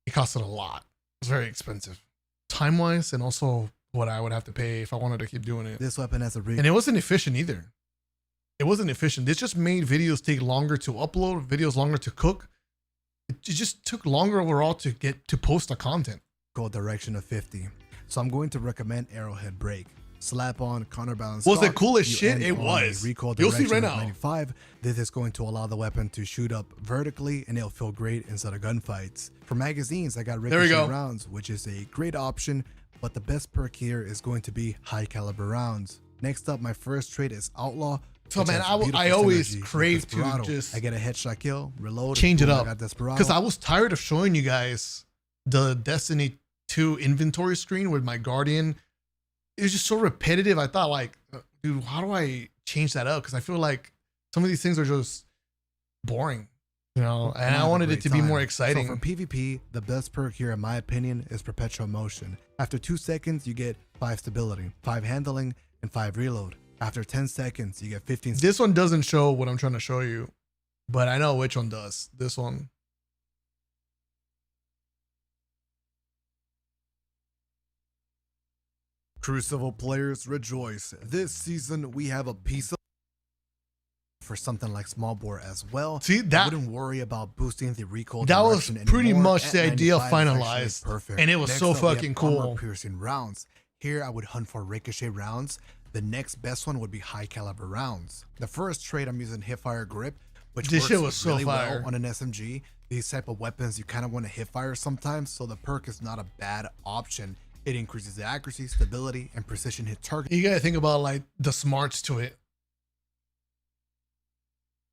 Speaker 1: costed a lot. It was very expensive. Time-wise, and also what I would have to pay if I wanted to keep doing it.
Speaker 19: This weapon has a
Speaker 1: And it wasn't efficient either. It wasn't efficient. This just made videos take longer to upload, videos longer to cook. It just took longer overall to get to post the content.
Speaker 19: Go direction of 50. So I'm going to recommend Arrowhead Break. Slap on counterbalance.
Speaker 1: Was the coolest shit? It was. You'll see right now.
Speaker 19: 95. This is going to allow the weapon to shoot up vertically, and it'll feel great inside of gunfights. For magazines, I got ricochet rounds, which is a great option, but the best perk here is going to be high caliber rounds. Next up, my first trait is Outlaw.
Speaker 1: So man, I always crave to just
Speaker 19: I get a headshot kill, reload,
Speaker 1: change it up, because I was tired of showing you guys the Destiny 2 inventory screen with my Guardian. It was just so repetitive. I thought, like, dude, how do I change that up? Because I feel like some of these things are just boring, you know, and I wanted it to be more exciting.
Speaker 19: So for PvP, the best perk here, in my opinion, is Perpetual Motion. After 2 seconds, you get 5 stability, 5 handling, and 5 reload. After 10 seconds, you get 15.
Speaker 1: This one doesn't show what I'm trying to show you, but I know which one does. This one.
Speaker 19: Crucible players rejoice. This season we have a piece of for something like small bore as well.
Speaker 1: See that?
Speaker 19: I wouldn't worry about boosting the recoil.
Speaker 1: That was pretty much the idea finalized,
Speaker 19: perfect.
Speaker 1: And it was so fucking cool.
Speaker 19: Piercing rounds. Here I would hunt for ricochet rounds. The next best one would be high caliber rounds. The first trait I'm using hipfire grip, which
Speaker 1: this
Speaker 19: works
Speaker 1: shit was so
Speaker 19: really
Speaker 1: fire
Speaker 19: well on an SMG. These type of weapons you kind of want to hipfire sometimes, so the perk is not a bad option. It increases the accuracy, stability, and precision hit target.
Speaker 1: You gotta think about like the smarts to it.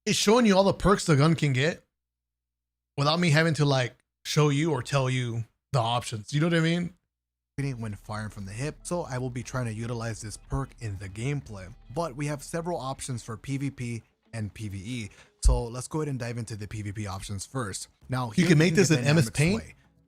Speaker 1: It's showing you all the perks the gun can get without me having to like show you or tell you the options. You know what I mean?
Speaker 19: When firing from the hip, so I will be trying to utilize this perk in the gameplay. But we have several options for PvP and PvE. So let's go ahead and dive into the PvP options first. Now
Speaker 1: you can make this an MS Paint.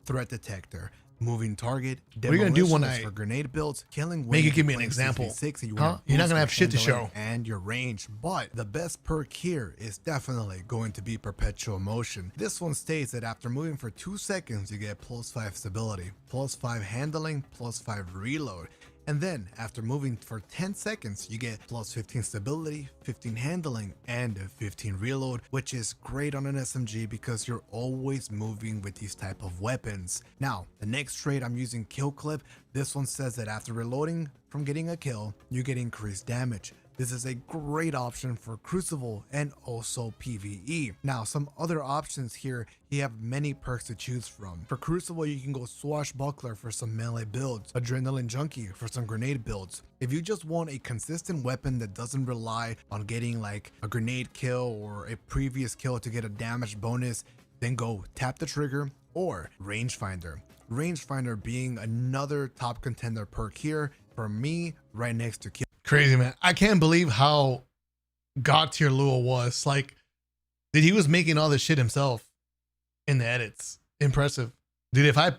Speaker 19: Threat detector. Moving target.
Speaker 1: What are you gonna do when I
Speaker 19: for grenade builds, killing
Speaker 1: make it give me an example? You're not gonna have shit to show.
Speaker 19: And your range, but the best perk here is definitely going to be Perpetual Motion. This one states that after moving for 2 seconds, you get +5 stability, +5 handling, +5 reload. And then after moving for 10 seconds, you get plus 15 stability, 15 handling, and a 15 reload, which is great on an SMG because you're always moving with these type of weapons. Now, the next trait I'm using, Kill Clip. This one says that after reloading from getting a kill, you get increased damage. This is a great option for Crucible and also PvE. Now, some other options here, you have many perks to choose from. For Crucible, you can go Swashbuckler for some melee builds, Adrenaline Junkie for some grenade builds. If you just want a consistent weapon that doesn't rely on getting like a grenade kill or a previous kill to get a damage bonus, then go Tap the Trigger or Rangefinder. Rangefinder being another top contender perk here for me, right next to Kill.
Speaker 1: Crazy, man. I can't believe how god tier Lua was. Like, dude, he was making all this shit himself in the edits. Impressive. Dude, if I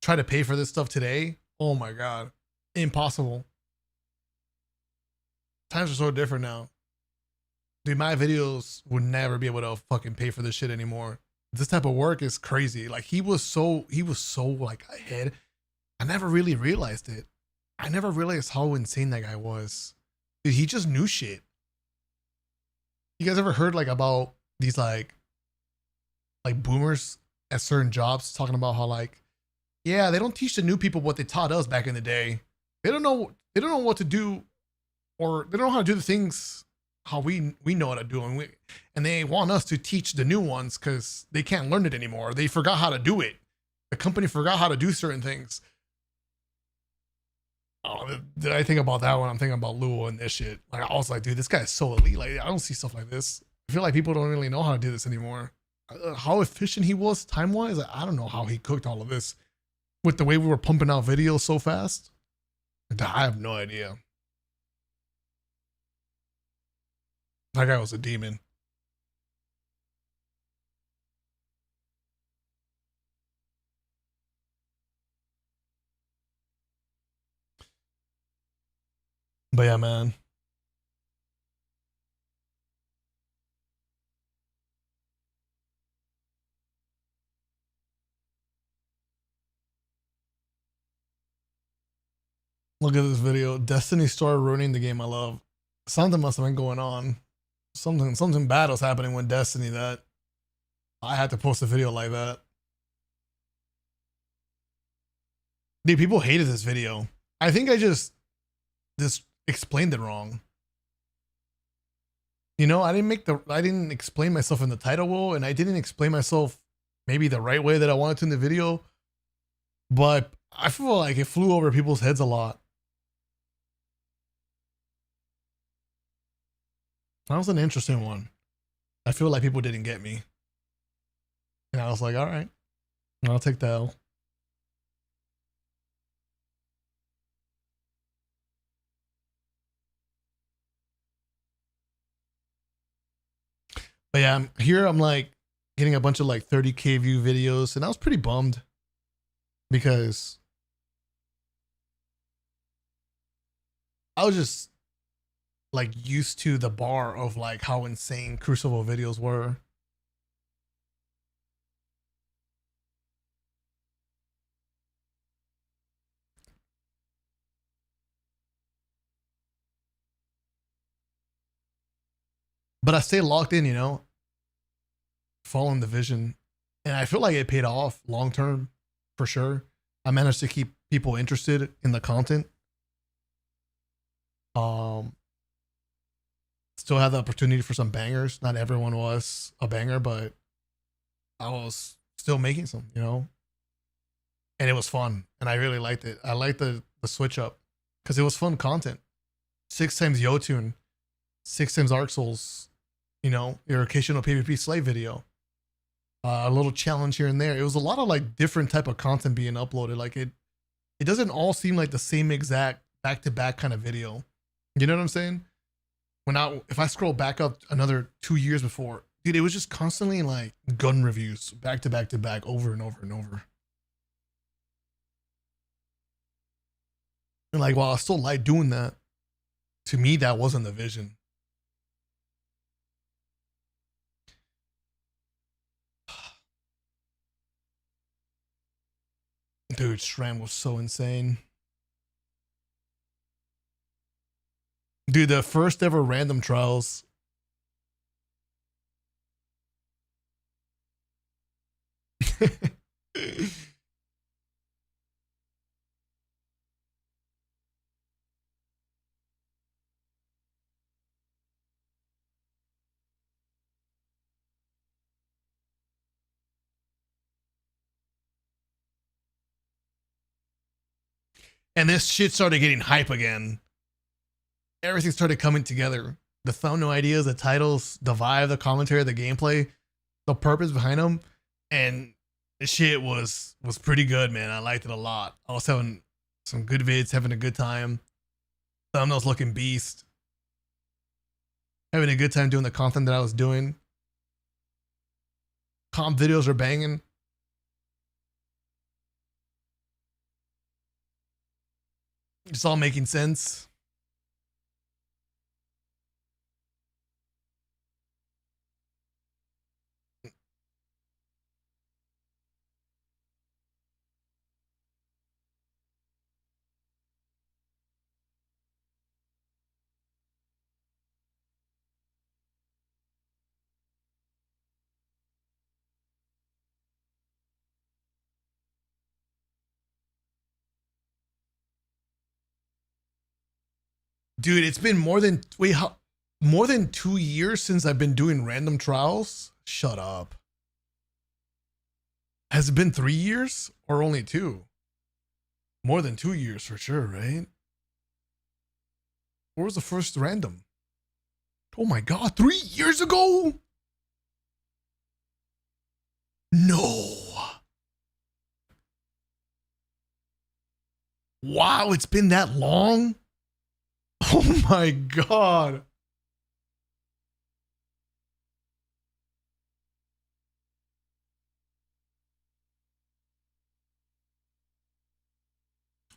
Speaker 1: try to pay for this stuff today, oh my god. Impossible. Times are so different now. Dude, my videos would never be able to fucking pay for this shit anymore. This type of work is crazy. Like, he was so like ahead. I never really realized it. I never realized how insane that guy was. Dude, he just knew shit. You guys ever heard like about these like boomers at certain jobs talking about how like, yeah, they don't teach the new people what they taught us back in the day. They don't know what to do, or they don't know how to do the things how we know how to do them. And they want us to teach the new ones because they can't learn it anymore. They forgot how to do it. The company forgot how to do certain things. Oh, did I think about that when I'm thinking about Lua and this shit? Like, I was like, dude, this guy is so elite. Like, I don't see stuff like this. I feel like people don't really know how to do this anymore. How efficient he was time-wise, I don't know how he cooked all of this with the way we were pumping out videos so fast. I have no idea. That guy was a demon. But yeah, man. Look at this video. Destiny started ruining the game I love. Something must have been going on. Something bad was happening with Destiny that I had to post a video like that. Dude, people hated this video. I think I just explained it wrong. You know, I didn't explain myself in the title well, and I didn't explain myself maybe the right way that I wanted to in the video. But I feel like it flew over people's heads a lot. That was an interesting one. I feel like people didn't get me. And I was like, all right, I'll take the L. But yeah, I'm like getting a bunch of like 30K view videos, and I was pretty bummed because I was just like used to the bar of like how insane Crucible videos were. But I stayed locked in, you know, following the vision. And I feel like it paid off long term for sure. I managed to keep people interested in the content. Still had the opportunity for some bangers. Not everyone was a banger, but I was still making some, you know. And it was fun, and I really liked it. I liked the switch up because it was fun content. 6 times Yotun, 6 times Arc Souls, you know, your occasional PvP slave video, a little challenge here and there. It was a lot of like different type of content being uploaded. Like it doesn't all seem like the same exact back-to-back kind of video. You know what I'm saying? If I scroll back up another 2 years before, dude, it was just constantly like gun reviews back to back to back over and over and over. And like, while I still like doing that, to me, that wasn't the vision. Dude, SRAM was so insane. Dude, the first ever random trials. And this shit started getting hype again. Everything started coming together. The thumbnail ideas, the titles, the vibe, the commentary, the gameplay, the purpose behind them, and the shit was pretty good, man. I liked it a lot. I was having some good vids, having a good time. Thumbnails looking beast. Having a good time doing the content that I was doing. Comp videos are banging. It's all making sense. Dude, it's been more than 2 years since I've been doing random trials. Shut up. Has it been 3 years or only 2? More than 2 years for sure, right? Where was the first random? Oh my god, 3 years ago? No. Wow, it's been that long? Oh my god.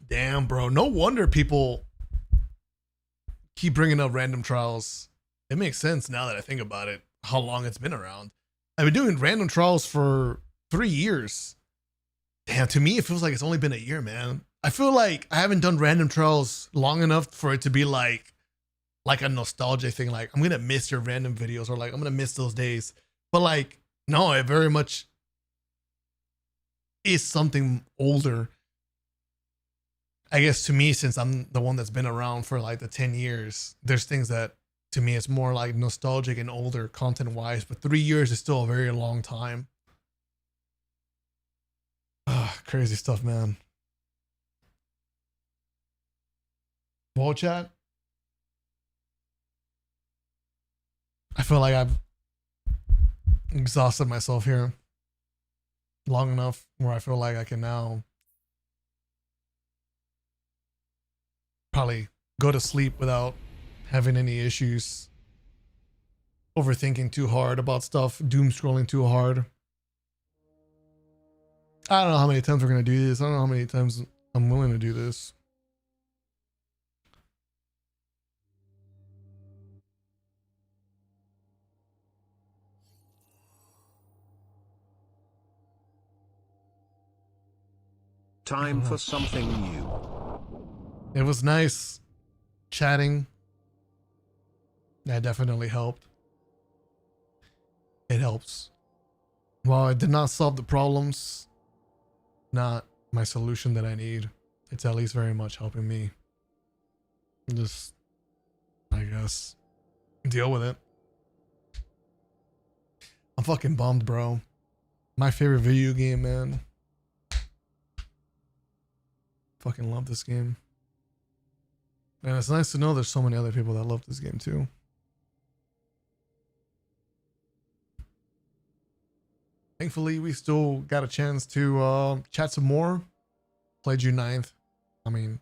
Speaker 1: Damn, bro. No wonder people keep bringing up random trials. It makes sense now that I think about it, how long it's been around. I've been doing random trials for 3 years. Damn, to me, it feels like it's only been a year, man. I feel like I haven't done random trials long enough for it to be like a nostalgia thing. Like, I'm going to miss your random videos, or like, I'm going to miss those days. But like, no, it very much is something older. I guess to me, since I'm the one that's been around for like the 10 years, there's things that to me it's more like nostalgic and older content wise, but 3 years is still a very long time. Crazy stuff, man. Wall chat. I feel like I've exhausted myself here long enough where I feel like I can now probably go to sleep without having any issues, overthinking too hard about stuff, doom scrolling too hard. I don't know how many times we're going to do this. I don't know how many times I'm willing to do this.
Speaker 2: Time for something new.
Speaker 1: It was nice chatting. That definitely helped. It helps. While it did not solve the problems, not my solution that I need, it's at least very much helping me just, I guess, deal with it. I'm fucking bummed, bro. My favorite video game, man. Fucking love this game. And it's nice to know there's so many other people that love this game too. Thankfully, we still got a chance to chat some more. Play June 9th. I mean,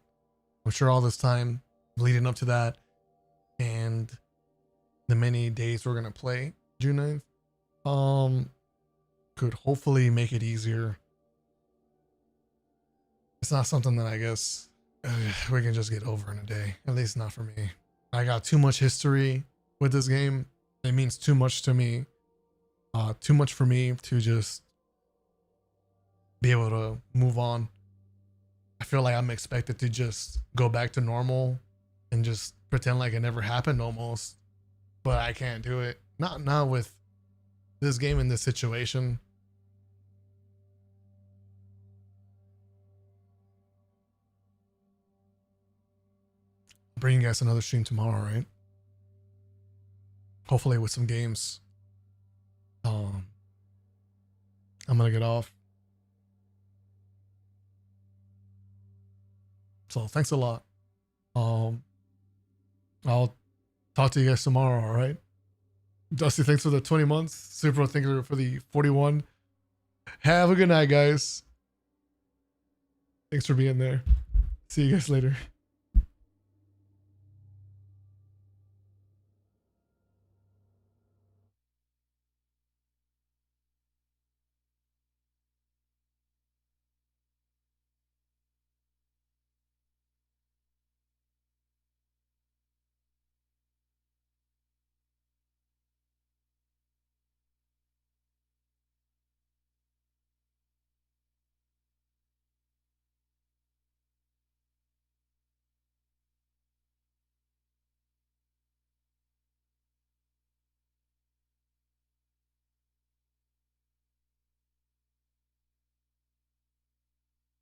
Speaker 1: I'm sure all this time leading up to that and the many days we're going to play June 9th could hopefully make it easier. It's not something that I guess we can just get over in a day. At least not for me. I got too much history with this game. It means too much to me. Too much for me to just be able to move on. I feel like I'm expected to just go back to normal and just pretend like it never happened almost. But I can't do it. Not with this game in this situation. Bring you guys another stream tomorrow, right? Hopefully with some games. I'm gonna get off. So thanks a lot. I'll talk to you guys tomorrow, all right? Dusty, thanks for the 20 months. Super, thank you for the 41. Have a good night, guys. Thanks for being there. See you guys later.